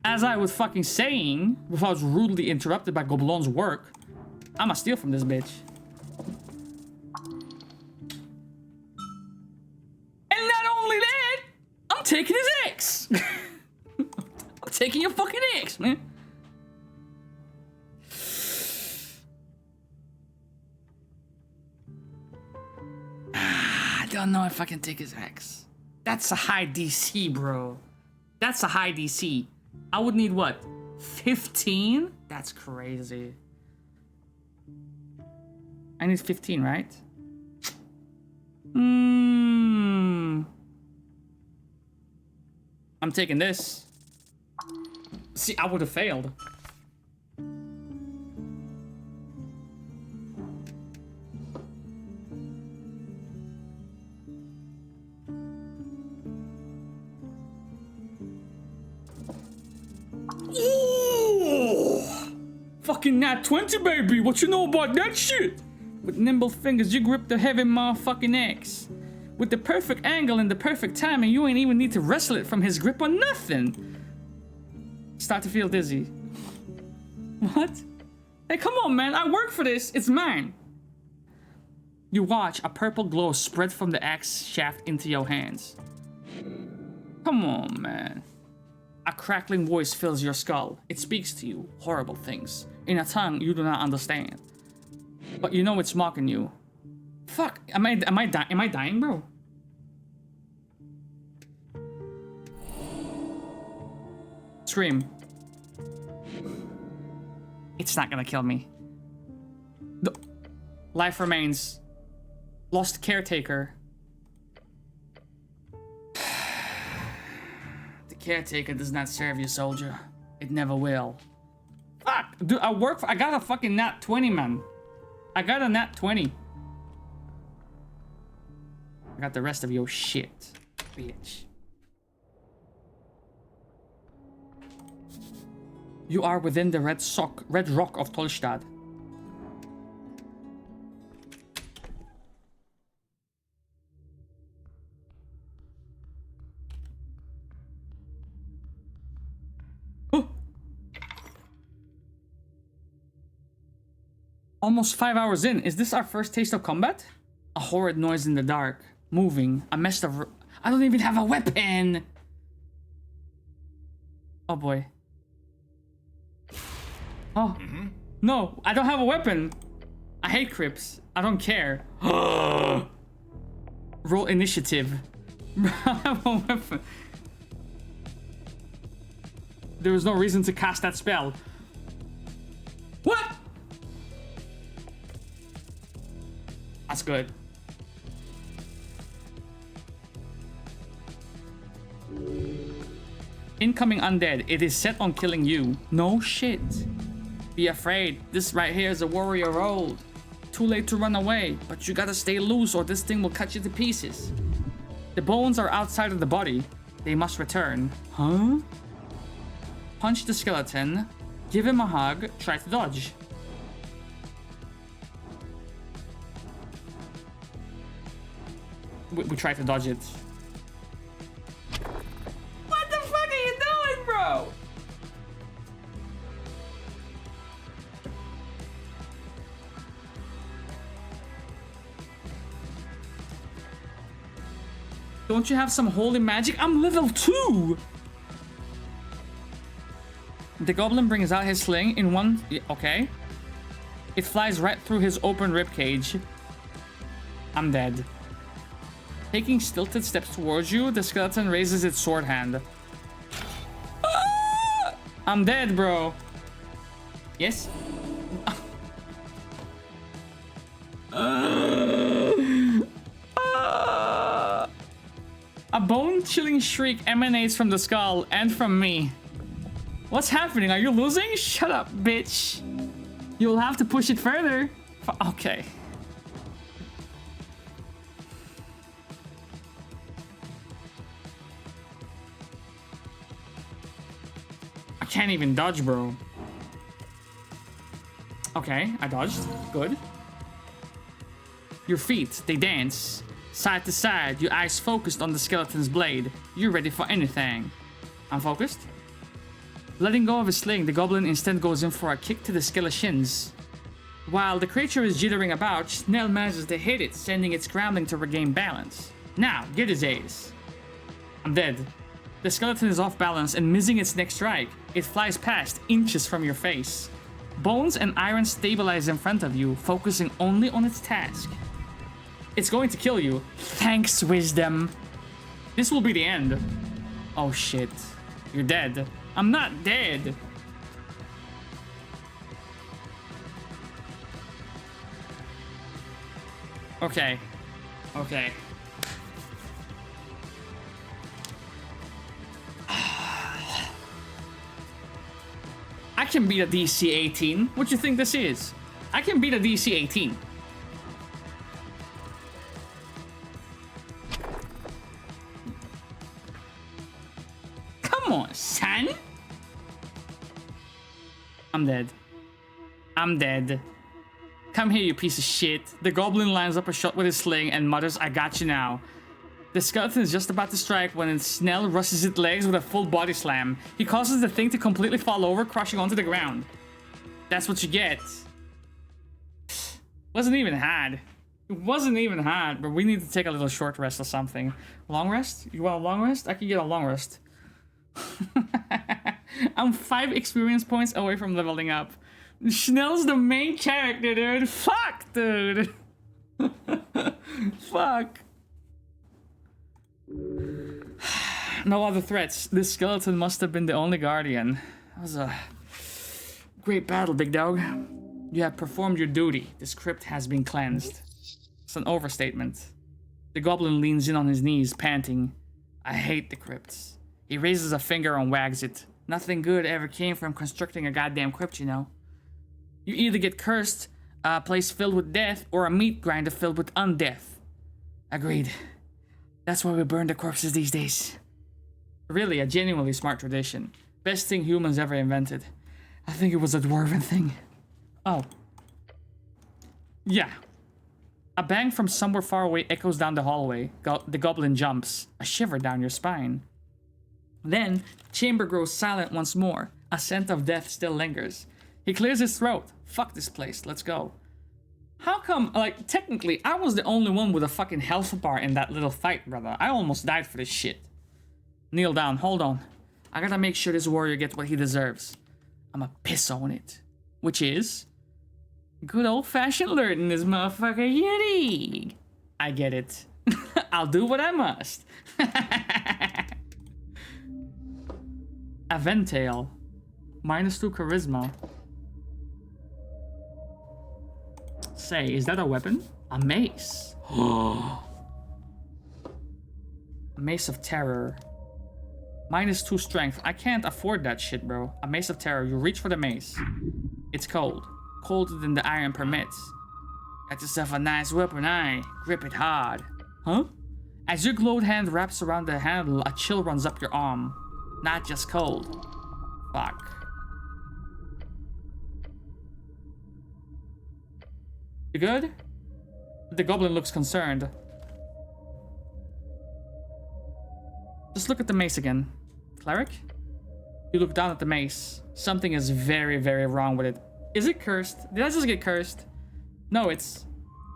As I was fucking saying, before I was rudely interrupted by Goblin's work, I'ma steal from this bitch. And not only that, I'm taking his ex. I'm taking your fucking ex, man. I don't know if I can take his ex. That's a high DC, bro. That's a high DC. I would need what? 15? That's crazy. I need 15, right? I'm taking this. See, I would have failed. Ooh! Fucking nat 20, baby. What you know about that shit? With nimble fingers, you grip the heavy motherfucking axe. With the perfect angle and the perfect timing, you ain't even need to wrestle it from his grip or nothing. Start to feel dizzy. What? Hey, come on, man. I work for this. It's mine. You watch a purple glow spread from the axe shaft into your hands. Come on, man. A crackling voice fills your skull. It speaks to you horrible things in a tongue you do not understand. But you know it's mocking you. Fuck, am I dying, bro? Scream. It's not gonna kill me. Life remains. Lost caretaker. The caretaker does not serve you, soldier. It never will. Fuck, dude, I got a fucking nat 20, man. I got a nat 20. I got the rest of your shit, bitch. You are within the red rock of Tolstad. Oh. Almost 5 hours in. Is this our first taste of combat? A horrid noise in the dark. Moving. A mess of... I don't even have a weapon! Oh boy. Oh. No, I don't have a weapon. I hate Crips. I don't care. Roll initiative. I have a weapon. There was no reason to cast that spell. What? A That's good. Incoming undead. It is set on killing you. No shit. Be afraid. This right here is a warrior road. Too late to run away, but you gotta stay loose or this thing will cut you to pieces. The bones are outside of the body. They must return. Huh? Punch the skeleton. Give him a hug. Try to dodge. We try to dodge it. What the fuck are you doing, bro? Don't you have some holy magic? I'm level 2! The goblin brings out his sling in one... Okay. It flies right through his open ribcage. I'm dead. Taking stilted steps towards you, the skeleton raises its sword hand. Ah! I'm dead, bro. Yes? A bone-chilling shriek emanates from the skull and from me. What's happening? Are you losing? Shut up, bitch. You'll have to push it further. Okay. I can't even dodge, bro. Okay, I dodged. Good. Your feet, they dance. Side to side, your eyes focused on the skeleton's blade. You're ready for anything. I'm focused. Letting go of his sling, the goblin instead goes in for a kick to the skeleton's. While the creature is jittering about, Snell manages to hit it, sending it scrambling to regain balance. Now, get his ace. I'm dead. The skeleton is off balance and missing its next strike. It flies past, inches from your face. Bones and iron stabilize in front of you, focusing only on its task. It's going to kill you. Thanks, wisdom. This will be the end. Oh shit. You're dead. I'm not dead. Okay. Okay. I can beat a DC 18. What do you think this is? I can beat a DC 18. Come on, son. I'm dead. I'm dead. Come here, you piece of shit. The goblin lines up a shot with his sling and mutters, I got you now. The skeleton is just about to strike when Snell rushes its legs with a full body slam. He causes the thing to completely fall over, crushing onto the ground. That's what you get. Wasn't even hard. It wasn't even hard, but we need to take a little short rest or something. Long rest? You want a long rest? I can get a long rest. I'm 5 experience points away from leveling up. Schnell's the main character, dude. Fuck, dude. Fuck. No other threats. This skeleton must have been the only guardian. That was a great battle, big dog. You have performed your duty. This crypt has been cleansed. It's an overstatement. The goblin leans in on his knees, panting. I hate the crypts. He raises a finger and wags it. Nothing good ever came from constructing a goddamn crypt, you know. You either get cursed, a place filled with death, or a meat grinder filled with undeath. Agreed. That's why we burn the corpses these days. Really, a genuinely smart tradition. Best thing humans ever invented. I think it was a dwarven thing. Oh. Yeah. A bang from somewhere far away echoes down the hallway. The goblin jumps, a shiver down your spine. Then, the chamber grows silent once more. A scent of death still lingers. He clears his throat. Fuck this place, let's go. How come, like, technically, I was the only one with a fucking health bar in that little fight, brother. I almost died for this shit. Kneel down, hold on. I gotta make sure this warrior gets what he deserves. I'ma piss on it. Which is... good old-fashioned learning this motherfucker, you dig? I get it. I'll do what I must. Aventail. -2 charisma. Say, is that a weapon? A mace. A mace of terror. -2 strength. I can't afford that shit, bro. A mace of terror. You reach for the mace. It's cold. Colder than the iron permits. Got yourself a nice weapon, aye. Grip it hard. Huh? As your gloved hand wraps around the handle, a chill runs up your arm. Not just cold. Fuck. You good? The goblin looks concerned. Just look at the mace again. Cleric? You look down at the mace. Something is very, very wrong with it. Is it cursed? Did I just get cursed? No, it's...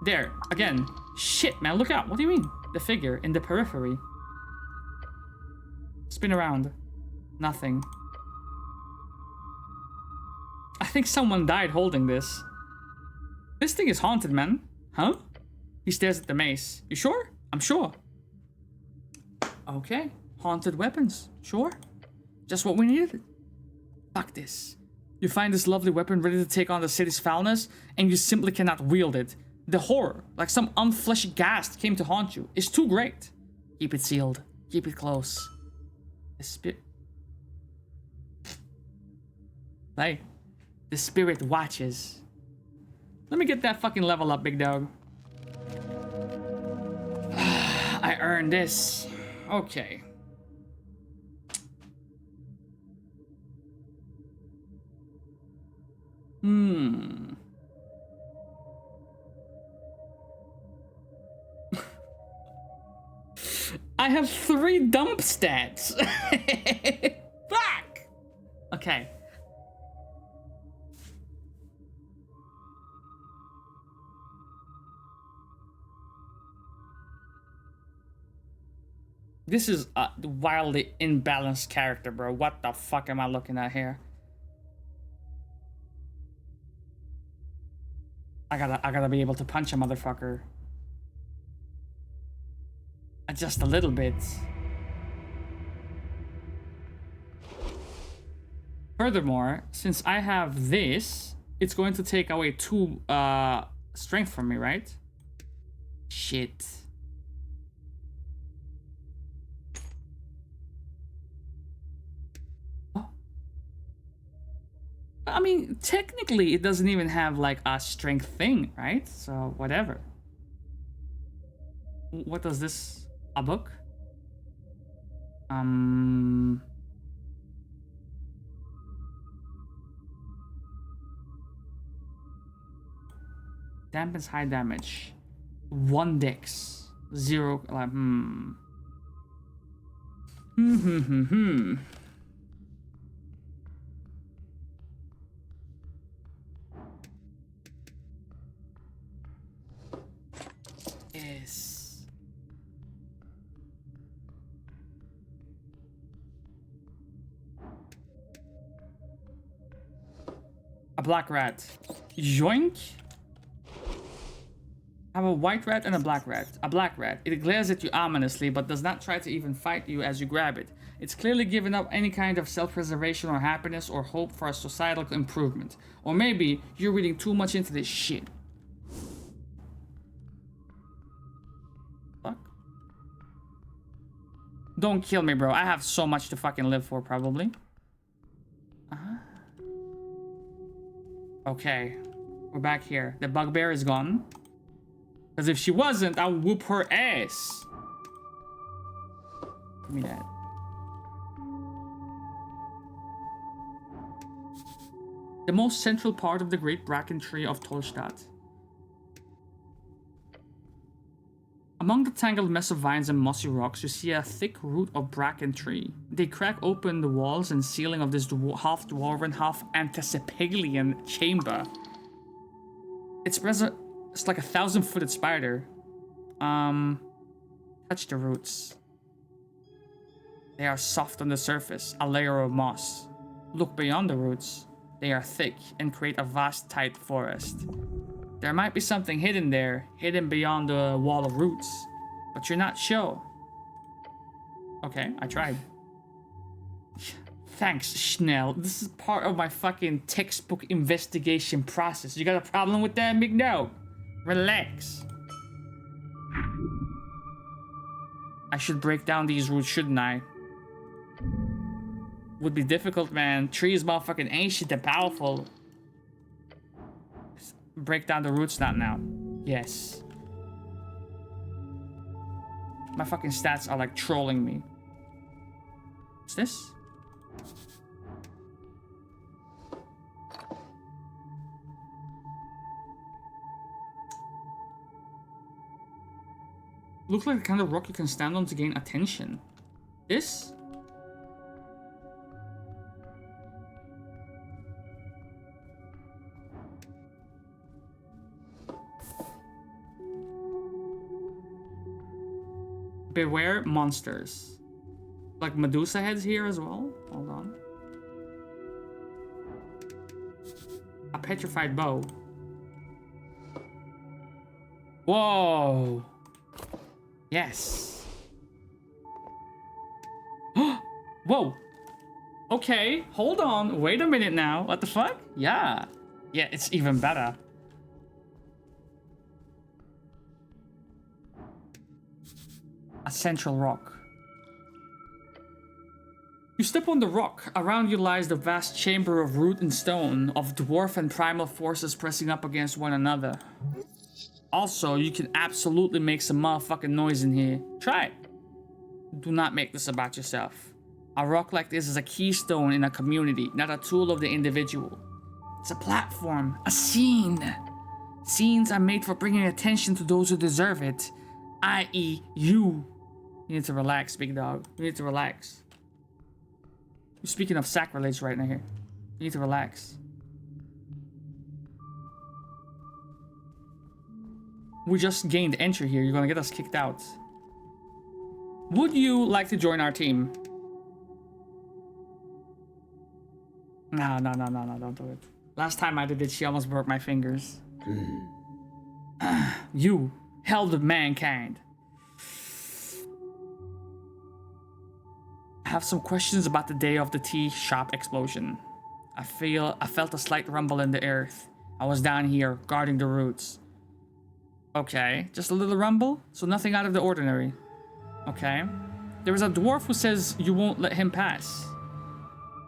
There. Again. Shit, man. Look out. What do you mean? The figure in the periphery. Spin around. Nothing. I think someone died holding this. This thing is haunted, man. Huh? He stares at the mace. You sure? I'm sure. Okay. Haunted weapons. Sure. Just what we needed. Fuck this. You find this lovely weapon ready to take on the city's foulness, and you simply cannot wield it. The horror, like some unfleshy ghast, came to haunt you. It's too great. Keep it sealed. Keep it close. The The spirit watches. Let me get that fucking level up, big dog. I earned this. Okay. I have 3 dump stats. Fuck. Okay. This is a wildly imbalanced character, bro. What the fuck am I looking at here? I gotta be able to punch a motherfucker. Just a little bit. Furthermore, since I have this, it's going to take away 2 strength from me, right? Shit. I mean, technically, it doesn't even have like a strength thing, right? So, whatever. What does this? A book? Dampens high damage. 1 dex. 0, like, Yes. A black rat. Yoink. I have a white rat and a black rat. A black rat. It glares at you ominously, but does not try to even fight you as you grab it. It's clearly given up any kind of self-preservation or happiness or hope for a societal improvement. Or maybe you're reading too much into this shit. Fuck. Don't kill me, bro. I have so much to fucking live for, probably. Okay. We're back here. The bugbear is gone. Because if she wasn't, I would whoop her ass. Give me that. The most central part of the great bracken tree of Tolstadt. Among the tangled mess of vines and mossy rocks, you see a thick root of bracken tree. They crack open the walls and ceiling of this half-dwarven, half-anthesepalian chamber. It's like a 1,000-footed spider. Touch the roots. They are soft on the surface, a layer of moss. Look beyond the roots. They are thick and create a vast, tight forest. There might be something hidden there, hidden beyond the wall of roots. But you're not sure. Okay, I tried. Thanks, Schnell. This is part of my fucking textbook investigation process. You got a problem with that, big dog? Relax. I should break down these roots, shouldn't I? Would be difficult, man. Tree is motherfucking ancient and powerful. Break down the roots, not now. Yes. My fucking stats are like trolling me. What's this? Looks like the kind of rock you can stand on to gain attention. This? Beware monsters. Like Medusa heads here as well. Hold on. A petrified bow. Whoa. Yes. Whoa. Okay, hold on. Wait a minute now. What the fuck? Yeah. Yeah, it's even better. A central rock. You step on the rock. Around you lies the vast chamber of root and stone, of dwarf and primal forces pressing up against one another. Also, you can absolutely make some motherfucking noise in here. Try it. Do not make this about yourself. A rock like this is a keystone in a community, not a tool of the individual. It's a platform, a scene. Scenes are made for bringing attention to those who deserve it, i.e. you. You need to relax, big dog. You need to relax. You're speaking of sacrilege right now here. You need to relax. We just gained entry here. You're gonna get us kicked out. Would you like to join our team? No, don't do it. Last time I did it, she almost broke my fingers. You held of mankind. I have some questions about the day of the tea shop explosion. I felt a slight rumble in the earth. I was down here, guarding the roots. Okay, just a little rumble, so nothing out of the ordinary. Okay. There is a dwarf who says you won't let him pass.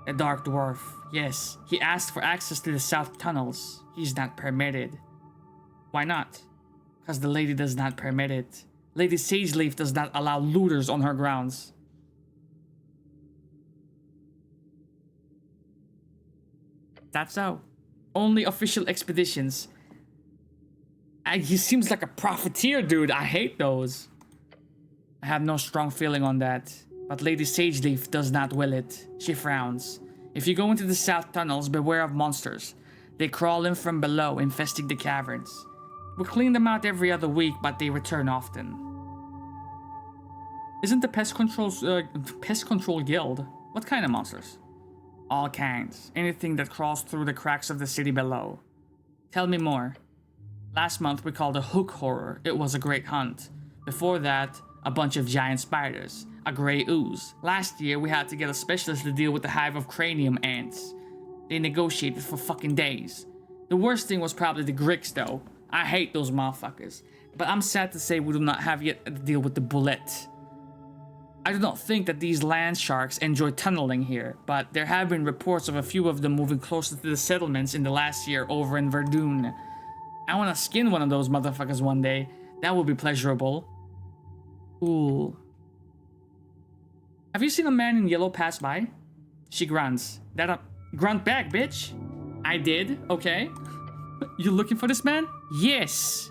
A dark dwarf, yes. He asked for access to the south tunnels. He's not permitted. Why not? Because the lady does not permit it. Lady Sageleaf does not allow looters on her grounds. That's so. Only official expeditions. He seems like a profiteer, dude. I hate those. I have no strong feeling on that. But Lady Sageleaf does not will it. She frowns. If you go into the south tunnels, beware of monsters. They crawl in from below, infesting the caverns. We clean them out every other week, but they return often. Isn't the pest control guild? What kind of monsters? All kinds. Anything that crawls through the cracks of the city below. Tell me more. Last month we called a hook horror. It was a great hunt. Before that, a bunch of giant spiders. A grey ooze. Last year we had to get a specialist to deal with the hive of cranium ants. They negotiated for fucking days. The worst thing was probably the Gricks though. I hate those motherfuckers. But I'm sad to say we do not have yet to deal with the bullet. I do not think that these land sharks enjoy tunneling here, but there have been reports of a few of them moving closer to the settlements in the last year over in Verdun. I want to skin one of those motherfuckers one day. That would be pleasurable. Ooh. Have you seen a man in yellow pass by? She grunts. Grunt back, bitch. I did, okay. You looking for this man? Yes.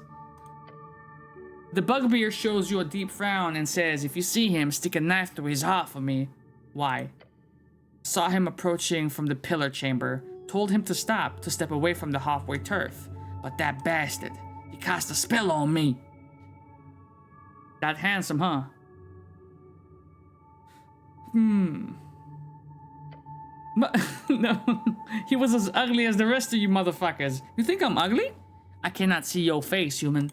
The bugbear shows you a deep frown and says, if you see him, stick a knife through his heart for me. Why? Saw him approaching from the pillar chamber. Told him to stop, to step away from the halfway turf. But that bastard, he cast a spell on me. That handsome, huh? No, he was as ugly as the rest of you motherfuckers. You think I'm ugly? I cannot see your face, human.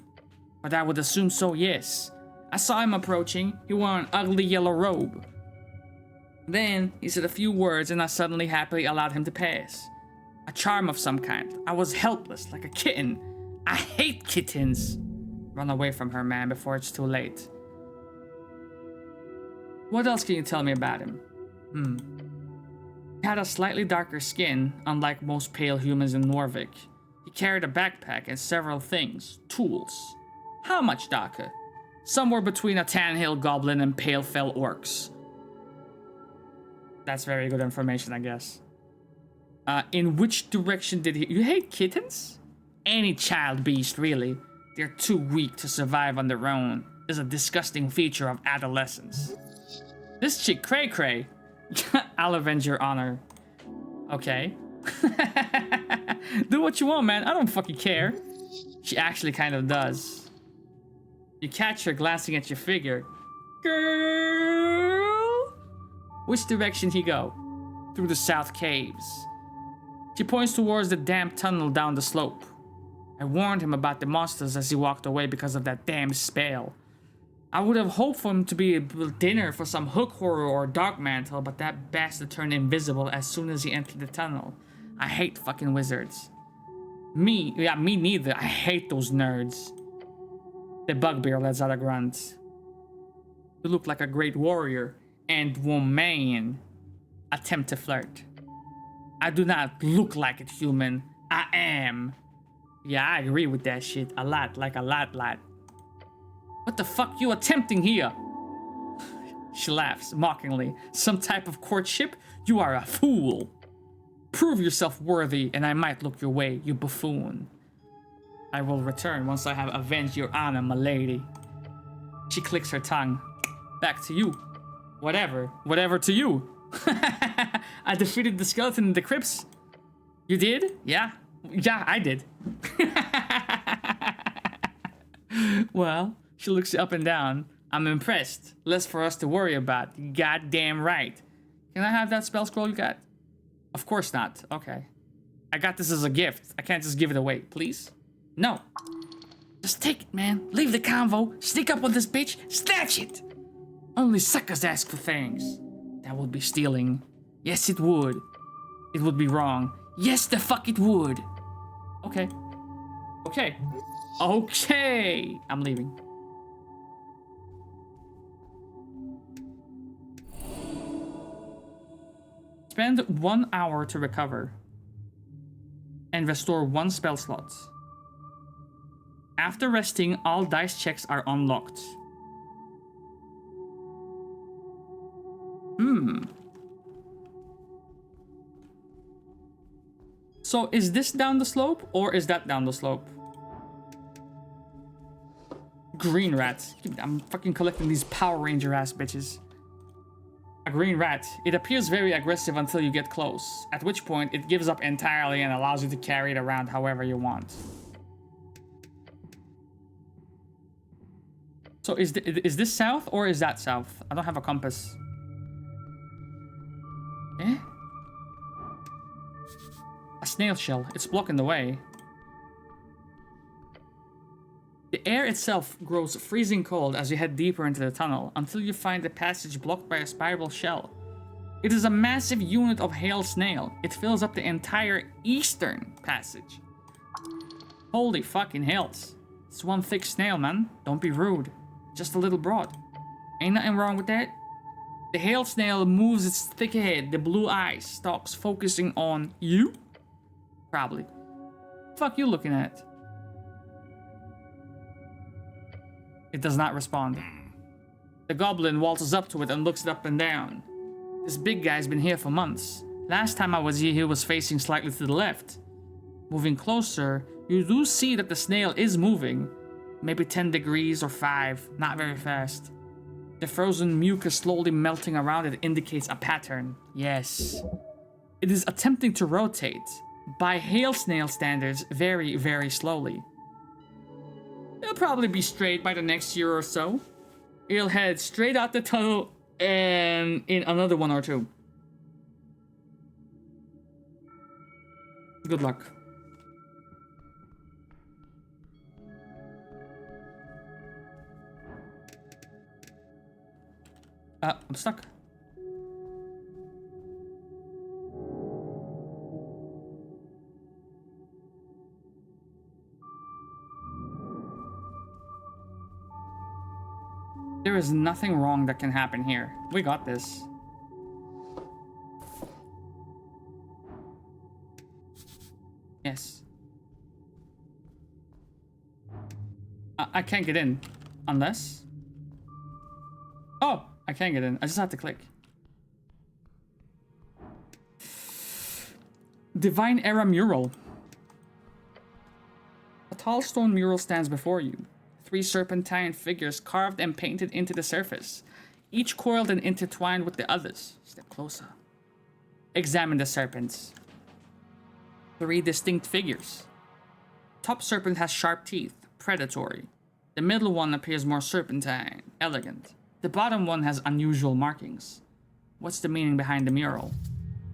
But I would assume so, yes. I saw him approaching. He wore an ugly yellow robe. Then, he said a few words and I suddenly happily allowed him to pass. A charm of some kind. I was helpless, like a kitten. I hate kittens. Run away from her, man, before it's too late. What else can you tell me about him? He had a slightly darker skin, unlike most pale humans in Norvik. He carried a backpack and several things. Tools. How much darker? Somewhere between a tan-hill goblin and pale fell orcs. That's very good information, I guess. In which direction did he... You hate kittens? Any child beast, really. They're too weak to survive on their own. Is a disgusting feature of adolescence. This chick, Cray Cray. I'll avenge your honor. Okay. Do what you want, man. I don't fucking care. She actually kind of does. You catch her glancing at your figure. Girl! Which direction he go? Through the south caves. She points towards the damp tunnel down the slope. I warned him about the monsters as he walked away because of that damn spell. I would have hoped for him to be a dinner for some hook horror or dark mantle, but that bastard turned invisible as soon as he entered the tunnel. I hate fucking wizards. Me neither. I hate those nerds. The bugbear lets out a grunt. You look like a great warrior and woman. Attempt to flirt. I do not look like it, human. I am. Yeah, I agree with that shit. A lot, like a lot. What the fuck you attempting here? She laughs mockingly. Some type of courtship? You are a fool. Prove yourself worthy and I might look your way, you buffoon. I will return once I have avenged your honor, my lady. She clicks her tongue. Back to you. Whatever to you. I defeated the skeleton in the crypts. You did? Yeah, I did. Well, she looks up and down. I'm impressed. Less for us to worry about. Goddamn right. Can I have that spell scroll you got? Of course not. Okay. I got this as a gift. I can't just give it away. Please? No. Just take it, man. Leave the convo. Sneak up on this bitch. Snatch it. Only suckers ask for things. That would be stealing. Yes, it would. It would be wrong. Yes, the fuck it would. Okay. I'm leaving. Spend 1 hour to recover. And restore 1 spell slot. After resting, all dice checks are unlocked. So is this down the slope or is that down the slope? Green rat. I'm fucking collecting these Power Ranger ass bitches. A green rat. It appears very aggressive until you get close, at which point it gives up entirely and allows you to carry it around however you want. So is this south or is that south? I don't have a compass. Eh? A snail shell. It's blocking the way. The air itself grows freezing cold as you head deeper into the tunnel, until you find the passage blocked by a spiral shell. It is a massive unit of hail snail. It fills up the entire eastern passage. Holy fucking hells. It's one thick snail, man. Don't be rude. Just a little broad. Ain't nothing wrong with that. The hail snail moves its thick head, the blue eyes stalks focusing on you? Probably. Fuck you looking at? It does not respond. The goblin waltzes up to it and looks it up and down. This big guy's been here for months. Last time I was here, he was facing slightly to the left. Moving closer, you do see that the snail is moving. Maybe 10 degrees or 5, not very fast. The frozen mucus slowly melting around it indicates a pattern. Yes. It is attempting to rotate, by hail snail standards, very, very slowly. It'll probably be straight by the next year or so. It'll head straight out the tunnel and in another 1 or 2. Good luck. I'm stuck. There is nothing wrong that can happen here. We got this. Yes. I can't get in. Unless... Oh! I can't get in. I just have to click. Divine Era Mural. A tall stone mural stands before you. 3 serpentine figures carved and painted into the surface, each coiled and intertwined with the others. Step closer. Examine the serpents. 3 distinct figures. Top serpent has sharp teeth, predatory. The middle one appears more serpentine, elegant. The bottom one has unusual markings. What's the meaning behind the mural?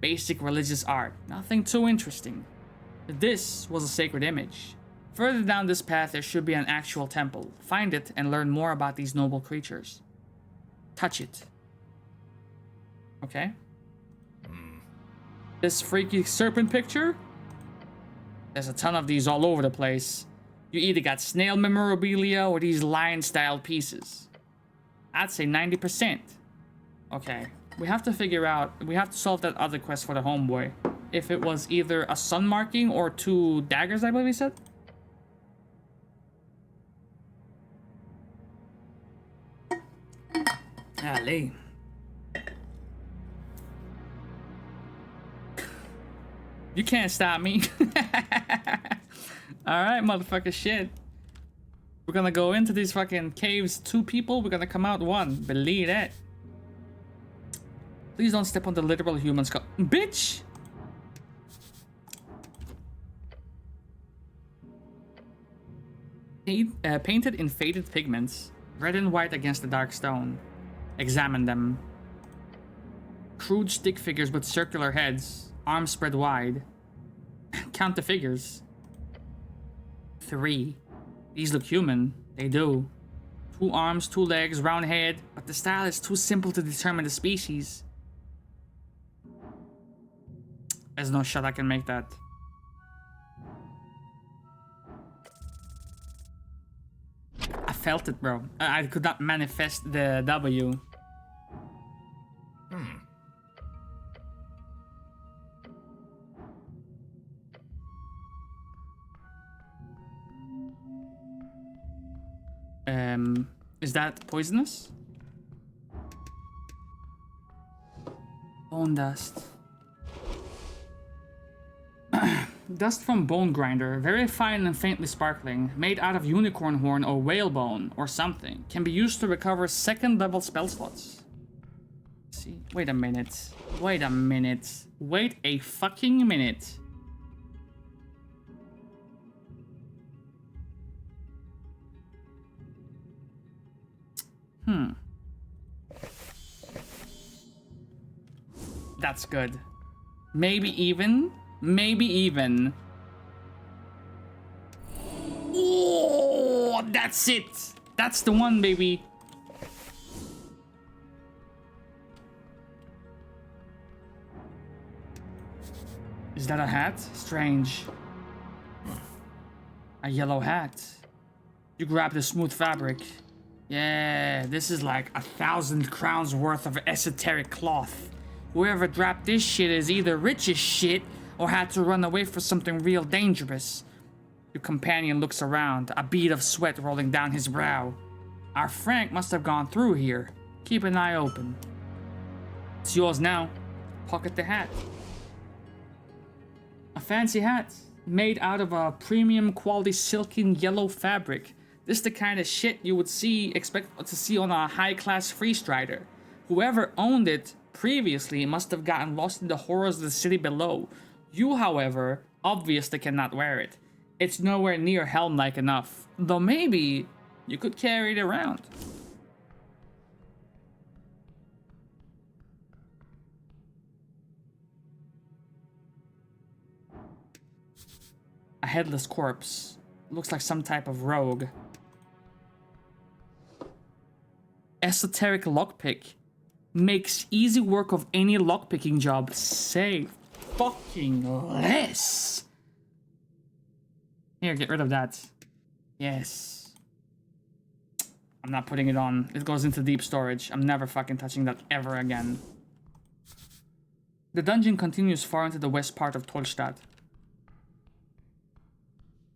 Basic religious art, nothing too interesting. This was a sacred image. Further down this path there should be an actual temple. Find it and learn more about these noble creatures. Touch it. Okay. This freaky serpent picture? There's a ton of these all over the place. You either got snail memorabilia or these lion-style pieces. I'd say 90%. Okay. We have to figure out... We have to solve that other quest for the homeboy. If it was either a sun marking or 2 daggers, I believe he said. Golly. You can't stop me. Alright, motherfucker, shit. We're gonna go into these fucking caves 2 people, we're gonna come out 1. Believe that. Please don't step on the literal human skull. Bitch! Painted in faded pigments, red and white against the dark stone. Examine them. Crude stick figures with circular heads, arms spread wide. Count the figures. 3. These look human. They do. 2 arms, 2 legs, round head, but the style is too simple to determine the species. There's no shot I can make that. I felt it, bro. I could not manifest the W. Is that poisonous? Bone dust. Dust from bone grinder, very fine and faintly sparkling, made out of unicorn horn or whalebone or something, can be used to recover 2nd level spell slots. Let's see, wait a minute. Wait a minute. Wait a fucking minute. That's good. Maybe even. Oh, that's it. That's the one, baby. Is that a hat? Strange. A yellow hat. You grab the smooth fabric. Yeah, this is like 1,000 crowns worth of esoteric cloth. Whoever dropped this shit is either rich as shit or had to run away for something real dangerous. Your companion looks around, a bead of sweat rolling down his brow. Our Frank must have gone through here. Keep an eye open. It's yours now. Pocket the hat. A fancy hat, made out of a premium quality silken yellow fabric. This is the kind of shit you would expect to see on a high-class freestrider. Whoever owned it previously must have gotten lost in the horrors of the city below. You, however, obviously cannot wear it. It's nowhere near helm-like enough, though maybe you could carry it around. A headless corpse. Looks like some type of rogue. Esoteric lockpick. Makes easy work of any lockpicking job. Say fucking less. Here, get rid of that. Yes. I'm not putting it on. It goes into deep storage. I'm never fucking touching that ever again. The dungeon continues far into the west part of Tolstadt.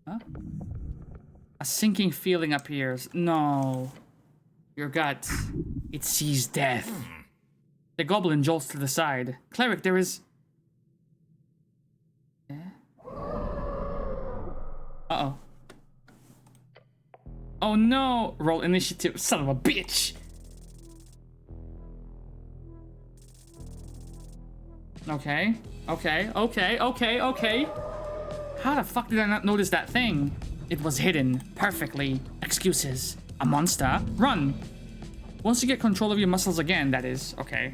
Huh? A sinking feeling appears. No. Your gut. It sees death. The goblin jolts to the side. Cleric, there is... Uh-oh. Oh no! Roll initiative, son of a bitch! Okay. How the fuck did I not notice that thing? It was hidden. Perfectly. Excuses. A monster? Run! Once you get control of your muscles again, that is. Okay.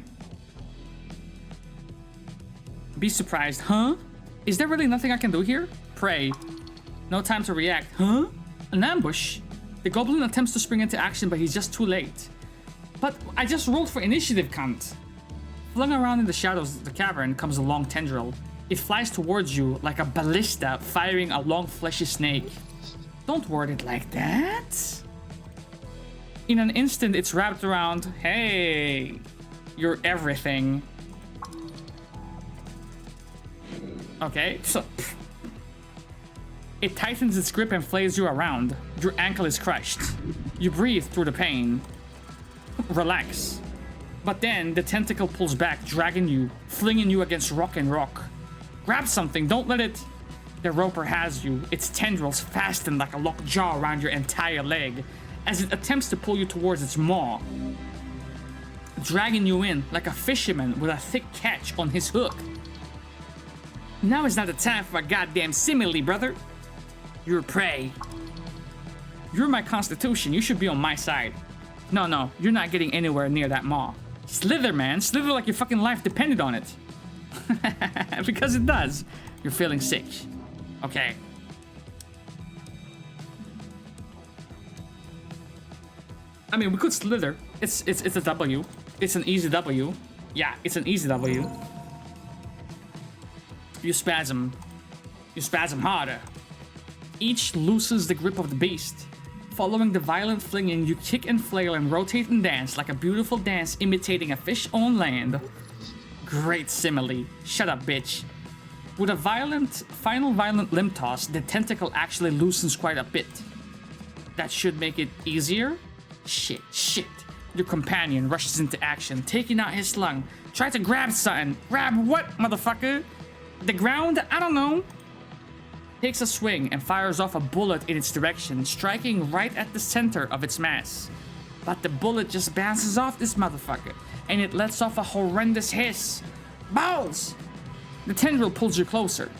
Be surprised. Huh? Is there really nothing I can do here? Pray. No time to react. Huh? An ambush? The goblin attempts to spring into action, but he's just too late. But I just rolled for initiative, cunt. Flung around in the shadows of the cavern comes a long tendril. It flies towards you like a ballista firing a long fleshy snake. Don't word it like that. In an instant, it's wrapped around. Hey, you're everything. Okay, so... It tightens its grip and flails you around. Your ankle is crushed. You breathe through the pain. Relax. But then the tentacle pulls back, dragging you, flinging you against rock and rock. Grab something, don't let it... The roper has you, its tendrils fastened like a locked jaw around your entire leg, as it attempts to pull you towards its maw. Dragging you in like a fisherman with a thick catch on his hook. Now is not the time for a goddamn simile, brother. You're prey. You're my constitution. You should be on my side. No, you're not getting anywhere near that maw. Slither, man. Slither like your fucking life depended on it. Because it does. You're feeling sick. Okay. I mean, we could slither. It's a W. It's an easy W. Yeah, it's an easy W. You spasm. You spasm harder. Each loosens the grip of the beast. Following the violent flinging, you kick and flail and rotate and dance like a beautiful dance imitating a fish on land. Great simile. Shut up, bitch. With a final violent limb toss, the tentacle actually loosens quite a bit. That should make it easier? Shit. Your companion rushes into action, taking out his slung. Try to grab something. Grab what, motherfucker? The ground? I don't know. Takes a swing and fires off a bullet in its direction, striking right at the center of its mass. But the bullet just bounces off this motherfucker, and it lets off a horrendous hiss. Balls! The tendril pulls you closer,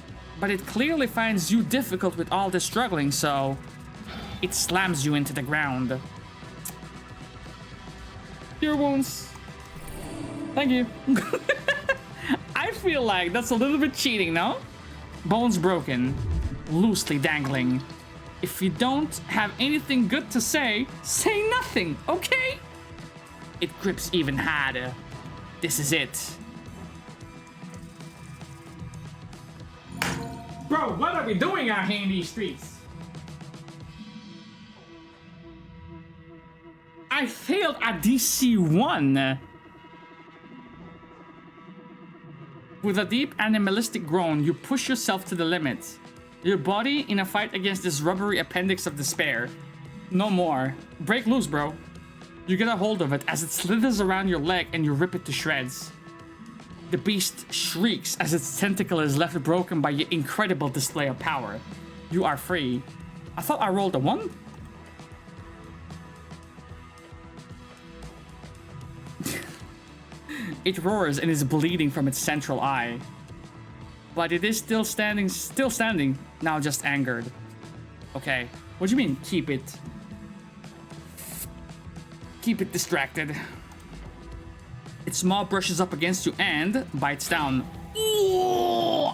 but it clearly finds you difficult with all this struggling, so it slams you into the ground. Cure wounds. Thank you. I feel like that's a little bit cheating, no? Bones broken. Loosely dangling. If you don't have anything good to say, say nothing, okay? It grips even harder. This is it. Bro, what are we doing out here in these streets? I failed a DC 1. With a deep animalistic groan, you push yourself to the limit. Your body in a fight against this rubbery appendix of despair. No more. Break loose, bro. You get a hold of it as it slithers around your leg and you rip it to shreds. The beast shrieks as its tentacle is left broken by your incredible display of power. You are free. I thought I rolled a 1? It roars and is bleeding from its central eye. But it is still standing, now just angered. Okay, what do you mean, keep it? Keep it distracted. Its maw brushes up against you and bites down. Ooh!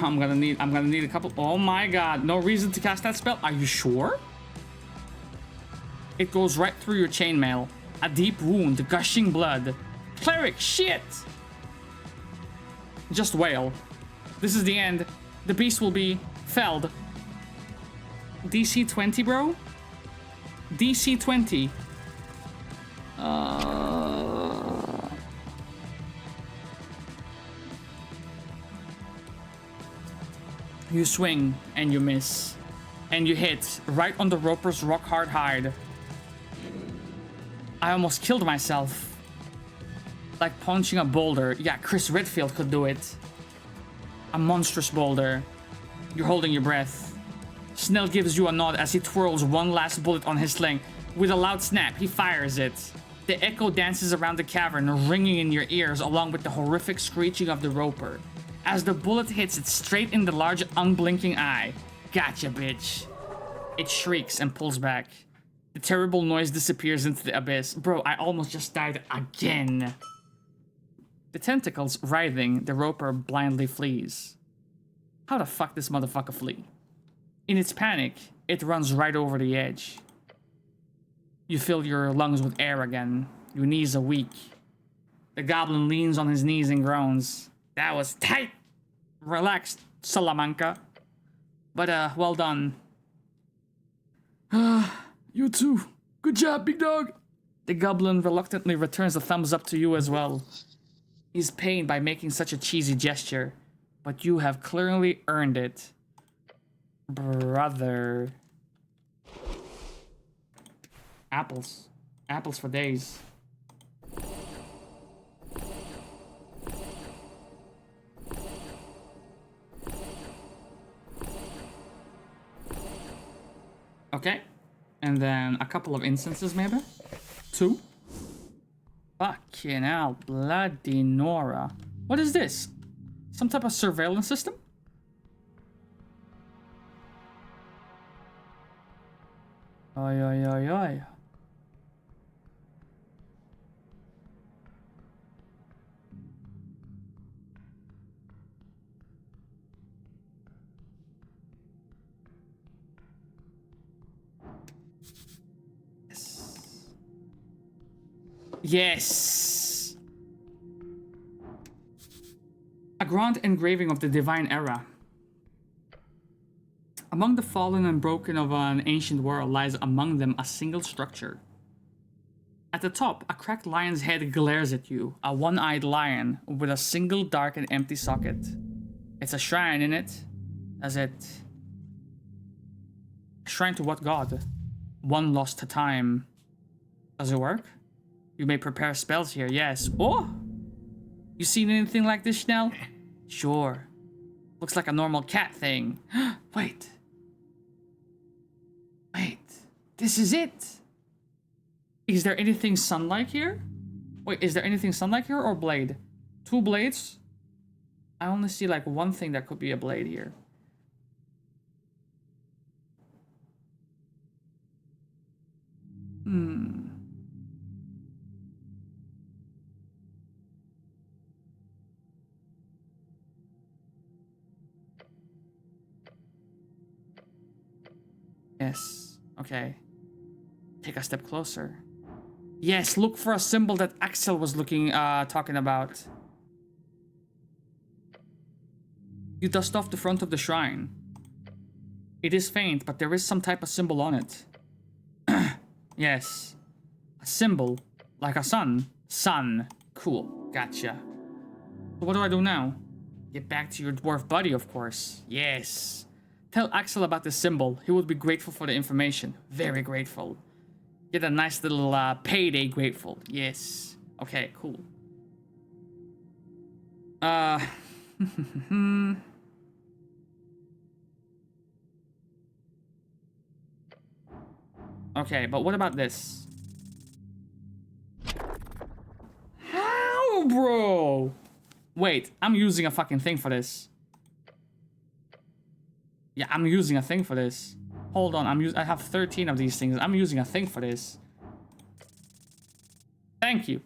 I'm gonna need a couple. Oh my god, no reason to cast that spell. Are you sure? It goes right through your chainmail. A deep wound, gushing blood. Cleric, shit! Just wail. This is the end. The beast will be felled. DC 20, bro? DC 20. You swing and you miss. And you hit right on the roper's rock hard hide. I almost killed myself. Like punching a boulder. Yeah, Chris Redfield could do it. A monstrous boulder. You're holding your breath. Snell gives you a nod as he twirls one last bullet on his sling. With a loud snap, he fires it. The echo dances around the cavern, ringing in your ears along with the horrific screeching of the roper. As the bullet hits it straight in the large, unblinking eye. Gotcha, bitch. It shrieks and pulls back. The terrible noise disappears into the abyss. Bro, I almost just died again. The tentacles writhing, the roper blindly flees. How the fuck this motherfucker flee? In its panic, it runs right over the edge. You fill your lungs with air again. Your knees are weak. The goblin leans on his knees and groans. That was tight! Relax, Salamanca. But, well done. You too. Good job, big dog. The goblin reluctantly returns a thumbs up to you as well. He's pained by making such a cheesy gesture, but you have clearly earned it. Brother. Apples. Apples for days. Okay. And then a couple of instances, maybe? 2. Fucking hell, bloody Nora. What is this? Some type of surveillance system? Oi, oi, oi, oi. Yes! A grand engraving of the divine era. Among the fallen and broken of an ancient world lies among them a single structure. At the top, a cracked lion's head glares at you, a one-eyed lion with a single dark and empty socket. It's a shrine in it. Does it... A shrine to what god? One lost to time. Does it work? You may prepare spells here, yes. Oh! You seen anything like this, Schnell? Sure. Looks like a normal cat thing. Wait. Wait. This is it! Is there anything sun-like here? Wait, is there anything sun-like here or blade? 2 blades? I only see like one thing that could be a blade here. Yes. Okay. Take a step closer. Yes, look for a symbol that Axel was talking about. You dust off the front of the shrine. It is faint, but there is some type of symbol on it. Yes. A symbol. Like a sun. Sun. Cool. Gotcha. So what do I do now? Get back to your dwarf buddy, of course. Yes. Tell Axel about the symbol. He would be grateful for the information. Very grateful. Get a nice little payday grateful. Yes. Okay, cool. Okay, but what about this? How, bro? Wait, I'm using a fucking thing for this. Yeah, I'm using a thing for this. Hold on, I have 13 of these things. I'm using a thing for this. Thank you.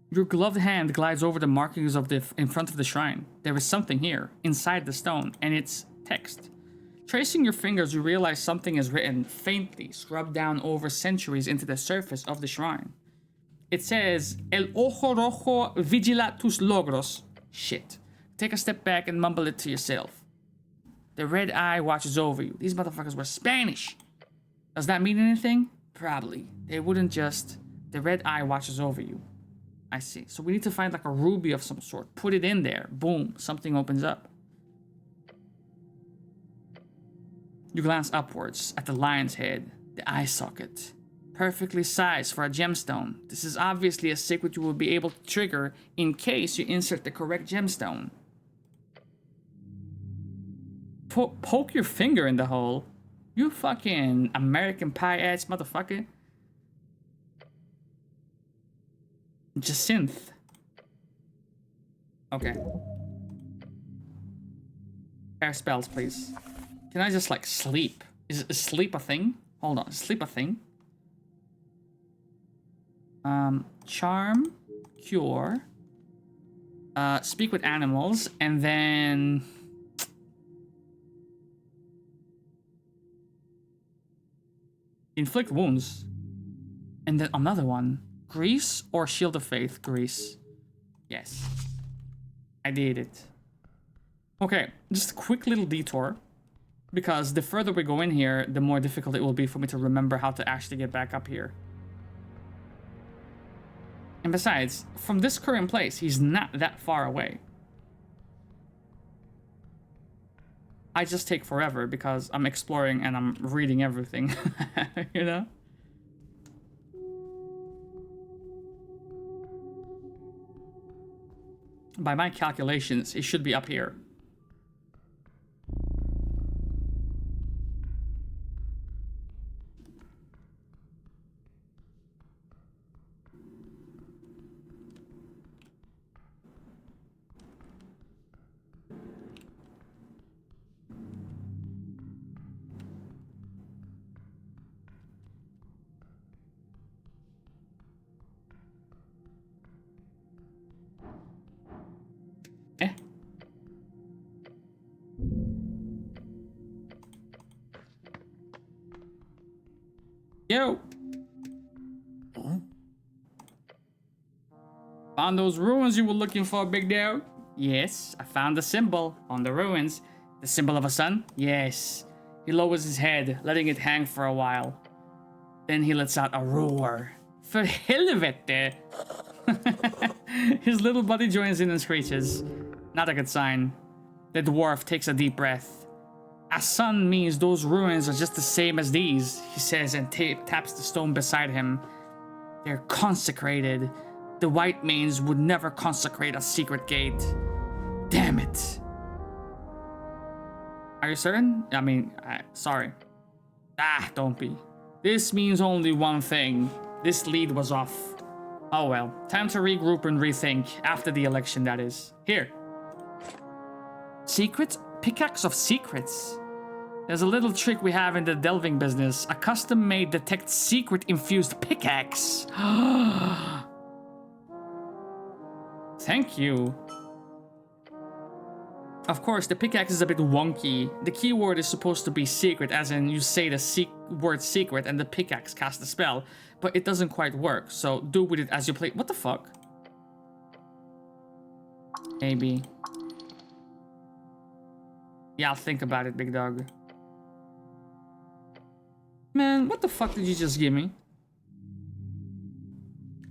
Your gloved hand glides over the markings of in front of the shrine. There is something here, inside the stone, and it's text. Tracing your fingers, you realize something is written, faintly, scrubbed down over centuries into the surface of the shrine. It says, El ojo rojo vigila tus logros. Shit. Take a step back and mumble it to yourself. The red eye watches over you. These motherfuckers were Spanish. Does that mean anything? Probably. They wouldn't just... The red eye watches over you. I see. So we need to find like a ruby of some sort. Put it in there. Boom. Something opens up. You glance upwards at the lion's head. The eye socket. Perfectly sized for a gemstone. This is obviously a secret you will be able to trigger in case you insert the correct gemstone. Poke your finger in the hole. You fucking American Pie ass motherfucker. Jacinth. Okay. Pair spells, please. Can I just like sleep? Is sleep a thing? Hold on, is sleep a thing? Charm, cure, speak with animals, and then inflict wounds, and then another one. Grease or Shield of Faith? Grease. Yes. I did it. Okay, just a quick little detour. Because the further we go in here, the more difficult it will be for me to remember how to actually get back up here. And besides, from this current place, he's not that far away. I just take forever because I'm exploring and I'm reading everything, you know? By my calculations, it should be up here. Yo! Found those ruins you were looking for, big dog? Yes, I found the symbol on the ruins. The symbol of a sun? Yes. He lowers his head, letting it hang for a while. Then he lets out a roar. For helvete! His little buddy joins in and screeches. Not a good sign. The dwarf takes a deep breath. A sun means those ruins are just the same as these, he says and taps the stone beside him. They're consecrated. The white manes would never consecrate a secret gate. Damn it. Are you certain? I mean, sorry. Don't be. This means only one thing. This lead was off. Oh well, time to regroup and rethink. After the election, that is. Here. Secrets? Pickaxe of secrets. There's a little trick we have in the delving business. A custom-made detect secret-infused pickaxe. Thank you. Of course, the pickaxe is a bit wonky. The keyword is supposed to be secret, as in you say the word secret and the pickaxe casts the spell, but it doesn't quite work, so do with it as you play. What the fuck? Maybe. Yeah, I'll think about it, big dog. Man, what the fuck did you just give me?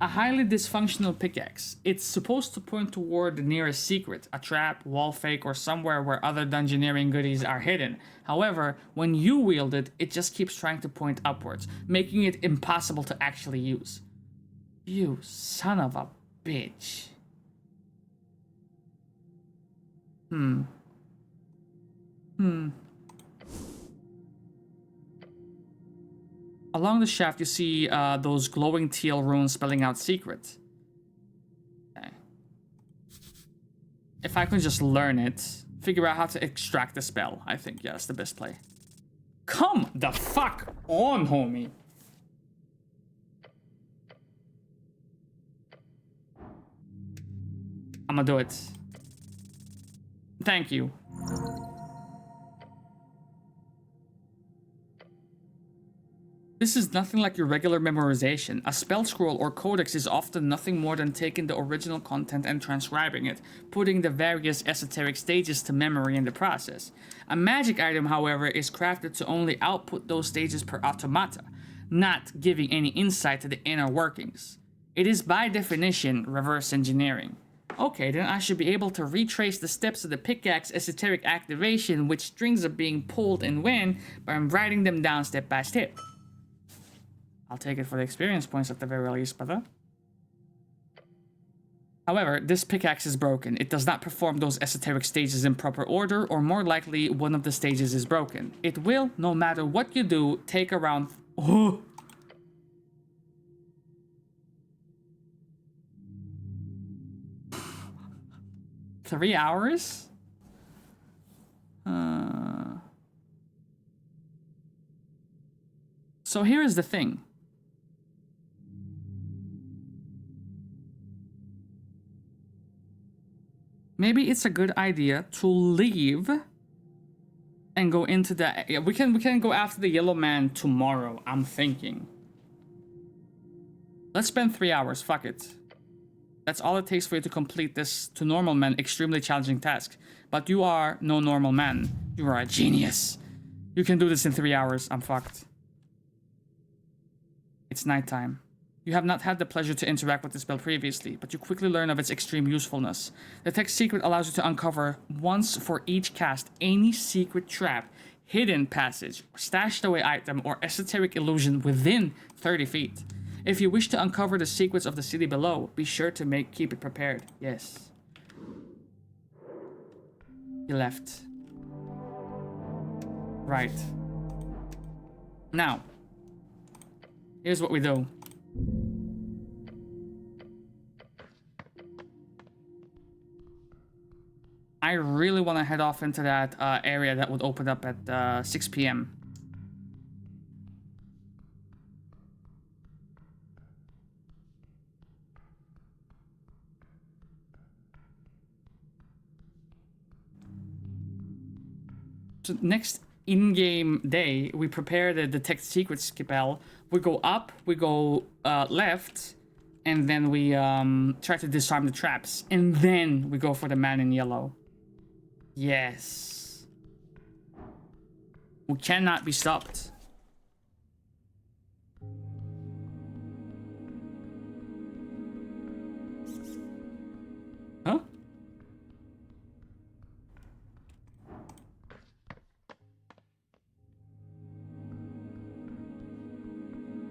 A highly dysfunctional pickaxe. It's supposed to point toward the nearest secret, a trap, wall fake, or somewhere where other dungeoneering goodies are hidden. However, when you wield it, it just keeps trying to point upwards, making it impossible to actually use. You son of a bitch. Along the shaft, you see those glowing teal runes spelling out secret. Okay. If I can just learn it, figure out how to extract the spell, I think, yeah, that's the best play. Come the fuck on, homie. I'm gonna do it. Thank you. This is nothing like your regular memorization. A spell scroll or codex is often nothing more than taking the original content and transcribing it, putting the various esoteric stages to memory in the process. A magic item, however, is crafted to only output those stages per automata, not giving any insight to the inner workings. It is by definition reverse engineering. Okay, then I should be able to retrace the steps of the pickaxe esoteric activation, which strings are being pulled and when, by writing them down step by step. I'll take it for the experience points at the very least, brother. However, this pickaxe is broken. It does not perform those esoteric stages in proper order, or more likely, one of the stages is broken. It will, no matter what you do, take around... Oh. 3 hours? So here is the thing. Maybe it's a good idea to leave and go into the... Yeah, we can go after the yellow man tomorrow, I'm thinking. Let's spend 3 hours, fuck it. That's all it takes for you to complete this, to normal men, extremely challenging task. But you are no normal man. You are a genius. You can do this in 3 hours, I'm fucked. It's nighttime. You have not had the pleasure to interact with the spell previously, but you quickly learn of its extreme usefulness. The text secret allows you to uncover, once for each cast, any secret trap, hidden passage, stashed away item, or esoteric illusion within 30 feet. If you wish to uncover the secrets of the city below, be sure to keep it prepared. Yes. He left. Right. Now, here's what we do. I really want to head off into that area that would open up at 6 p.m. So next in-game day, we prepare the detect secret spell. We go up, we go left, and then we try to disarm the traps. And then we go for the man in yellow. Yes. We cannot be stopped. Huh?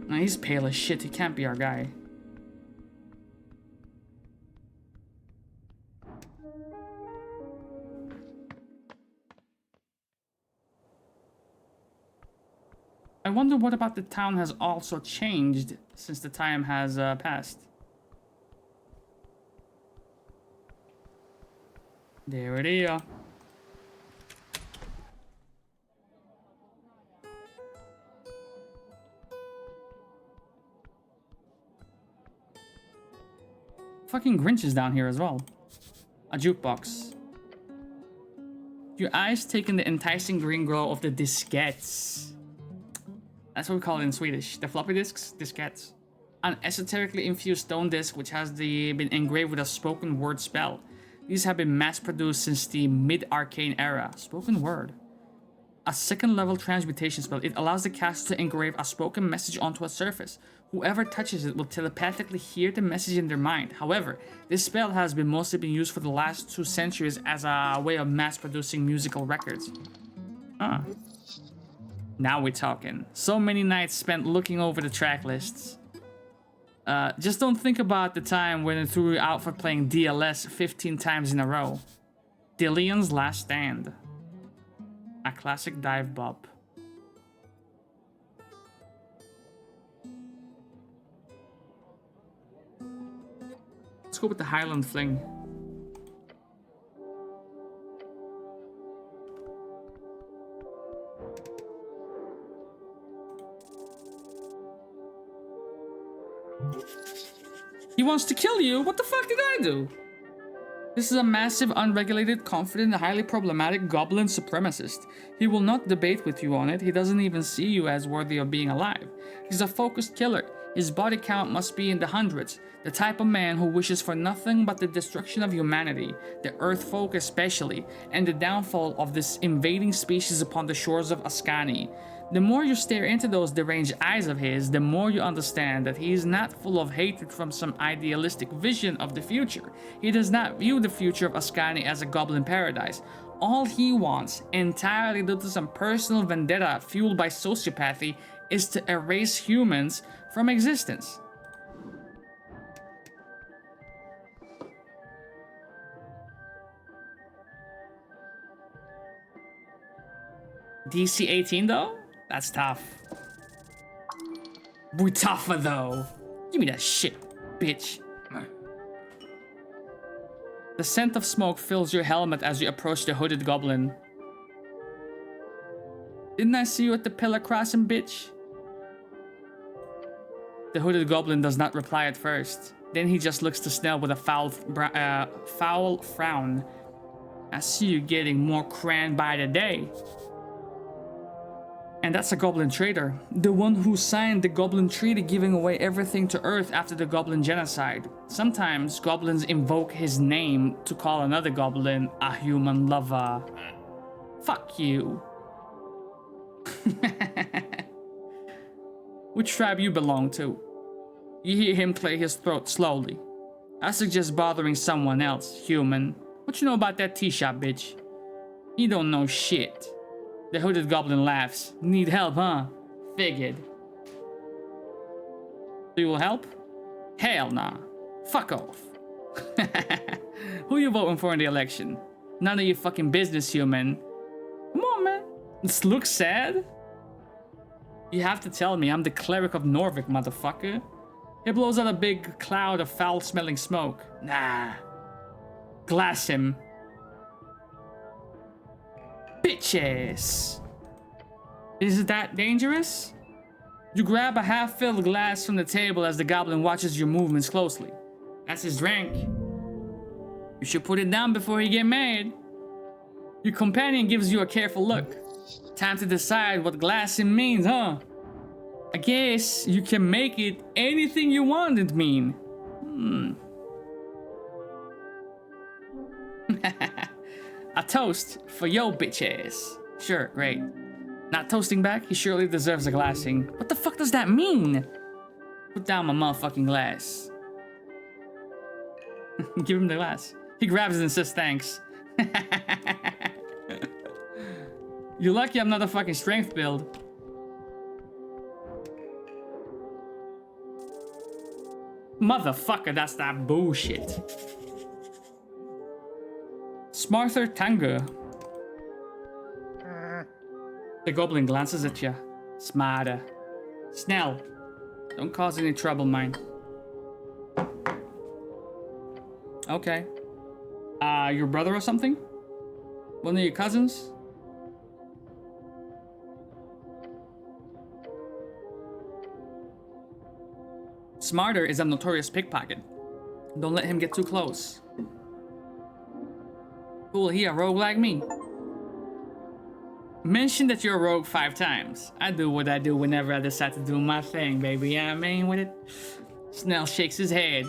No, he's pale as shit. He can't be our guy. I wonder what about the town has also changed since the time has passed. There it is. Fucking Grinch is down here as well. A jukebox. Your eyes take in the enticing green glow of the diskettes. That's what we call it in Swedish. The floppy disks? Diskettes. An esoterically infused stone disc which has been engraved with a spoken word spell. These have been mass-produced since the mid-arcane era. Spoken word. A second-level transmutation spell. It allows the caster to engrave a spoken message onto a surface. Whoever touches it will telepathically hear the message in their mind. However, this spell has mostly been used for the last 2 centuries as a way of mass-producing musical records. Huh. Now we're talking. So many nights spent looking over the track lists. Just don't think about the time when it threw you out for playing DLS 15 times in a row. Dillion's Last Stand. A classic dive bop. Let's go with the Highland Fling. He wants to kill you? What the fuck did I do? This is a massive, unregulated, confident, highly problematic goblin supremacist. He will not debate with you on it. He doesn't even see you as worthy of being alive. He's a focused killer. His body count must be in the hundreds. The type of man who wishes for nothing but the destruction of humanity, the Earth folk especially, and the downfall of this invading species upon the shores of Ascani. The more you stare into those deranged eyes of his, the more you understand that he is not full of hatred from some idealistic vision of the future. He does not view the future of Ascani as a goblin paradise. All he wants, entirely due to some personal vendetta fueled by sociopathy, is to erase humans from existence. DC 18 though? That's tough. We tougher though. Give me that shit, bitch. The scent of smoke fills your helmet as you approach the hooded goblin. Didn't I see you at the pillar crossing, bitch? The hooded goblin does not reply at first. Then he just looks to Snell with a foul frown. I see you getting more crammed by the day. And that's a goblin traitor. The one who signed the goblin treaty giving away everything to Earth after the goblin genocide. Sometimes goblins invoke his name to call another goblin a human lover. Fuck you. Which tribe you belong to? You hear him clear his throat slowly. I suggest bothering someone else, human. What you know about that tea shop, bitch? You don't know shit. The hooded goblin laughs. Need help, huh? Figured. So you will help? Hell nah. Fuck off. Who you voting for in the election? None of your fucking business, human. Come on, man. This looks sad. You have to tell me I'm the cleric of Norvik, motherfucker. He blows out a big cloud of foul-smelling smoke. Nah. Glass him. Bitches. Is it that dangerous? You grab a half-filled glass from the table as the goblin watches your movements closely. That's his drink. You should put it down before he get mad. Your companion gives you a careful look. Time to decide what glassing means, huh? I guess you can make it anything you want it mean. A toast for yo bitch ass. Sure, great. Not toasting back, he surely deserves a glassing. What the fuck does that mean? Put down my motherfucking glass. Give him the glass. He grabs it and says thanks. You're lucky I'm not a fucking strength build. Motherfucker, that's that bullshit. Smarter Tango. The goblin glances at you. Smarter. Snell. Don't cause any trouble, mine. Okay. Your brother or something? One of your cousins? Smarter is a notorious pickpocket. Don't let him get too close. Cool, he a rogue like me. Mention that you're a rogue 5 times. I do what I do whenever I decide to do my thing, baby. Yeah, I mean with it. Snell shakes his head.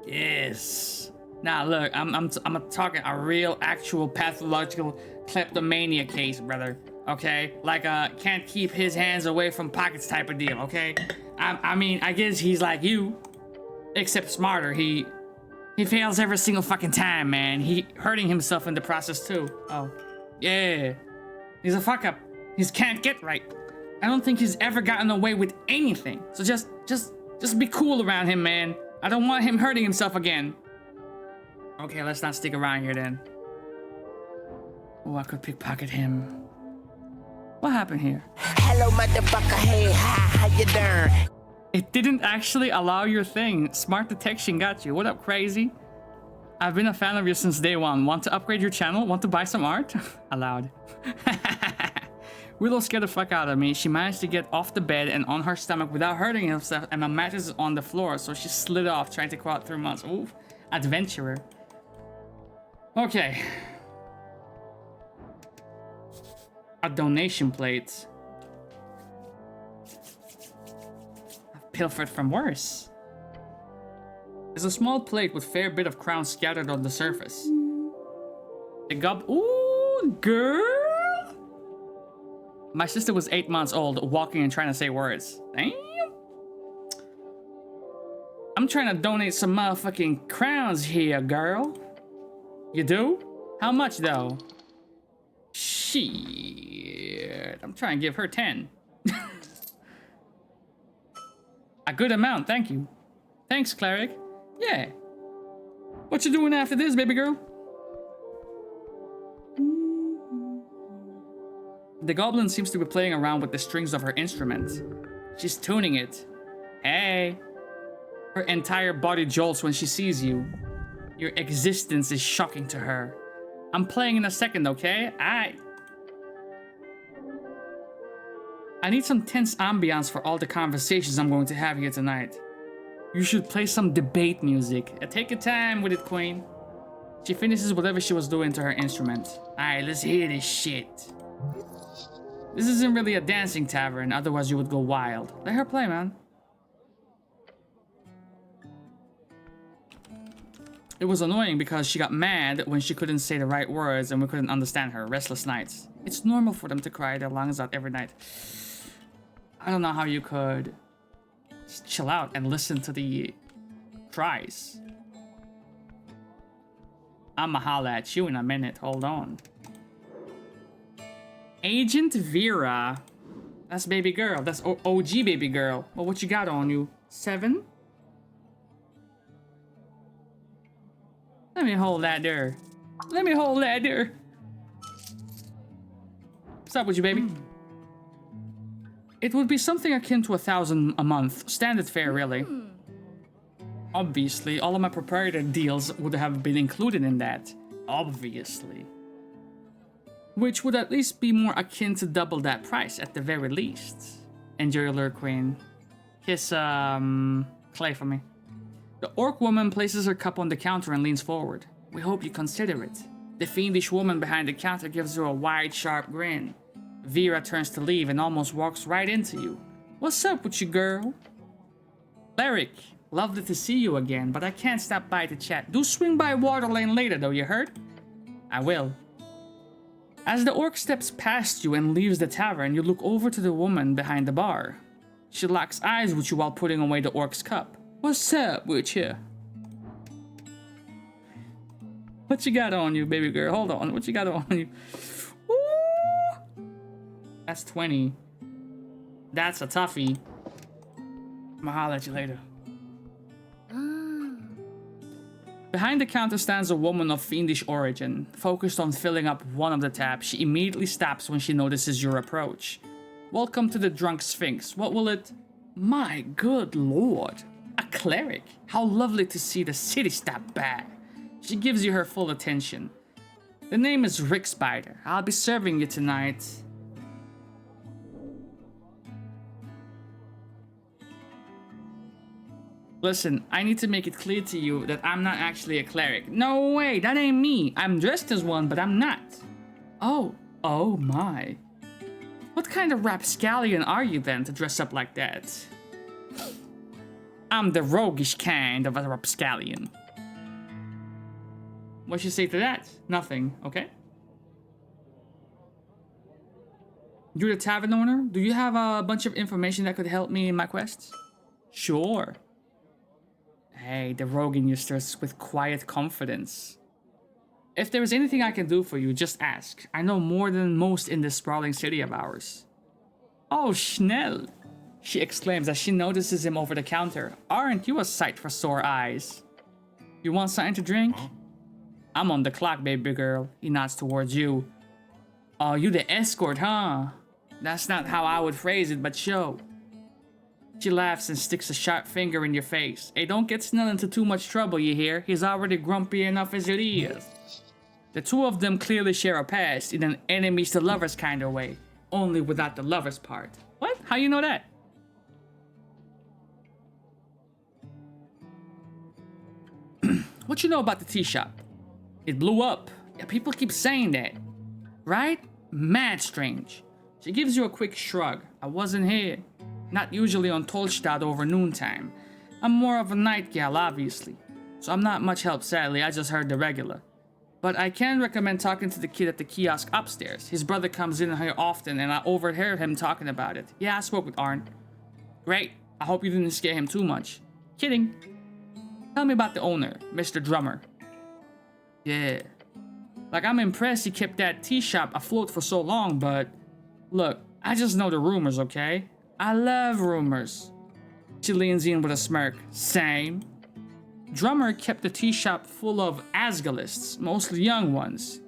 Yes. Now look, I'm talking a real, actual, pathological kleptomania case, brother. Okay, like can't keep his hands away from pockets type of deal. Okay, I mean I guess he's like you, except smarter. He fails every single fucking time, man. He hurting himself in the process too. Oh, yeah. He's a fuck up. He can't get right. I don't think he's ever gotten away with anything. So just be cool around him, man. I don't want him hurting himself again. Okay, let's not stick around here then. Oh, I could pickpocket him. What happened here? Hello, motherfucker. Hey, how you doing? It didn't actually allow your thing. Smart detection got you. What up, crazy? I've been a fan of yours since day one. Want to upgrade your channel? Want to buy some art? Allowed. Willow scared the fuck out of me. She managed to get off the bed and on her stomach without hurting herself, and my mattress is on the floor, so she slid off trying to crawl out through months. Ooh, adventurer. Okay. A donation plate. I've pilfered from worse. There's a small plate with fair bit of crown scattered on the surface. Ooh, girl! My sister was 8 months old, walking and trying to say words. Damn. I'm trying to donate some motherfucking crowns here, girl. You do? How much, though? Shit. I'm trying to give her 10. A good amount, thank you. Thanks, cleric. Yeah. What you doing after this, baby girl? The goblin seems to be playing around with the strings of her instrument. She's tuning it. Hey. Her entire body jolts when she sees you. Your existence is shocking to her. I'm playing in a second, okay? Aight. I need some tense ambiance for all the conversations I'm going to have here tonight. You should play some debate music. Take your time with it, queen. She finishes whatever she was doing to her instrument. Alright, let's hear this shit. This isn't really a dancing tavern, otherwise you would go wild. Let her play, man. It was annoying because she got mad when she couldn't say the right words and we couldn't understand her. Restless nights. It's normal for them to cry their lungs out every night. I don't know how you could just chill out and listen to the cries. I'ma holla at you in a minute. Hold on. Agent Vera. That's baby girl. That's OG baby girl. Well, what you got on you? 7? Let me hold that there. Let me hold that there. What's up with you, baby? It would be something akin to 1,000 a month. Standard fare, really. Obviously, all of my proprietor deals would have been included in that. Obviously. Which would at least be more akin to double that price at the very least. Enjoy your lure, queen. Kiss, Clay for me. The orc woman places her cup on the counter and leans forward. We hope you consider it. The fiendish woman behind the counter gives her a wide, sharp grin. Vera turns to leave and almost walks right into you. What's up with you, girl? Cleric, lovely to see you again, but I can't stop by to chat. Do swing by Water Lane later, though, you heard? I will. As the orc steps past you and leaves the tavern, you look over to the woman behind the bar. She locks eyes with you while putting away the orc's cup. What's up with you? What you got on you, baby girl? Hold on, what you got on you? Ooh! That's 20. That's a toughie. I'ma holler at you later. Behind the counter stands a woman of fiendish origin. Focused on filling up one of the taps, she immediately stops when she notices your approach. Welcome to the Drunk Sphinx. What will it... My good lord. A cleric. How lovely to see the city stop by. She gives you her full attention. The name is Rick Spider. I'll be serving you tonight. Listen, I need to make it clear to you that I'm not actually a cleric. No way, that ain't me. I'm dressed as one, but I'm not. Oh my. What kind of rapscallion are you then to dress up like that? I'm the roguish kind of a rapscallion. What you say to that? Nothing, okay? You're the tavern owner? Do you have a bunch of information that could help me in my quests? Sure. Hey, the rogue in you stirs with quiet confidence. If there is anything I can do for you, just ask. I know more than most in this sprawling city of ours. Oh, Schnell! She exclaims as she notices him over the counter. Aren't you a sight for sore eyes? You want something to drink? I'm on the clock, baby girl. He nods towards you. Oh, you the escort, huh? That's not how I would phrase it, but show. She laughs and sticks a sharp finger in your face. Hey, don't get Snell into too much trouble, you hear? He's already grumpy enough as it is. The two of them clearly share a past in an enemies to lovers kind of way. Only without the lovers part. What? How you know that? What you know about the tea shop? It blew up. Yeah, people keep saying that. Right? Mad strange. She gives you a quick shrug. I wasn't here. Not usually on Tolstad over noontime. I'm more of a night gal, obviously. So I'm not much help, sadly. I just heard the regular. But I can recommend talking to the kid at the kiosk upstairs. His brother comes in here often, and I overheard him talking about it. Yeah, I spoke with Arn. Great. I hope you didn't scare him too much. Kidding. Tell me about the owner, Mr. Drummer. Yeah. Like, I'm impressed he kept that tea shop afloat for so long, but... Look, I just know the rumors, okay? I love rumors. She leans in with a smirk. Same. Drummer kept the tea shop full of Asgalists, mostly young ones.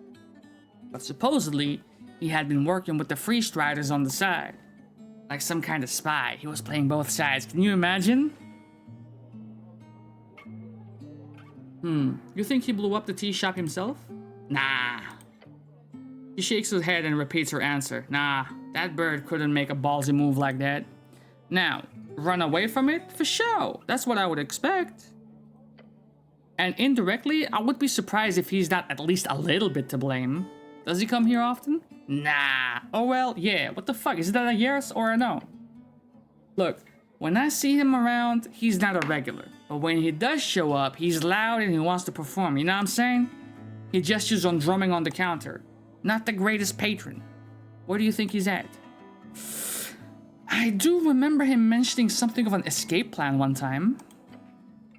But supposedly, he had been working with the Free Striders on the side. Like some kind of spy. He was playing both sides. Can you imagine? You think he blew up the tea shop himself? Nah. She shakes her head and repeats her answer. Nah, that bird couldn't make a ballsy move like that. Now, run away from it? For sure. That's what I would expect. And indirectly, I would be surprised if he's not at least a little bit to blame. Does he come here often? Nah. Oh well, yeah. What the fuck? Is that a yes or a no? Look, when I see him around, he's not a regular. But when he does show up, he's loud and he wants to perform. You know what I'm saying? He gestures on drumming on the counter. Not the greatest patron. Where do you think he's at? I do remember him mentioning something of an escape plan one time.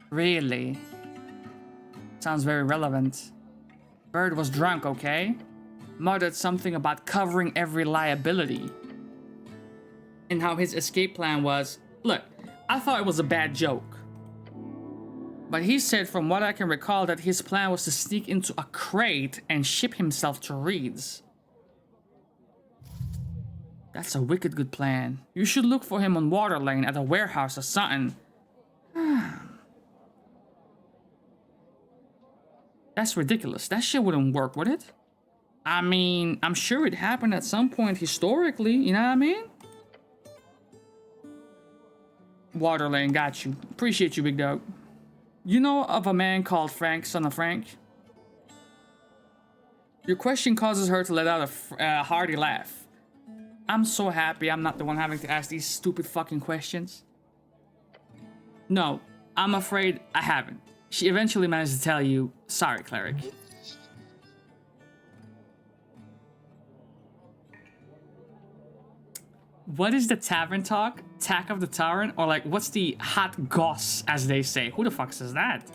Really? Sounds very relevant. Bird was drunk, okay? Muttered something about covering every liability. And how his escape plan was... Look, I thought it was a bad joke. But he said from what I can recall that his plan was to sneak into a crate and ship himself to Reed's. That's a wicked good plan. You should look for him on Water Lane at a warehouse or something. That's ridiculous. That shit wouldn't work, would it? I mean, I'm sure it happened at some point historically, you know what I mean? Water Lane, got you. Appreciate you, big dog. You know of a man called Frank, son of Frank? Your question causes her to let out a hearty laugh. I'm so happy I'm not the one having to ask these stupid fucking questions. No, I'm afraid I haven't. She eventually managed to tell you, sorry, cleric. What is the tavern talk? Tack of the tavern? Or like, what's the hot goss, as they say? Who the fuck says that?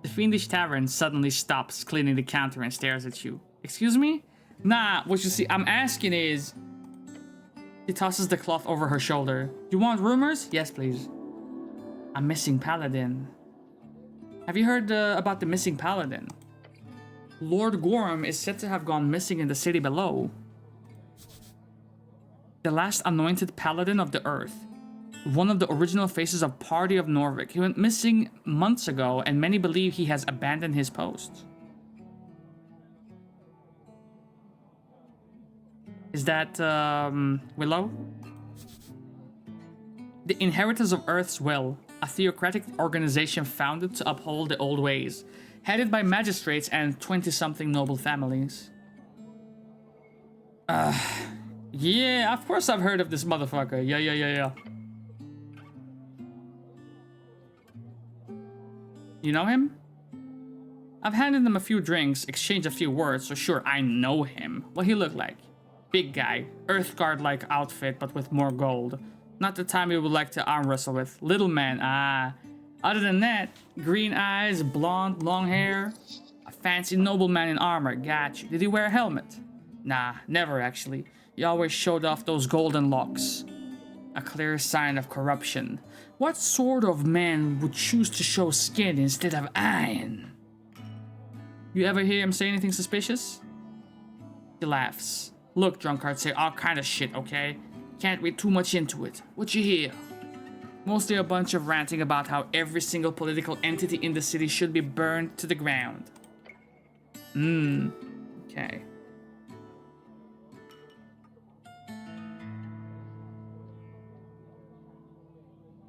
The fiendish tavern suddenly stops cleaning the counter and stares at you. Excuse me? Nah, what you see, I'm asking is... She tosses the cloth over her shoulder. You want rumors? Yes, please. A missing paladin. Have you heard about the missing paladin? Lord Gorham is said to have gone missing in the city below. The last anointed paladin of the earth. One of the original faces of Party of Norvik. He went missing months ago, and many believe he has abandoned his post. Is that, Willow? The Inheritors of Earth's Will, a theocratic organization founded to uphold the old ways, headed by magistrates and 20-something noble families. Yeah, of course I've heard of this motherfucker. Yeah. You know him? I've handed him a few drinks, exchanged a few words, so sure, I know him. What he look like? Big guy, Earthguard-like outfit, but with more gold. Not the time you would like to arm wrestle with. Little man, Other than that, green eyes, blonde, long hair. A fancy nobleman in armor, got you. Did he wear a helmet? Nah, never actually. He always showed off those golden locks. A clear sign of corruption. What sort of man would choose to show skin instead of iron? You ever hear him say anything suspicious? He laughs. Look, drunkards say all kind of shit, okay? Can't read too much into it. What you hear? Mostly a bunch of ranting about how every single political entity in the city should be burned to the ground. Okay.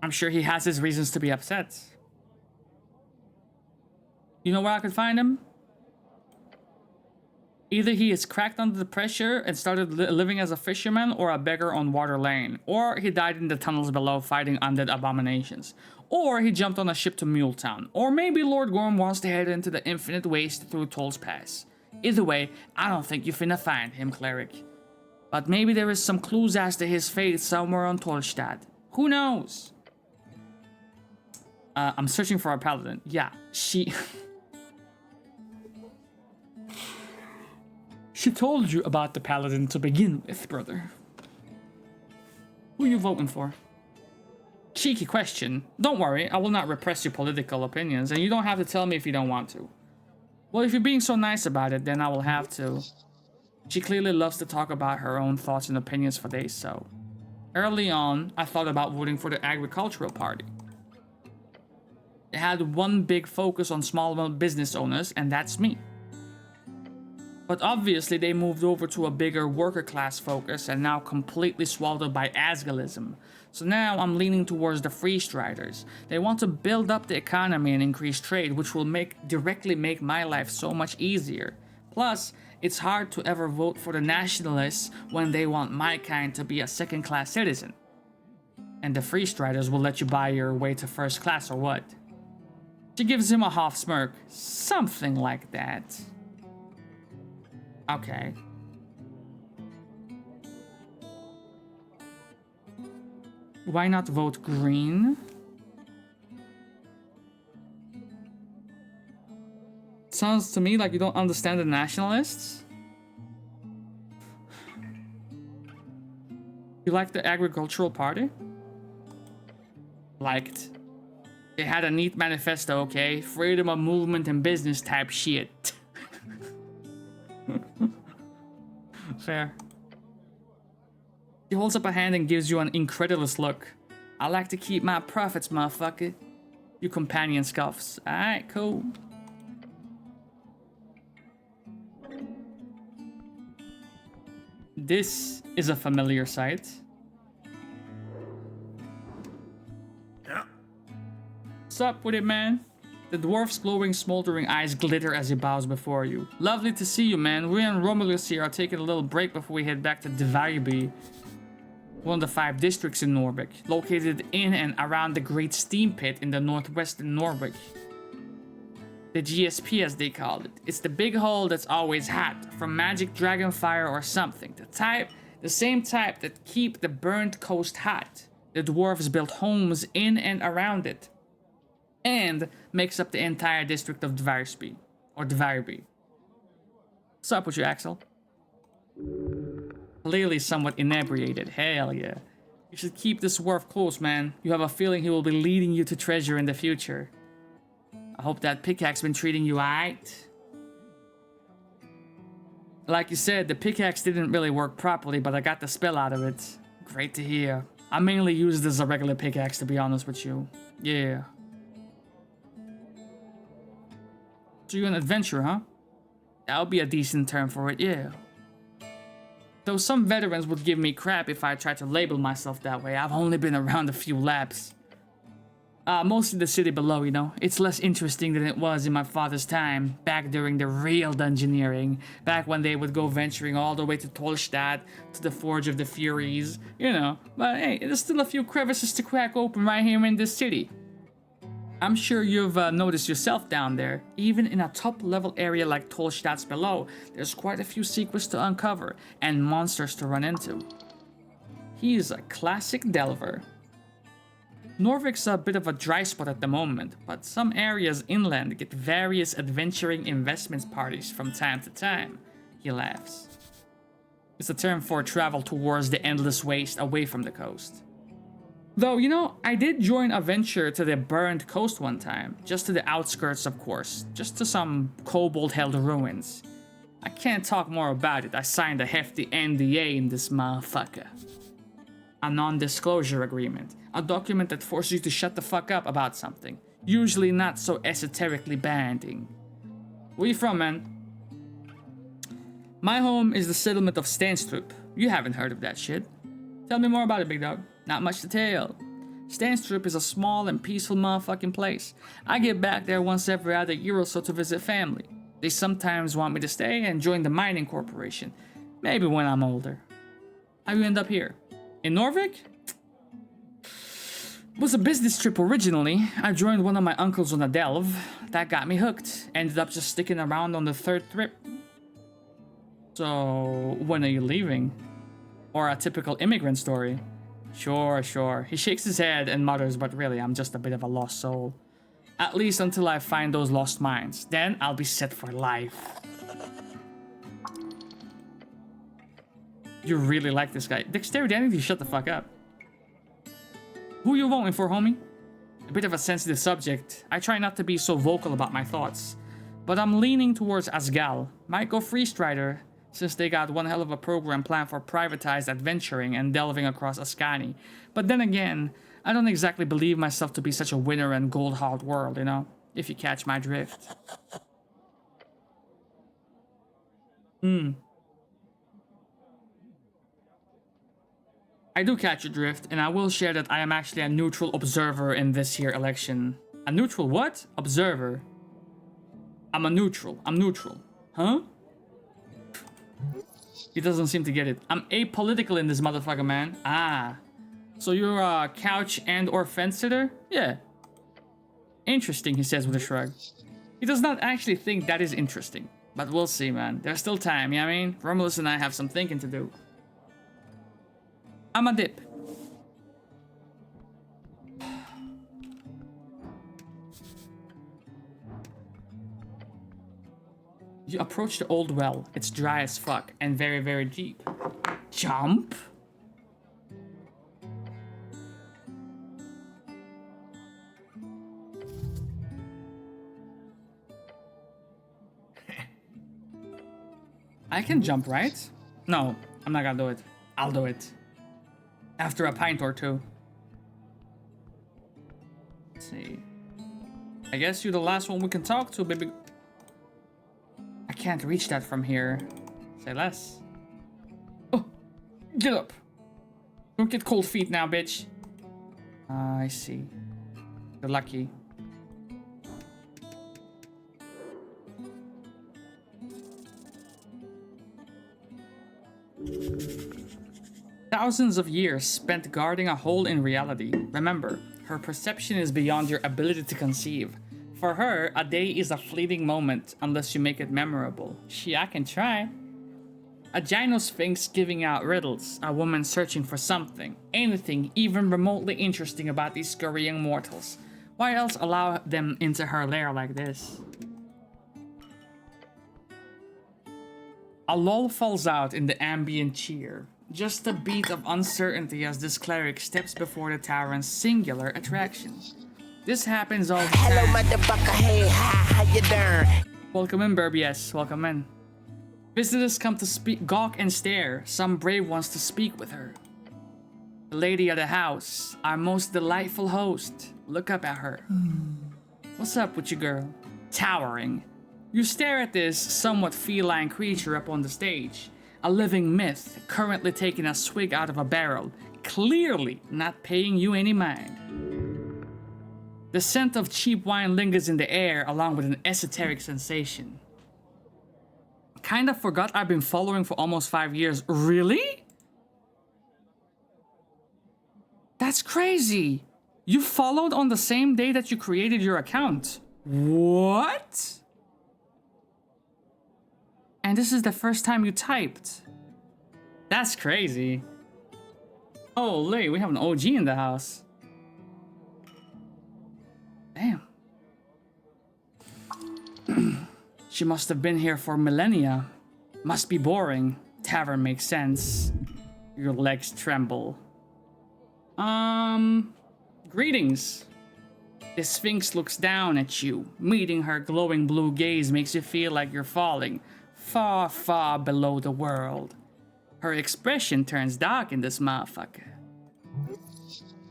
I'm sure he has his reasons to be upset. You know where I could find him? Either he is cracked under the pressure and started living as a fisherman or a beggar on Water Lane, or he died in the tunnels below fighting undead abominations, or he jumped on a ship to Muletown, or maybe Lord Gorm wants to head into the infinite waste through Toll's Pass. Either way, I don't think you finna find him, cleric. But maybe there is some clues as to his fate somewhere on Tollstadt. Who knows? I'm searching for a paladin. Yeah, she... She told you about the paladin to begin with, brother. Who you voting for? Cheeky question. Don't worry, I will not repress your political opinions, and you don't have to tell me if you don't want to. Well, if you're being so nice about it, then I will have to. She clearly loves to talk about her own thoughts and opinions for days, so... Early on, I thought about voting for the agricultural party. It had one big focus on small business owners, and that's me. But obviously they moved over to a bigger worker class focus and now completely swallowed by Asgalism. So now I'm leaning towards the Freestriders. They want to build up the economy and increase trade, which will directly make my life so much easier. Plus, it's hard to ever vote for the Nationalists when they want my kind to be a second-class citizen. And the Freestriders will let you buy your way to first class or what? She gives him a half smirk. Something like that. Okay. Why not vote green? Sounds to me like you don't understand the Nationalists. You like the agricultural party? Liked. They had a neat manifesto, okay? Freedom of movement and business type shit. Fair. He holds up a hand and gives you an incredulous look. I like to keep my profits, motherfucker. Your companion scoffs. Alright, cool. This is a familiar sight. Yeah. What's up with it, man? The dwarf's glowing, smoldering eyes glitter as he bows before you. Lovely to see you, man. We and Romulus here are taking a little break before we head back to Dvarby, one of the 5 districts in Norvik, located in and around the Great Steam Pit in the northwestern Norvik. The GSP, as they call it. It's the big hole that's always hot, from magic dragonfire or something. The same type that keep the burnt coast hot. The dwarves built homes in and around it, and makes up the entire district of Dvarby, or Dvarby. What's up with you, Axel? Clearly somewhat inebriated. Hell yeah. You should keep this dwarf close, man. You have a feeling he will be leading you to treasure in the future. I hope that pickaxe been treating you alright. Like you said, the pickaxe didn't really work properly, but I got the spell out of it. Great to hear. I mainly use it as a regular pickaxe, to be honest with you. Yeah. So you're an adventurer, huh? That would be a decent term for it, yeah. Though some veterans would give me crap if I tried to label myself that way. I've only been around a few laps. Mostly the city below, you know. It's less interesting than it was in my father's time, back during the real dungeoneering, back when they would go venturing all the way to Tollstadt, to the Forge of the Furies, you know. But hey, there's still a few crevices to crack open right here in this city. I'm sure you've noticed yourself down there. Even in a top-level area like Tollstadt's below, there's quite a few secrets to uncover, and monsters to run into. He's a classic delver. Norvik's a bit of a dry spot at the moment, but some areas inland get various adventuring investments parties from time to time. He laughs. It's a term for travel towards the endless waste away from the coast. Though, you know, I did join a venture to the burned coast one time, just to the outskirts, of course, just to some kobold-held ruins. I can't talk more about it. I signed a hefty NDA in this motherfucker. A non-disclosure agreement. A document that forces you to shut the fuck up about something. Usually not so esoterically binding. Where you from, man? My home is the settlement of Stanstrup. You haven't heard of that shit. Tell me more about it, big dog. Not much to tell. Stanstrup is a small and peaceful motherfucking place. I get back there once every other year or so to visit family. They sometimes want me to stay and join the mining corporation. Maybe when I'm older. How you end up here? In Norvik? It was a business trip originally. I joined one of my uncles on a delve. That got me hooked. Ended up just sticking around on the third trip. So, when are you leaving? Or a typical immigrant story? Sure, sure. He shakes his head and mutters, but really, I'm just a bit of a lost soul. At least until I find those lost mines. Then I'll be set for life. You really like this guy. Dexterity, I need you shut the fuck up. Who you voting for, homie? A bit of a sensitive subject. I try not to be so vocal about my thoughts. But I'm leaning towards Asgal. Might go Free Strider, since they got one hell of a program planned for privatized adventuring and delving across Ascani. But then again, I don't exactly believe myself to be such a winner in gold hard world, you know? If you catch my drift. I do catch your drift, and I will share that I am actually a neutral observer in this here election. A neutral what? Observer. I'm a neutral. I'm neutral. Huh? He doesn't seem to get it. I'm apolitical in this motherfucker, man. Ah. So you're a couch and or fence sitter? Yeah. Interesting, he says with a shrug. He does not actually think that is interesting. But we'll see, man. There's still time, you know what I mean? Romulus and I have some thinking to do. I'm a dip. You approach the old well. It's dry as fuck and very, very deep. Jump? I can jump, right? No, I'm not gonna do it. I'll do it. After a pint or two. Let's see. I guess you're the last one we can talk to, baby. I can't reach that from here. Say less. Oh, get up. Don't get cold feet now, bitch. I see. You're lucky. Thousands of years spent guarding a hole in reality. Remember, her perception is beyond your ability to conceive. For her, a day is a fleeting moment unless you make it memorable. I can try. A gynosphinx giving out riddles. A woman searching for something. Anything even remotely interesting about these scurrying mortals. Why else allow them into her lair like this? A lull falls out in the ambient cheer. Just a beat of uncertainty as this cleric steps before the tavern's singular attraction. This happens all the time. Hello, motherfucker. Hey, how you doing? Welcome in, Burb. Yes, welcome in. Visitors come to speak, gawk and stare. Some brave wants to speak with her. The lady of the house, our most delightful host. Look up at her. What's up with you, girl? Towering. You stare at this somewhat feline creature up on the stage. A living myth, currently taking a swig out of a barrel, clearly not paying you any mind. The scent of cheap wine lingers in the air along with an esoteric sensation. Kinda forgot I've been following for almost 5 years. Really? That's crazy. You followed on the same day that you created your account. What? And this is the first time you typed. That's crazy. Holy, we have an OG in the house. Damn. She must have been here for millennia. Must be boring. Tavern makes sense. Your legs tremble. Greetings. The Sphinx looks down at you. Meeting her glowing blue gaze makes you feel like you're falling far, far below the world. Her expression turns dark in this motherfucker.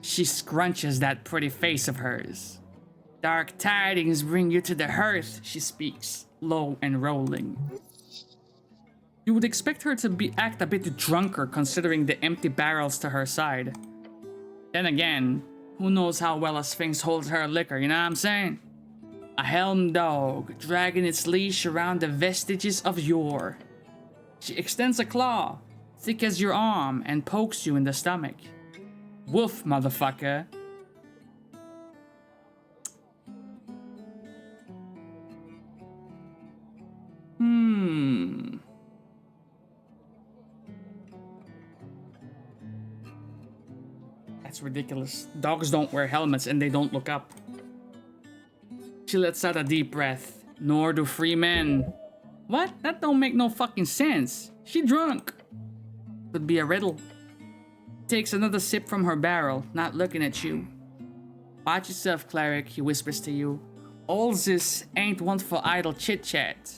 She scrunches that pretty face of hers. Dark tidings bring you to the hearth, she speaks, low and rolling. You would expect her to act a bit drunker considering the empty barrels to her side. Then again, who knows how well a Sphinx holds her liquor, you know what I'm saying? A helmed dog, dragging its leash around the vestiges of yore. She extends a claw, thick as your arm, and pokes you in the stomach. Woof, motherfucker. That's ridiculous. Dogs don't wear helmets and they don't look up. She lets out a deep breath. Nor do free men. What? That don't make no fucking sense. She drunk. Could be a riddle. Takes another sip from her barrel, not looking at you. Watch yourself, cleric, he whispers to you. All this ain't one for idle chit-chat.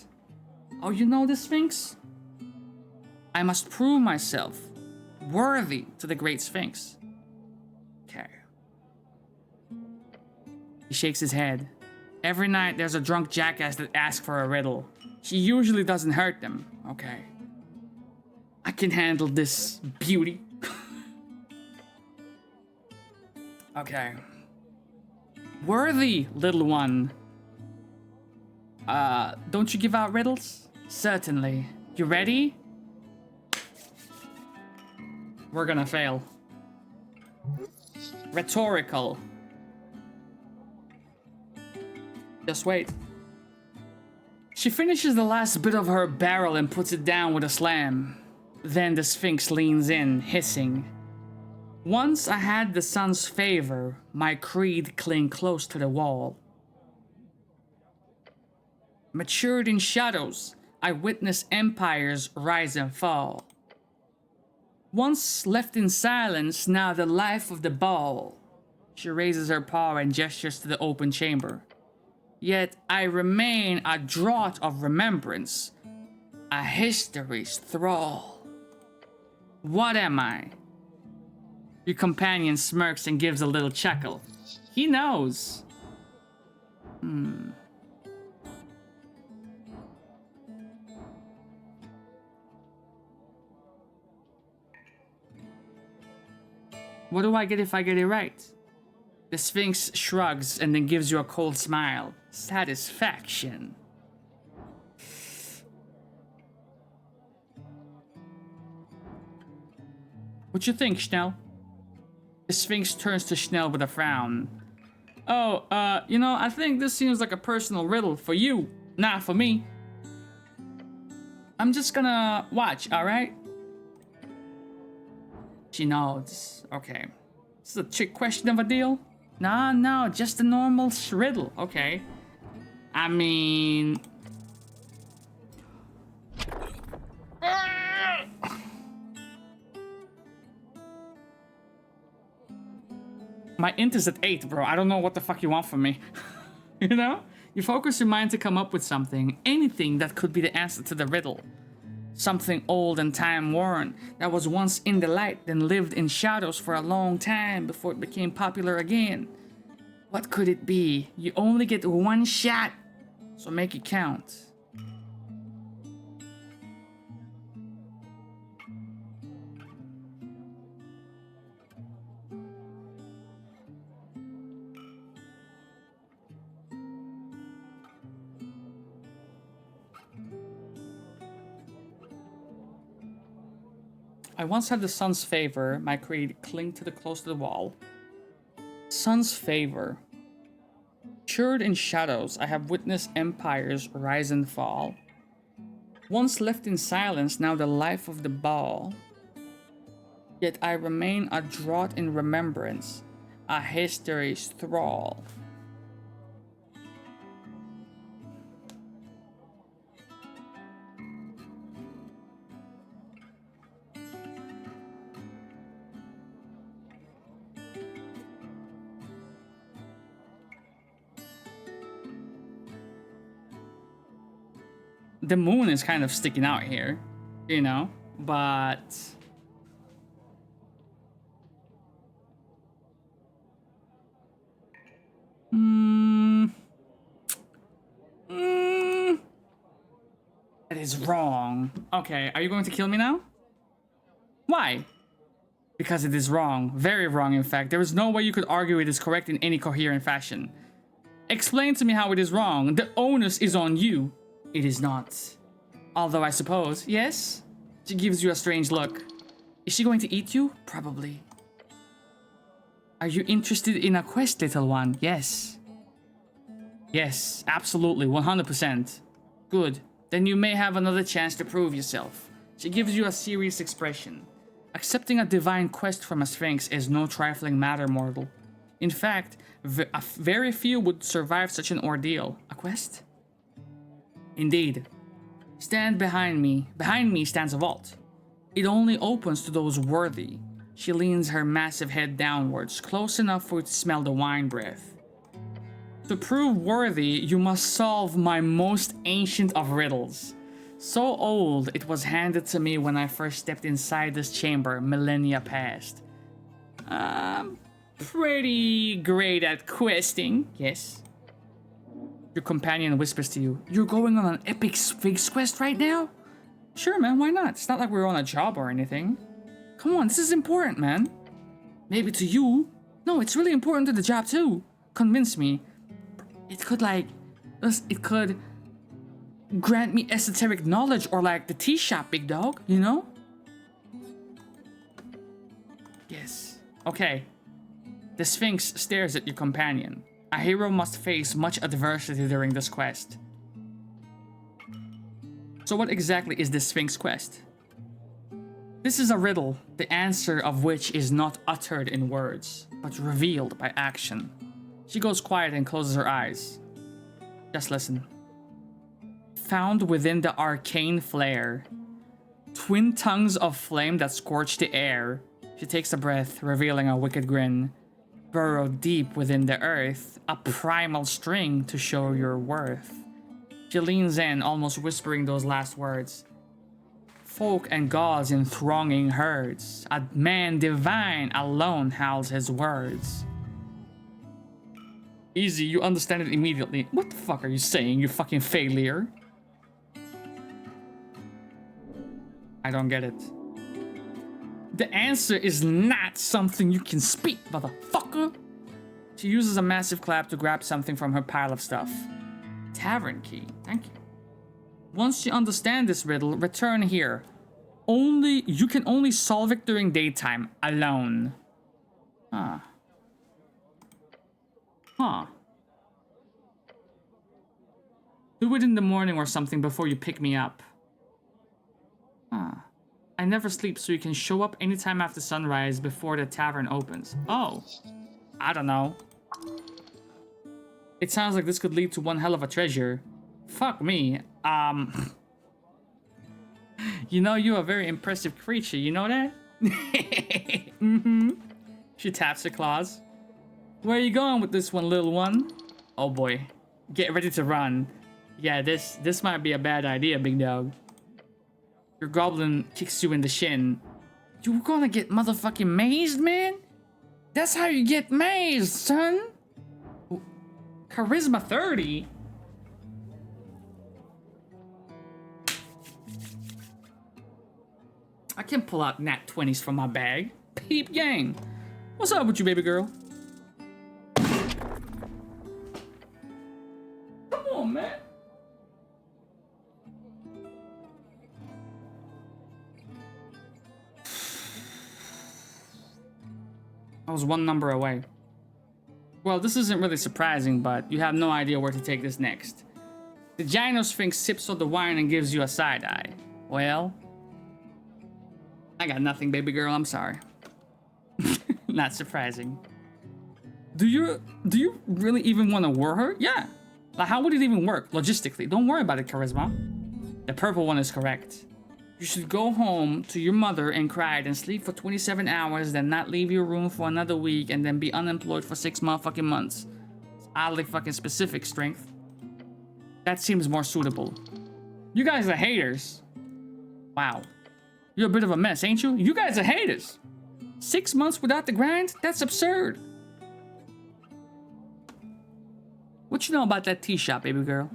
Oh, you know the Sphinx? I must prove myself worthy to the great Sphinx. Okay. He shakes his head. Every night there's a drunk jackass that asks for a riddle. She usually doesn't hurt them. Okay. I can handle this, beauty. Okay. Worthy, little one. Don't you give out riddles? Certainly. You ready? We're gonna fail. Rhetorical. Just wait. She finishes the last bit of her barrel and puts it down with a slam. Then the Sphinx leans in, hissing. Once I had the sun's favor, my creed cling close to the wall. Matured in shadows, I witness empires rise and fall. Once left in silence, now the life of the ball. She raises her paw and gestures to the open chamber. Yet I remain a draught of remembrance, a history's thrall. What am I? Your companion smirks and gives a little chuckle. He knows. What do I get if I get it right? The Sphinx shrugs and then gives you a cold smile. Satisfaction. What you think, Schnell? The Sphinx turns to Schnell with a frown. Oh, you know, I think this seems like a personal riddle for you, not for me. I'm just gonna watch, alright? She nods. Okay. This is a trick question of a deal? No, just a normal riddle. Okay. I mean... My int is at 8, bro. I don't know what the fuck you want from me. You know? You focus your mind to come up with something. Anything that could be the answer to the riddle. Something old and time-worn that was once in the light, then lived in shadows for a long time before it became popular again. What could it be? You only get one shot, so make it count. I once had the sun's favor, my creed cling to the close to the wall. Sun's favor. Matured in shadows, I have witnessed empires rise and fall. Once left in silence, now the life of the ball. Yet I remain a draught in remembrance, a history's thrall. The moon is kind of sticking out here, you know, but... That is wrong. Okay, are you going to kill me now? Why? Because it is wrong. Very wrong, in fact. There is no way you could argue it is correct in any coherent fashion. Explain to me how it is wrong. The onus is on you. It is not. Although I suppose, yes? She gives you a strange look. Is she going to eat you? Probably. Are you interested in a quest, little one? Yes. Yes, absolutely, 100%. Good. Then you may have another chance to prove yourself. She gives you a serious expression. Accepting a divine quest from a Sphinx is no trifling matter, mortal. In fact, very few would survive such an ordeal. A quest? Indeed. Stand behind me. Behind me stands a vault. It only opens to those worthy. She leans her massive head downwards, close enough for you to smell the wine breath. To prove worthy, you must solve my most ancient of riddles. So old, it was handed to me when I first stepped inside this chamber millennia past. Pretty great at questing, yes? Your companion whispers to you, you're going on an epic Sphinx quest right now? Sure, man, why not? It's not like we're on a job or anything. Come on, this is important, man. Maybe to you. No, it's really important to the job too. Convince me. It could grant me esoteric knowledge or like the tea shop, big dog, you know? Yes. Okay. The Sphinx stares at your companion. A hero must face much adversity during this quest. So what exactly is this Sphinx quest? This is a riddle, the answer of which is not uttered in words, but revealed by action. She goes quiet and closes her eyes. Just listen. Found within the arcane flare, twin tongues of flame that scorch the air. She takes a breath, revealing a wicked grin. Burrowed deep within the earth, a primal string to show your worth. She leans in, almost whispering those last words. Folk and gods in thronging herds, a man divine alone howls his words. Easy, you understand it immediately. What the fuck are you saying, you fucking failure? I don't get it. The answer is not something you can speak, motherfucker. She uses a massive clap to grab something from her pile of stuff. Tavern key, thank you. Once you understand this riddle, return here. You can only solve it during daytime, alone. Huh. Do it in the morning or something before you pick me up. I never sleep, so you can show up anytime after sunrise before the tavern opens. Oh. I don't know. It sounds like this could lead to one hell of a treasure. Fuck me. You know, you're a very impressive creature, you know that? She taps her claws. Where are you going with this one, little one? Oh boy. Get ready to run. Yeah, this might be a bad idea, big dog. Your goblin kicks you in the shin. You're gonna get motherfucking mazed, man? That's how you get mazed, son! Charisma 30? I can pull out nat 20s from my bag. Peep gang. What's up with you, baby girl? Come on, man. I was one number away. Well, this isn't really surprising, but you have no idea where to take this next. The Gyno Sphinx sips on the wine and gives you a side eye. Well, I got nothing, baby girl, I'm sorry. Not surprising. Do you really even want to woo her? Yeah. Like, how would it even work logistically? Don't worry about it, Charisma. The purple one is correct. You should go home to your mother and cry, then sleep for 27 hours, then not leave your room for another week, and then be unemployed for 6 motherfucking months. It's oddly fucking specific, Strength. That seems more suitable. You guys are haters. Wow. You're a bit of a mess, ain't you? You guys are haters. 6 months without the grind? That's absurd. What you know about that tea shop, baby girl?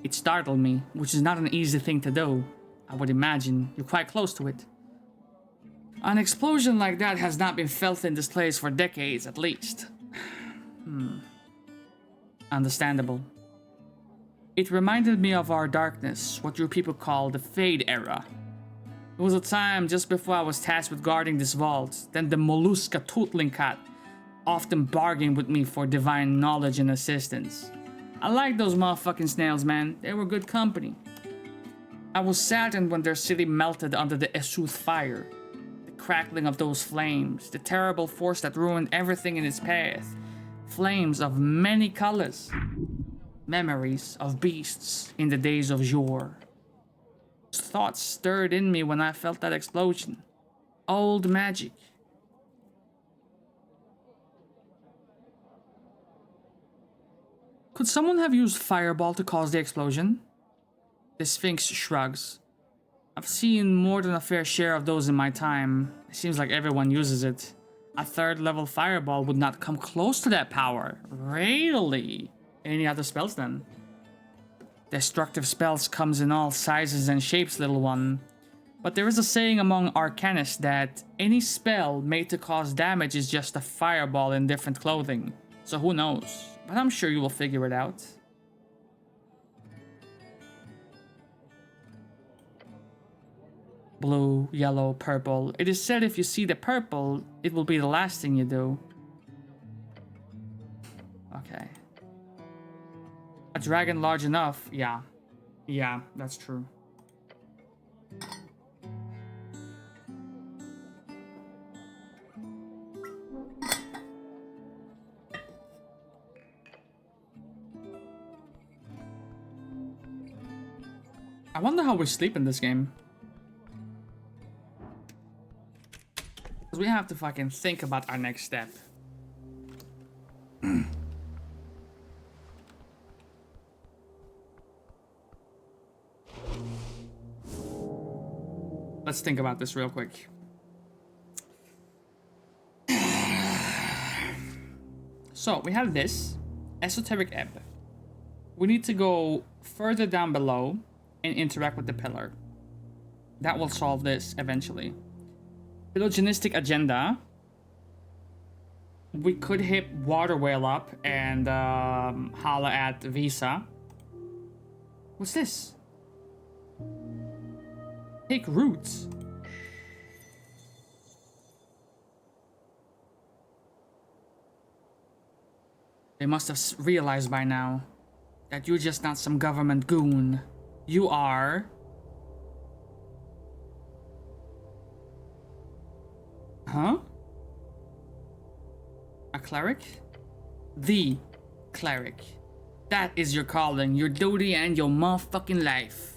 It startled me, which is not an easy thing to do. I would imagine you're quite close to it. An explosion like that has not been felt in this place for decades, at least. Understandable. It reminded me of our darkness, what your people call the Fade era. It was a time just before I was tasked with guarding this vault, then the Mollusca Tootling Cat often bargained with me for divine knowledge and assistance. I liked those motherfucking snails, man. They were good company. I was saddened when their city melted under the Esuth fire. The crackling of those flames, the terrible force that ruined everything in its path. Flames of many colors. Memories of beasts in the days of yore. Thoughts stirred in me when I felt that explosion. Old magic. Could someone have used fireball to cause the explosion? The Sphinx shrugs. I've seen more than a fair share of those in my time. It seems like everyone uses it. A 3rd level fireball would not come close to that power. Really? Any other spells then? Destructive spells comes in all sizes and shapes, little one. But there is a saying among arcanists that any spell made to cause damage is just a fireball in different clothing. So who knows? But I'm sure you will figure it out. Blue, yellow, purple. It is said if you see the purple, it will be the last thing you do. Okay. A dragon large enough? Yeah. Yeah, that's true. I wonder how we sleep in this game. Because we have to fucking think about our next step. Let's think about this real quick. So, we have this. Esoteric Ebb. We need to go further down below and interact with the pillar. That will solve this eventually. Phylogenistic agenda. We could hit Water Whale up and holla at Visa. What's this? Take roots. They must have realized by now that you're just not some government goon. You are... Huh? A cleric? The cleric. That is your calling, your duty, and your motherfucking life.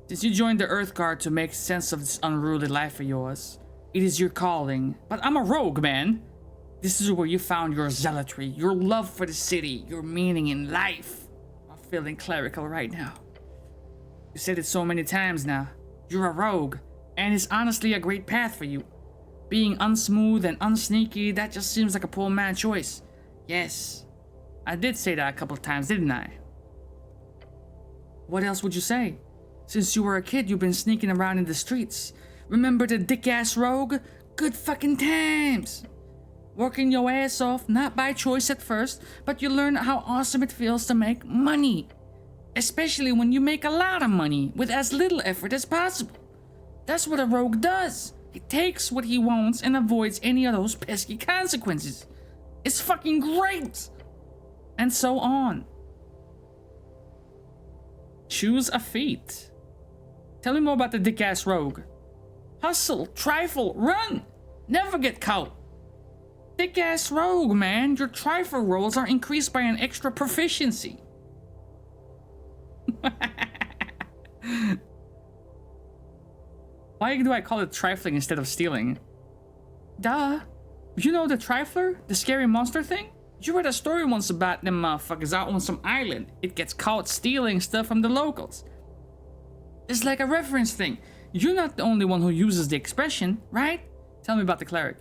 Since you joined the Earth Guard to make sense of this unruly life of yours, it is your calling. But I'm a rogue, man. This is where you found your zealotry, your love for the city, your meaning in life. I'm feeling clerical right now. You said it so many times now. You're a rogue, and it's honestly a great path for you. Being unsmooth and unsneaky, that just seems like a poor man's choice. Yes, I did say that a couple of times, didn't I? What else would you say? Since you were a kid, you've been sneaking around in the streets. Remember the dick-ass rogue? Good fucking times! Working your ass off, not by choice at first, but you learn how awesome it feels to make money. Especially when you make a lot of money with as little effort as possible. That's what a rogue does. He takes what he wants and avoids any of those pesky consequences. It's fucking great! And so on. Choose a feat. Tell me more about the dick-ass rogue. Hustle, trifle, run! Never get caught. Dick-ass rogue, man. Your trifle rolls are increased by an extra proficiency. Why do I call it trifling instead of stealing? Duh. You know the trifler? The scary monster thing? You read a story once about them motherfuckers out on some island. It gets caught stealing stuff from the locals. It's like a reference thing. You're not the only one who uses the expression, right? Tell me about the cleric.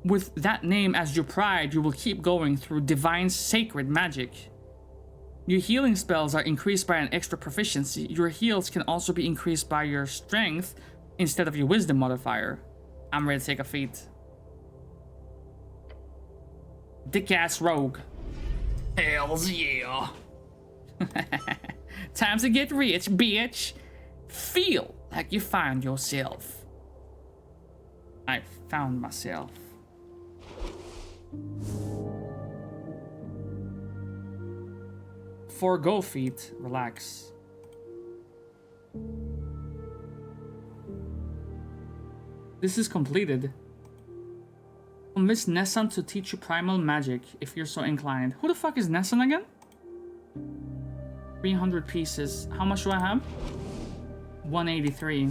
With that name as your pride, you will keep going through divine sacred magic. Your healing spells are increased by an extra proficiency. Your heals can also be increased by your strength instead of your wisdom modifier. I'm ready to take a feat. Dick-ass rogue. Hells yeah. Time to get rich, bitch. Feel like you found yourself. I found myself. Forgo feet. Relax. This is completed. Convince Nessun to teach you primal magic if you're so inclined. Who the fuck is Nessun again? 300 pieces. How much do I have? 183.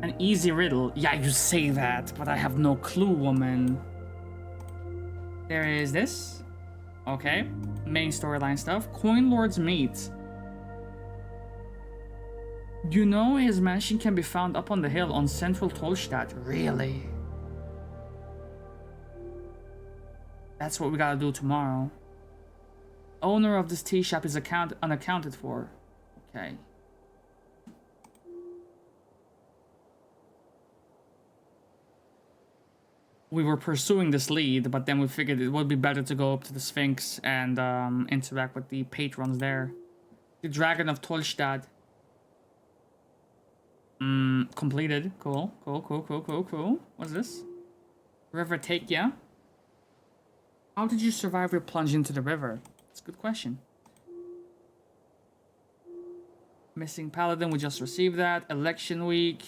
An easy riddle. Yeah, you say that, but I have no clue, woman. There is this. Okay. Main storyline stuff. Coin Lord's Meat. You know his mansion can be found up on the hill on central Tolstadt. Really? That's what we gotta do tomorrow. Owner of this tea shop is unaccounted for. Okay. We were pursuing this lead, but then we figured it would be better to go up to the Sphinx and interact with the patrons there. The Dragon of Tolstadt. Completed. Cool. Cool. What's this? River Takia. How did you survive your plunge into the river? That's a good question. Missing Paladin, we just received that. Election week.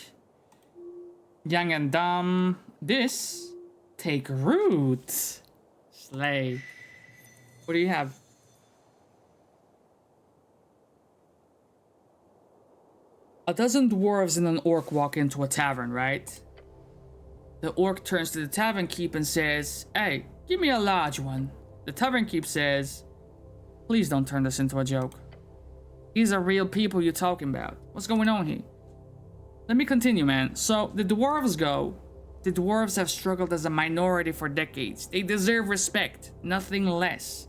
Yang and Dam. This. Take root. Slay. What do you have? A dozen dwarves and an orc walk into a tavern, right? The orc turns to the tavern keep and says, "Hey, give me a large one." The tavern keep says, "Please don't turn this into a joke. These are real people you're talking about. What's going on here?" Let me continue, man. So, the dwarves go, "The dwarves have struggled as a minority for decades. They deserve respect, nothing less.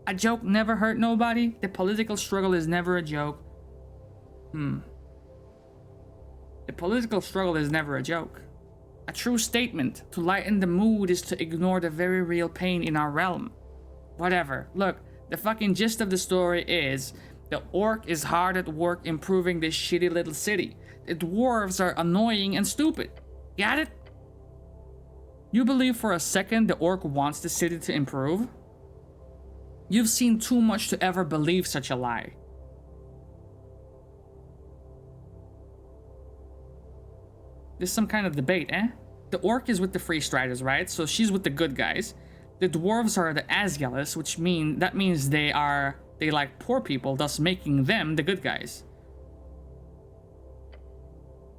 A joke never hurt nobody. The political struggle is never a joke." The political struggle is never a joke. A true statement to lighten the mood is to ignore the very real pain in our realm. Whatever. Look, the fucking gist of the story is the orc is hard at work improving this shitty little city. The dwarves are annoying and stupid. Got it? You believe for a second the orc wants the city to improve? You've seen too much to ever believe such a lie. There's some kind of debate, eh? The orc is with the Free Striders, right? So she's with the good guys. The dwarves are the Asgalis, which means they like poor people, thus making them the good guys.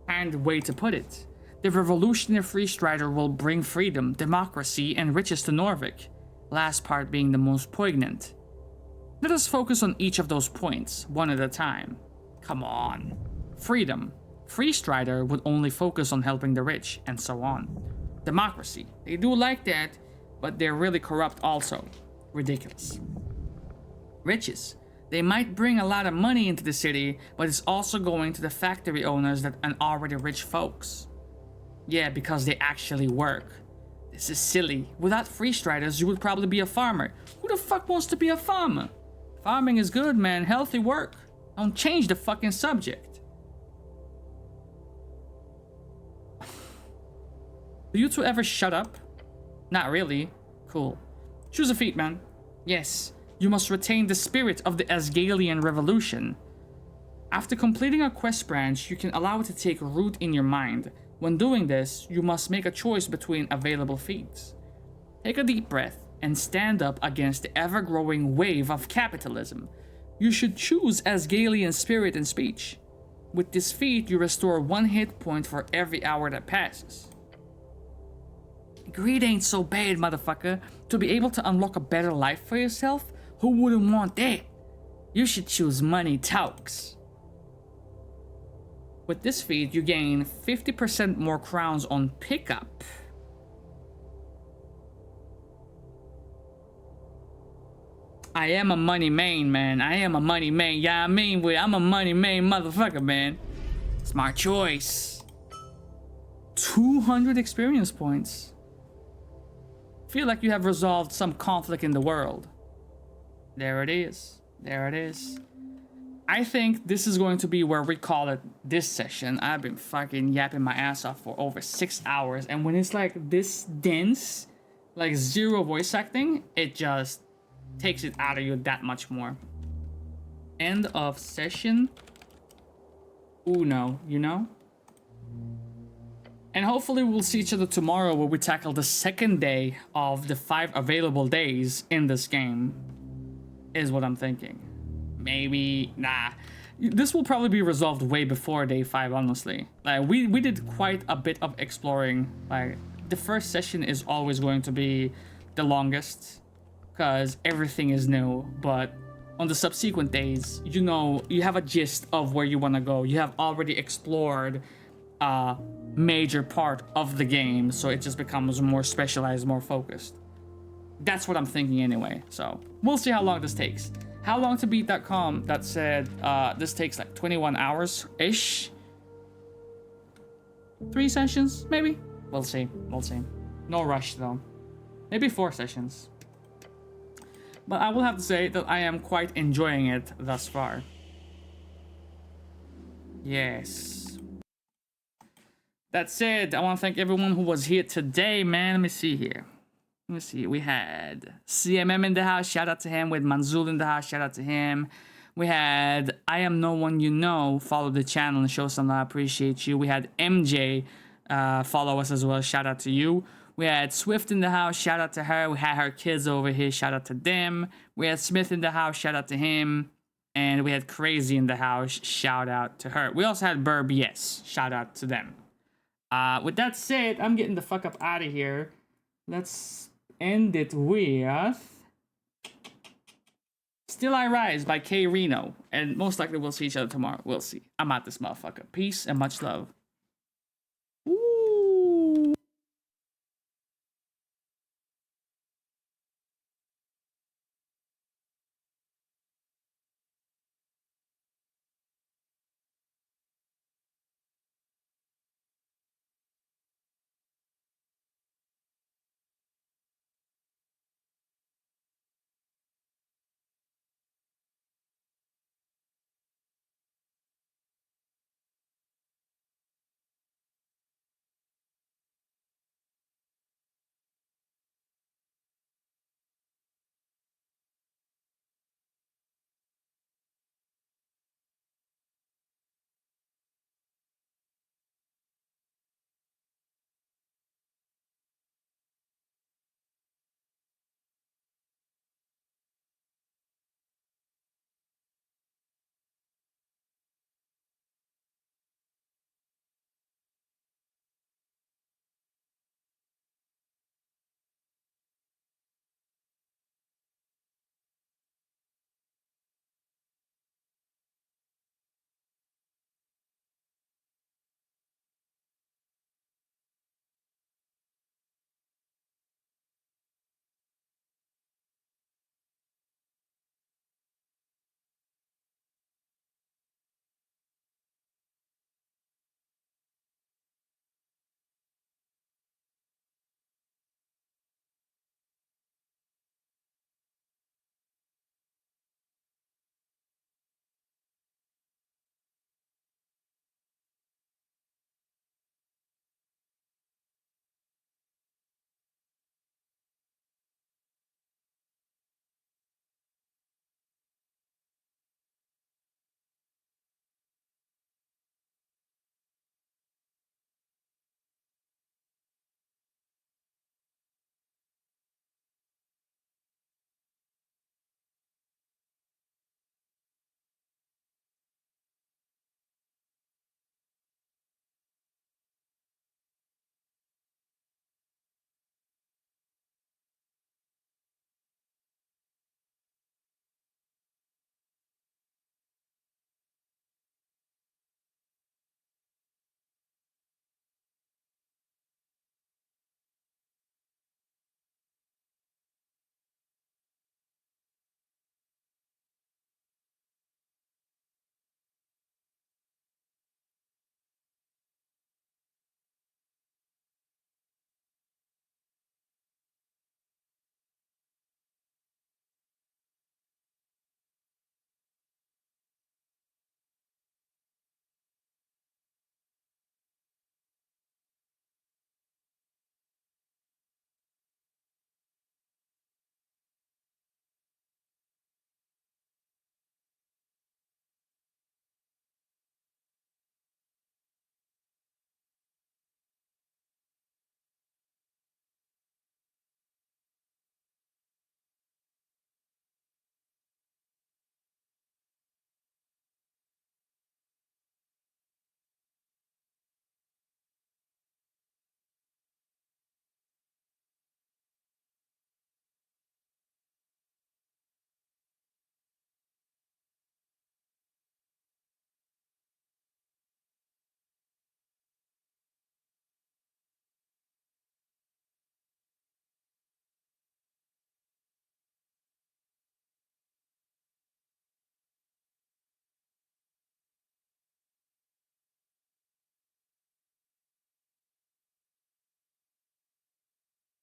And way to put it. The revolutionary Free Strider will bring freedom, democracy, and riches to Norvik. Last part being the most poignant. Let us focus on each of those points, one at a time. Come on. Freedom. Free Strider would only focus on helping the rich, and so on. Democracy. They do like that, but they're really corrupt also. Ridiculous. Riches. They might bring a lot of money into the city, but it's also going to the factory owners and already rich folks. Yeah, because they actually work. This is silly. Without Free Striders, you would probably be a farmer. Who the fuck wants to be a farmer? Farming is good, man. Healthy work. Don't change the fucking subject. Do you two ever shut up? Not really. Cool. Choose a feat, man. Yes, you must retain the spirit of the Asgalian Revolution. After completing a quest branch, you can allow it to take root in your mind. When doing this, you must make a choice between available feats. Take a deep breath and stand up against the ever-growing wave of capitalism. You should choose Asgalian spirit and speech. With this feat, you restore 1 hit point for every hour that passes. Greed ain't so bad, motherfucker. To be able to unlock a better life for yourself? Who wouldn't want that? You should choose Money Talks. With this feat, you gain 50% more crowns on pickup. I am a money main, man. I am a money main. Yeah, I'm a money main motherfucker, man. Smart choice. 200 experience points. feel like you have resolved some conflict in the world. There it is. There it is. I think this is going to be where we call it this session. I've been fucking yapping my ass off for over 6 hours, and when it's like this dense, like zero voice acting, it just takes it out of you that much more. End of session uno, you know? And hopefully we'll see each other tomorrow where we tackle the second day of the 5 available days in this game, is what I'm thinking. Maybe, nah. This will probably be resolved way before day 5, honestly. Like, we did quite a bit of exploring. Like, the first session is always going to be the longest, because everything is new, but on the subsequent days, you know, you have a gist of where you want to go. You have already explored a major part of the game, so it just becomes more specialized, more focused. That's what I'm thinking anyway, so we'll see how long this takes. How long to beat.com that said this takes like 21 hours-ish. 3 sessions, maybe? We'll see, we'll see. No rush though. Maybe 4 sessions. But I will have to say that I am quite enjoying it thus far. Yes. That said, I want to thank everyone who was here today, man. Let me see here. Let me see. We had CMM in the house. Shout out to him. With Manzul in the house. Shout out to him. We had I Am No One You Know. Follow the channel and show some love. Appreciate you. We had MJ follow us as well. Shout out to you. We had Swift in the house. Shout out to her. We had her kids over here. Shout out to them. We had Smith in the house. Shout out to him. And we had Crazy in the house. Shout out to her. We also had Burb. Yes. Shout out to them. With that said, I'm getting the fuck up out of here. Let's end it with Still I Rise by K Reno. And most likely we'll see each other tomorrow. We'll see. I'm out this motherfucker. Peace and much love.